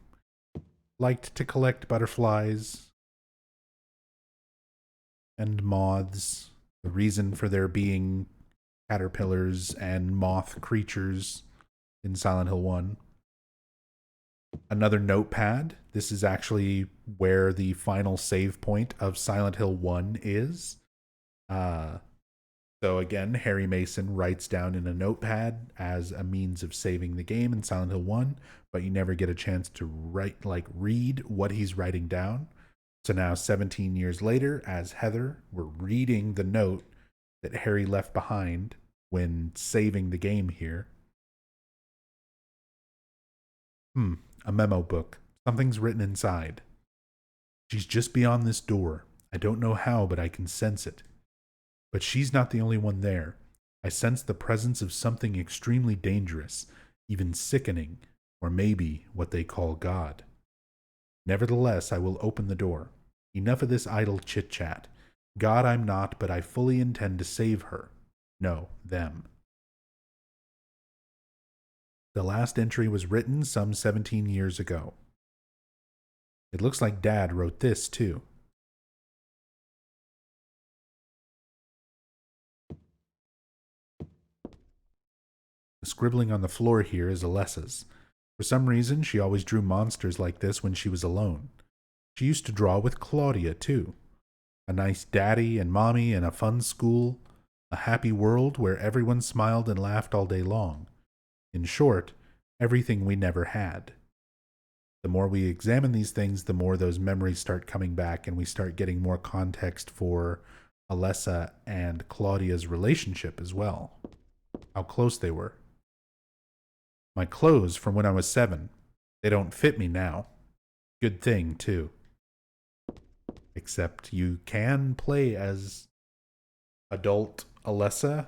liked to collect butterflies and moths, the reason for there being caterpillars and moth creatures in Silent Hill 1. Another notepad. This is actually where the final save point of Silent Hill 1 is. So again, Harry Mason writes down in a notepad as a means of saving the game in Silent Hill 1, but you never get a chance to read what he's writing down. So now 17 years later, as Heather, we're reading the note that Harry left behind when saving the game here. A memo book. Something's written inside. She's just beyond this door. I don't know how, but I can sense it. But she's not the only one there. I sense the presence of something extremely dangerous, even sickening, or maybe what they call God. Nevertheless, I will open the door. Enough of this idle chit-chat. God I'm not, but I fully intend to save her. No, them. The last entry was written some 17 years ago. It looks like Dad wrote this, too. The scribbling on the floor here is Alessa's. For some reason, she always drew monsters like this when she was alone. She used to draw with Claudia, too. A nice daddy and mommy and a fun school. A happy world where everyone smiled and laughed all day long. In short, everything we never had. The more we examine these things, the more those memories start coming back and we start getting more context for Alessa and Claudia's relationship as well. How close they were. My clothes from when I was 7. They don't fit me now. Good thing, too. Except you can play as adult Alessa,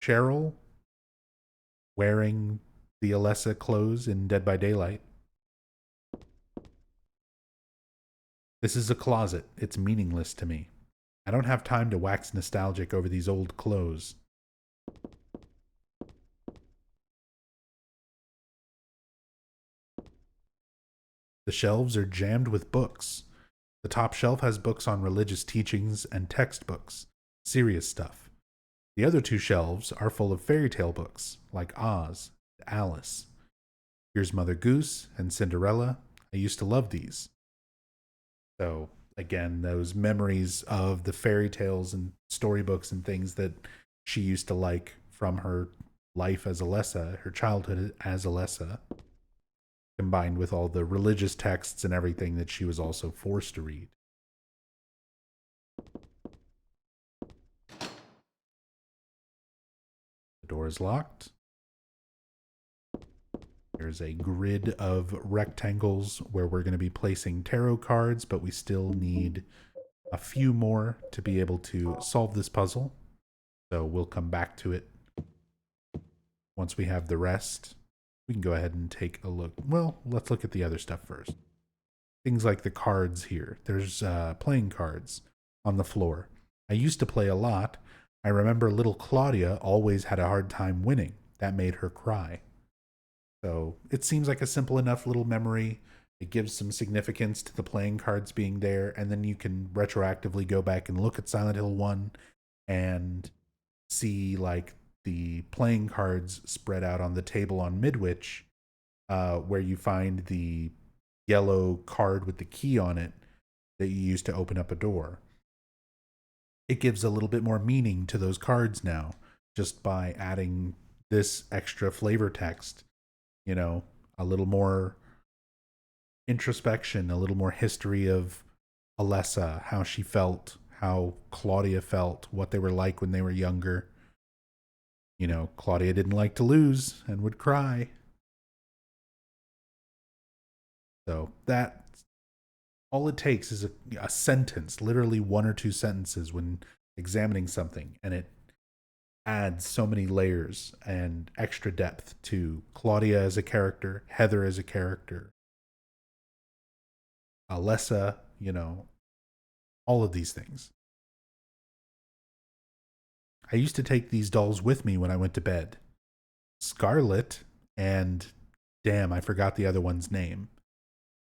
Cheryl, wearing the Alessa clothes in Dead by Daylight. This is a closet. It's meaningless to me. I don't have time to wax nostalgic over these old clothes. The shelves are jammed with books. The top shelf has books on religious teachings and textbooks, serious stuff. The other 2 shelves are full of fairy tale books, like Oz, Alice. Here's Mother Goose and Cinderella. I used to love these. So, again, those memories of the fairy tales and storybooks and things that she used to like from her life as Alessa, her childhood as Alessa, combined with all the religious texts and everything that she was also forced to read. The door is locked. There's a grid of rectangles where we're going to be placing tarot cards, but we still need a few more to be able to solve this puzzle. So we'll come back to it once we have the rest. We can go ahead and take a look. Well, let's look at the other stuff first. Things like the cards here. There's playing cards on the floor. I used to play a lot. I remember little Claudia always had a hard time winning. That made her cry. So it seems like a simple enough little memory. It gives some significance to the playing cards being there, and then you can retroactively go back and look at Silent Hill 1 and see like the playing cards spread out on the table on Midwich, where you find the yellow card with the key on it that you use to open up a door. It gives a little bit more meaning to those cards now, just by adding this extra flavor text. You know, a little more introspection, a little more history of Alessa, how she felt, how Claudia felt, what they were like when they were younger. You know, Claudia didn't like to lose and would cry. So that, all it takes is a sentence, literally 1 or 2 sentences when examining something, and it adds so many layers and extra depth to Claudia as a character, Heather as a character, Alessa, you know, all of these things. I used to take these dolls with me when I went to bed. Scarlet and, damn, I forgot the other one's name.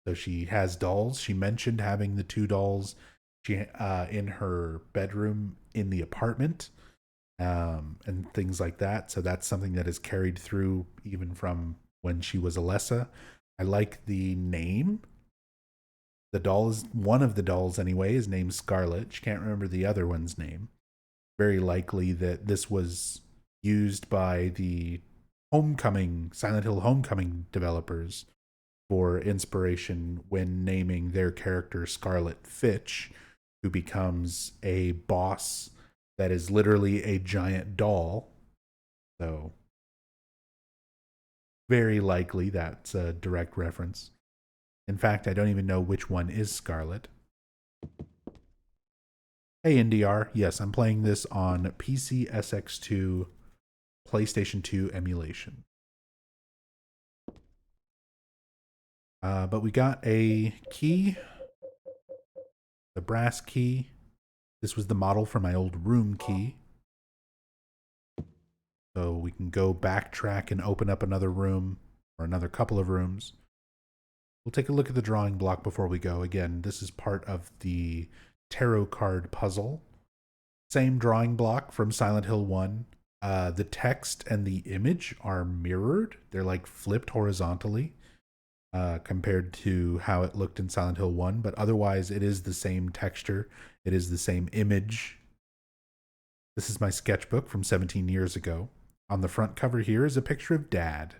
So she has dolls. She mentioned having the 2 dolls in her bedroom in the apartment. And things like that. So that's something that is carried through even from when she was Alessa. I like the name. The doll is, one of the dolls anyway, is named Scarlet. She can't remember the other one's name. very likely that this was used by the Silent Hill Homecoming developers for inspiration when naming their character Scarlet Fitch, who becomes a boss that is literally a giant doll. So, very likely that's a direct reference. In fact, I don't even know which one is Scarlet. Hey, NDR. Yes, I'm playing this on PC SX2, PlayStation 2 emulation. But we got a key, the brass key. This was the model for my old room key. So we can go backtrack and open up another room or another couple of rooms. We'll take a look at the drawing block before we go. Again, this is part of the tarot card puzzle. Same drawing block from Silent Hill 1. The text and the image are mirrored. They're like flipped horizontally compared to how it looked in Silent Hill 1. But otherwise, it is the same texture. It is the same image. This is my sketchbook from 17 years ago. On the front cover here is a picture of Dad.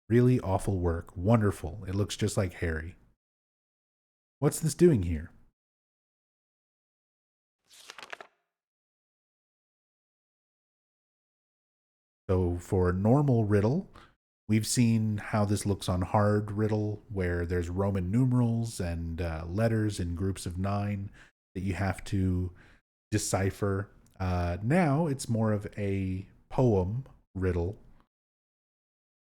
Really awful work. Wonderful. It looks just like Harry. What's this doing here? So for normal riddle, we've seen how this looks on hard riddle, where there's Roman numerals and letters in groups of 9 that you have to decipher. Now it's more of a poem riddle.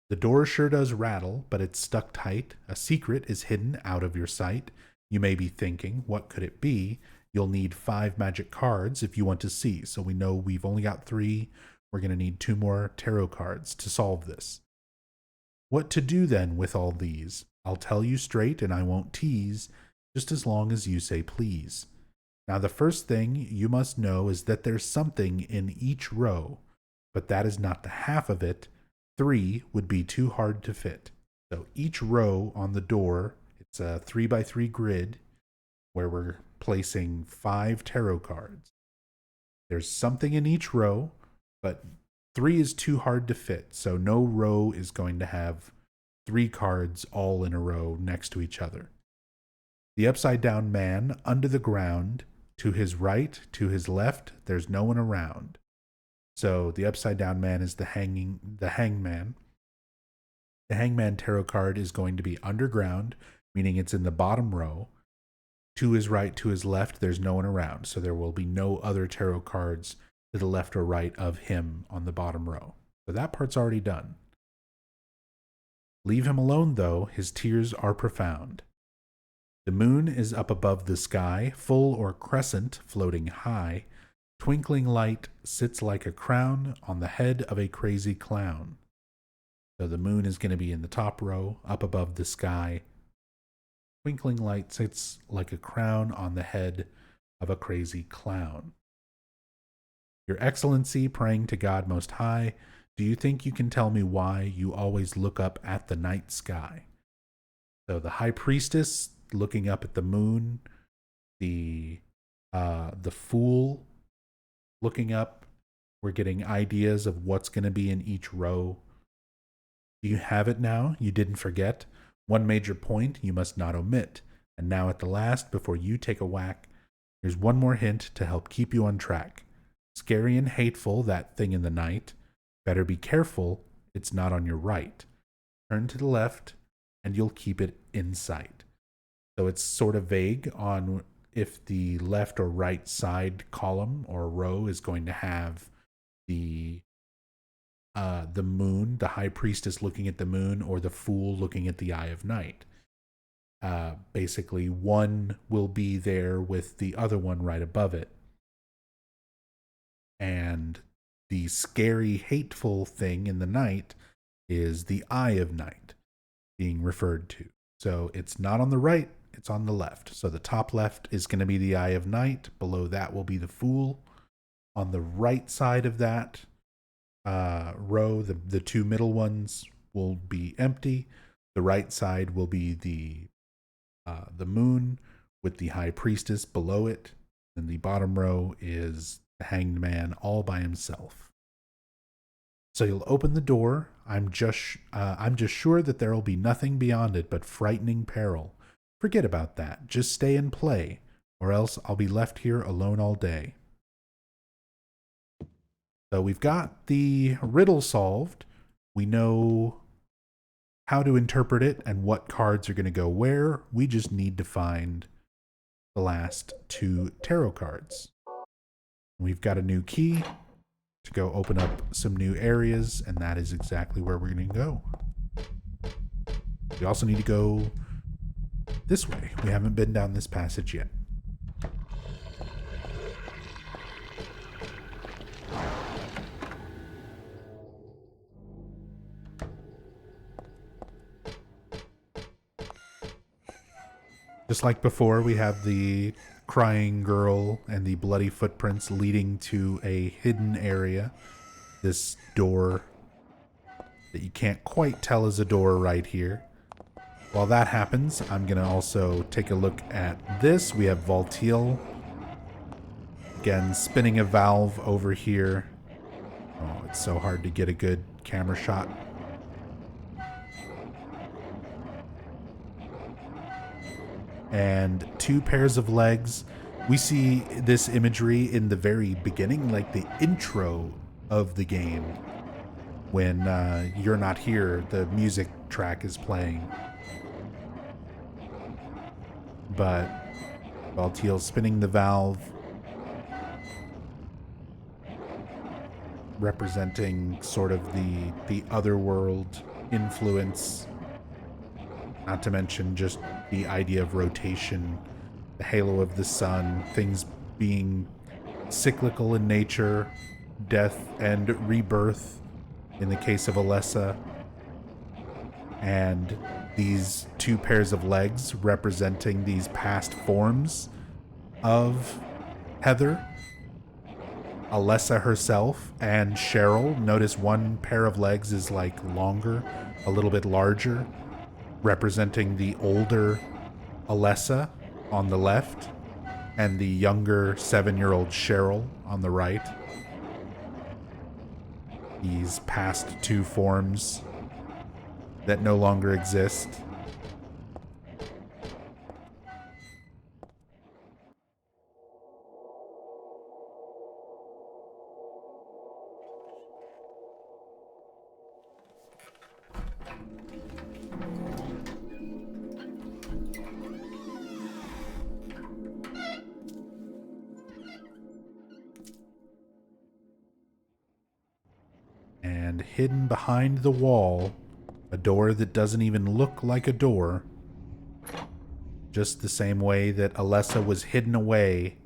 The door sure does rattle, but it's stuck tight. A secret is hidden out of your sight. You may be thinking, what could it be? You'll need 5 magic cards if you want to see. So we know we've only got 3. We're going to need 2 more tarot cards to solve this. What to do then with all these? I'll tell you straight and I won't tease, just as long as you say please. Now the first thing you must know is that there's something in each row, but that is not the half of it. 3 would be too hard to fit. So each row on the door, it's a 3x3 grid where we're placing 5 tarot cards. There's something in each row, but 3 is too hard to fit. So no row is going to have 3 cards all in a row next to each other. The upside down man under the ground, to his right, to his left, there's no one around. So the upside down man is the hangman. The hangman tarot card is going to be underground, meaning it's in the bottom row. To his right, to his left, there's no one around. So there will be no other tarot cards to the left or right of him on the bottom row. So that part's already done. Leave him alone, though. His tears are profound. The moon is up above the sky, full or crescent, floating high. Twinkling light sits like a crown on the head of a crazy clown. So the moon is going to be in the top row, up above the sky. Twinkling light sits like a crown on the head of a crazy clown. Your Excellency, praying to God Most High, do you think you can tell me why you always look up at the night sky? So the High Priestess looking up at the moon, the Fool looking up. We're getting ideas of what's going to be in each row. Do you have it now? You didn't forget? One major point you must not omit. And now at the last, before you take a whack, here's one more hint to help keep you on track. Scary and hateful, that thing in the night. Better be careful, it's not on your right. Turn to the left, and you'll keep it in sight. So it's sort of vague on if the left or right side column or row is going to have the moon, the High Priestess looking at the moon, or the Fool looking at the Eye of Night. Basically, one will be there with the other one right above it. And the scary, hateful thing in the night is the Eye of Night being referred to. So it's not on the right, it's on the left. So the top left is going to be the Eye of Night. Below that will be the Fool. On the right side of that row, the 2 middle ones will be empty. The right side will be the moon with the High Priestess below it. And the bottom row is the hanged man all by himself. So you'll open the door. I'm just sure that there'll be nothing beyond it but frightening peril. Forget about that. Just stay and play, or else I'll be left here alone all day. So we've got the riddle solved. We know how to interpret it and what cards are going to go where. We just need to find the last 2 tarot cards. We've got a new key to go open up some new areas, and that is exactly where we're going to go. We also need to go this way. We haven't been down this passage yet. Just like before, we have the crying girl and the bloody footprints leading to a hidden area. This door that you can't quite tell is a door right here. While that happens, I'm going to also take a look at this. We have Volteal. Again, spinning a valve over here. Oh, it's so hard to get a good camera shot. And 2 pairs of legs. We see this imagery in the very beginning, like the intro of the game. When you're not here, the music track is playing. But Valtiel spinning the valve, representing sort of the otherworld influence. Not to mention just the idea of rotation, the halo of the sun, things being cyclical in nature, death and rebirth in the case of Alessa, and these 2 pairs of legs representing these past forms of Heather, Alessa herself, and Cheryl. Notice 1 pair of legs is like longer, a little bit larger, representing the older Alessa on the left and the younger 7-year-old Cheryl on the right. These past 2 forms that no longer exist. And hidden behind the wall, a door that doesn't even look like a door, just the same way that Alessa was hidden away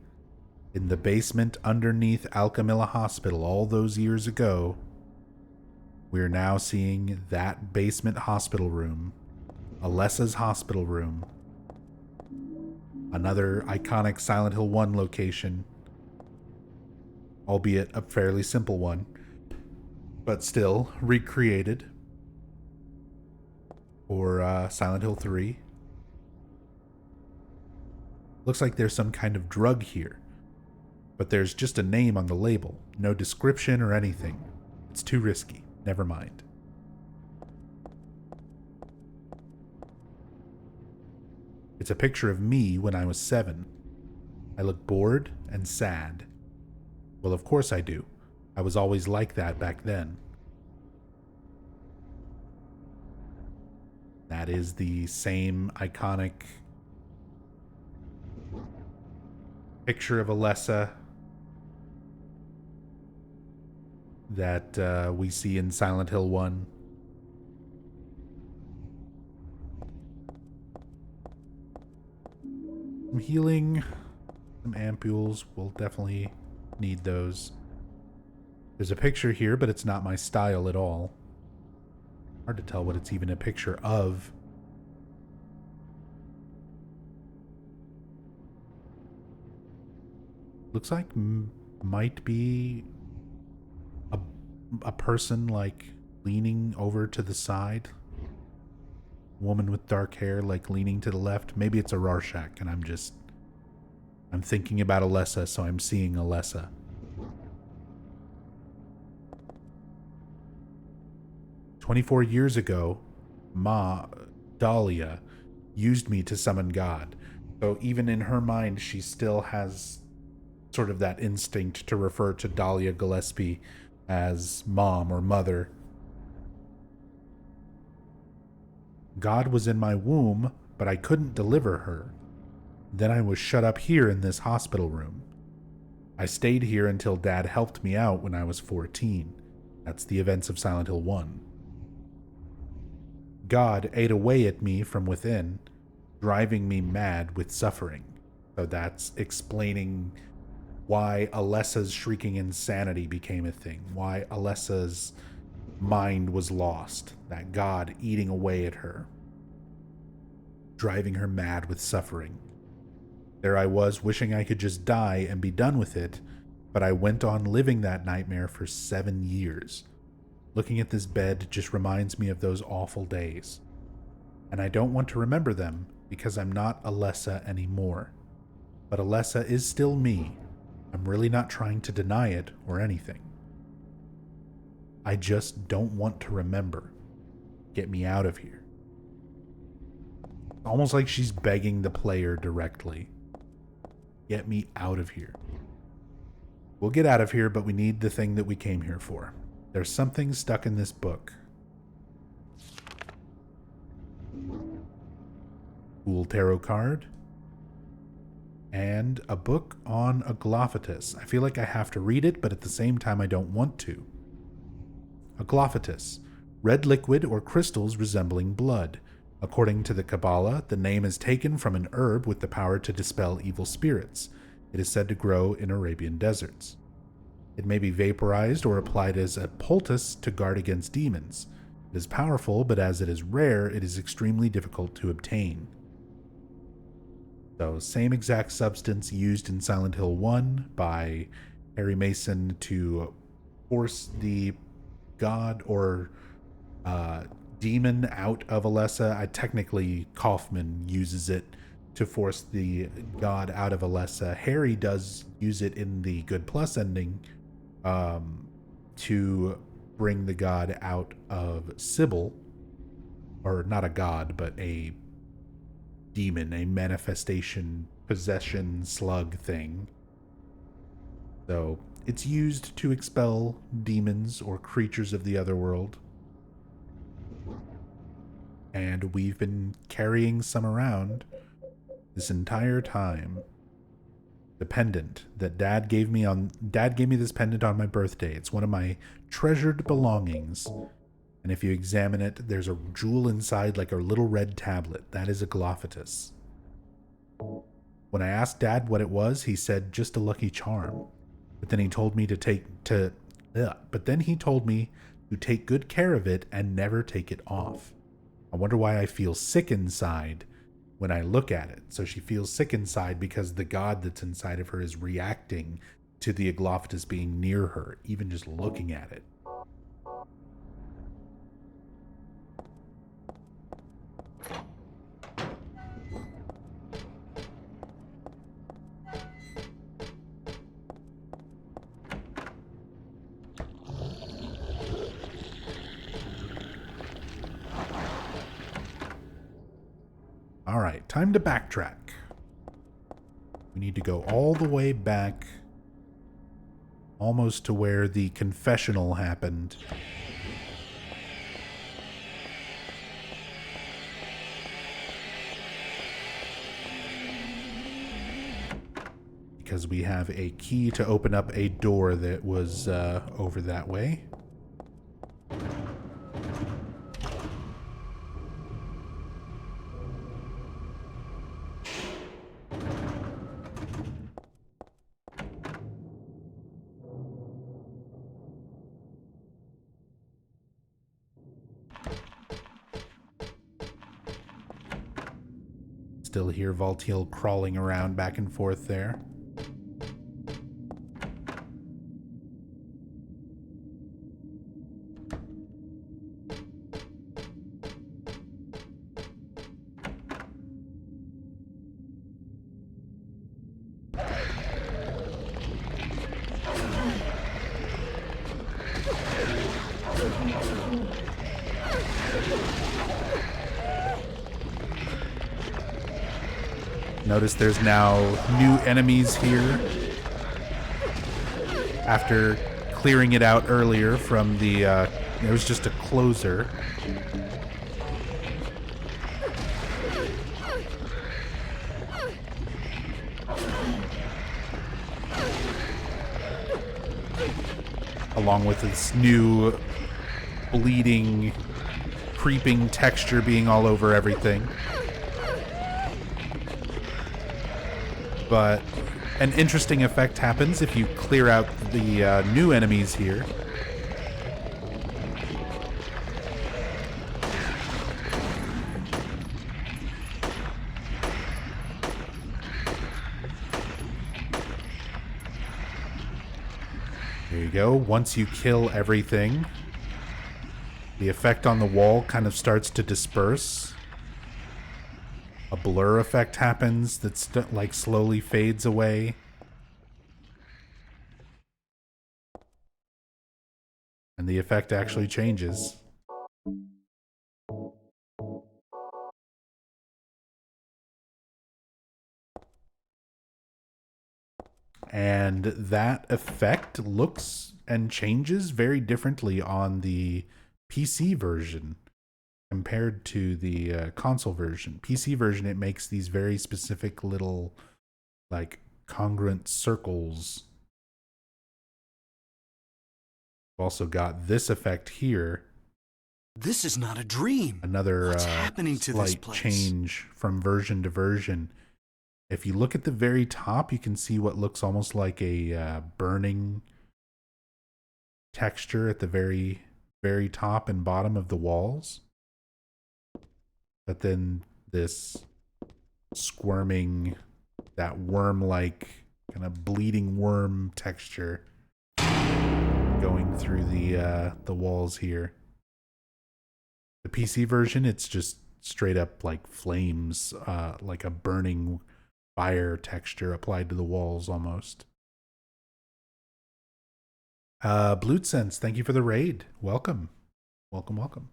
in the basement underneath Alchemilla Hospital all those years ago. We're now seeing that basement hospital room, Alessa's hospital room, another iconic Silent Hill 1 location, albeit a fairly simple one, but still recreated for Silent Hill 3. Looks like there's some kind of drug here, but there's just a name on the label, no description or anything. It's too risky. Never mind. It's a picture of me when I was 7. I look bored and sad. Well, of course I do. I was always like that back then. That is the same iconic picture of Alessa that we see in Silent Hill 1. Some healing, some ampules. We'll definitely need those. There's a picture here, but it's not my style at all. Hard to tell what it's even a picture of. Looks like might be a person like leaning over to the side. Woman with dark hair like leaning to the left. Maybe it's a Rorschach and I'm thinking about Alessa, so I'm seeing Alessa. 24 years ago, Dahlia, used me to summon God. So even in her mind, she still has sort of that instinct to refer to Dahlia Gillespie as mom or mother. God was in my womb, but I couldn't deliver her. Then I was shut up here in this hospital room. I stayed here until Dad helped me out when I was 14. That's the events of Silent Hill 1. God ate away at me from within, driving me mad with suffering. So that's explaining why Alessa's shrieking insanity became a thing, why Alessa's mind was lost, that God eating away at her, driving her mad with suffering. There I was, wishing I could just die and be done with it, but I went on living that nightmare for 7 years. Looking at this bed just reminds me of those awful days. And I don't want to remember them because I'm not Alessa anymore. But Alessa is still me. I'm really not trying to deny it or anything. I just don't want to remember. Get me out of here. Almost like she's begging the player directly. Get me out of here. We'll get out of here, but we need the thing that we came here for. There's something stuck in this book. Cool tarot card. And a book on Aglophitous. I feel like I have to read it, but at the same time I don't want to. Aglophitous. Red liquid or crystals resembling blood. According to the Kabbalah, the name is taken from an herb with the power to dispel evil spirits. It is said to grow in Arabian deserts. It may be vaporized or applied as a poultice to guard against demons. It is powerful, but as it is rare, it is extremely difficult to obtain. So, same exact substance used in Silent Hill 1 by Harry Mason to force the god or demon out of Alessa. Technically, Kaufman uses it to force the god out of Alessa. Harry does use it in the Good Plus ending to bring the god out of Sybil, or not a god, but a demon, a manifestation, possession, slug thing. So it's used to expel demons or creatures of the other world. And we've been carrying some around this entire time. The pendant that Dad gave me this pendant on my birthday. It's one of my treasured belongings. And if you examine it, there's a jewel inside like a little red tablet. That is Aglophitous. When I asked Dad what it was, he said just a lucky charm. But then he told me to take good care of it and never take it off. I wonder why I feel sick inside when I look at it. So she feels sick inside because the god that's inside of her is reacting to the Aglophitous being near her, even just looking at it. All right, time to backtrack. We need to go all the way back, almost to where the confessional happened. Because we have a key to open up a door that was over that way. Still hear Valtiel crawling around back and forth there. notice there's now new enemies here after clearing it out earlier from the, it was just a closer. Along with this new bleeding, creeping texture being all over everything. But an interesting effect happens if you clear out the new enemies here. There you go. Once you kill everything, the effect on the wall kind of starts to disperse. A blur effect happens that's like slowly fades away. And the effect actually changes. And that effect looks and changes very differently on the PC version compared to the console version. PC version, it makes these very specific little, like, congruent circles. We've also got this effect here. This is not a dream. Another What's happening to this slight place? change from version to version. If you look at the very top, you can see what looks almost like a burning texture at the very, very top and bottom of the walls. But then this squirming, that worm-like, kind of bleeding worm texture going through the walls here. The PC version, it's just straight up like flames, like a burning fire texture applied to the walls almost. Blutsense, thank you for the raid. Welcome. Welcome, welcome.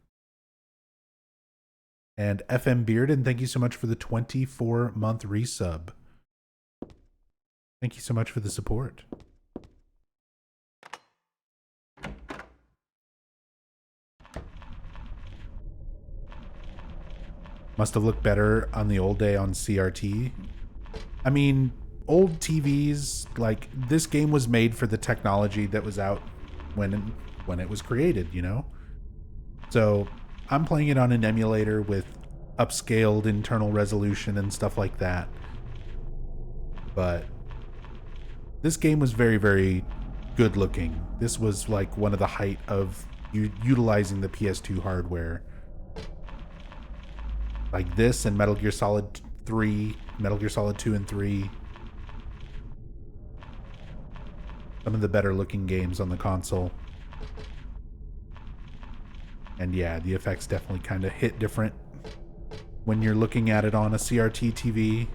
And FM Bearden, thank you so much for the 24-month resub. Thank you so much for the support. Must have looked better on the old day on CRT. I mean, old TVs, like, this game was made for the technology that was out when it was created, you know? So I'm playing it on an emulator with upscaled internal resolution and stuff like that. But this game was very, very good looking. This was like one of the height of utilizing the PS2 hardware. Like this and Metal Gear Solid 3, Metal Gear Solid 2 and 3. Some of the better looking games on the console. And yeah, the effects definitely kind of hit different when you're looking at it on a CRT TV.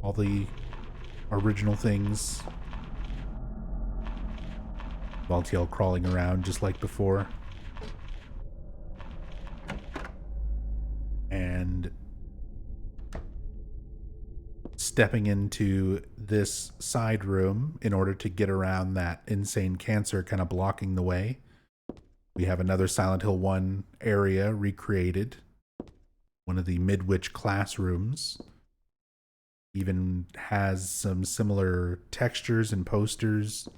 All the original things. Valtiel crawling around just like before. And stepping into this side room in order to get around that insane cancer kind of blocking the way. We have another Silent Hill 1 area recreated. One of the Midwich classrooms. Even has some similar textures and posters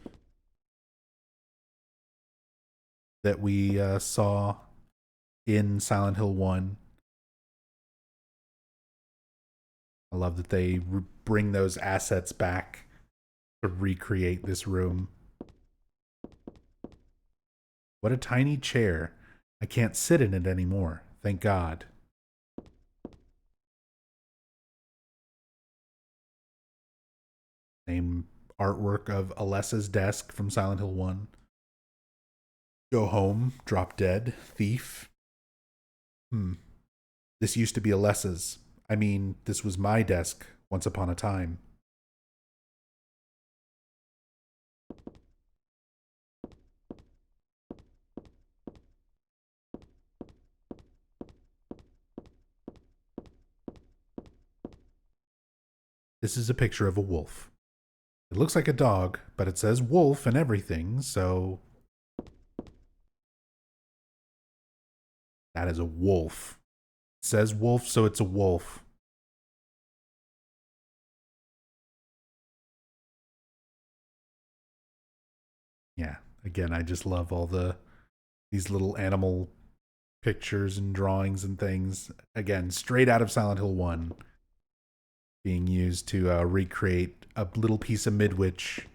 that we saw in Silent Hill 1. I love that they bring those assets back to recreate this room. What a tiny chair. I can't sit in it anymore. Thank God. Same artwork of Alessa's desk from Silent Hill 1. Go home, drop dead, thief. This used to be Alessa's. I mean, this was my desk once upon a time. This is a picture of a wolf. It looks like a dog, but it says wolf and everything, so that is a wolf. It says wolf, so it's a wolf. Yeah, again, I just love all these little animal pictures and drawings and things. Again, straight out of Silent Hill 1, being used to recreate a little piece of Midwich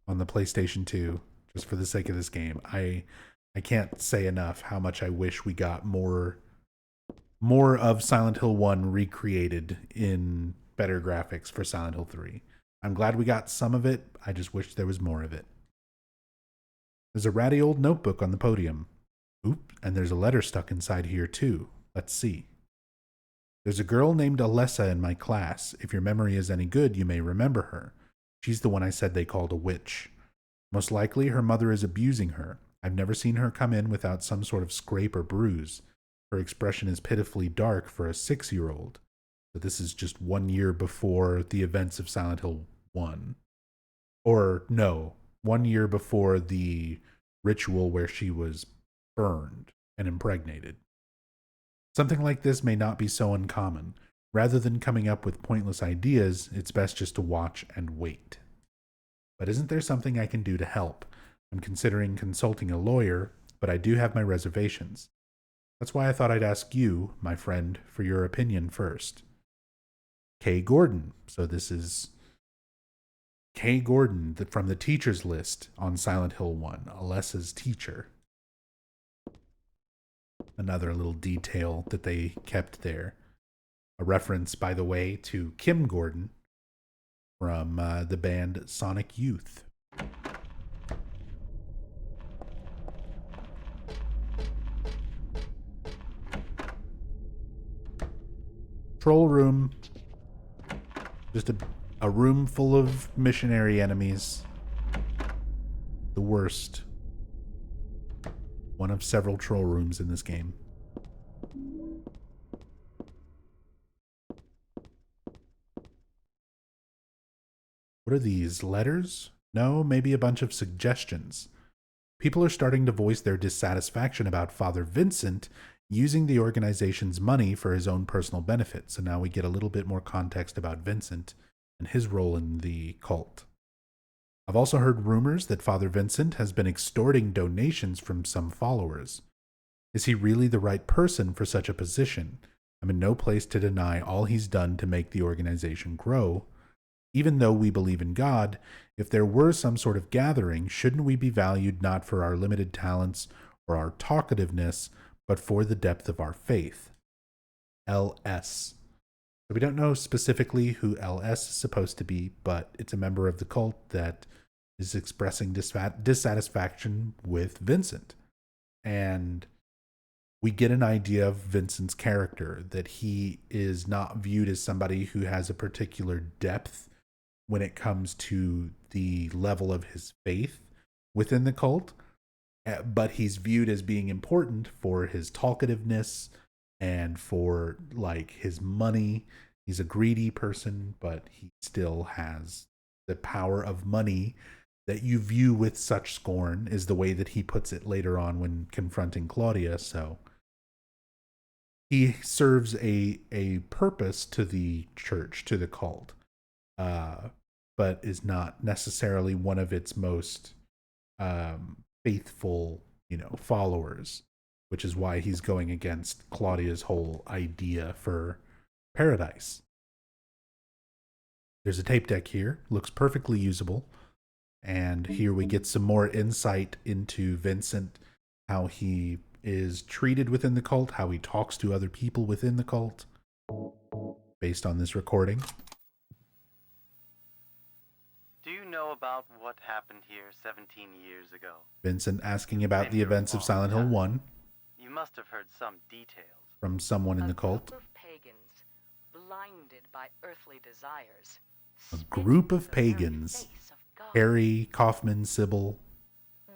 on the PlayStation 2, just for the sake of this game. I can't say enough how much I wish we got more of Silent Hill 1 recreated in better graphics for Silent Hill 3. I'm glad we got some of it. I just wish there was more of it. There's a ratty old notebook on the podium. Oop, and there's a letter stuck inside here too. Let's see. There's a girl named Alessa in my class. If your memory is any good, you may remember her. She's the one I said they called a witch. Most likely her mother is abusing her. I've never seen her come in without some sort of scrape or bruise. Her expression is pitifully dark for a 6-year-old. But this is just 1 year before the events of Silent Hill 1. Or no, 1 year before the ritual where she was burned and impregnated. Something like this may not be so uncommon. Rather than coming up with pointless ideas, it's best just to watch and wait. But isn't there something I can do to help? I'm considering consulting a lawyer, but I do have my reservations. That's why I thought I'd ask you, my friend, for your opinion first. Kay Gordon. So this is Kay Gordon from the teacher's list on Silent Hill 1, Alessa's teacher. Another little detail that they kept there. A reference, by the way, to Kim Gordon from the band Sonic Youth. Troll room. Just a room full of missionary enemies. The worst. One of several troll rooms in this game. What are these? Letters? No, maybe a bunch of suggestions. People are starting to voice their dissatisfaction about Father Vincent using the organization's money for his own personal benefit. So now we get a little bit more context about Vincent and his role in the cult. I've also heard rumors that Father Vincent has been extorting donations from some followers. Is he really the right person for such a position? I'm in no place to deny all he's done to make the organization grow. Even though we believe in God, if there were some sort of gathering, shouldn't we be valued not for our limited talents or our talkativeness, but for the depth of our faith? LS. So we don't know specifically who LS is supposed to be, but it's a member of the cult that is expressing dissatisfaction with Vincent. And we get an idea of Vincent's character, that he is not viewed as somebody who has a particular depth when it comes to the level of his faith within the cult, but he's viewed as being important for his talkativeness and for like his money. He's a greedy person, but he still has the power of money that you view with such scorn, is the way that he puts it later on when confronting Claudia. So he serves a purpose to the church, to the cult, but is not necessarily one of its most faithful, followers, which is why he's going against Claudia's whole idea for paradise. There's a tape deck here, looks perfectly usable. And here we get some more insight into Vincent, how he is treated within the cult, how he talks to other people within the cult, based on this recording. Do you know about what happened here 17 years ago? Vincent asking about the events of Silent Hill 1. You must have heard some details. From someone in the cult. A group of pagans, blinded by earthly desires. A group of pagans. Harry, Kaufman, Sybil.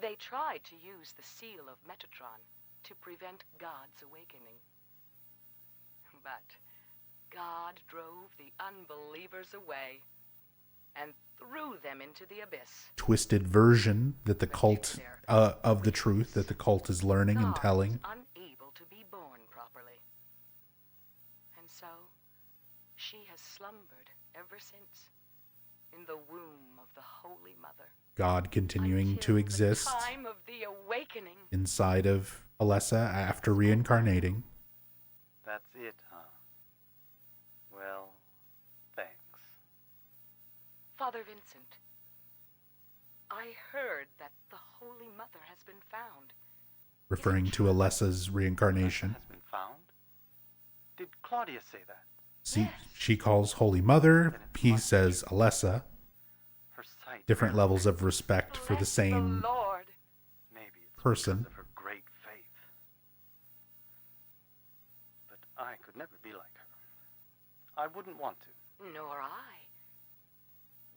They tried to use the seal of Metatron to prevent God's awakening. But God drove the unbelievers away and threw them into the abyss. Twisted version that the cult of the truth that the cult is learning and telling. God was unable to be born properly. And so, she has slumbered ever since in the womb of the Holy Mother. God continuing to exist the time of the awakening inside of Alessa after reincarnating. That's it, huh? Well, thanks. Father Vincent, I heard that the Holy Mother has been found. Referring to Alessa's reincarnation. Has been found? Did Claudia say that? See, she calls Holy Mother, he says Alessa. Her sight. Different levels of respect for the same Maybe it's person. because of her great faith. But I could never be like her. I wouldn't want to. Nor I.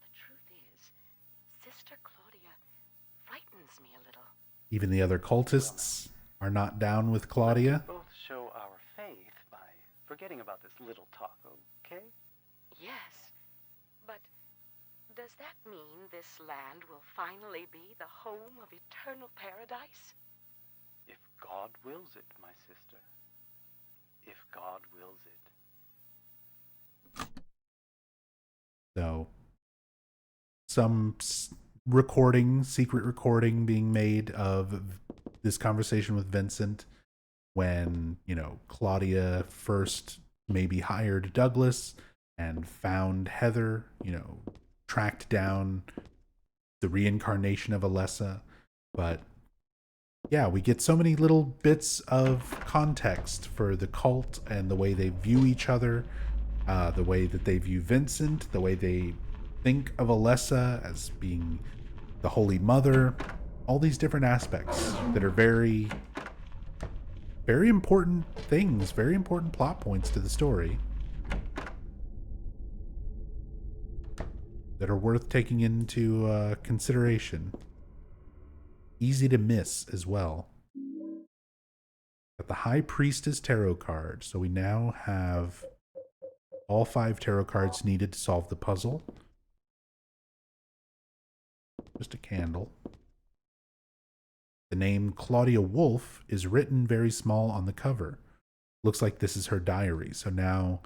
The truth is, Sister Claudia frightens me a little. Even the other cultists are not down with Claudia. Both show our faith by forgetting about this little talk, okay? Yes, but does that mean this land will finally be the home of eternal paradise? If God wills it, my sister. If God wills it. So, some secret recording being made of this conversation with Vincent when, Claudia first maybe hired Douglas and found Heather, tracked down the reincarnation of Alessa. But yeah, we get so many little bits of context for the cult and the way they view each other, the way that they view Vincent, the way they think of Alessa as being the Holy Mother, all these different aspects that are very, very important things, very important plot points to the story that are worth taking into consideration. Easy to miss as well. Got the High Priestess Tarot card. So we now have all 5 tarot cards needed to solve the puzzle. Just a candle. The name Claudia Wolf is written very small on the cover. Looks like this is her diary. So now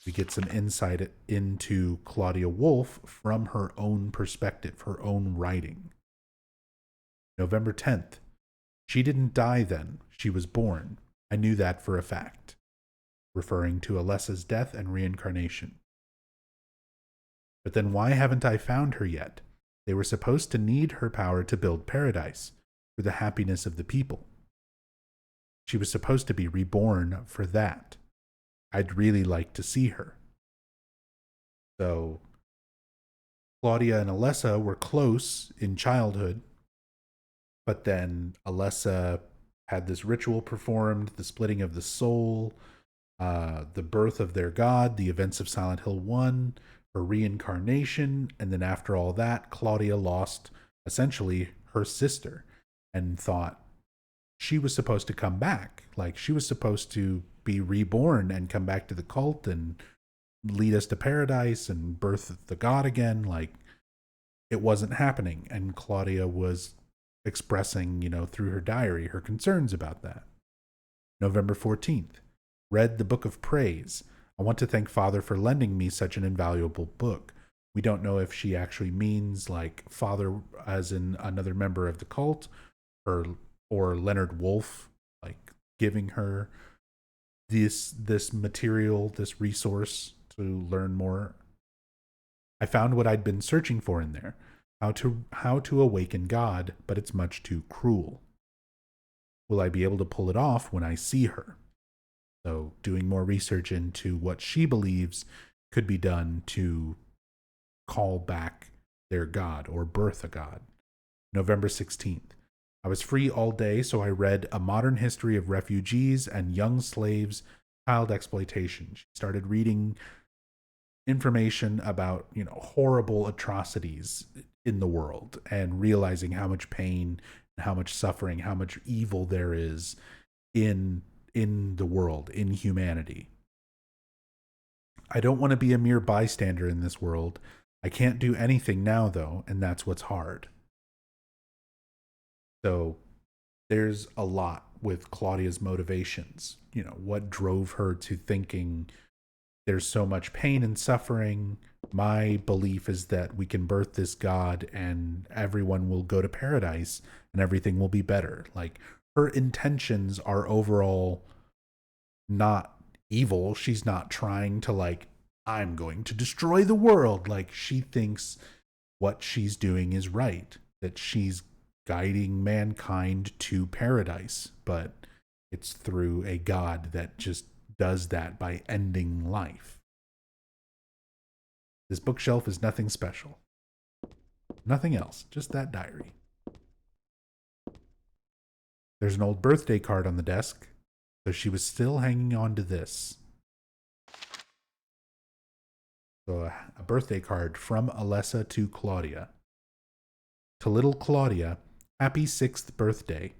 we get some insight into Claudia Wolf from her own perspective, her own writing. November 10th. She didn't die then. She was born. I knew that for a fact. Referring to Alessa's death and reincarnation. But then why haven't I found her yet? They were supposed to need her power to build paradise for the happiness of the people. She was supposed to be reborn for that. I'd really like to see her. So, Claudia and Alessa were close in childhood, but then Alessa had this ritual performed, the splitting of the soul, the birth of their god, the events of Silent Hill 1, her reincarnation, and then after all that, Claudia lost essentially her sister and thought she was supposed to come back. Like, she was supposed to be reborn and come back to the cult and lead us to paradise and birth the god again. Like, it wasn't happening. And Claudia was expressing, through her diary, her concerns about that. November 14th. Read the Book of Praise. I want to thank Father for lending me such an invaluable book. We don't know if she actually means like Father as in another member of the cult, or Leonard Wolf, like giving her this material, this resource to learn more. I found what I'd been searching for in there. How to awaken God, but it's much too cruel. Will I be able to pull it off when I see her? So doing more research into what she believes could be done to call back their god or birth a god. November 16th. I was free all day, so I read A Modern History of Refugees and Young Slaves, Child Exploitation. She started reading information about, horrible atrocities in the world and realizing how much pain, how much suffering, how much evil there is in the world, in humanity. I don't want to be a mere bystander in this world. I can't do anything now, though, and that's what's hard. So there's a lot with Claudia's motivations. You know, what drove her to thinking there's so much pain and suffering. My belief is that we can birth this god and everyone will go to paradise and everything will be better. Like, her intentions are overall not evil. She's not trying to, like, I'm going to destroy the world. Like, she thinks what she's doing is right, that she's guiding mankind to paradise, but it's through a god that just does that by ending life. This bookshelf is nothing special. Nothing else, just that diary. There's an old birthday card on the desk, so she was still hanging on to this. So a birthday card from Alessa to Claudia. To little Claudia, happy 6th birthday.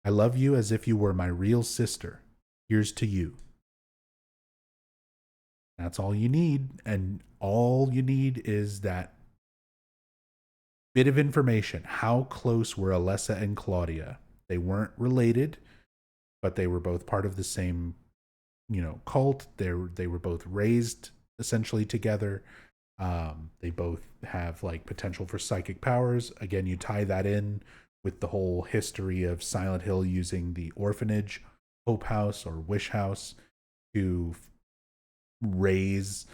I love you as if you were my real sister. Here's to you. That's all you need, and all you need is that bit of information. How close were Alessa and Claudia? They weren't related, but they were both part of the same, cult. They were both raised essentially together. They both have like potential for psychic powers. Again, you tie that in with the whole history of Silent Hill using the orphanage, Hope House or Wish House to raise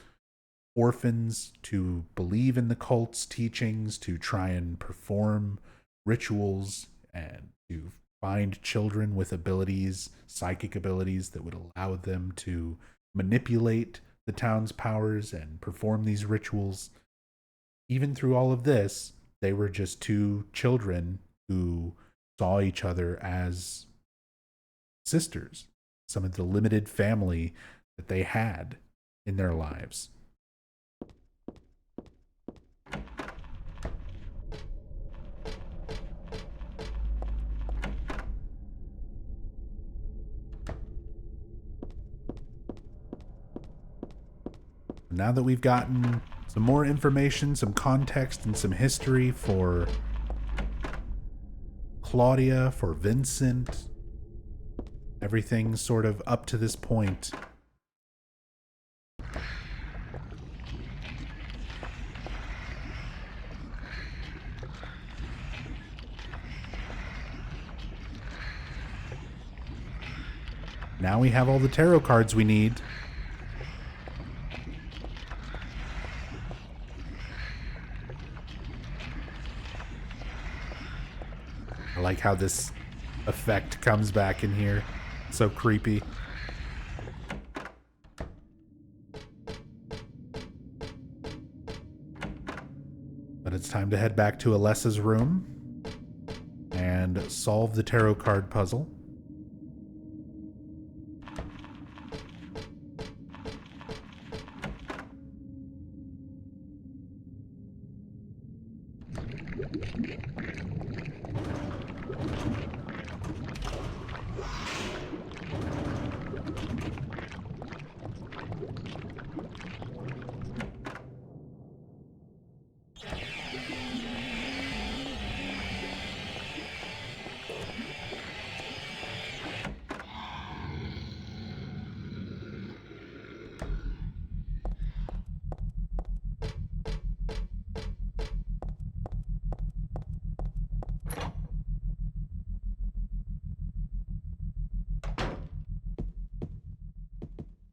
orphans to believe in the cult's teachings, to try and perform rituals and to find children with abilities, psychic abilities that would allow them to manipulate the town's powers and perform these rituals. Even through all of this, they were just two children who saw each other as sisters, some of the limited family that they had in their lives. Now that we've gotten some more information, some context, and some history for Claudia, for Vincent, everything's sort of up to this point. Now we have all the tarot cards we need. I like how this effect comes back in here. So creepy. But it's time to head back to Alessa's room and solve the tarot card puzzle.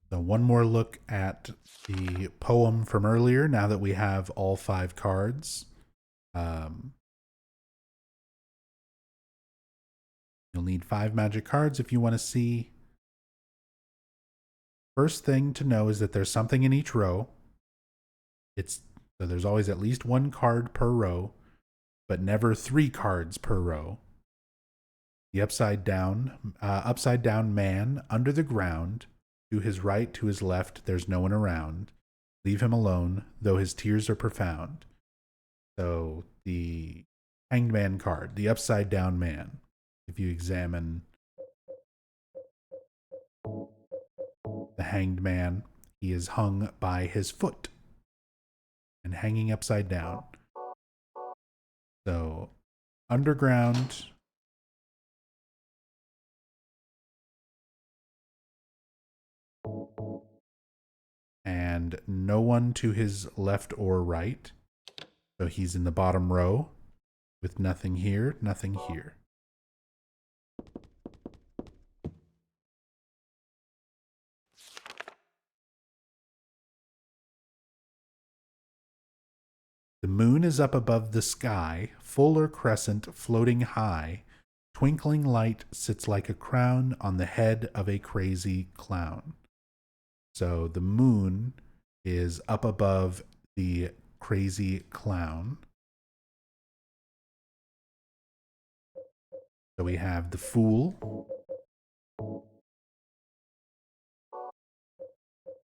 So one more look at the poem from earlier, now that we have all 5 cards. You'll need 5 magic cards if you want to see. First thing to know is that there's something in each row. So there's always at least 1 card per row, but never 3 cards per row. The upside down man under the ground. To his right, to his left, there's no one around. Leave him alone, though his tears are profound. So the Hanged Man card, the upside down man. If you examine the Hanged Man, he is hung by his foot and hanging upside down. So, underground. And no one to his left or right. So he's in the bottom row with nothing here, nothing here. The moon is up above the sky, fuller crescent floating high. Twinkling light sits like a crown on the head of a crazy clown. So the moon is up above the crazy clown. So we have the fool,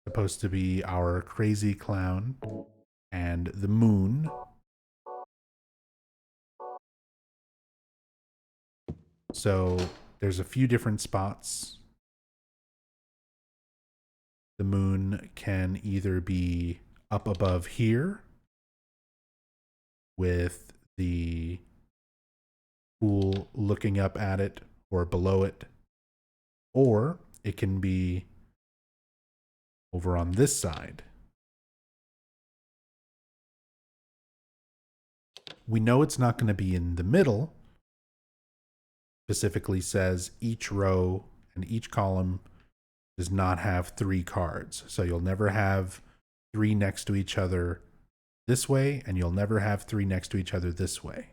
supposed to be our crazy clown, and the moon. So there's a few different spots. The moon can either be up above here with the fool looking up at it or below it, or it can be over on this side. We know it's not going to be in the middle. Specifically says each row and each column does not have 3 cards. So you'll never have 3 next to each other this way, and you'll never have 3 next to each other this way.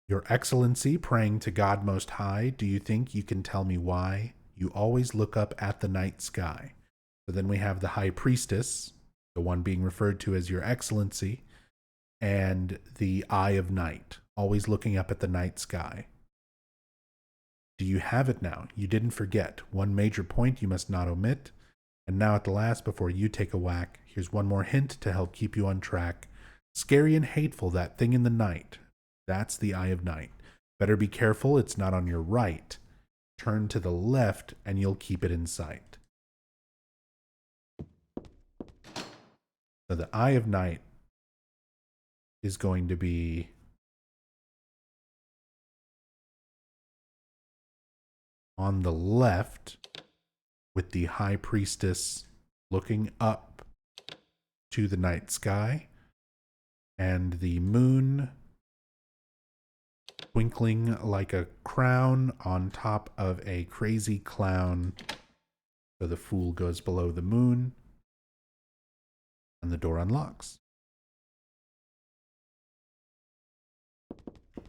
Your Excellency, praying to God Most High, do you think you can tell me why you always look up at the night sky? So then we have the High Priestess, the one being referred to as Your Excellency, and the Eye of Night, always looking up at the night sky. Do you have it now? You didn't forget. One major point you must not omit. And now at the last, before you take a whack, here's one more hint to help keep you on track. Scary and hateful, that thing in the night. That's the Eye of Night. Better be careful, it's not on your right. Turn to the left and you'll keep it in sight. So the Eye of Night is going to be on the left with the High Priestess looking up to the night sky and the moon twinkling like a crown on top of a crazy clown. So the fool goes below the moon and the door unlocks.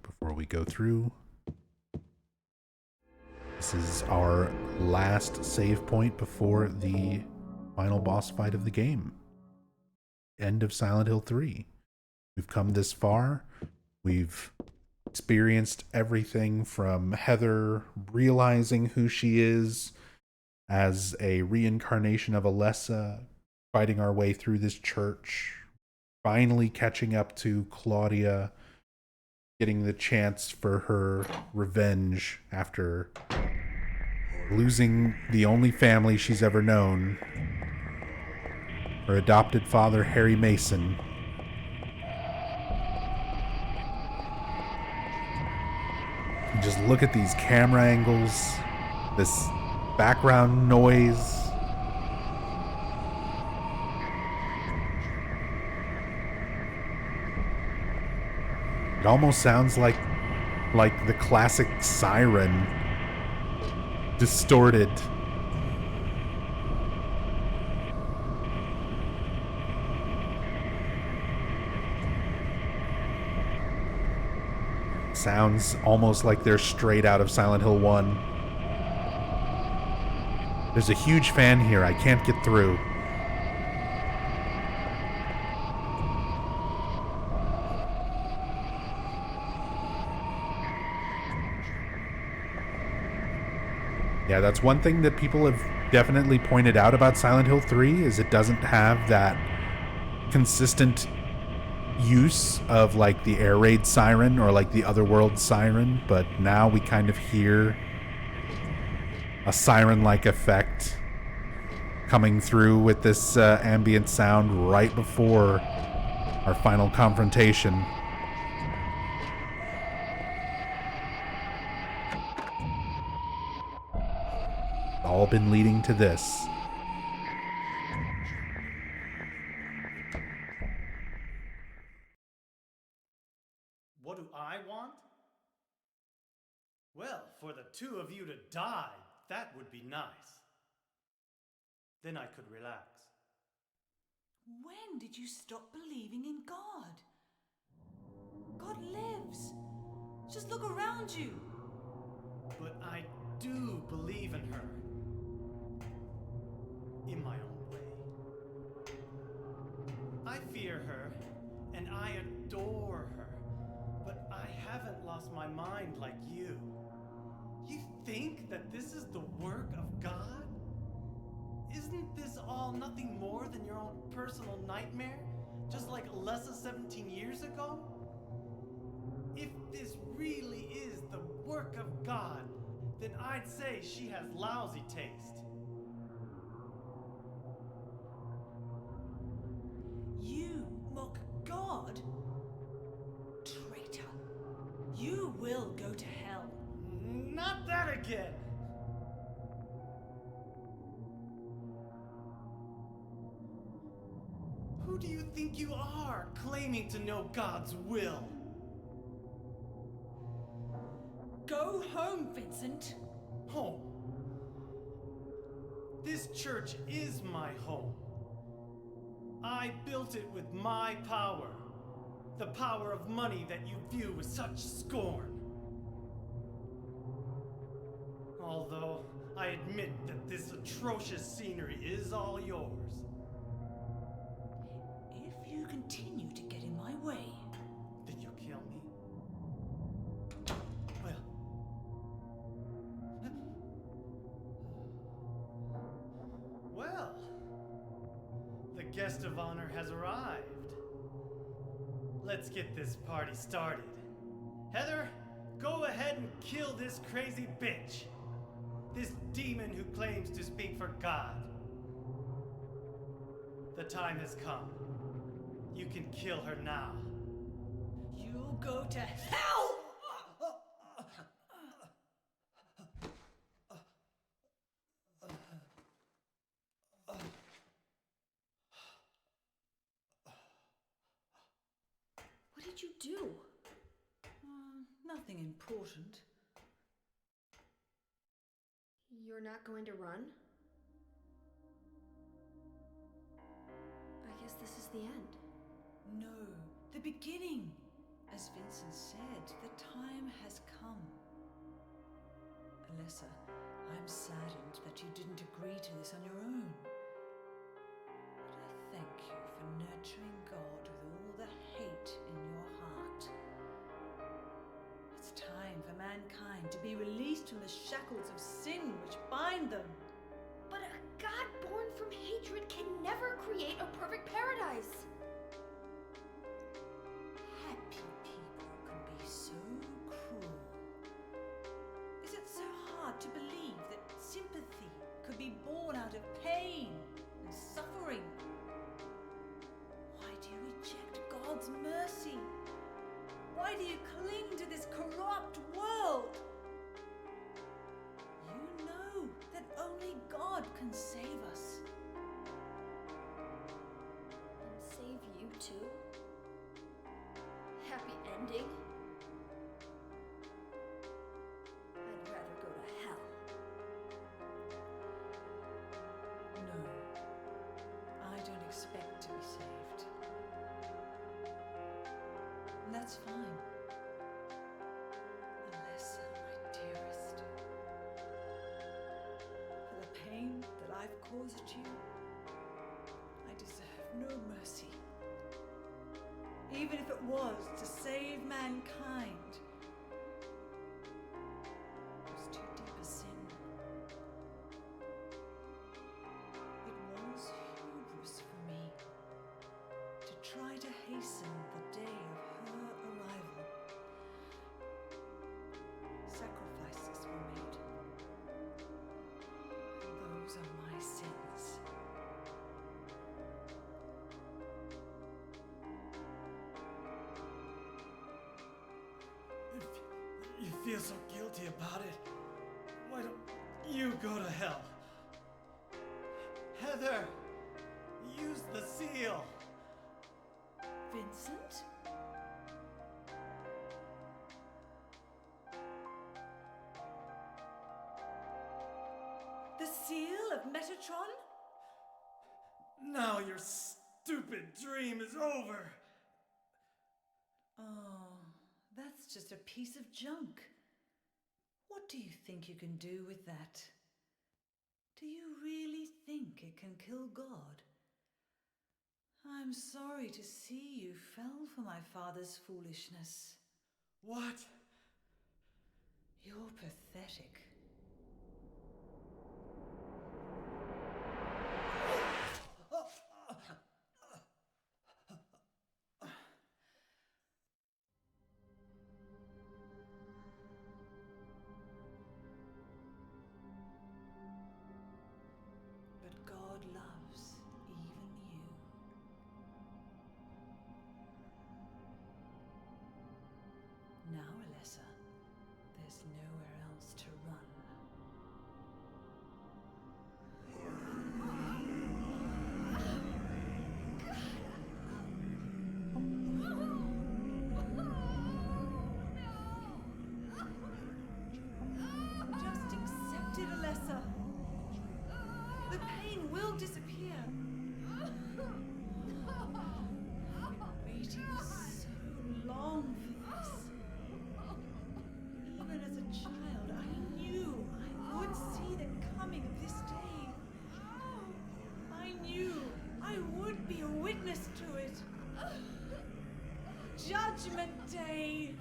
Before we go through, this is our last save point before the final boss fight of the game. End of Silent Hill 3. We've come this far. We've experienced everything from Heather realizing who she is as a reincarnation of Alessa, fighting our way through this church, finally catching up to Claudia, getting the chance for her revenge after losing the only family she's ever known, her adopted father, Harry Mason. Just look at these camera angles, this background noise. It almost sounds like the classic siren, distorted. Sounds almost like they're straight out of Silent Hill 1. There's a huge fan here. I can't get through. Yeah, that's one thing that people have definitely pointed out about Silent Hill 3 is it doesn't have that consistent use of like the air raid siren or like the otherworld siren, but now we kind of hear a siren-like effect coming through with this ambient sound right before our final confrontation. All been leading to this. What do I want? Well, for the two of you to die, that would be nice. Then I could relax. When did you stop believing in God? God lives. Just look around you. But I do believe in her. In my own way. I fear her, and I adore her. But I haven't lost my mind like you. You think that this is the work of God? Isn't this all nothing more than your own personal nightmare? Just like Alessa 17 years ago? If this really is the work of God, then I'd say she has lousy taste. You mock God? Traitor. You will go to hell. Not that again! Who do you think you are, claiming to know God's will? Go home, Vincent. Home? This church is my home. I built it with my power. The power of money that you view with such scorn. Although I admit that this atrocious scenery is all yours. If you continue to get in my way, then you'll kill me? Well. Well. The guest of honor has arrived. Let's get this party started. Heather, go ahead and kill this crazy bitch. This demon who claims to speak for God. The time has come. You can kill her now. you'll go to hell! What did you do? Nothing important. You're not going to run? I guess this is the end. No, the beginning. As Vincent said, the time has come. Alessa, I'm saddened that you didn't agree to this on your own. But I thank you for nurturing God with all the hate in your heart. It's time for mankind to be released from the shackles of sin which bind them. But a God born from hatred can never create a perfect paradise. Happy people can be so cruel. Is it so hard to believe that sympathy could be born out of pain and suffering? Why do you reject God's mercy? Why do you cling to this corrupt world? You know that only God can save us. And save you too? Happy ending? I'd rather go to hell. No, I don't expect to be saved. And that's fine. Alessa, my dearest. For the pain that I've caused you, I deserve no mercy. Even if it was to save mankind. It was too deep a sin. It was hubris for me to feel so guilty about it. Why don't you go to hell? Heather, use the seal. Vincent? The seal of Metatron? Now your stupid dream is over. Oh, that's just a piece of junk. What do you think you can do with that? Do you really think it can kill God? I'm sorry to see you fell for my father's foolishness. What? You're pathetic. But God loves even you. Now, Alessa, there's nowhere else to run. Just accept it, Alessa. The pain will disappear. I've been waiting so long for this. Even as a child, I knew I would see the coming of this day. I knew I would be a witness to it. Judgment Day.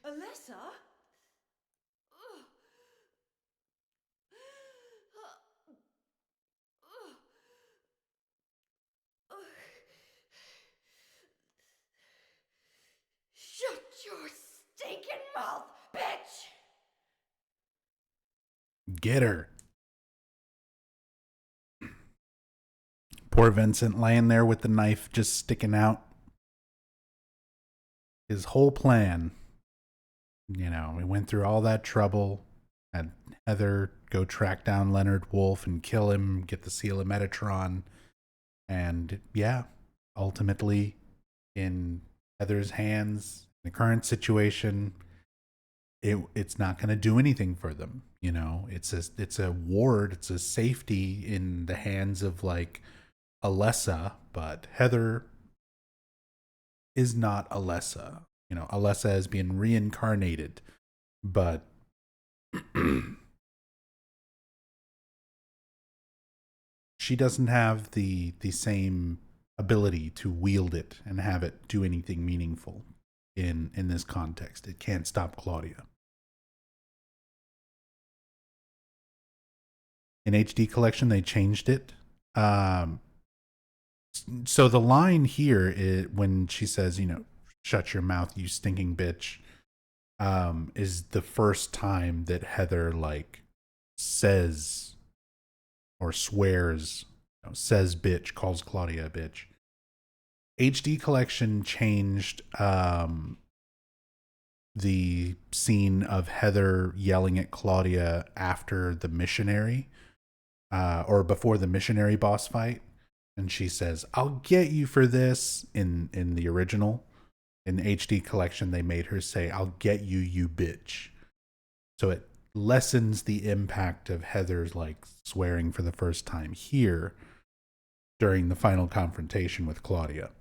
Alessa? Shut your stinking mouth, bitch! Get her. Poor Vincent laying there with the knife just sticking out. His whole plan, you know, we went through all that trouble, had Heather go track down Leonard Wolf and kill him, get the seal of Metatron, and yeah, ultimately, in Heather's hands, in the current situation, it's not going to do anything for them. You know, it's a ward, it's a safety in the hands of like Alessa, but Heather is not Alessa. You know, Alessa has been reincarnated, but she doesn't have the same ability to wield it and have it do anything meaningful in this context. It can't stop Claudia. In HD collection, they changed it. So the line here is when she says, you know, "Shut your mouth, you stinking bitch," is the first time that Heather like says or swears, you know, says bitch, calls Claudia a bitch. HD collection changed the scene of Heather yelling at Claudia after the missionary, or before the missionary boss fight. And she says, "I'll get you for this," in the original. In the HD collection, they made her say, "I'll get you, you bitch." So it lessens the impact of Heather's like swearing for the first time here during the final confrontation with Claudia.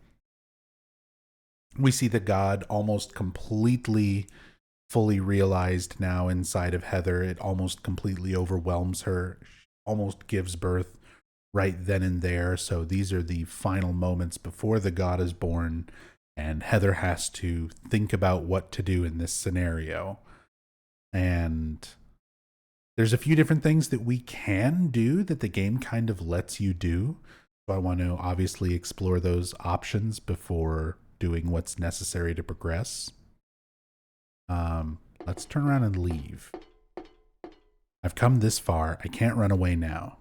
We see the god almost completely fully realized now inside of Heather. It almost completely overwhelms her, almost gives birth right then and there. So these are the final moments before the god is born, and Heather has to think about what to do in this scenario. And there's a few different things that we can do that the game kind of lets you do. So I want to obviously explore those options before doing what's necessary to progress. Let's turn around and leave. I've come this far. I can't run away now.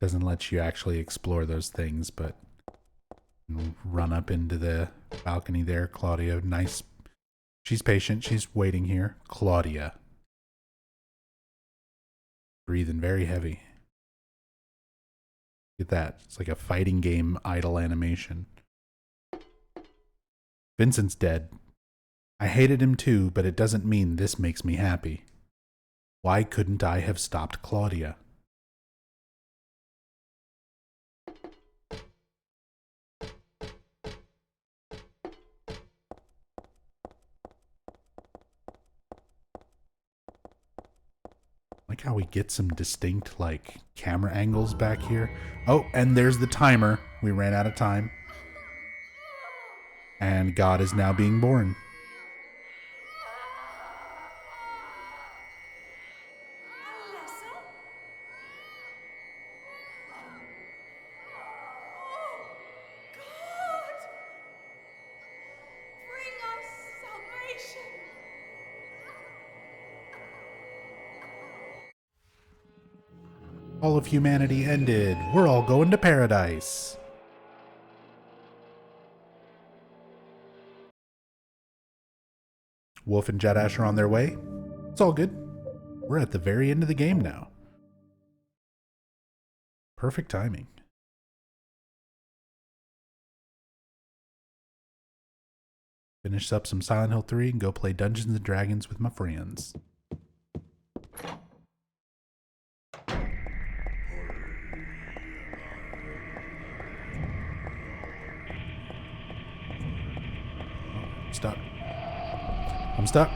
Doesn't let you actually explore those things, but run up into the balcony there. Claudia, nice. She's patient. She's waiting here. Claudia. Breathing very heavy. Look at that. It's like a fighting game idle animation. Vincent's dead. I hated him too, but it doesn't mean this makes me happy. Why couldn't I have stopped Claudia? Like how we get some distinct, like, camera angles back here. Oh, and there's the timer. We ran out of time. And God is now being born. Alessa? Oh, God! Bring us salvation! All of humanity ended. We're all going to paradise. Wolf and Jadash are on their way. It's all good. We're at the very end of the game now. Perfect timing. Finish up some Silent Hill 3 and go play Dungeons and Dragons with my friends. Stuck. I'm stuck.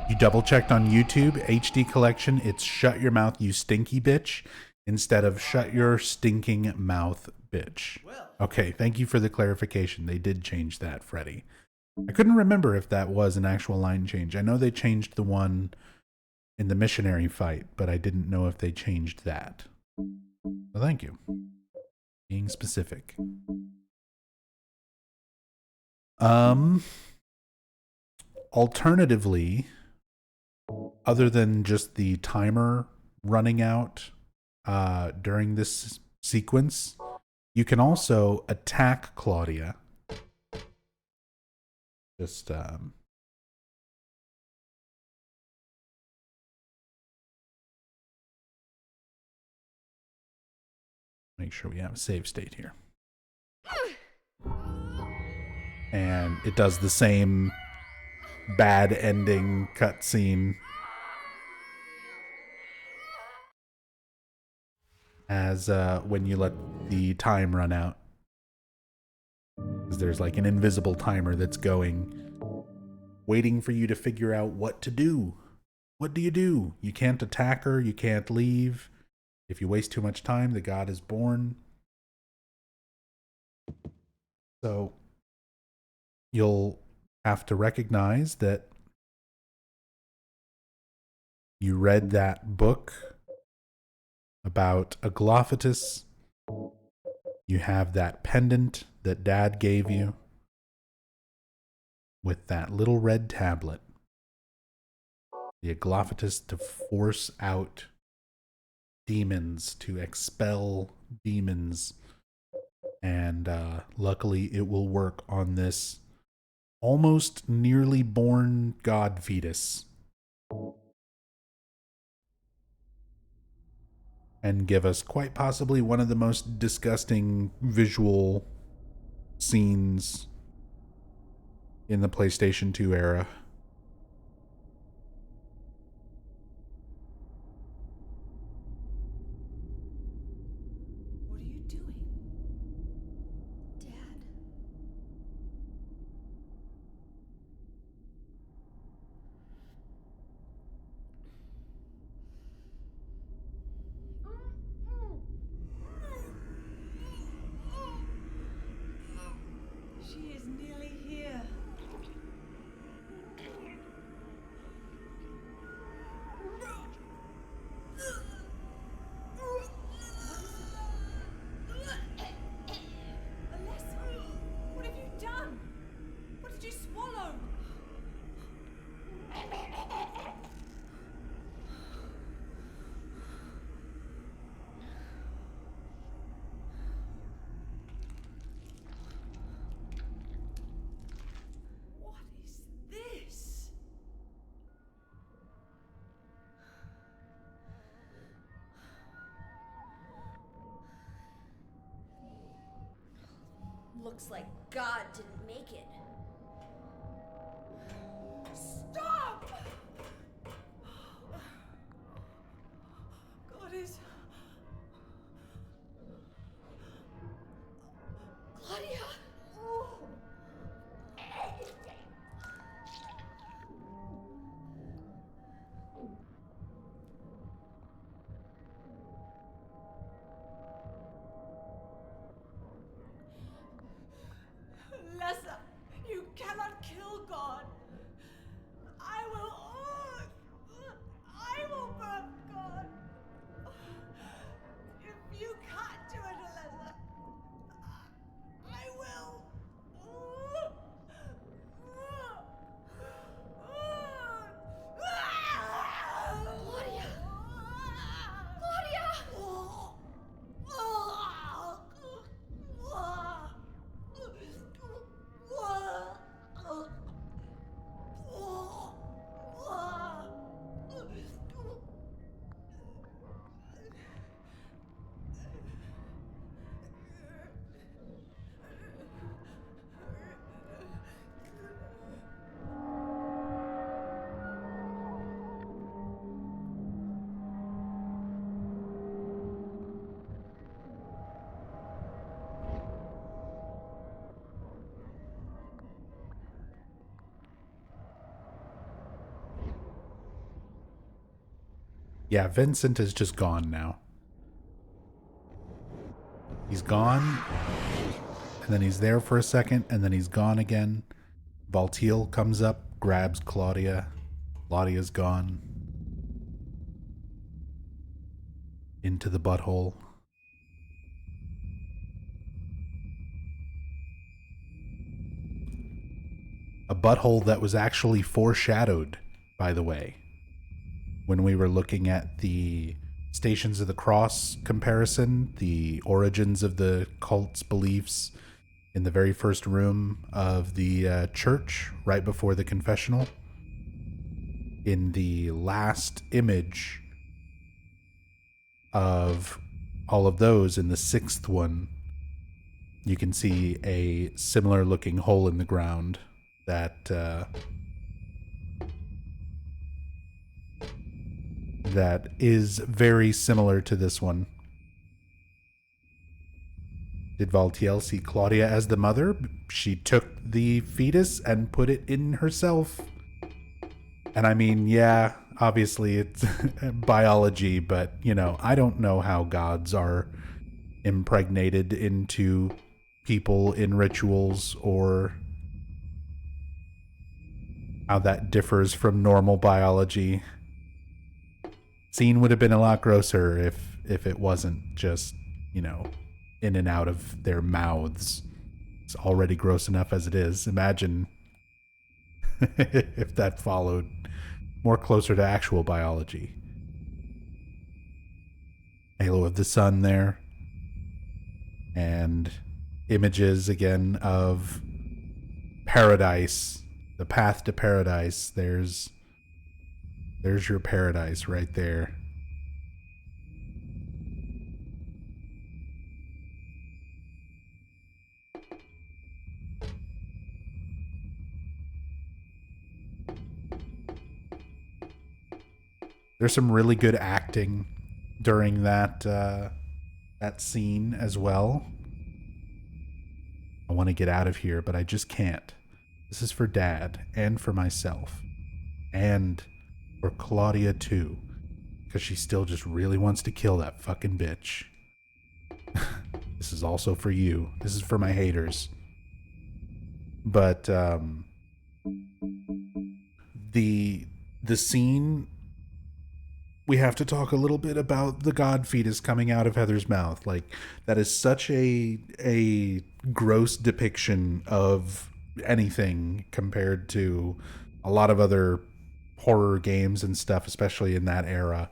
You double checked on YouTube, HD collection, it's shut your mouth, you stinky bitch, instead of shut your stinking mouth, bitch. Okay, thank you for the clarification. They did change that, Freddy. I couldn't remember if that was an actual line change. I know they changed the one in the missionary fight, but I didn't know if they changed that. So thank you. Being specific. Alternatively, other than just the timer running out during this sequence, you can also attack Claudia. Just make sure we have a save state here. And it does the same bad ending cutscene as when you let the time run out. Because there's like an invisible timer that's going, waiting for you to figure out what to do. What do? You can't attack her, you can't leave. If you waste too much time, the god is born. So you'll have to recognize that you read that book about Aglophilus. You have that pendant that Dad gave you with that little red tablet. The Aglophilus to force out demons, to expel demons. And luckily it will work on this almost nearly born god fetus. And give us quite possibly one of the most disgusting visual scenes in the PlayStation 2 era. What are you doing? Dad. She is nearly here. Looks like God didn't make it. Stop! God is... Claudia! Alessa, you cannot kill God. I will birth God. If you can't do it, Alessa, I will. Claudia! Claudia! Yeah, Vincent is just gone now. He's gone, and then he's there for a second, and then he's gone again. Valtiel comes up, grabs Claudia. Claudia's gone. Into the butthole. A butthole that was actually foreshadowed, by the way, when we were looking at the Stations of the Cross comparison, the origins of the cult's beliefs in the very first room of the church, right before the confessional. In the last image of all of those, in the sixth one, you can see a similar looking hole in the ground that that is very similar to this one. Did Valtiel see Claudia as the mother? She took the fetus and put it in herself. And I mean, yeah, obviously it's biology, but, you know, I don't know how gods are impregnated into people in rituals, or how that differs from normal biology. Scene would have been a lot grosser if it wasn't just, you know, in and out of their mouths. It's already gross enough as it is. Imagine if that followed more closer to actual biology. Halo of the sun there. And images again of paradise. The path to paradise. There's your paradise right there. There's some really good acting during that scene as well. I want to get out of here, but I just can't. This is for Dad and for myself and for Claudia too, because she still just really wants to kill that fucking bitch. This is also for you. This is for my haters. But the scene, we have to talk a little bit about the god fetus coming out of Heather's mouth. Like, that is such a gross depiction of anything compared to a lot of other horror games and stuff, especially in that era.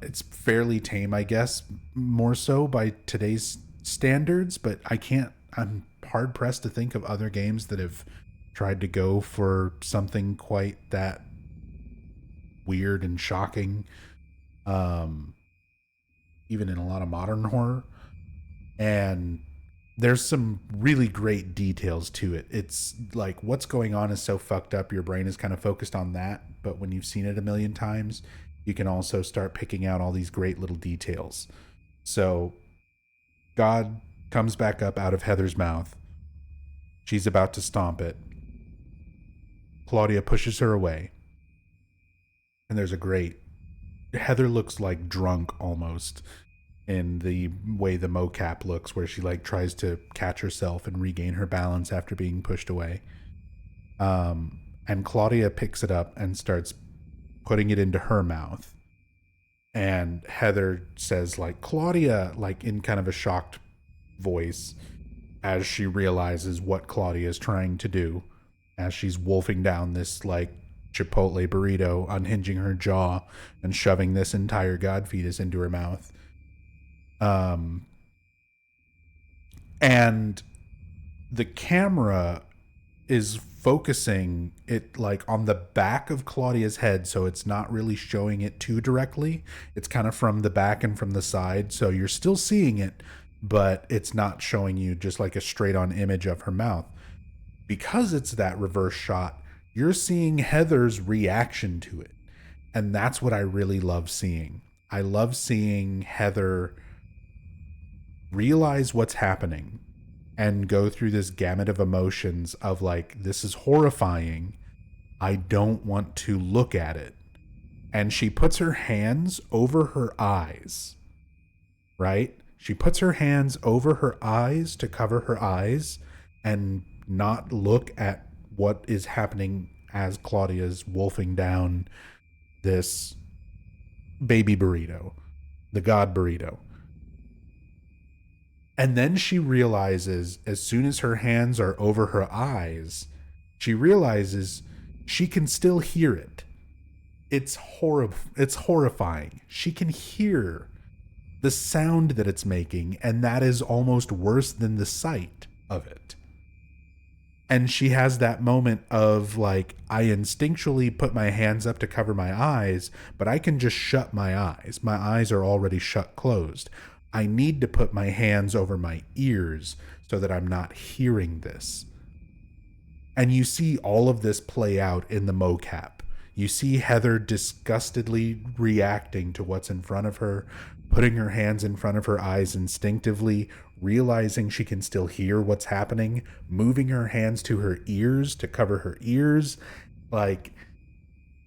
It's fairly tame, I guess, more so by today's standards, but I'm hard pressed to think of other games that have tried to go for something quite that weird and shocking, even in a lot of modern horror. And there's some really great details to it. It's like what's going on is so fucked up, your brain is kind of focused on that. But when you've seen it a million times, you can also start picking out all these great little details. So God comes back up out of Heather's mouth. She's about to stomp it. Claudia pushes her away. And there's a great... Heather looks like drunk almost in the way the mocap looks, where she like tries to catch herself and regain her balance after being pushed away. And Claudia picks it up and starts putting it into her mouth. And Heather says like, Claudia, like in kind of a shocked voice, as she realizes what Claudia is trying to do, as she's wolfing down this like Chipotle burrito, unhinging her jaw and shoving this entire god fetus into her mouth. And the camera is focusing it like on the back of Claudia's head, so it's not really showing it too directly. It's kind of from the back and from the side, so you're still seeing it, but it's not showing you just like a straight on image of her mouth. Because it's that reverse shot, you're seeing Heather's reaction to it. And that's what I really love seeing. I love seeing Heather realize what's happening and go through this gamut of emotions of like, this is horrifying. I don't want to look at it. And she puts her hands over her eyes, right? She puts her hands over her eyes to cover her eyes and not look at what is happening as Claudia's wolfing down this baby burrito, the god burrito. And then she realizes, as soon as her hands are over her eyes, she realizes she can still hear it. It's horrifying. She can hear the sound that it's making, and that is almost worse than the sight of it. And she has that moment of like, I instinctually put my hands up to cover my eyes, but I can just shut my eyes. My eyes are already shut closed. I need to put my hands over my ears so that I'm not hearing this. And you see all of this play out in the mocap. You see Heather disgustedly reacting to what's in front of her, putting her hands in front of her eyes instinctively, realizing she can still hear what's happening, moving her hands to her ears to cover her ears. Like,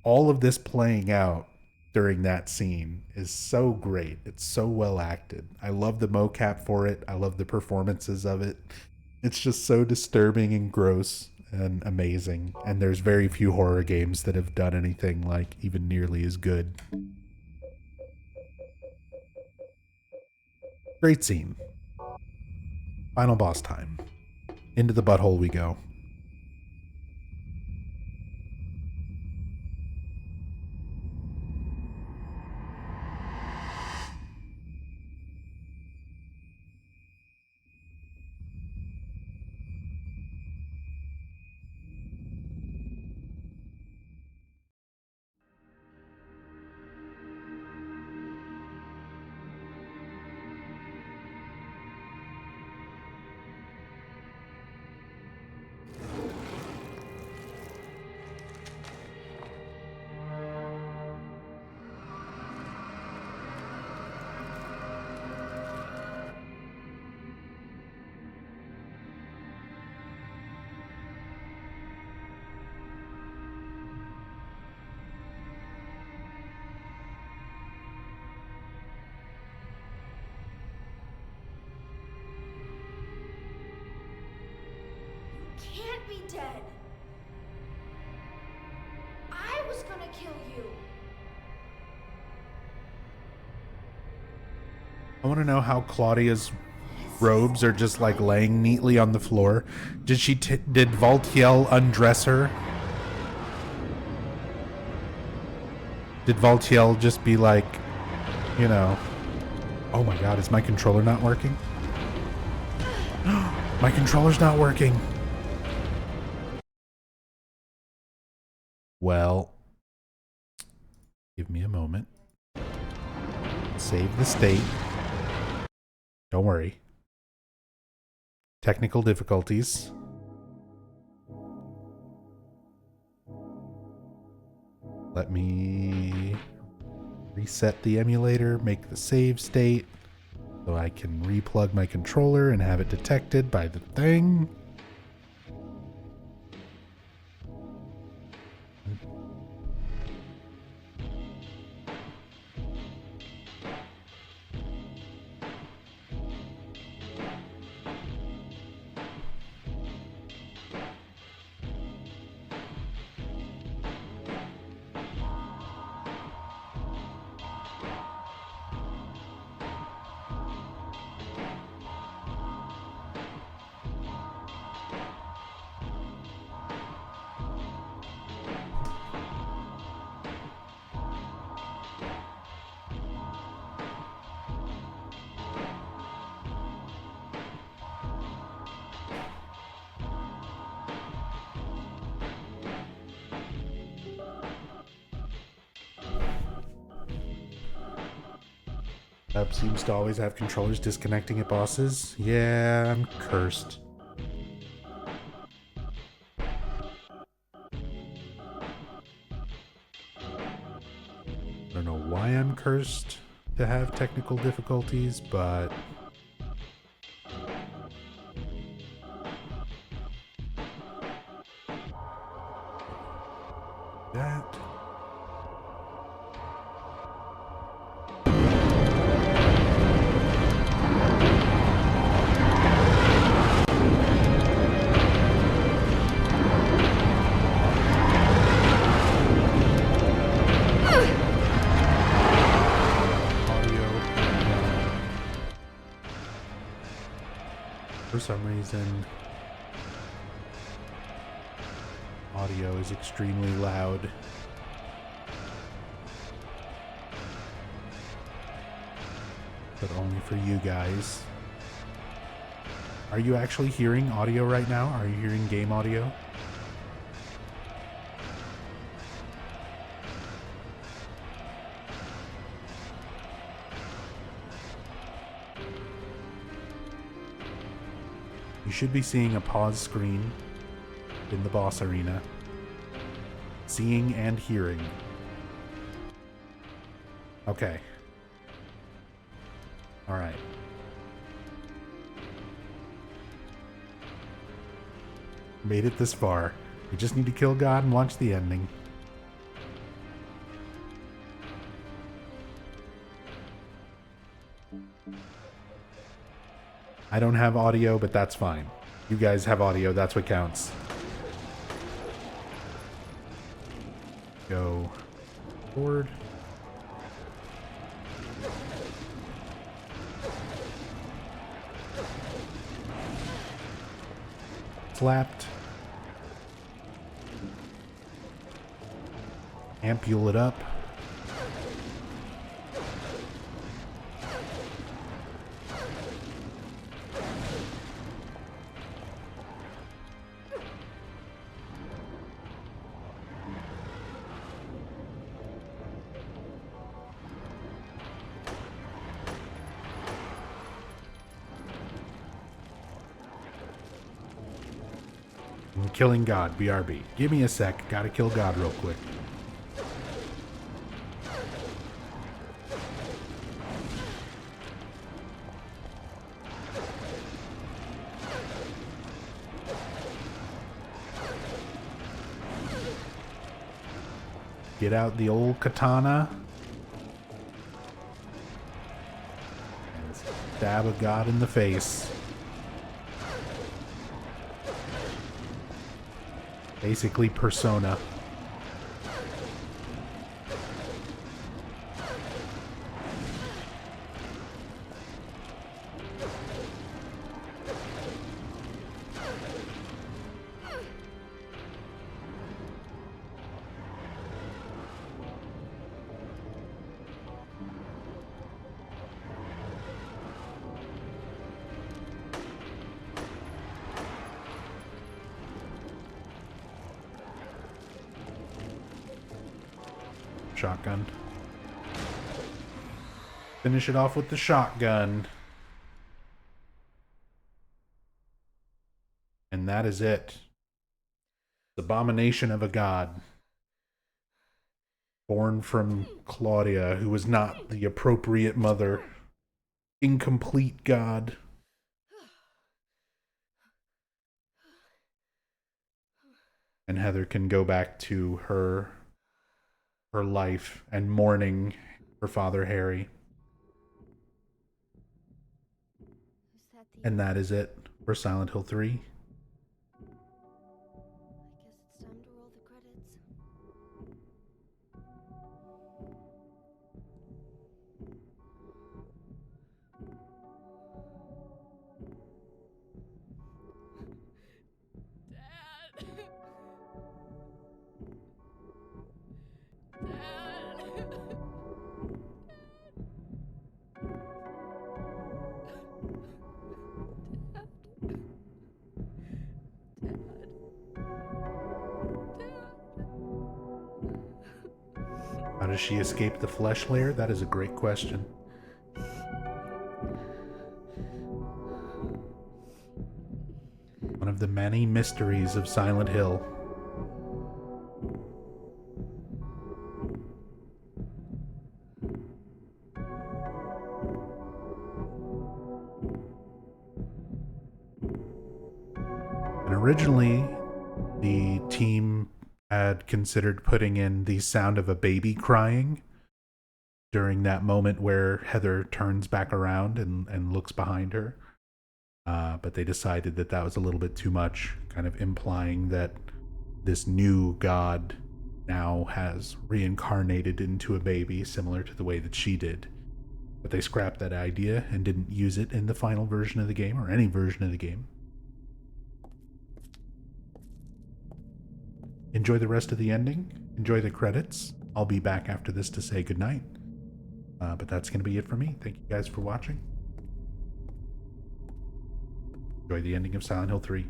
all of this playing out during that scene is so great. It's so well acted. I love the mocap for it. I love the performances of it. It's just so disturbing and gross and amazing. And there's very few horror games that have done anything like even nearly as good. Great scene. Final boss time. Into the butthole we go. Can't be dead. I was gonna kill you. I want to know how Claudia's robes are just like laying neatly on the floor. Did Valtiel undress her? Did Valtiel just be like, you know, oh my god, is my controller not working? My controller's not working. Well, give me a moment. Save the state. Don't worry. Technical difficulties. Let me reset the emulator, make the save state, so I can replug my controller and have it detected by the thing. Seems to always have controllers disconnecting at bosses. Yeah, I'm cursed. I don't know why I'm cursed to have technical difficulties, but that. For some reason, audio is extremely loud. But only for you guys. Are you actually hearing audio right now? Are you hearing game audio? You should be seeing a pause screen in the boss arena. Seeing and hearing. Okay. Alright. Made it this far. We just need to kill God and watch the ending. I don't have audio, but that's fine. You guys have audio, that's what counts. Go forward. Slapped. Ampule it up. I'm killing God, BRB. Give me a sec. Gotta kill God real quick. Get out the old katana. And stab a God in the face. Basically Persona. Shotgun. Finish it off with the shotgun. And that is it. The abomination of a god. Born from Claudia, who was not the appropriate mother. Incomplete god. And Heather can go back to her life and mourning her father Harry. And that is it for Silent Hill 3. I guess it's time to roll the credits. How does she escape the flesh layer? That is a great question. One of the many mysteries of Silent Hill. And originally, the team had considered putting in the sound of a baby crying during that moment where Heather turns back around and looks behind her. But they decided that was a little bit too much, kind of implying that this new god now has reincarnated into a baby, similar to the way that she did. But they scrapped that idea and didn't use it in the final version of the game, or any version of the game. Enjoy the rest of the ending. Enjoy the credits. I'll be back after this to say goodnight. But that's going to be it for me. Thank you guys for watching. Enjoy the ending of Silent Hill 3.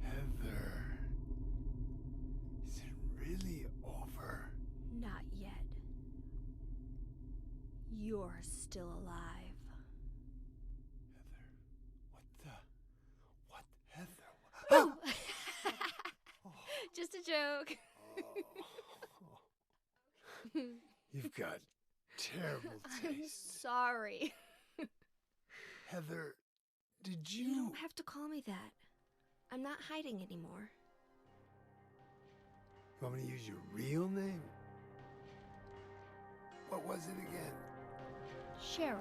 Heather, is it really over? Not yet. You're still alive. Heather, Just a joke. You've got terrible I'm taste. sorry. Heather, did you... You don't have to call me that. I'm not hiding anymore. You want me to use your real name? What was it again? Cheryl.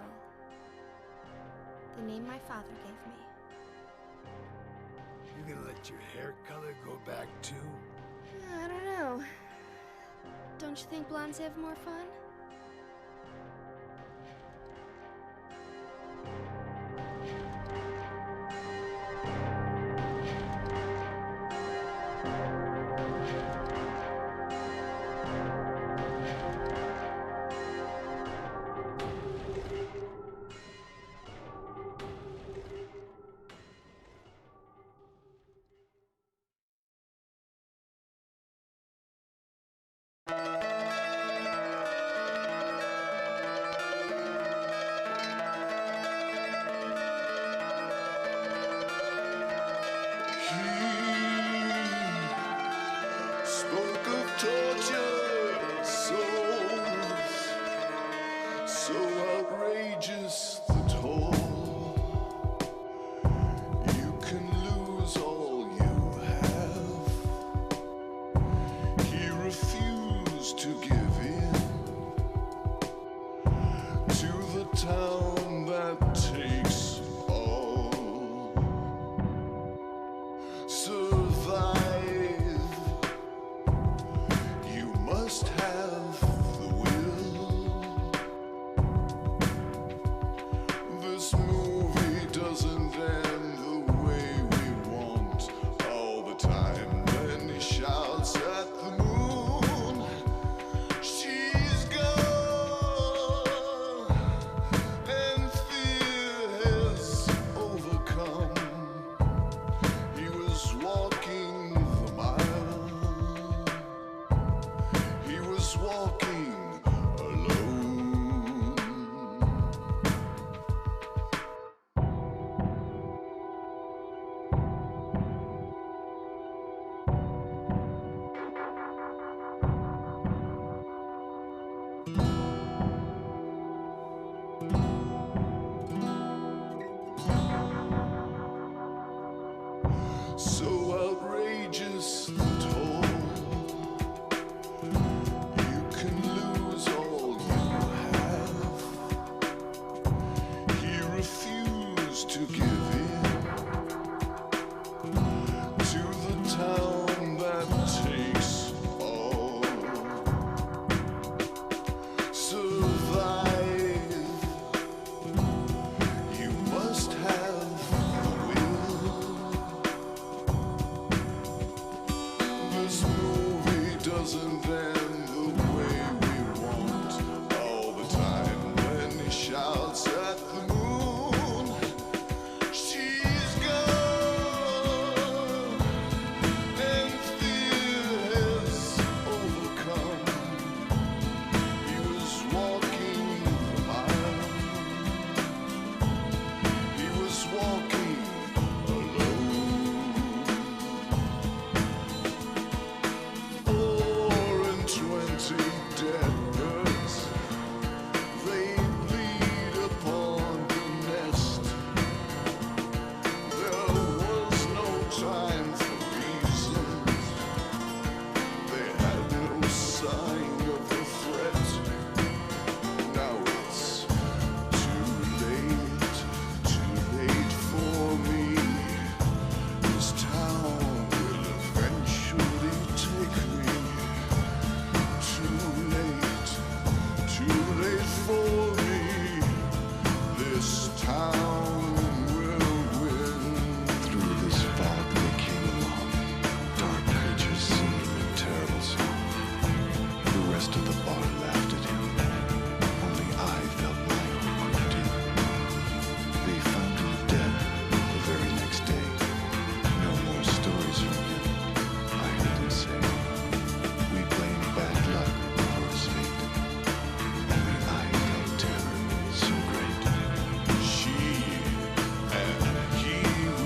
The name my father gave me. You gonna let your hair color go back too? I don't know. Don't you think blondes have more fun? so outrageous and tall. You can lose all you have. He refused to give in to the town that takes all. Survive, you must have the will. This movie doesn't end the way we want. All the time when he shouts at the moon, she's gone, and fear has overcome. He was walking the mile. He was walking alone. 4 and 20 dead birds, they bleed upon the nest. There was no time for reasons. They had no sign of a threat. Now it's too late for me. This town will eventually take me. Too late for me. This town will win. Through this fog they came along. Dark creatures singing a terrible song. The rest of the bar laughed at him. Only I felt my own crept in. They found him dead the very next day. No more stories from him, I heard him say. We blame bad luck for his fate. Only I felt terror so great. She and he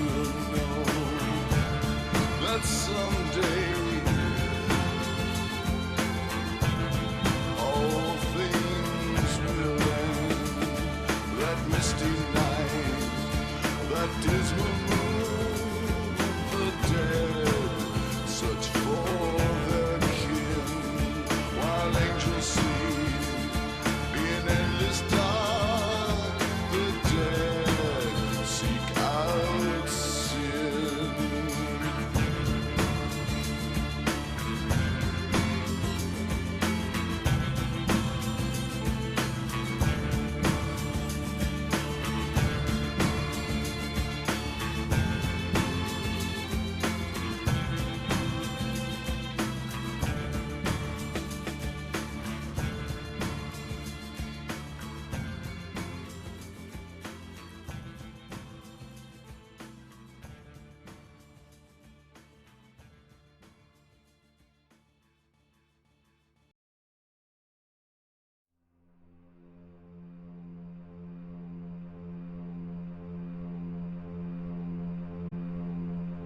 will know that someday all things will end. That misty night, that dismal moon.